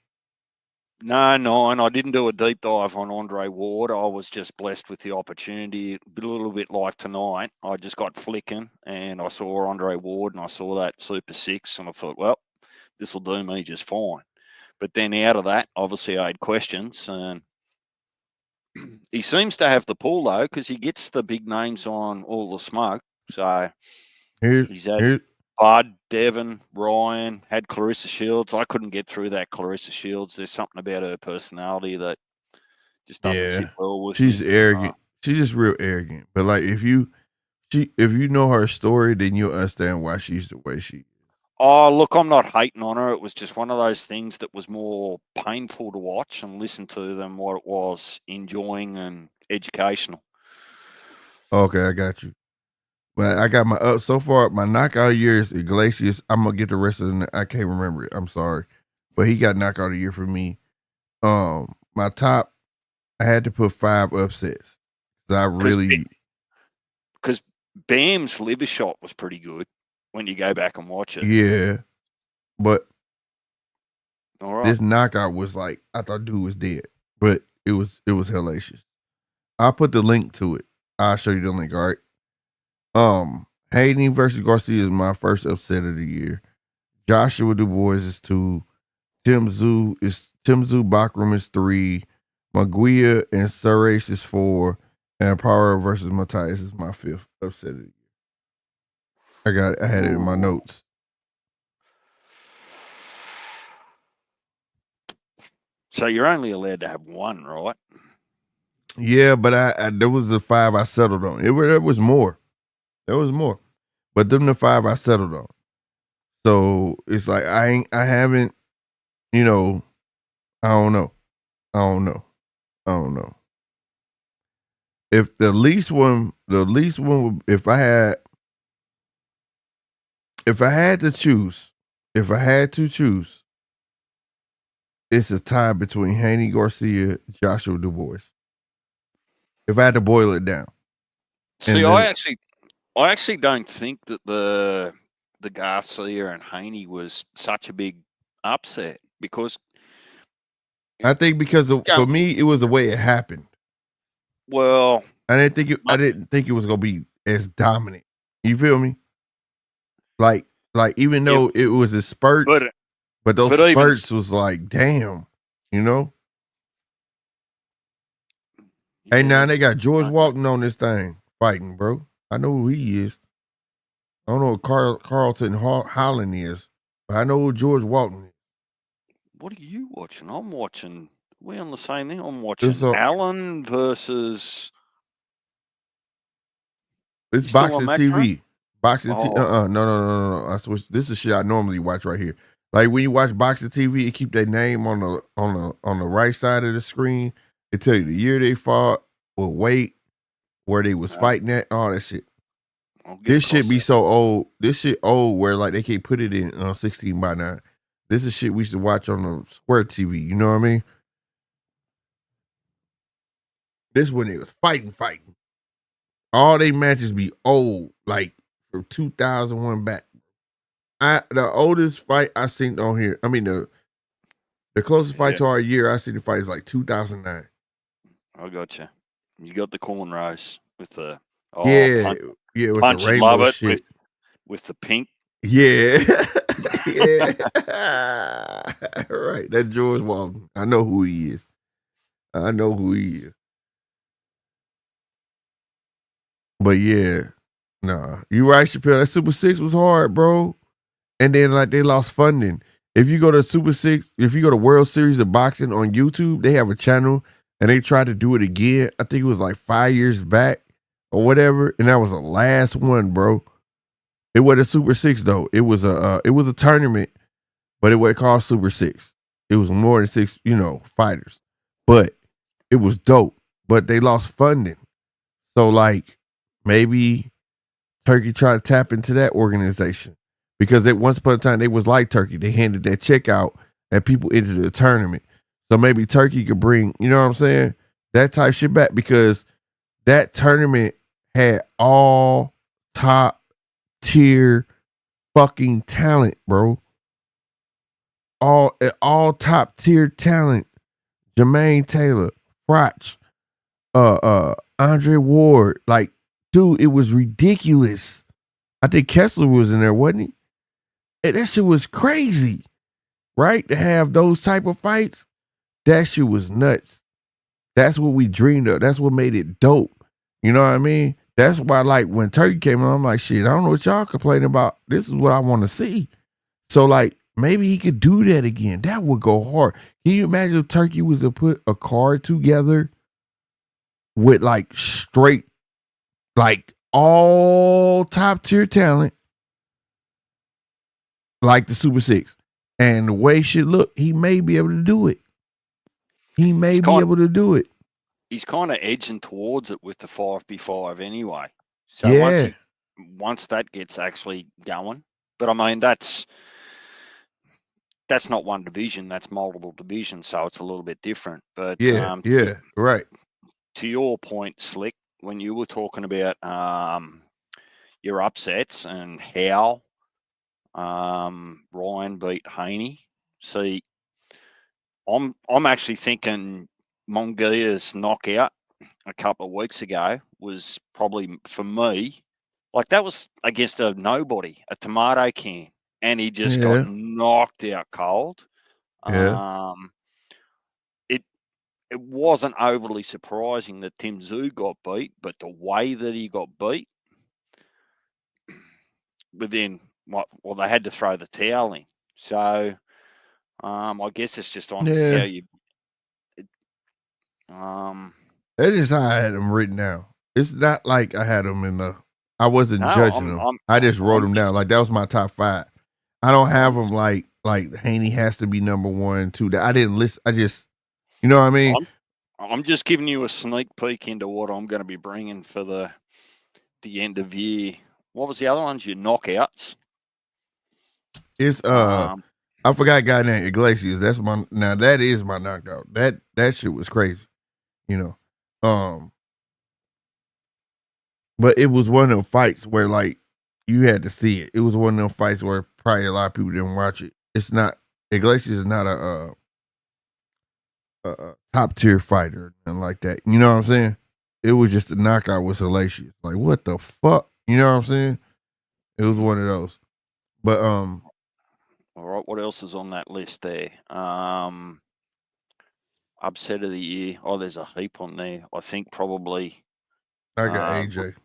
No, and I didn't do a deep dive on Andre Ward. I was just blessed with the opportunity, a little bit like tonight. I just got flicking and I saw Andre Ward and I saw that Super 6 and I thought, well, this will do me just fine. But then out of that, obviously I had questions and he seems to have the pull though, because he gets the big names on all the smoke. So Here's he's had here. Bud, Devon, Ryan, had Clarissa Shields. I couldn't get through that Clarissa Shields. There's something about her personality that just doesn't sit well with she's me. arrogant. She's just real arrogant. But like if you know her story, then you'll understand why she's the way she is. Oh, look, I'm not hating on her. It was just one of those things that was more painful to watch and listen to than what it was enjoying and educational. Okay, I got you. But I got my so far. My knockout year is Iglesias. I'm gonna get the rest of the. I can't remember it. I'm sorry, but he got knockout of the year for me. My top, I had to put 5 upsets. I really because Bam's liver shot was pretty good when you go back and watch it. Yeah, but all right, this knockout was like I thought dude was dead, but it was hellacious. I'll put the link to it. I'll show you the link. All right. Hayden versus Garcia is my first upset of the year. Joshua Dubois is 2. Tim Zoo Bakram is 3. Maguia and Suresh is 4. And Power versus Matthias is my 5th upset of the year. I had it in my notes. So you're only allowed to have one, right? Yeah, but I there was the 5 I settled on. There was more. There was more. But them the 5 I settled on. So it's like I haven't, I don't know. If the least one if I had to choose, it's a tie between Haney Garcia, Joshua Dubois. If I had to boil it down. See, I actually don't think that the Garcia and Haney was such a big upset because I think for me it was the way it happened. Well, I didn't think it was gonna be as dominant. You feel me? Like even though it was a spurts, but those spurts was like, damn, Yeah. Hey, now they got George Walton on this thing fighting, bro. I know who he is. I don't know what Carlton Holland is, but I know who George Walton is. What are you watching? I'm watching. We on the same thing. I'm watching Allen versus. It's Boxing TV. Boxing TV. No. I switch. This is shit I normally watch right here. Like when you watch Boxing TV, it keep their name on the right side of the screen. It tell you the year they fought, what weight, where they was fighting at, all that shit. This shit be so old. This shit old where like they can't put it in 16:9. This is shit we used to watch on the Square TV. You know what I mean? This when they was fighting. All they matches be old, like from 2001 back. The oldest fight I seen on here. I mean the closest fight to our year I seen the fight is like 2009. I gotcha. You got the cornrows with the with punch the rainbow love it shit with the pink. Yeah. Yeah. Right. That's George Walton. I know who he is. But yeah. Nah. You right, Chappelle. That Super 6 was hard, bro. And then like they lost funding. If you go to Super 6, if you go to World Series of Boxing on YouTube, they have a channel and they tried to do it again. I think it was like 5 years back or whatever. And that was the last one, bro. It wasn't a Super 6 though. It was a tournament, but it wasn't called Super 6. It was more than 6, fighters. But it was dope. But they lost funding. So like maybe Turkey tried to tap into that organization. Because once upon a time they was like Turkey. They handed that check out and people entered the tournament. So maybe Turkey could bring, you know what I'm saying? That type shit back because that tournament had all top tier fucking talent, bro. All top tier talent. Jermaine Taylor, Froch, Andre Ward. Like, dude, it was ridiculous. I think Kessler was in there, wasn't he? And that shit was crazy, right? To have those type of fights, that shit was nuts. That's what we dreamed of. That's what made it dope. You know what I mean? That's why, like, when Turkey came on, I'm like, shit, I don't know what y'all complaining about. This is what I want to see. So, like, maybe he could do that again. That would go hard. Can you imagine if Turkey was to put a card together with, like, straight, like, all top tier talent, like the Super Six, and the way shit look, he may be able to do it. He may be able to do it. He's kind of edging towards it with the 5v5 anyway. So Yeah. once that gets actually going, but I mean that's not one division, that's multiple divisions, so it's a little bit different. But yeah, right. To your point, Slick, when you were talking about your upsets and how Ryan beat Haney, see, I'm actually thinking Mongia's knockout a couple of weeks ago was probably, for me, like that was against a nobody, a tomato can, and he just got knocked out cold. Yeah. It wasn't overly surprising that Tim Tszyu got beat, but the way that he got beat, but then well, they had to throw the towel in. So I guess it's just on how you. That is how I had them written down. It's not like I had them in the. I wasn't judging them. I just wrote them down. Like that was my top 5. I don't have them like Haney has to be number 1, 2. I didn't list. I just, you know what I mean. I'm just giving you a sneak peek into what I'm going to be bringing for the end of year. What was the other ones? Your knockouts. It's I forgot a guy named Iglesias. That is my knockout. That shit was crazy, you know. But it was one of them fights where like you had to see it. It was one of them fights where probably a lot of people didn't watch it. It's not Iglesias is not a top tier fighter and like that. You know what I'm saying? It was just a knockout with Salacious. Like what the fuck? You know what I'm saying? It was one of those. But all right, what else is on that list there? Upset of the year. Oh, there's a heap on there. I think probably I got AJ.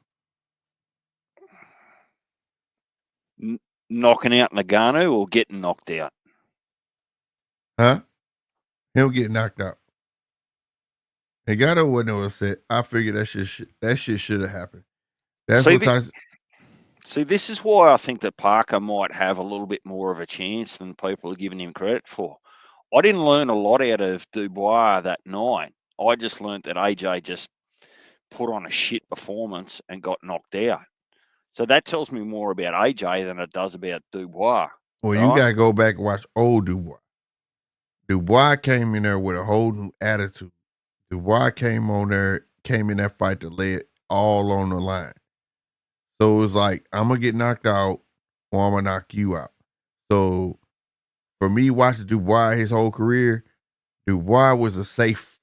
Knocking out Nagano or getting knocked out? Huh? Him getting knocked out. Nagano wasn't upset. I figured that shit should have happened. See, this is why I think that Parker might have a little bit more of a chance than people are giving him credit for. I didn't learn a lot out of Dubois that night. I just learned that AJ just put on a shit performance and got knocked out. So that tells me more about AJ than it does about Dubois. Well, right? You got to go back and watch old Dubois. Dubois came in there with a whole new attitude. Dubois came in that fight to lay it all on the line. So it was like, I'm going to get knocked out or I'm going to knock you out. So for me watching Dubois his whole career, Dubois was a safe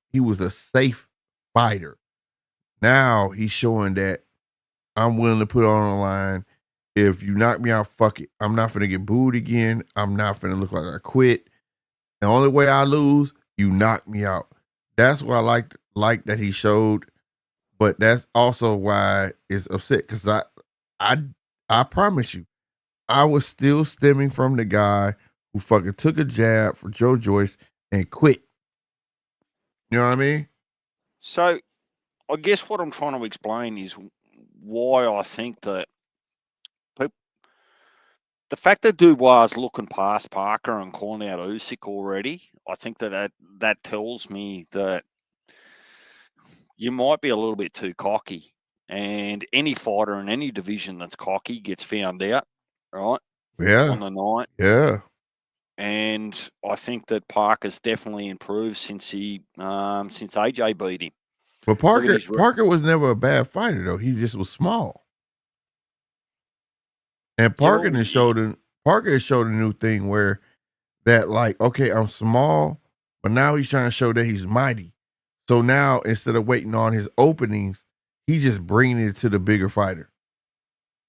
fighter. Now he's showing that I'm willing to put it on the line. If you knock me out, fuck it. I'm not finna get booed again. I'm not finna look like I quit. The only way I lose, you knock me out. That's what I like that he showed. But that's also why it's upset. Because I promise you, I was still stemming from the guy who fucking took a jab for Joe Joyce and quit. You know what I mean? So I guess what I'm trying to explain is why I think that the fact that Dubois is looking past Parker and calling out Usyk already, I think that tells me that you might be a little bit too cocky. And any fighter in any division that's cocky gets found out, right? Yeah. On the night. Yeah. And I think that Parker's definitely improved since AJ beat him. But Parker was never a bad fighter though. He just was small. And Parker has showed a new thing where that like, okay, I'm small, but now he's trying to show that he's mighty. So now instead of waiting on his openings, he's just bringing it to the bigger fighter.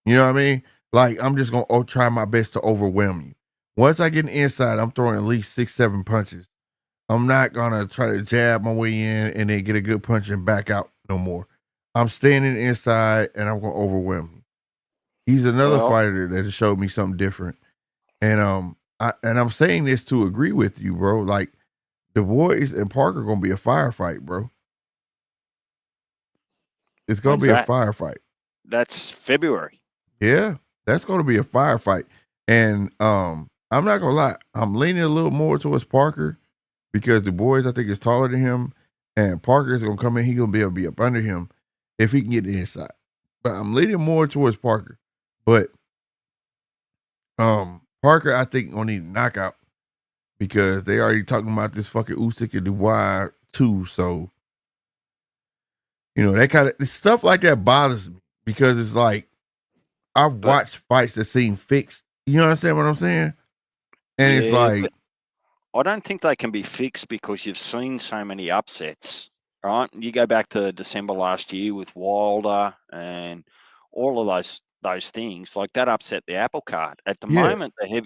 You know what I mean? Like I'm just gonna try my best to overwhelm you. Once I get inside, I'm throwing at least 6-7 punches. I'm not gonna try to jab my way in and then get a good punch and back out no more. I'm standing inside and I'm gonna overwhelm him. He's another fighter that has showed me something different. And I'm saying this to agree with you, bro. Like the boys and Parker gonna be a firefight, bro. It's gonna be a firefight. That's February. Yeah, that's gonna be a firefight. And I'm not gonna lie, I'm leaning a little more towards Parker because the boys I think is taller than him, and Parker is gonna come in. He's gonna be able to be up under him if he can get the inside. But I'm leaning more towards Parker. But Parker, I think gonna need a knockout because they already talking about this fucking Usyk and Dubois too. So that kind of stuff like that bothers me because it's like I've watched fights that seem fixed. You understand what I'm saying? And it's like I don't think they can be fixed because you've seen so many upsets, right? You go back to December last year with Wilder and all of those things, like that upset the apple cart. At the moment, I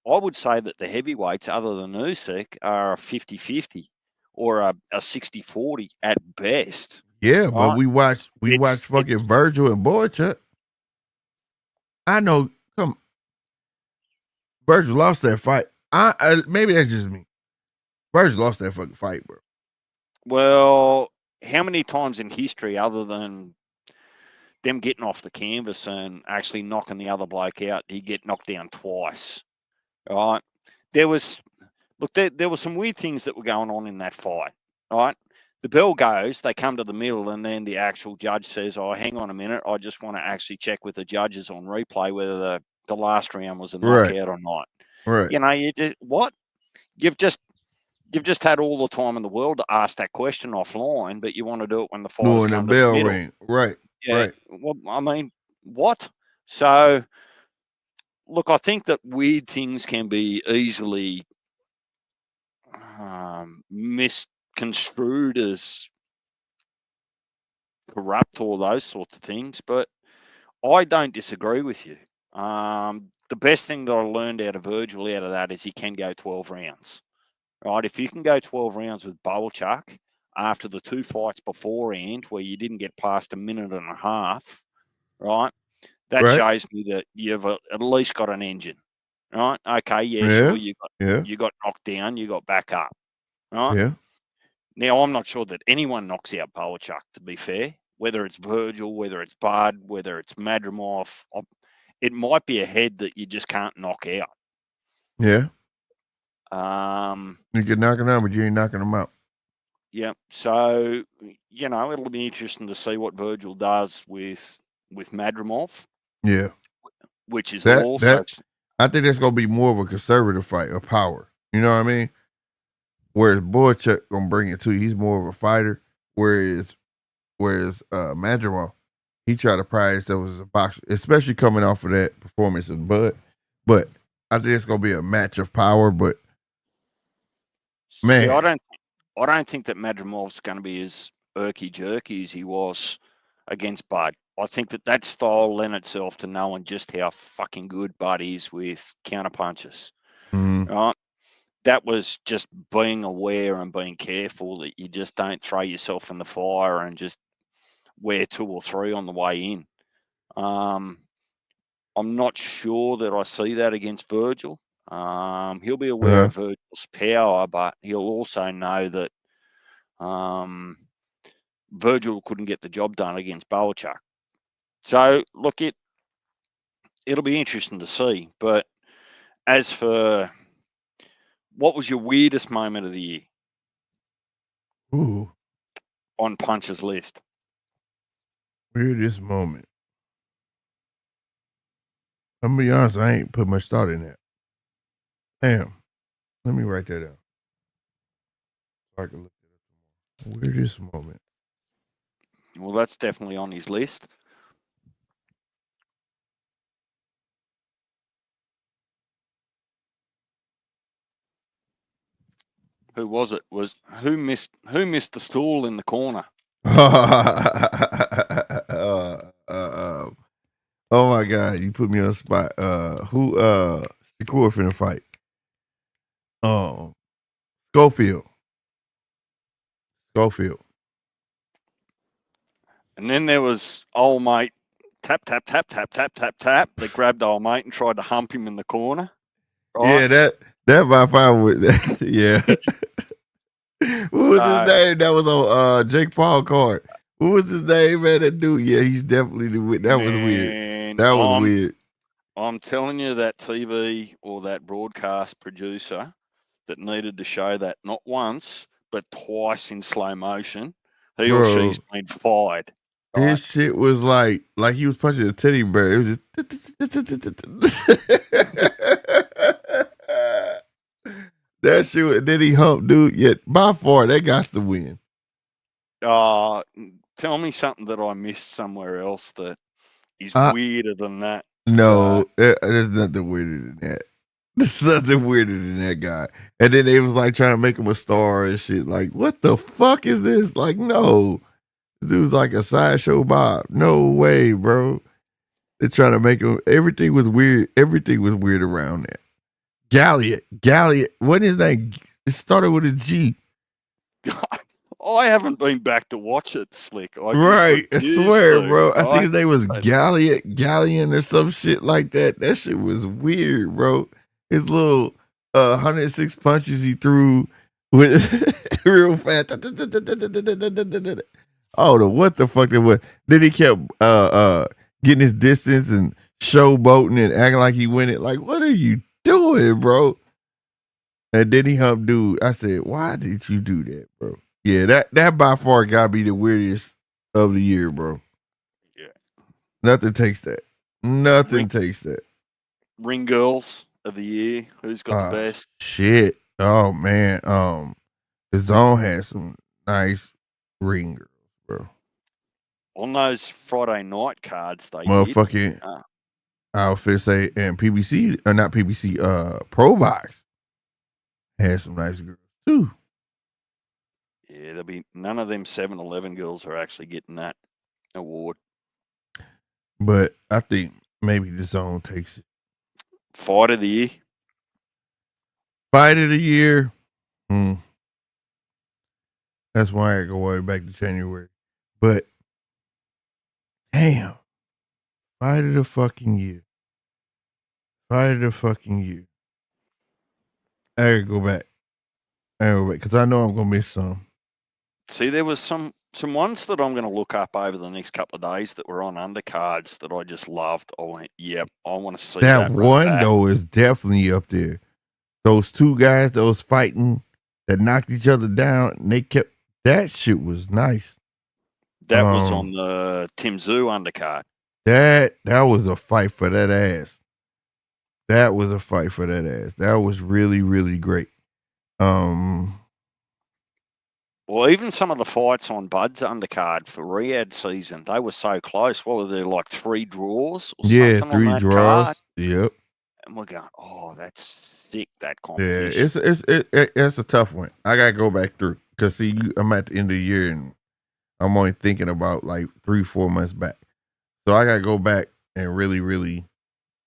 would say that the heavyweights, other than Usyk, are a 50-50 or a 60-40 at best. Yeah, right? But we watched fucking Virgil and Boychuk. I know. Virgil lost that fight. Maybe that's just me. Virgil lost that fucking fight, bro. Well, how many times in history, other than them getting off the canvas and actually knocking the other bloke out, do you get knocked down twice? All right. There were some weird things that were going on in that fight. All right. The bell goes, they come to the middle, and then the actual judge says, "Oh, hang on a minute. I just want to actually check with the judges on replay whether the last round was a knockout or not." Right. You just, what? You've just had all the time in the world to ask that question offline, but you want to do it when the fight's come to the middle. Ring. Right. Yeah. Right. Well, I mean, what? So, look, I think that weird things can be easily misconstrued as corrupt or those sorts of things, but I don't disagree with you. The best thing that I learned out of Virgil out of that is he can go 12 rounds. Right? If you can go 12 rounds with Boelchuk after the two fights beforehand where you didn't get past a minute and a half, right? That shows me that you've at least got an engine. Right? Okay, sure, you got knocked down, you got back up. Right? Yeah. Now, I'm not sure that anyone knocks out Boelchuk, to be fair, whether it's Virgil, whether it's Bud, whether it's Madrimov. It might be a head that you just can't knock out. Yeah. You can knock him out, but you ain't knocking him out. Yeah. So, it'll be interesting to see what Virgil does with Madrimov. Yeah. Which is also... I think that's going to be more of a conservative fight of power. You know what I mean? Whereas Boychuk going to bring it to you. He's more of a fighter. Whereas Madrimov, he tried to pride himself as a boxer, especially coming off of that performance in Bud. But I think it's going to be a match of power, but man. See, I don't think that Madrimov's going to be as irky-jerky as he was against Bud. I think that style lent itself to knowing just how fucking good Bud is with counterpunches. Mm-hmm. Right? That was just being aware and being careful that you just don't throw yourself in the fire and just wear 2 or 3 on the way in. I'm not sure that I see that against Virgil. He'll be aware of Virgil's power, but he'll also know that Virgil couldn't get the job done against Boelchuk. So, look, it'll be interesting to see. But as for what was your weirdest moment of the year? Ooh. On Punch's list. Weirdest moment. I'm gonna be honest, I ain't put much thought in that. Damn. Let me write that down. So I can look it up. Weirdest moment. Well, that's definitely on his list. Who was it? Who missed the stool in the corner? Oh my God, you put me on the spot. Who Shakur finna fight? Schofield. And then there was old mate, tap, tap, tap, tap, tap, tap, tap. They grabbed old mate and tried to hump him in the corner. Right? Yeah, that by far with yeah. Who was his name? That was on Jake Paul card. Who was his name, man? That dude. Yeah, he's definitely the weird. That was weird. That was weird. I'm telling you, that TV or that broadcast producer that needed to show that not once but twice in slow motion, he or she's been fired. Right? His shit was like he was punching a teddy bear. It was just that shit. Then he humped dude. Yet by far, that got to win. Tell me something that I missed somewhere else that is weirder than that. No, there's nothing weirder than that. There's nothing weirder than that guy. And then they was like trying to make him a star and shit. Like, what the fuck is this? Like, no. This dude's like a sideshow Bob. No way, bro. They're trying to make him. Everything was weird. Everything was weird around that. Galliot. What is that? It started with a G. I haven't been back to watch it, Slick. I swear, bro. I think his name was Gallion or some shit like that. That shit was weird, bro. His little 106 punches he threw with real fast. I don't know what the fuck it was. Then he kept getting his distance and showboating and acting like he win it. Like, what are you doing, bro? And then he humped dude. I said, why did you do that, bro? Yeah, that by far gotta be the weirdest of the year, bro. Yeah. Nothing takes that. Nothing takes that. Ring girls of the year. Who's got the best? Shit. Oh man. The Zone had some nice ring girls, bro. On those Friday night cards, they motherfucking outfit say and PBC or not PBC, Pro Box had some nice girls too. Yeah, there'll be none of them 7-Eleven girls are actually getting that award. But I think maybe the Zone takes it. Fight of the year. Fight of the year. That's why I go way back to January. But damn. Fight of the fucking year. Fight of the fucking year. I gotta go back. Because I know I'm gonna miss some. See, there was some ones that I'm going to look up over the next couple of days that were on undercards that I just loved. I went, yep, I want to see that. That one though is definitely up there. Those two guys that was fighting that knocked each other down, and they kept that shit was nice. That was on the Tim Zoo undercard. That was a fight for that ass. That was a fight for that ass. That was really, really great. Well, even some of the fights on Bud's undercard for Riyadh season, they were so close. What were there, like 3 draws or something on that 3 draws. card? Yep. And we're going, oh, that's sick, that competition. Yeah, it's a tough one. I got to go back through because, see, I'm at the end of the year and I'm only thinking about like 3-4 months back. So I got to go back and really, really,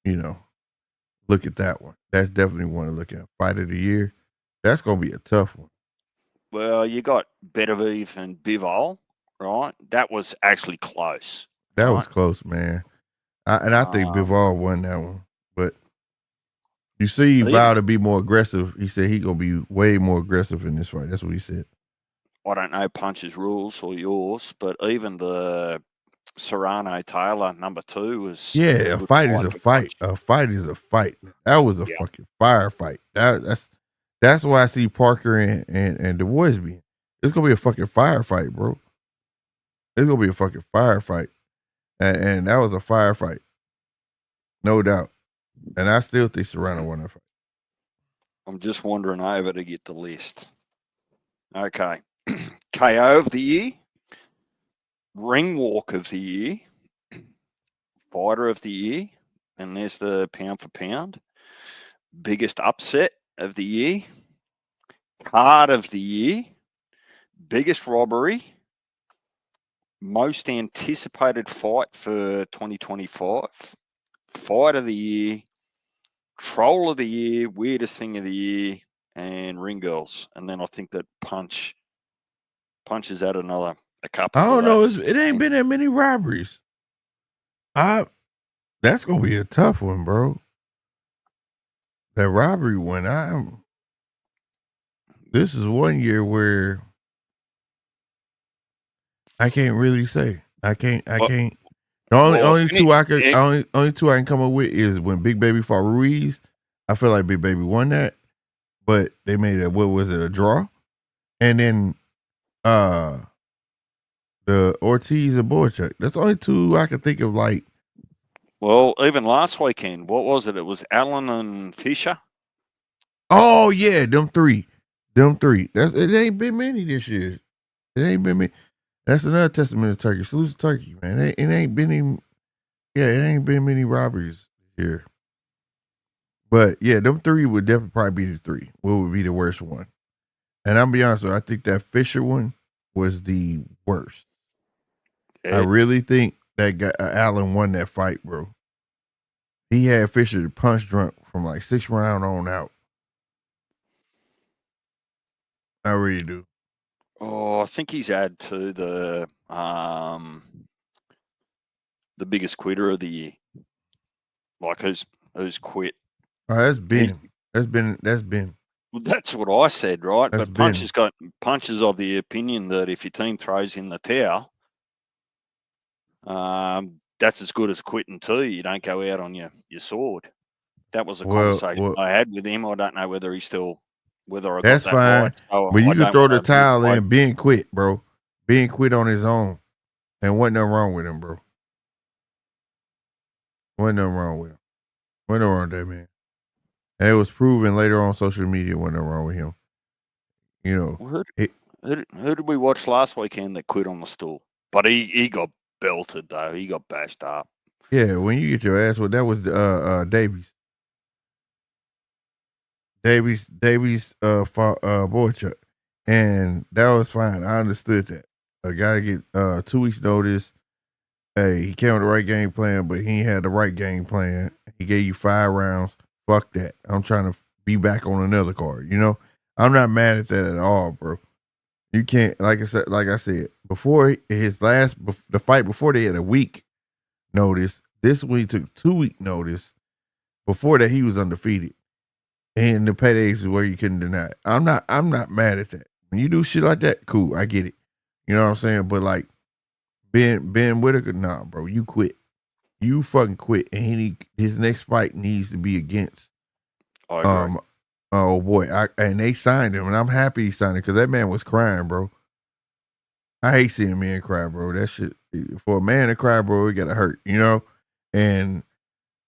look at that one. That's definitely one to look at. Fight of the year. That's going to be a tough one. Well, you got Betevieve and Bivol, right? That was actually close. That was close, man. I think Bivol won that one. But you see, he vowed to be more aggressive. He said he going to be way more aggressive in this fight. That's what he said. I don't know Punch's rules or yours, but even the Serrano Taylor number 2 was. Yeah, a fight is a fight. A fight is a fight. That was a fucking firefight. That's why I see Parker and Du Bois being. It's gonna be a fucking firefight, bro. It's gonna be a fucking firefight, and that was a firefight, no doubt. And I still think Serrano won that fight. I'm just wandering over to get the list. Okay, KO of the year, ring walk of the year, fighter of the year, and there's the pound for pound. Biggest upset of the year, card of the year, biggest robbery, most anticipated fight for 2025, fight of the year, troll of the year, weirdest thing of the year, and ring girls. And then I think that Punch is at another a couple. I don't know. That's It ain't been that many robberies. That's gonna be a tough one, bro. That robbery one. This is one year where I can't really say. I can't. The only two I can come up with is when Big Baby fought Ruiz. I feel like Big Baby won that, but they made a a draw, and then the Ortiz and Boychuk. That's the only two I can think of. Like, well, even last weekend, what was it? It was Allen and Fisher. oh yeah, them three. It ain't been many this year. It ain't been many. That's another testament to Turkey. Salute to Turkey, man. It ain't been any. Yeah, it ain't been many robberies here. But yeah, them three would definitely probably be the three. What would be the worst one? And I'll be honest with you, I think that Fisher one was the worst. I really think that guy, Allen won that fight, bro. He had Fisher punch drunk from like 6th round on out. I really do. Oh, I think he's added to the biggest quitter of the year. Like who's quit? Oh, that's Ben. That's Ben. Well, that's what I said, right? That's but Punch's of the opinion that if your team throws in the towel, that's as good as quitting too. You don't go out on your sword. That was a conversation I had with him. I don't know whether he's still whether I that's got that fine. right. So but you can throw the towel in. Ben quit, bro. Ben quit on his own, and wasn't nothing wrong with him, bro. Wasn't nothing wrong with him. Wasn't nothing wrong with that man. And it was proven later on social media wasn't nothing wrong with him. You know, who did we watch last weekend that quit on the stool? But he got belted though. He got bashed up. Yeah, when you get your ass, that was Davies. Fought Boychuk, and that was fine. I understood that. I gotta get 2 weeks notice. Hey, he came with the right game plan, but he ain't had the right game plan. He gave you 5 rounds. Fuck that. I'm trying to be back on another card. You know, I'm not mad at that at all, bro. You can't, like I said before the fight before they had a week notice. This one he took 2 week notice. Before that, he was undefeated. And the paydays is where you couldn't deny it. I'm not mad at that. When you do shit like that, cool, I get it. You know what I'm saying? But like Ben Whitaker, nah, bro, you quit. You fucking quit. And his next fight needs to be against oh boy. And they signed him, and I'm happy he signed him because that man was crying, bro. I hate seeing men cry, bro. That shit, for a man to cry, bro, it gotta hurt, you know? And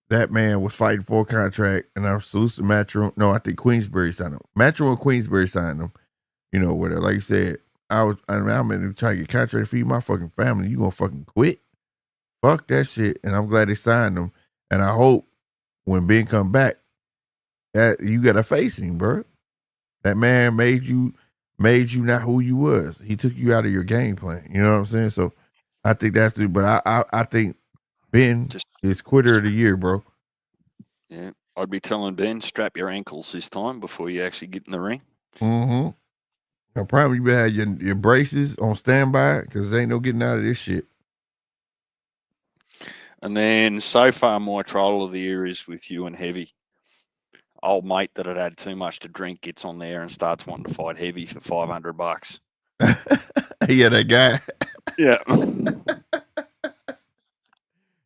that man was fighting for a contract, and I salute to Matchroom. No, I think Queensberry signed him. Matchroom and Queensberry signed him. You know, where like you said, I'm in trying to get contract to feed my fucking family. You gonna fucking quit? Fuck that shit. And I'm glad they signed him. And I hope when Ben come back, that you gotta face him, bro. That man made you not who you was. He took you out of your game plan. You know what I'm saying? So I think that's the. But I think Ben is quitter of the year, bro. Yeah, I'd be telling Ben, strap your ankles this time before you actually get in the ring. Mm-hmm. I probably you better have your braces on standby because there ain't no getting out of this shit. And then so far, my troll of the year is with you and Heavy. Old mate that had had too much to drink gets on there and starts wanting to fight Heavy for $500. Yeah, that guy. Yeah.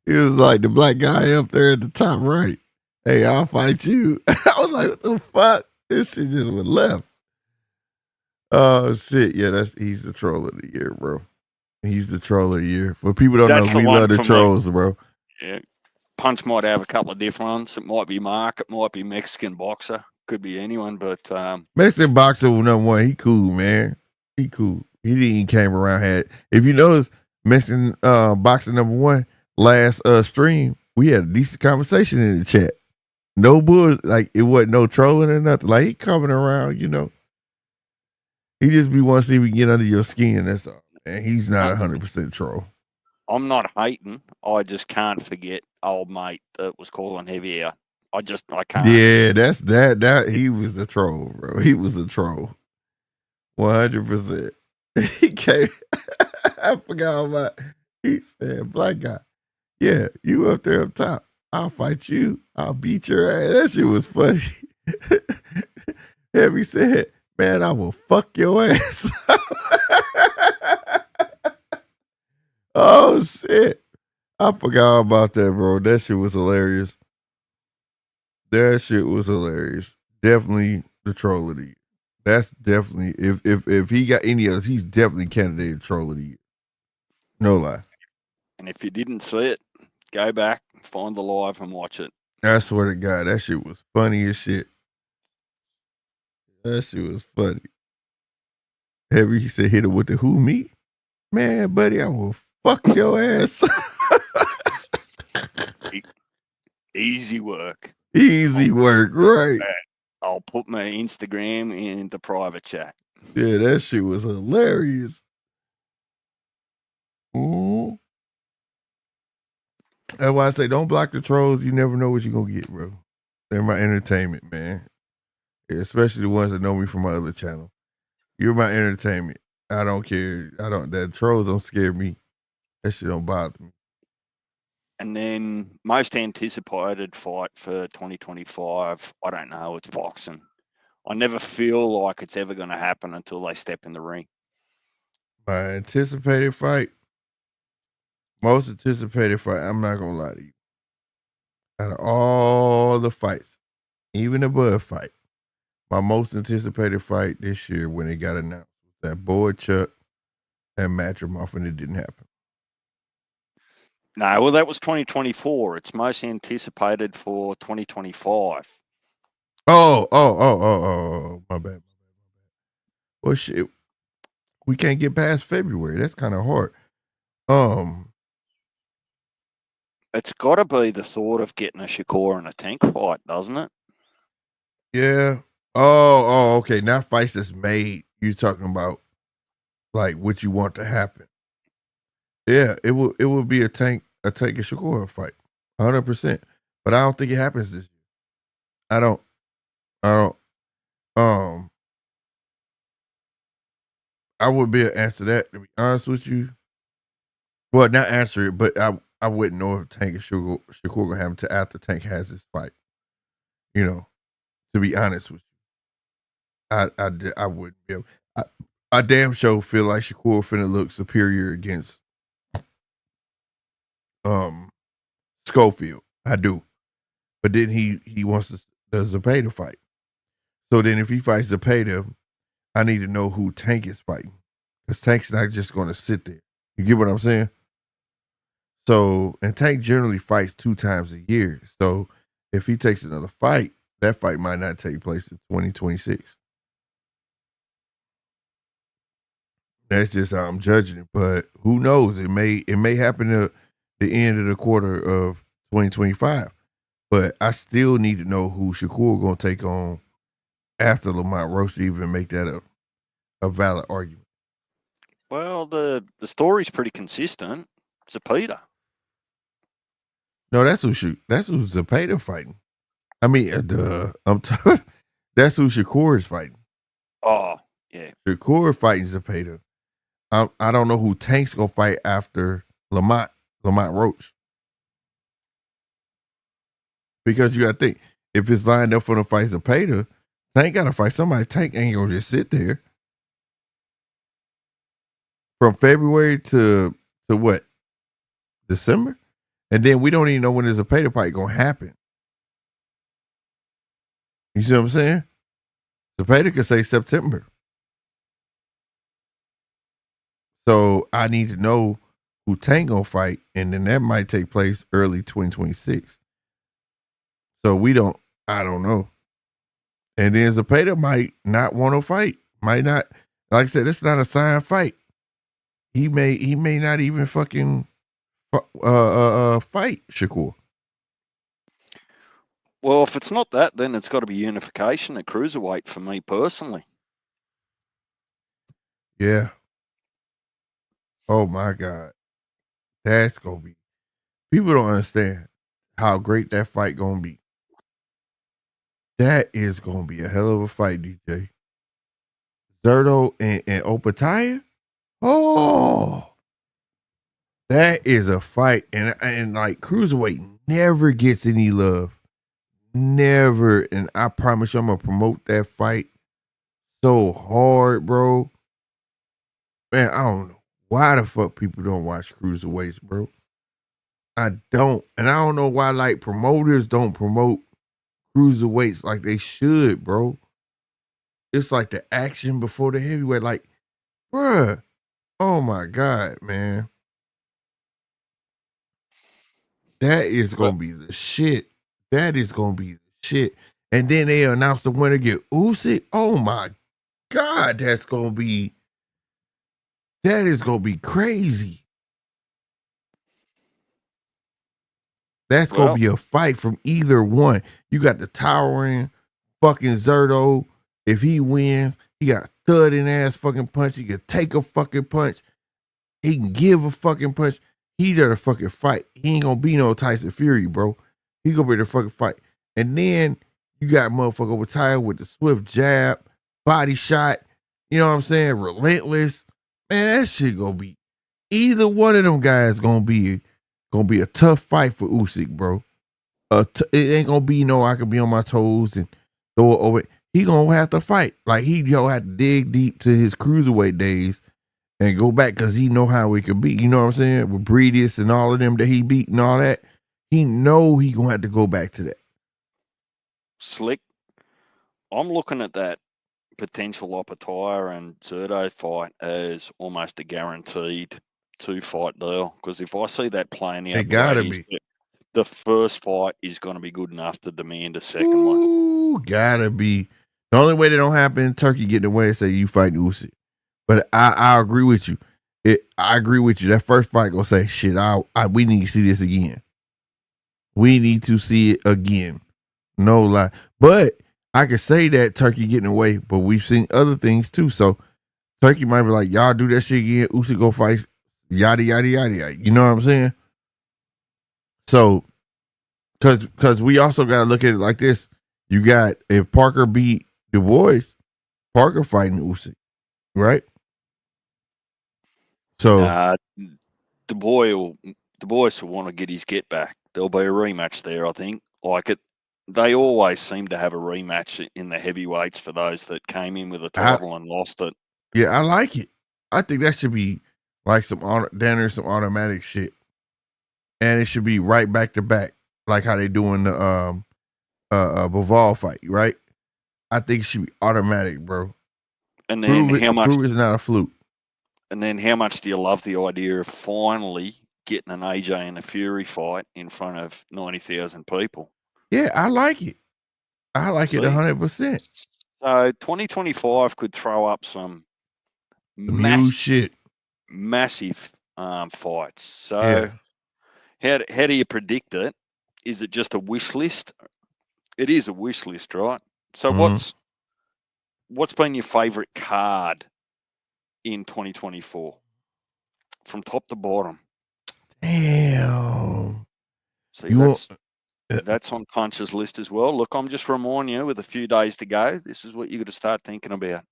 He was like the black guy up there at the top right. Hey, I'll fight you. I was like, what the fuck? This shit just went left. Oh shit. Yeah, he's the troll of the year, bro. He's the troll of the year. For people who don't know, we love the trolls, bro. Yeah. Punch might have a couple of different ones. It might be Mark, it might be Mexican Boxer. Could be anyone, but Mexican Boxer was number one. He cool, man. He cool. He didn't even came around. If you notice, Mexican Boxer number one, last stream, we had a decent conversation in the chat. No bull, like it wasn't no trolling or nothing. Like he coming around, you know. He just be want to see if we can get under your skin. That's all. And he's not 100% troll. I'm not hating. I just can't forget old mate that was calling Heavy out. I can't. Yeah, that's that. He was a troll, bro. He was a troll. 100%. He came. I forgot about. He said, "Black guy, yeah, you up there up top. I'll fight you. I'll beat your ass." That shit was funny. Heavy said, "Man, I will fuck your ass." Oh shit. I forgot about that, bro. That shit was hilarious. That shit was hilarious. Definitely the troll of the year. That's definitely if he got any others, he's definitely candidate troll of the year. No lie. And if you didn't see it, go back, find the live, and watch it. I swear to God, that shit was funny as shit. That shit was funny. Heavy, he said, hit it with the who, me? Man, buddy, I will fuck your ass. Easy work. Easy work, right? I'll put my Instagram in the private chat. Yeah, that shit was hilarious. Ooh. That's why I say don't block the trolls. You never know what you're gonna get, bro. They're my entertainment, man. Yeah, especially the ones that know me from my other channel. You're my entertainment. I don't care. That trolls don't scare me. That shit don't bother me. And then most anticipated fight for 2025, I don't know, it's boxing. I never feel like it's ever going to happen until they step in the ring. My anticipated fight, most anticipated fight, I'm not going to lie to you. Out of all the fights, even the Bud fight, my most anticipated fight this year when it got announced was that Boy Chuck and Matchermoff, and it didn't happen. No, well, that was 2024. It's most anticipated for 2025. Oh, my bad. Well, shit, we can't get past February. That's kind of hard. It's got to be the thought of getting a Shakur and a Tank fight, doesn't it? Yeah. Oh, okay. Not fights that's made. You're talking about like what you want to happen. Yeah, it would be a Tank and Shakur fight, 100%. But I don't think it happens this year. I don't. I would be able to answer that, to be honest with you. Well, not answer it, but I wouldn't know if Tank and Shakur gonna happen until after Tank has this fight. You know, to be honest with you, I wouldn't be able. I damn sure feel like Shakur finna look superior against Schofield. I do. But then he wants the Zepeda fight. So then if he fights Zepeda, I need to know who Tank is fighting. Because Tank's not just going to sit there. You get what I'm saying? So, and Tank generally fights 2 times a year. So if he takes another fight, that fight might not take place in 2026. That's just how I'm judging it. But who knows? It may happen at the end of the quarter of 2025. But I still need to know who Shakur going to take on after Lamont Roach to even make that a valid argument. Well, the story's pretty consistent. Zepeda. No, that's who Zepeda fighting. I mean, that's who Shakur is fighting. Oh, yeah. Shakur fighting Zepeda. I don't know who Tank's gonna fight after Lamont Roach. Because you gotta think, if it's lined up for the fight Zepeda, Tank gotta fight somebody. Tank ain't gonna just sit there. From February to what? December? And then we don't even know when the Zepeda fight gonna happen. You see what I'm saying? Zepeda could say September. So I need to know who Tank gonna fight, and then that might take place early 2026. So I don't know. And then Zepeda might not want to fight. Might not, like I said, it's not a signed fight. He may not even fucking fight Shakur. Well, if it's not that, then it's got to be unification at cruiserweight for me personally. Yeah. Oh my God. That's gonna be. People don't understand how great that fight gonna be. That is gonna be a hell of a fight, DJ. Zerto and Opataya. Oh, That is a fight, and like cruiserweight never gets any love, never. And I promise you, I'm gonna promote that fight so hard, bro. Man, I don't know why the fuck people don't watch cruiserweights, bro. I don't, and I don't know why like promoters don't promote cruiserweights like they should, bro. It's like the action before the heavyweight, like, bruh. Oh my god, man. That is gonna be the shit. That is gonna be the shit. And then they announce the winner get Usyk. Oh my god, that is gonna be crazy. That's gonna be a fight from either one. You got the towering fucking Zerto. If he wins, he got thudding ass fucking punch. He can take a fucking punch. He can give a fucking punch. He there to fucking fight. He ain't gonna be no Tyson Fury, bro. He gonna be there to fucking fight. And then you got motherfucker over Ty with the swift jab, body shot. You know what I'm saying? Relentless. Man, that shit gonna be. Either one of them guys gonna be a tough fight for Usyk, bro. It ain't gonna be no I could be on my toes and throw it over. He gonna have to fight. Like he gonna have to dig deep to his cruiserweight days and go back because he know how he could beat. You know what I'm saying? With Breedis and all of them that he beat and all that. He know he gonna have to go back to that. Slick. I'm looking at that potential Opataya and Zerto fight as almost a guaranteed 2-fight deal. Because if I see that playing out, It gotta be. The first fight is going to be good enough to demand a second one. Ooh, gotta be. The only way that don't happen, Turkey getting away and say you fighting Usyk. But I agree with you. I agree with you. That first fight gonna say shit. We need to see this again. We need to see it again. No lie. But I could say that Turkey getting away, but we've seen other things too. So Turkey might be like, y'all do that shit again. Usyk go fight, yada yada yada yada. You know what I'm saying? So, because we also got to look at it like this. You got, if Parker beat Du Bois, Parker fighting Usyk, right? So Du Bois will want to get his get back. There'll be a rematch there, I think. They always seem to have a rematch in the heavyweights for those that came in with a title and lost it. Yeah, I like it. I think that should be like some automatic shit. And it should be right back to back, like how they doing the Bivol fight, right? I think it should be automatic, bro. And then prove it's not a fluke. And then how much do you love the idea of finally getting an AJ and a Fury fight in front of 90,000 people? Yeah, I like it. I like it 100%. So 2025 could throw up some massive fights. So how do you predict it? Is it just a wish list? It is a wish list, right? So what's been your favorite card in 2024 from top to bottom? Damn. See, that's on Punch's list as well. Look, I'm just reminding you, with a few days to go, this is what you got to start thinking about.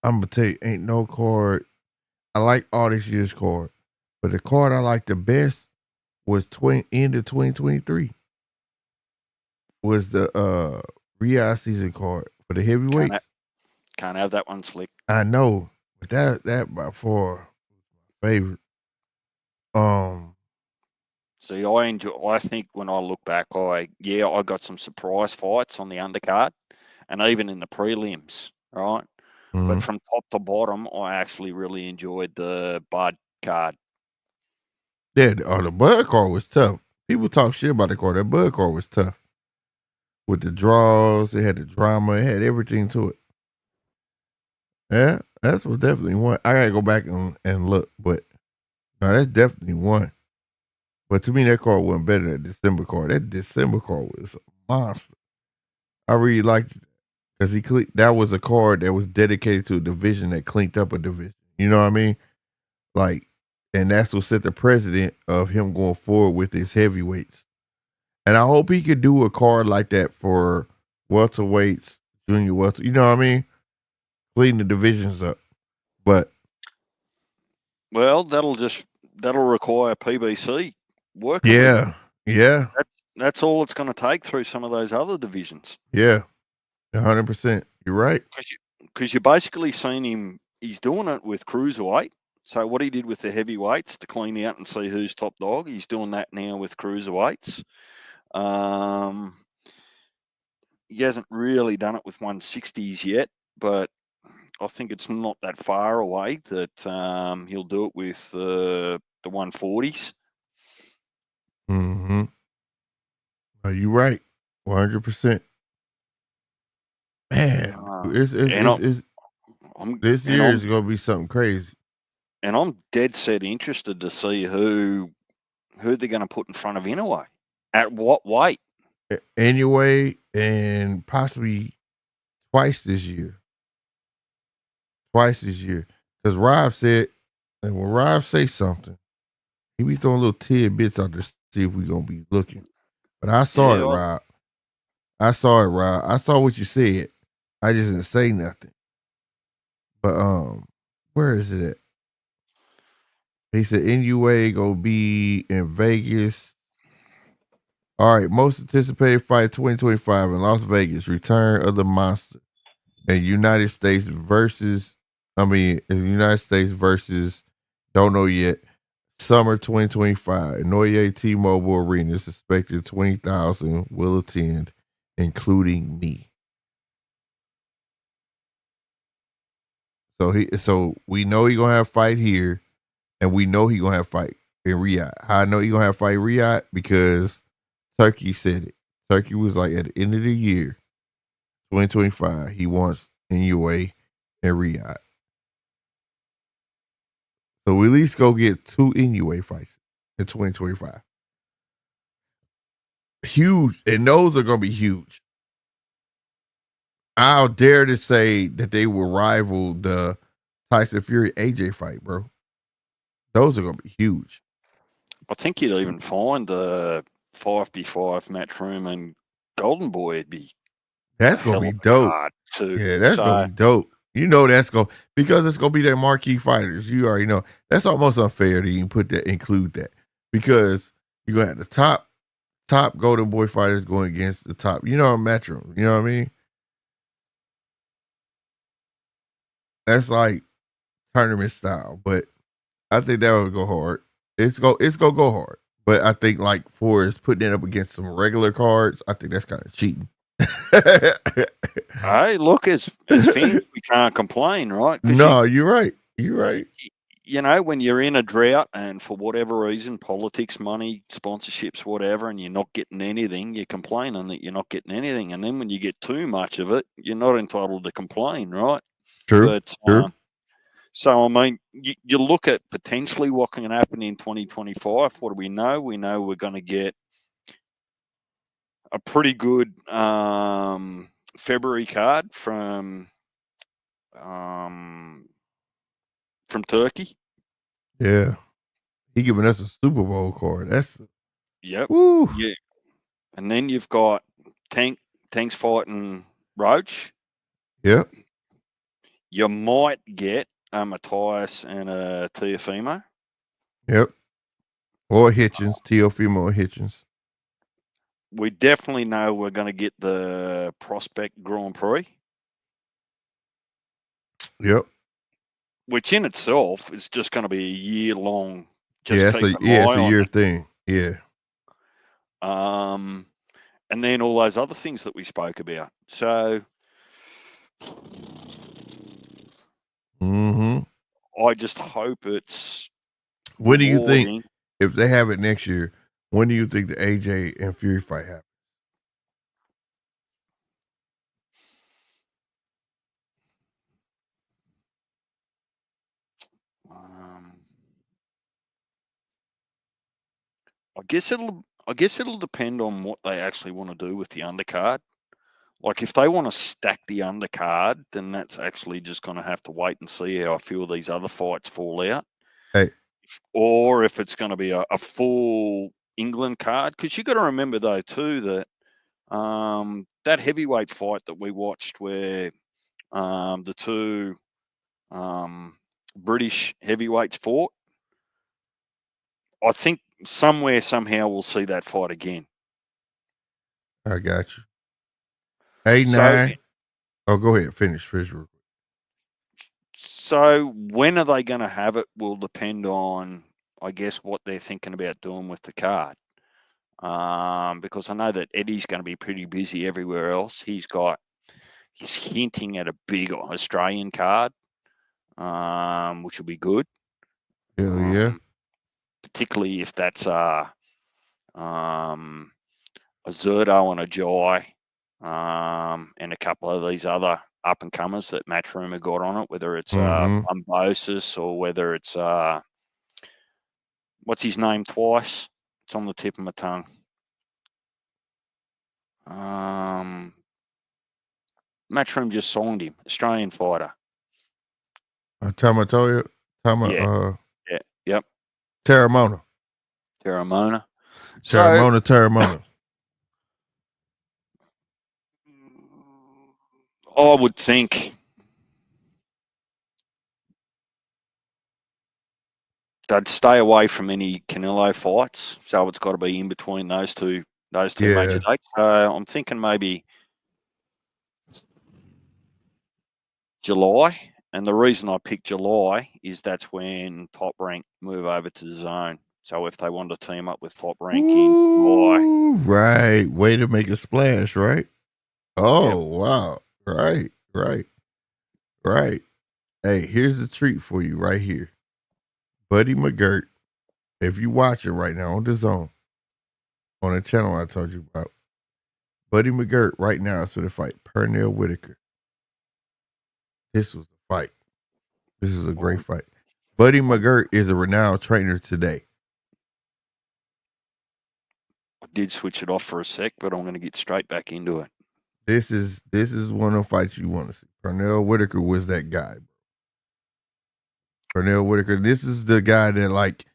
I'm gonna tell you, ain't no card. I like all this year's card, but the card I like the best was end of 2023. Was the Riyadh season card for the heavyweights. Can't have that one, Slick. I know, but that by far my favorite. See, I think when I look back, I got some surprise fights on the undercard and even in the prelims, right? Mm-hmm. But from top to bottom, I actually really enjoyed the Bud card. Yeah, the Bud card was tough. People talk shit about the card. That Bud card was tough. With the draws, it had the drama, it had everything to it. Yeah, that's what definitely one. I gotta go back and look, but no, that's definitely one. But to me, that card wasn't better than the December card. That December card was a monster. I really liked it because that was a card that was dedicated to a division that cleaned up a division. You know what I mean? Like, and that's what set the precedent of him going forward with his heavyweights. And I hope he could do a card like that for welterweights, junior welter. You know what I mean? Clean the divisions up. But Well, that'll require PBC work. Yeah. That's all it's going to take through some of those other divisions. Yeah. 100%. You're right. Because you basically seen him. He's doing it with cruiserweight. So what he did with the heavyweights to clean out and see who's top dog, he's doing that now with cruiserweights. He hasn't really done it with 160s yet, but I think it's not that far away that he'll do it with the 140s. Mm-hmm. Are you right? 100%. Man, this year is going to be something crazy. And I'm dead set interested to see who they're going to put in front of Inoue. At what weight? Anyway, and possibly twice this year. Because Rob said, and when Rob say something, he be throwing little tidbits out there to see if we're going to be looking. But I saw it, Rob. I saw what you said. I just didn't say nothing. But where is it at? He said NUA gonna be in Vegas. All right, most anticipated fight 2025 in Las Vegas, Return of the Monster. And United States versus don't know yet. Summer 2025. Noye T-Mobile Arena, suspected 20,000 will attend, including me. So we know he gonna have a fight here, and we know he gonna have a fight in Riyadh. How I know he gonna have a fight in Riyadh? Because Turkey said it. Turkey was like, at the end of the year, 2025, he wants NUA and Riyadh. So we at least go get 2 NUA fights in 2025. Huge, and those are gonna be huge. I'll dare to say that they will rival the Tyson Fury AJ fight, bro. Those are gonna be huge. I think you'd even find the 5v5 Matchroom and Golden Boy would be. That's gonna be dope. Yeah, that's gonna be dope. You know that's because it's gonna be their marquee fighters. You already know that's almost unfair to even include that because you're gonna have the top Golden Boy fighters going against the top, Matchroom. You know what I mean? That's like tournament style, but I think that would go hard. It's gonna go hard, but I think like for putting it up against some regular cards, I think that's kind of cheating. Hey, look, as fans, we can't complain, right? No, you're right. You're right. You know, when you're in a drought and for whatever reason, politics, money, sponsorships, whatever, and you're not getting anything, you're complaining that you're not getting anything. And then when you get too much of it, you're not entitled to complain, right? True. But, true. So, I mean, you look at potentially what can happen in 2025. What do we know? We know we're going to get a pretty good February card from Turkey. Yeah. He giving us a Super Bowl card. That's Yep. Woo. Yeah. And then you've got Tank's fighting Roach. Yep. You might get a Matthias and a Teofimo. Yep. Or Hitchens, Teofimo or Hitchens. We definitely know we're going to get the Prospect Grand Prix. Yep. Which in itself is just going to be a year-long. It's a year thing. Yeah. And then all those other things that we spoke about. So I just hope it's. When do you think, if they have it next year, when do you think the AJ and Fury fight happens? I guess it'll depend on what they actually want to do with the undercard. Like if they want to stack the undercard, then that's actually just going to have to wait and see how a few of these other fights fall out. Hey. Or if it's going to be a full England card, because you got to remember though too that that heavyweight fight that we watched where the two British heavyweights fought, I think somewhere, somehow, we'll see that fight again. I got you. 8-9. So, Oh, go ahead. Finish real quick. so when are they going to have it will depend on, I guess, what they're thinking about doing with the card. Because I know that Eddie's going to be pretty busy everywhere else. He's hinting at a big Australian card, which will be good. Hell yeah. Particularly if that's a Zerto and a Jai, and a couple of these other up and comers that Matchroom have got on it, whether it's Bumbosis or whether it's what's his name twice? It's on the tip of my tongue. Matchroom just signed him, Australian fighter. Tamatoya. Yep. Terramona. Terramona. Terramona. I would think they'd stay away from any Canelo fights, so it's got to be in between those two major dates. I'm thinking maybe July, and the reason I picked July is that's when Top Rank move over to DAZN. So if they want to team up with Top Rank in July, right, way to make a splash, right? Oh Yep. wow, right. Hey, here's a treat for you right here, Buddy McGirt. If you watching right now on DAZN, on the channel I told you about, Buddy McGirt right now is for the fight Pernell Whitaker. This was a fight. This is a great fight. Buddy McGirt is a renowned trainer today. I did switch it off for a sec, but I'm going to get straight back into it. This is one of the fights you want to see. Pernell Whitaker was that guy. Pernell Whitaker. This is the guy that like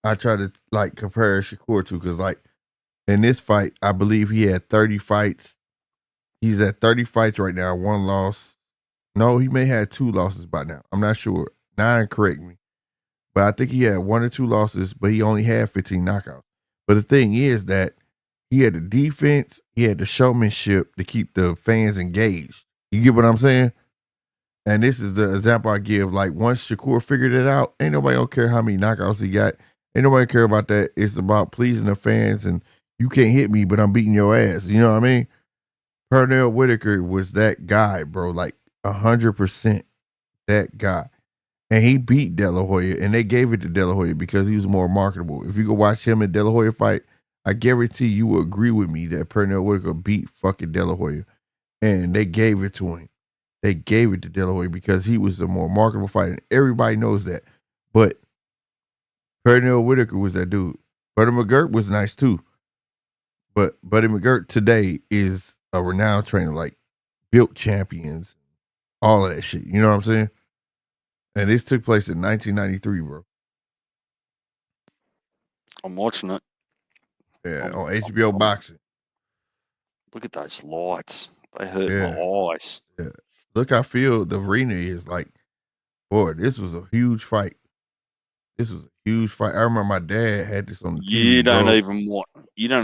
I try to like compare Shakur to, because like in this fight, I believe he had 30 fights. He's at 30 fights right now, 1 loss. No, he may have 2 losses by now. I'm not sure. 9, correct me. But I think he had 1 or 2 losses, but he only had 15 knockouts. But the thing is that he had the defense, he had the showmanship to keep the fans engaged. You get what I'm saying? And this is the example I give. Like, once Shakur figured it out, ain't nobody gonna care how many knockouts he got. Ain't nobody care about that. It's about pleasing the fans, and you can't hit me, but I'm beating your ass. You know what I mean? Pernell Whitaker was that guy, bro. Like 100% that guy. And he beat De La Hoya, and they gave it to De La Hoya because he was more marketable. If you go watch him and De La Hoya fight, I guarantee you will agree with me that Pernell Whitaker beat fucking De La Hoya. And they gave it to him. They gave it to De La Hoya because he was the more marketable fighter. Everybody knows that. But Pernell Whitaker was that dude. Buddy McGirt was nice too. But Buddy McGirt today is a renowned trainer, like built champions, all of that shit. You know what I'm saying? And this took place in 1993, bro. I'm watching it. Yeah, on HBO Boxing. Look at those lights. They hurt my eyes. Yeah. Look how filled the arena is. Like, boy, this was a huge fight. I remember my dad had this on the TV. You don't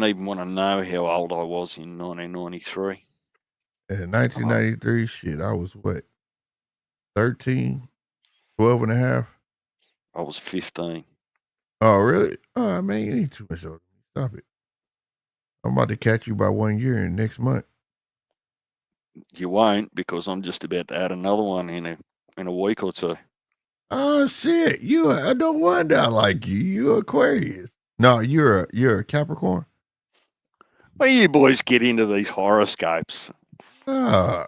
even want to know how old I was in 1993. In 1993, shit, I was what? 13, 12 and a half? I was 15. Oh, really? Oh, man, you ain't too much older. Stop it. I'm about to catch you by 1 year in next month. You won't, because I'm just about to add another one in a week or two. Oh shit! No wonder I like you. You're Aquarius. No, you're a Capricorn. Where you boys get into these horoscopes? Hey,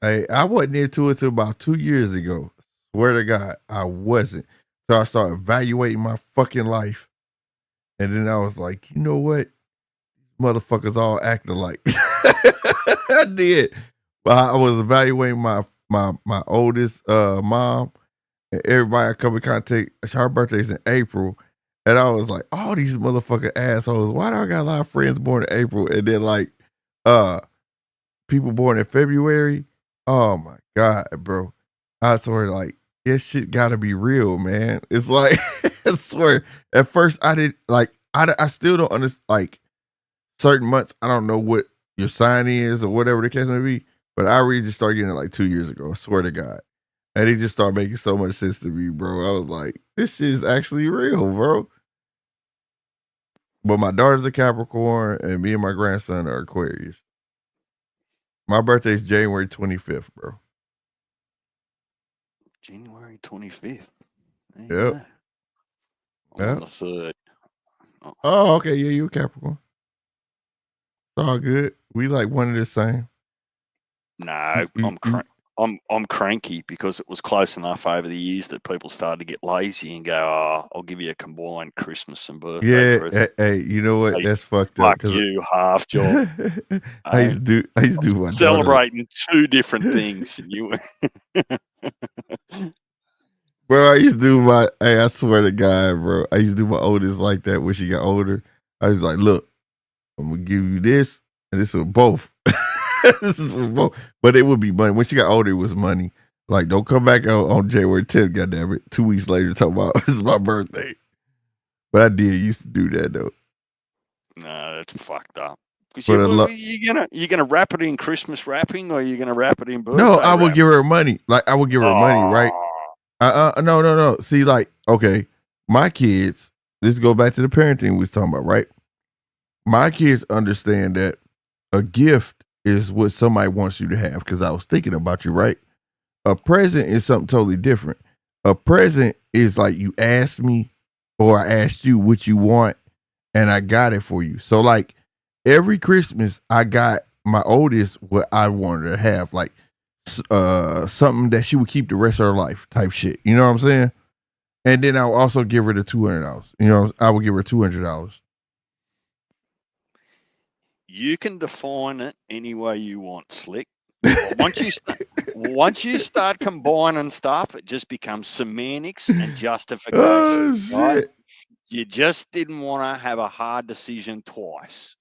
I wasn't into it till about 2 years ago. Swear to God, I wasn't. So I started evaluating my fucking life, and then I was like, you know what? Motherfuckers all act alike. I did. But I was evaluating my oldest mom. And everybody I come in contact, her birthday's in April. And I was like, all these motherfucking assholes, why do I got a lot of friends born in April? And then like people born in February. Oh my God, bro. I told her like, this shit gotta be real, man. It's like I swear. At first, I didn't like. I still don't understand. Like certain months, I don't know what your sign is or whatever the case may be. But I really just started getting it like 2 years ago. I swear to God, and it just started making so much sense to me, bro. I was like, this shit is actually real, bro. But my daughter's a Capricorn, and me and my grandson are Aquarius. My birthday's January 25th, bro. January 25th. There you Yep. go. I'm Yep. on the 3rd. Oh, okay. Yeah, you a Capricorn. It's all good. We like one of the same. No, You- you- I'm cranky because it was close enough over the years that people started to get lazy and go, "Oh, I'll give you a combined Christmas and birthday yeah. present." Hey, you know what? Hey, That's fucked up fuck because you, half job. I used to do my daughter. Celebrating two different things, and you. Bro, I used to do my. Hey, I swear to God, bro. I used to do my oldest like that when she got older. I was like, look, I'm gonna give you this, and this for both. This is for both. But it would be money. When she got older, it was money. Like, don't come back out on January 10th, goddamn it. 2 weeks later, talking about this is my birthday. But I did used to do that though. No, that's fucked up. Because But you gonna wrap it in Christmas wrapping, or you gonna wrap it in birthday? no, I would wrapping? give her money. Like I would give her money, right? No. See, like, okay, my kids. This go back to the parenting we was talking about, right? My kids understand that a gift is what somebody wants you to have. Because I was thinking about you, right? A present is something totally different. A present is like you asked me, or I asked you what you want, and I got it for you. So like every Christmas, I got my oldest what I wanted to have, like something that she would keep the rest of her life, type shit. You know what I'm saying? And then I would also give her the $200. You know, I would give her $200. You can define it any way you want, Slick. But once you start combining stuff, it just becomes semantics and justification. Oh Right? shit! You just didn't want to have a hard decision twice.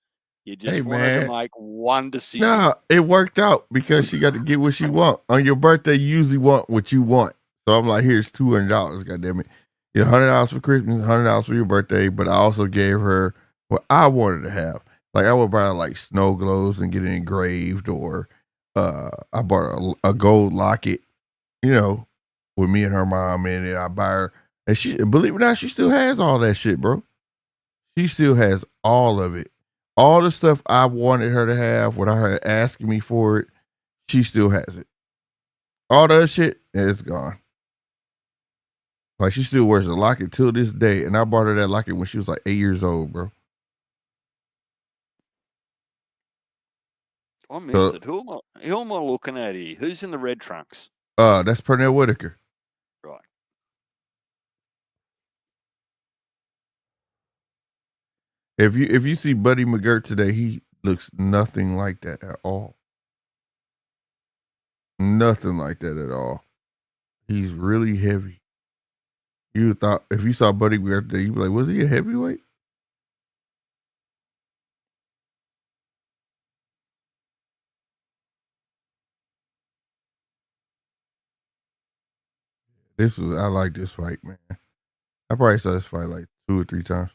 You just Hey wanted to man, make one decision. no, it worked out because she got to get what she want. On your birthday, you usually want what you want. So I'm like, here's $200. God damn it, yeah, $100 for Christmas, $100 for your birthday. But I also gave her what I wanted to have. Like I would buy her like snow globes and get it engraved, or I bought her a gold locket, you know, with me and her mom in it. I buy her, and she, believe it or not, she still has all that shit, bro. She still has all of it. All the stuff I wanted her to have without her asking me for it, she still has it. All the other shit, it's gone. Like she still wears the locket till this day, and I bought her that locket when she was like 8 years old, bro. I missed it. Who am I looking at here? Who's in the red trunks? That's Pernell Whitaker. Right. If you see Buddy McGirt today, he looks nothing like that at all. Nothing like that at all. He's really heavy. You thought if you saw Buddy McGirt today, you'd be like, was he a heavyweight? I like this fight, man. I probably saw this fight like 2 or 3 times.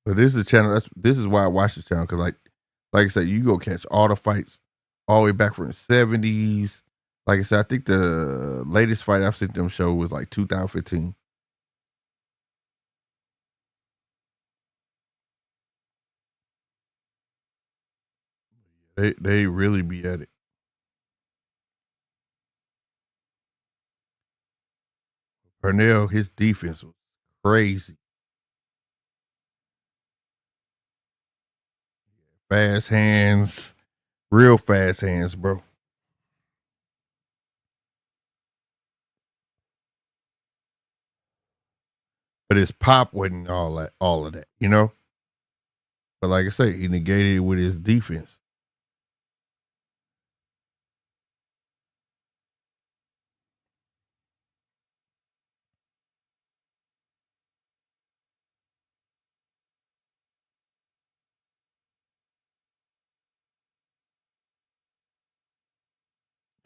But this is a channel. This is why I watch this channel, because like I said, you go catch all the fights all the way back from the 70s. Like I said, I think the latest fight I've seen them show was like 2015. They really be at it. Pernell, his defense was crazy. Fast hands, real fast hands, bro. But his pop wasn't all of that, you know? But like I say, he negated it with his defense.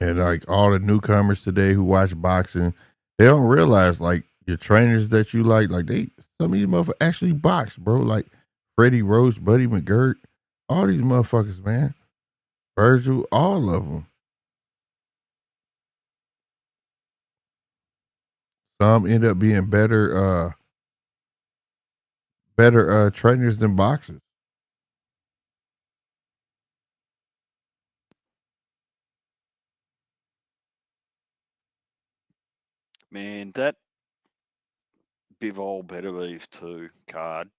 And like all the newcomers today who watch boxing, they don't realize like your trainers that you like some of these motherfuckers actually box, bro. Like Freddie Roach, Buddy McGirt, all these motherfuckers, man. Virgil, all of them. Some end up being better trainers than boxers. Man, that Bivol Better Beef 2 card,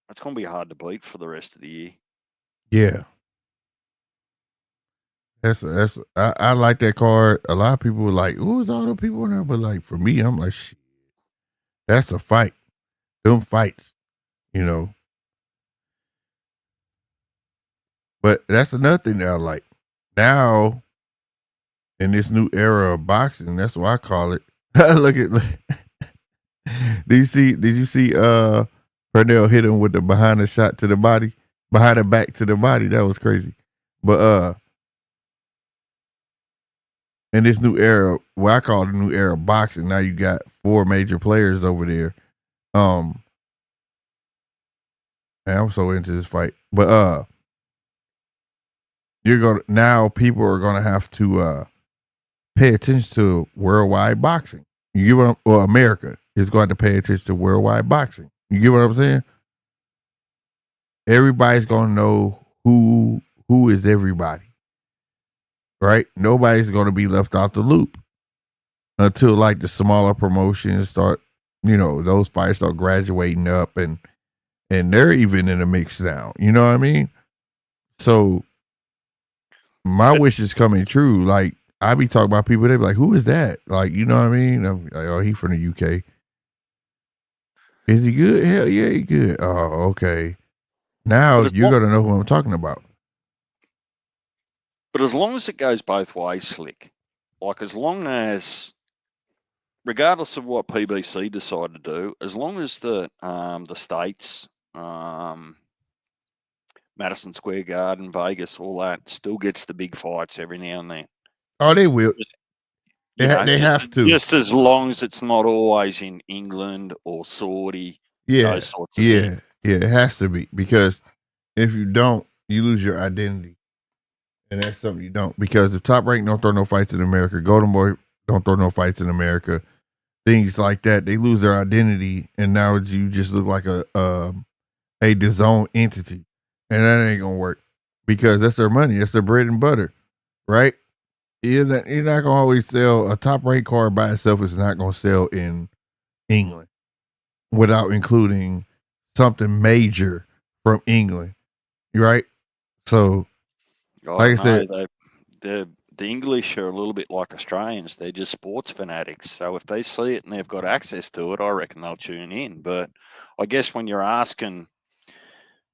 it's going to be hard to beat for the rest of the year. Yeah. I like that card. A lot of people were like, "Who's all the people in there?" But like for me, I'm like, shit, that's a fight. Them fights, you know. But that's another thing that I like. Now, in this new era of boxing, that's what I call it. Look. Did you see Pernell hit him with the behind the shot to the body, behind the back to the body? That was crazy. But in this new era, what I call the new era of boxing, now you got 4 major players over there. Man, I'm so into this fight. But people are gonna have to pay attention to worldwide boxing. You get what America is going to pay attention to worldwide boxing. You get what I'm saying? Everybody's gonna know who is everybody. Right? Nobody's gonna be left out the loop until like the smaller promotions start, those fights start graduating up and they're even in the mix now. You know what I mean? So my wish is coming true. Like I be talking about people, they be like, "Who is that?" Like, you know what I mean? I'm like, "Oh, he from the UK." Is he good? Hell yeah, he good. Oh, okay. Now you're gonna know who I'm talking about. But as long as it goes both ways, Slick, like as long as, regardless of what PBC decide to do, as long as the states, Madison Square Garden, Vegas, all that still gets the big fights every now and then. Oh, they will. They have to. Just as long as it's not always in England or Saudi. Yeah. Those sorts of things. Yeah, it has to be, because if you don't, you lose your identity. And that's something you don't. Because if Top Rank don't throw no fights in America, Golden Boy don't throw no fights in America, things like that, they lose their identity, and now you just look like a DAZN entity. And that ain't gonna work, because that's their money, that's their bread and butter, right? You're not gonna always sell a Top Rank card by itself. Is not gonna sell in England without including something major from England, right? So, like I said, the English are a little bit like Australians. They're just sports fanatics. So if they see it and they've got access to it, I reckon they'll tune in. But I guess when you're asking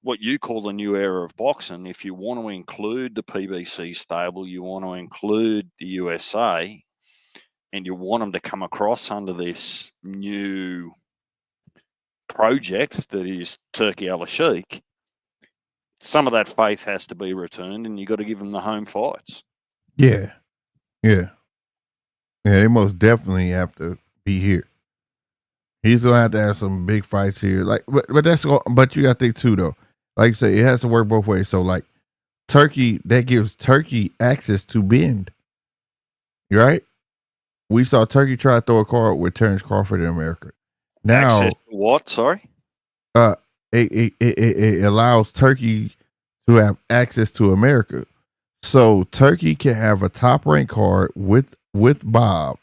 what you call the new era of boxing, if you want to include the PBC stable, you want to include the USA, and you want them to come across under this new project that is Turkey Al-Sheikh, some of that faith has to be returned, and you got to give them the home fights. Yeah. They most definitely have to be here. He's gonna have to have some big fights here. Like, but you got to think too, though. Like you say, it has to work both ways. So, like Turkey, that gives Turkey access to Bend. Right? We saw Turkey try to throw a card with Terrence Crawford in America. Now, access to what? Sorry. It allows Turkey to have access to America, so Turkey can have a Top Rank card with Bob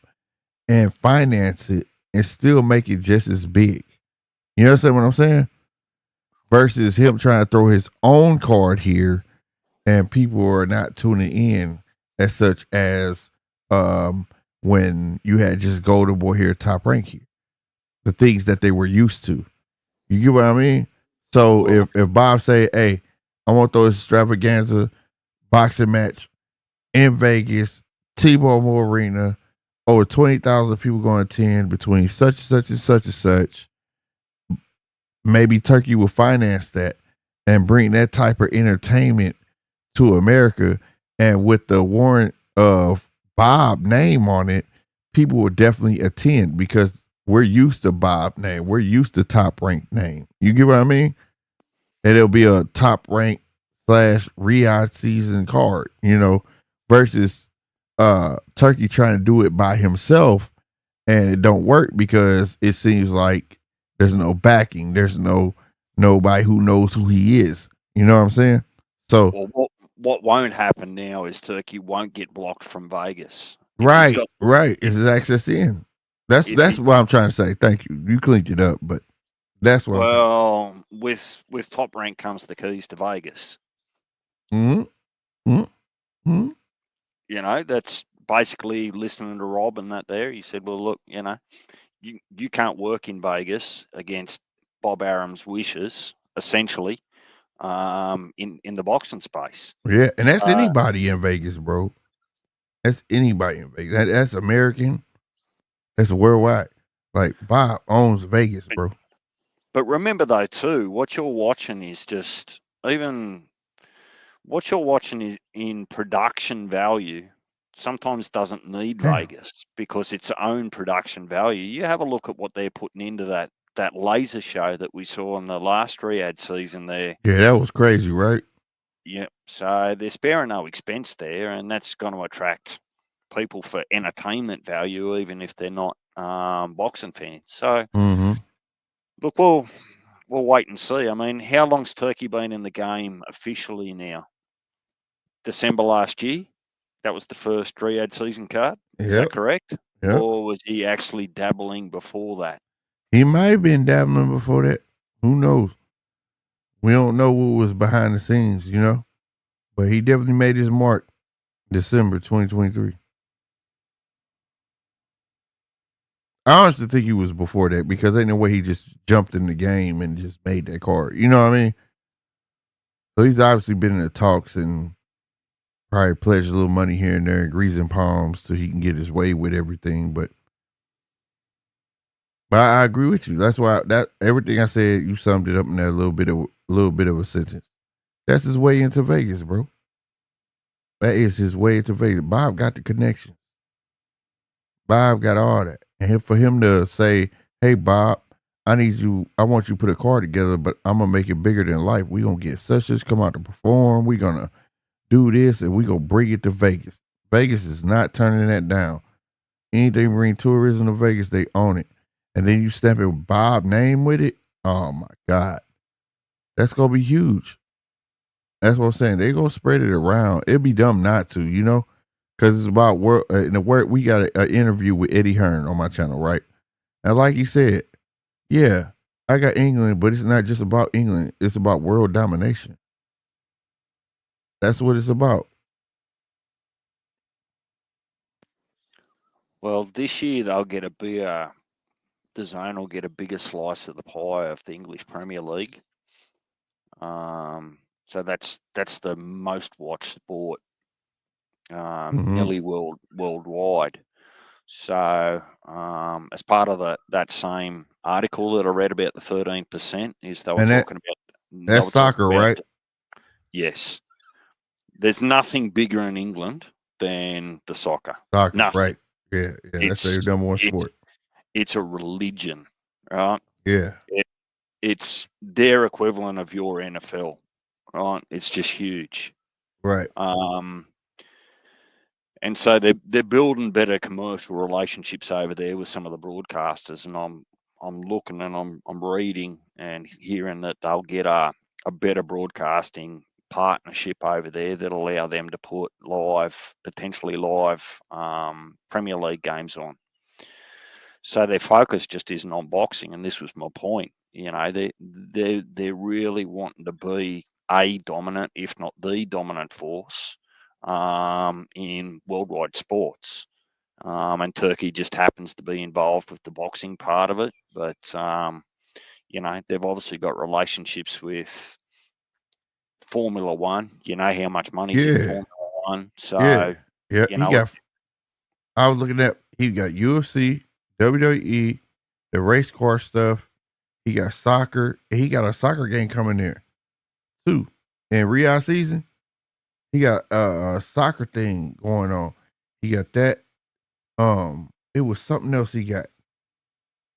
and finance it and still make it just as big. You understand what I'm saying? Versus him trying to throw his own card here, and people are not tuning in, as such as when you had just Golden Boy here, Top Rank here, the things that they were used to. You get what I mean? So if Bob say, "Hey, I want to throw this extravaganza boxing match in Vegas, T-Mobile Arena, over 20,000 people going to attend between such and such and such and such," maybe Turkey will finance that and bring that type of entertainment to America, And with the warrant of Bob name on it, people will definitely attend because we're used to Bob name. We're used to top ranked name. You get what I mean? And it'll be a top rank / Riyadh season card, versus Turkey trying to do it by himself, and it don't work because it seems like there's no backing. There's nobody who knows who he is. You know what I'm saying? So what won't happen now is Turkey won't get blocked from Vegas. Right. It's his access in. That's what I'm trying to say. Thank you. You cleaned it up, but that's what. With Top Rank comes the keys to Vegas. Mm-hmm. Mm-hmm. That's basically listening to Rob and that there. He said, well, look, you can't work in Vegas against Bob Arum's wishes, essentially, in the boxing space. Yeah, and that's anybody in Vegas, bro. That's anybody in Vegas. That's American. That's worldwide. Like Bob owns Vegas, bro. But remember though, too, what you're watching is just what you're watching is in production value. Sometimes doesn't need Vegas because its own production value. You have a look at what they're putting into that laser show that we saw in the last Riyadh season there. Yeah, that was crazy, right? Yeah. So they're sparing no expense there, and that's going to attract people for entertainment value, even if they're not boxing fans. So look, we'll wait and see. I mean, how long's Turkey been in the game officially now? December last year. That was the first Riyadh season card. Is that correct? Yep. Or was he actually dabbling before that? He might have been dabbling before that. Who knows? We don't know what was behind the scenes, But he definitely made his mark December 2023. I honestly think he was before that because ain't no way he just jumped in the game and just made that card. You know what I mean? So he's obviously been in the talks and probably pledged a little money here and there, greasing palms so he can get his way with everything. But I agree with you. That's why everything I said, you summed it up in that little bit of a sentence. That's his way into Vegas, bro. That is his way into Vegas. Bob got the connection. Bob got all that. And for him to say, hey, Bob, I want you to put a card together, but I'm going to make it bigger than life. We're going to get such come out to perform. We're going to do this, and we're going to bring it to Vegas. Vegas is not turning that down. Anything bring tourism to Vegas, they own it. And then you stamp it with Bob's name with it. Oh, my God. That's going to be huge. That's what I'm saying. They're going to spread it around. It'd be dumb not to, because it's about world. In the work, we got an interview with Eddie Hearn on my channel, right? And like he said, yeah, I got England, but it's not just about England. It's about world domination. That's what it's about. Well, this year they'll get DAZN will get a bigger slice of the pie of the English Premier League. So that's the most watched sport nearly worldwide. So as part of that same article that I read about the 13%, is they were talking about that's soccer, right? Yes. There's nothing bigger in England than the soccer. Nothing. Right? Yeah, that's their number one sport. It's a religion, right? Yeah. It's their equivalent of your NFL, right? It's just huge, right? And so they're building better commercial relationships over there with some of the broadcasters, and I'm looking and I'm reading and hearing that they'll get a better broadcasting partnership over there that allow them to put potentially live Premier League games on. So their focus just isn't on boxing, and this was my point. They're really wanting to be a dominant, if not the dominant force in worldwide sports. And Turkey just happens to be involved with the boxing part of it, but they've obviously got relationships with Formula One. You know how much money's in Formula One. So yeah. I was looking at. He got UFC, WWE, the race car stuff. He got soccer. He got a soccer game coming there too in Riyadh season. He got a soccer thing going on. He got that. It was something else he got.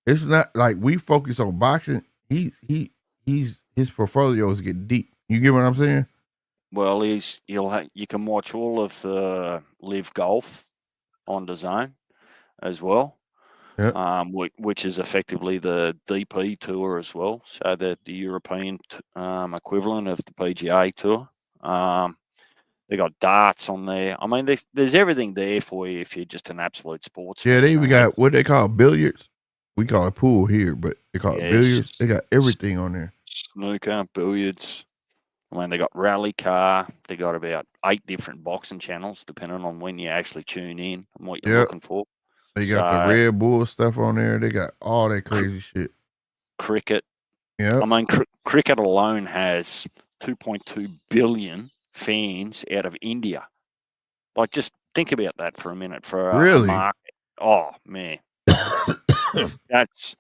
It's not like we focus on boxing. He's his portfolio is getting deep. You get what I'm saying? Well, you can watch all of the Live Golf on DAZN as well, Yeah. which is effectively the DP tour as well, so the European equivalent of the PGA tour. They got darts on there. I mean, there's everything there for you if you're just an absolute sports Yeah, fan. they even got what they call billiards. We call it pool here, but they call it Yes, billiards. They got everything on there. snooker, billiards. I mean, they got rally car. They got about 8 different boxing channels, depending on when you actually tune in and what you're Yep. looking for. They got the So, Red Bull stuff on there. They got all that crazy shit. cricket. Yep. I mean, cricket alone has 2.2 billion fans out of India. Like, just think about that for a minute for a Really? market. Oh man, that's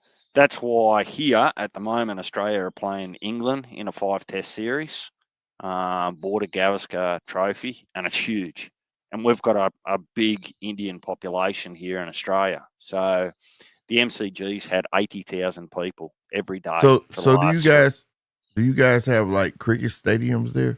why here at the moment Australia are playing England in a 5-test series, Border Gavaskar Trophy, and it's huge. And we've got a big Indian population here in Australia, so the MCG's had 80,000 people every day. So do you guys have like cricket stadiums there?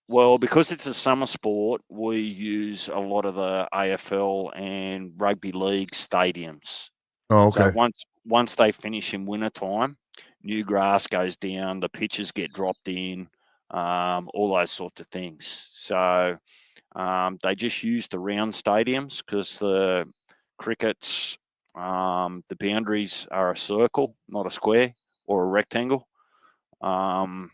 Well, because it's a summer sport, we use a lot of the AFL and rugby league stadiums. Oh, So okay. once they finish in winter time, new grass goes down, the pitches get dropped in, all those sorts of things. So they just use the round stadiums because the cricket's the boundaries are a circle, not a square or a rectangle. So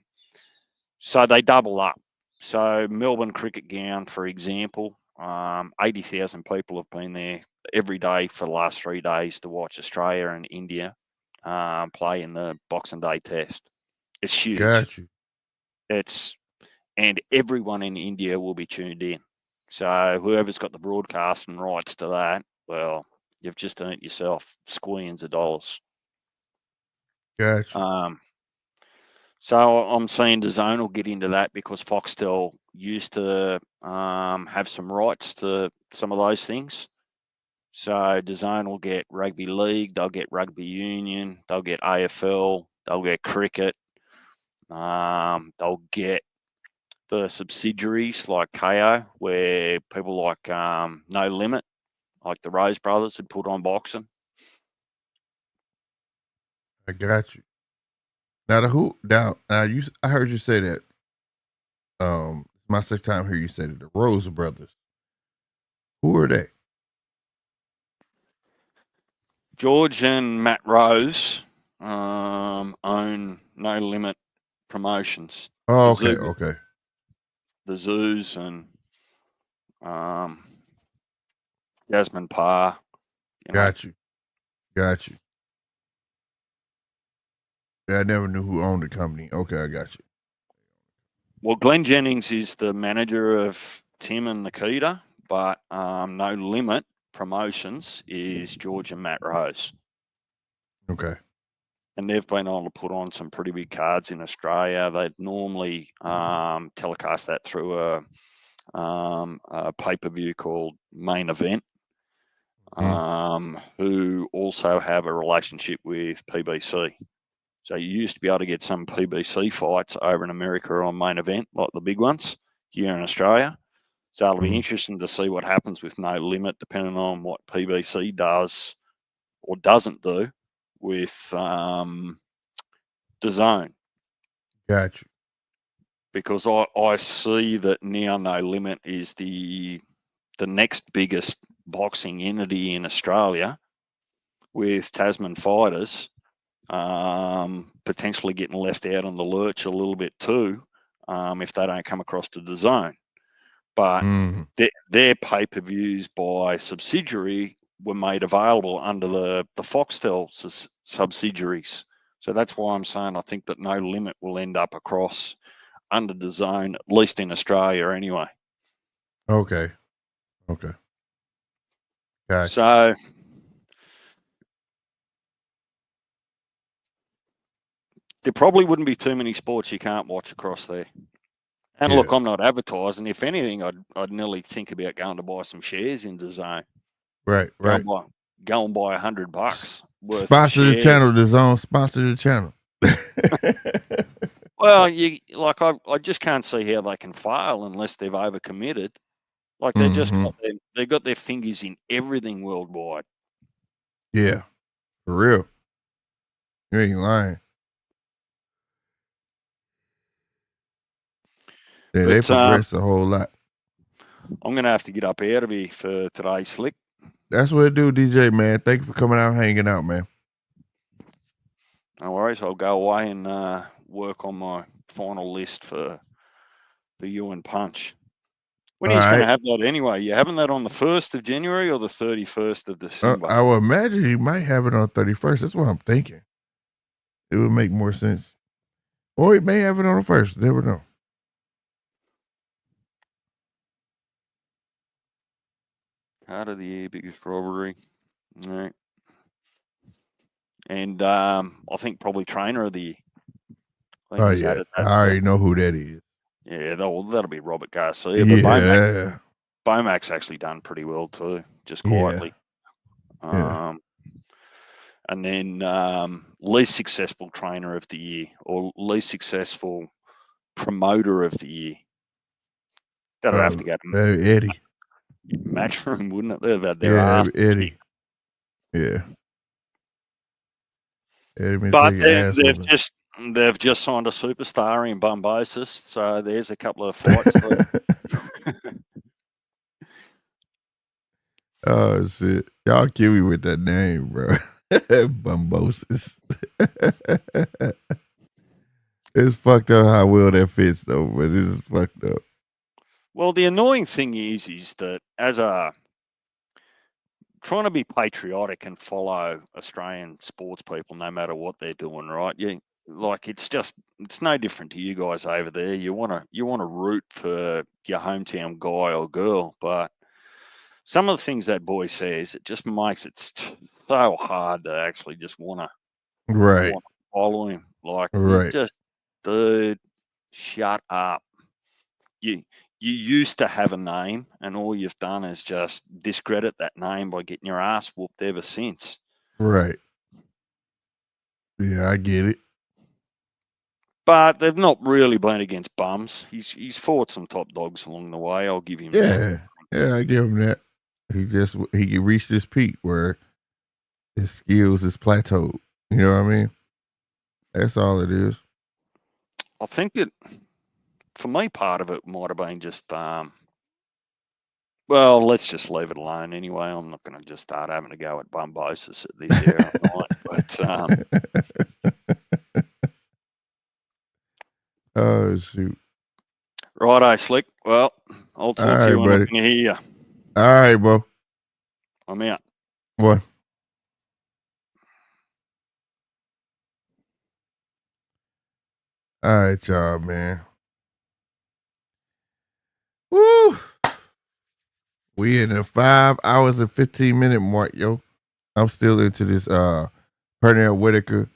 they double up. So Melbourne Cricket Ground, for example, 80,000 people have been there every day for the last 3 days to watch Australia and India play in the Boxing Day Test. It's huge. Got you. And everyone in India will be tuned in. So whoever's got the broadcasting rights to that, well, you've just earned yourself squillions of dollars. Got you. So I'm seeing DAZN will get into that because Foxtel used to have some rights to some of those things. So DAZN will get rugby league, they'll get rugby union, they'll get AFL, they'll get cricket, they'll get the subsidiaries like KO, where people like No Limit, like the Rose Brothers, had put on boxing. I got you. Now I heard you say that. My second time here you said it. The Rose Brothers. Who are they? George and Matt Rose own No Limit Promotions. Oh, The okay, Zoo, okay. the Zoos, and Jasmine Parr. Got you. Got you. Yeah, I never knew who owned the company. Okay, I got you. Well, Glenn Jennings is the manager of Tim and Nikita, but No Limit Promotions is George and Matt Rose. Okay. And they've been able to put on some pretty big cards in Australia. They'd normally telecast that through a pay-per-view called Main Event, who also have a relationship with PBC. So you used to be able to get some PBC fights over in America on Main Event, like the big ones here in Australia. So it'll be interesting to see what happens with No Limit, depending on what PBC does or doesn't do with DAZN. Got you. Because I see that now No Limit is the next biggest boxing entity in Australia, with Tasman Fighters potentially getting left out on the lurch a little bit too, if they don't come across to DAZN. But their pay-per-views by subsidiary were made available under the Foxtel subsidiaries. So that's why I'm saying I think that No Limit will end up across under DAZN, at least in Australia anyway. Okay. Okay. Gotcha. So there probably wouldn't be too many sports you can't watch across there. And Yeah. look, I'm not advertising. If anything, I'd nearly think about going to buy some shares in DAZN. Right. Go and buy $100 worth of Sponsor the shares. channel. DAZN sponsor the channel. Well, I just can't see how they can fail unless they've overcommitted. Like they just they got their fingers in everything worldwide. Yeah, for real. You ain't lying. Yeah, they progress a whole lot. I'm gonna have to get up out of here for today, Slick. That's what it do, DJ, man. Thank you for coming out, hanging out, man. No worries. I'll go away and work on my final list for you and Punch. When are you going to have that anyway? You having that on the 1st of January or the 31st of December? I would imagine he might have it on 31st. That's what I'm thinking. It would make more sense. Or he may have it on the 1st. Never know. Out of the year, biggest robbery. All right. And I think probably trainer of the year. Oh, yeah. I already know who that is. Yeah, that'll be Robert Garcia. Yeah. Bomac's actually done pretty well too, just quietly. Yeah. And then least successful trainer of the year or least successful promoter of the year. That'll have to go to Eddie. Matchroom, wouldn't it? They've had their ass. Eddie. Yeah. But they've just signed a superstar in Bumbosis, so there's a couple of fights. Oh shit! Y'all kill me with that name, bro. Bumbosis. It's fucked up how well that fits, though. But this is fucked up. Well, the annoying thing is that as trying to be patriotic and follow Australian sports people, no matter what they're doing, right? It's no different to you guys over there. You want to root for your hometown guy or girl, but some of the things that boy says, it just makes it so hard to actually just want to follow him. Dude, shut up. You used to have a name, and all you've done is just discredit that name by getting your ass whooped ever since. Right. Yeah, I get it. But they've not really been against bums. He's fought some top dogs along the way. I'll give him that. Yeah, I give him that. He reached his peak where his skills is plateaued. You know what I mean? That's all it is. I think that for me, part of it might have been just well, let's just leave it alone anyway. I'm not going to just start having to go at Bumbosis at this hour of night. But oh shoot! Righto, Slick. Well, I'll talk to you when I can hear you. All right, bro. I'm out. What? All right, y'all, man. Woo! We in the 5 hours and 15-minute mark, yo. I'm still into this Pernell Whitaker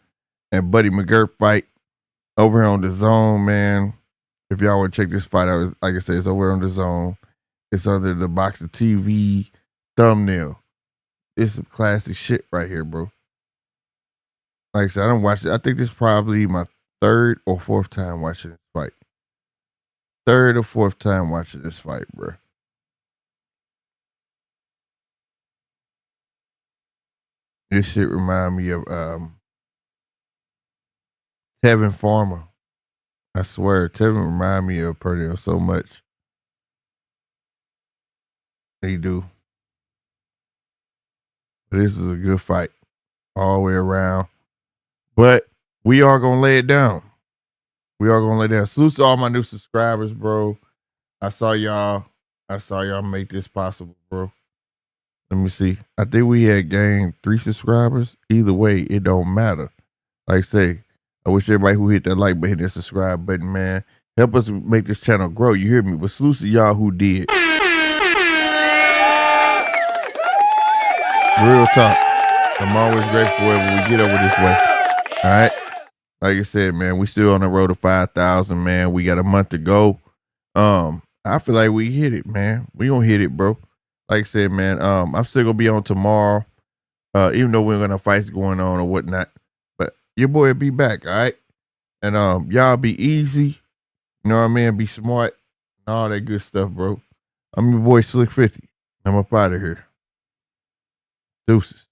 and Buddy McGirt fight over here on DAZN, man. If y'all want to check this fight out, like I said, it's over on DAZN. It's under the Boxing TV thumbnail. It's some classic shit right here, bro. Like I said, I don't watch it. I think this is probably my 3rd or 4th time watching this fight. 3rd or 4th time watching this fight, bro. This shit remind me of Tevin Farmer. I swear, Tevin remind me of Pernell so much. He do. But this was a good fight all the way around. But we are going to lay it down. Salute to all my new subscribers, bro. I saw y'all make this possible, bro. Let me see. I think we had gained 3 subscribers. Either way, it don't matter. Like I say, I wish everybody who hit that like button, hit that subscribe button, man. Help us make this channel grow. You hear me? But salute to y'all who did. Real talk. I'm always grateful when we get over this way. All right. Like I said, man, we still on the road to 5,000, man. We got a month to go. I feel like we hit it, man. We gonna hit it, bro. Like I said, man, I'm still gonna be on tomorrow. Even though we're gonna fights going on or whatnot. But your boy will be back, all right? And y'all be easy, you know what I mean? Be smart and all that good stuff, bro. I'm your boy Slick 50. I'm up out of here. Deuces.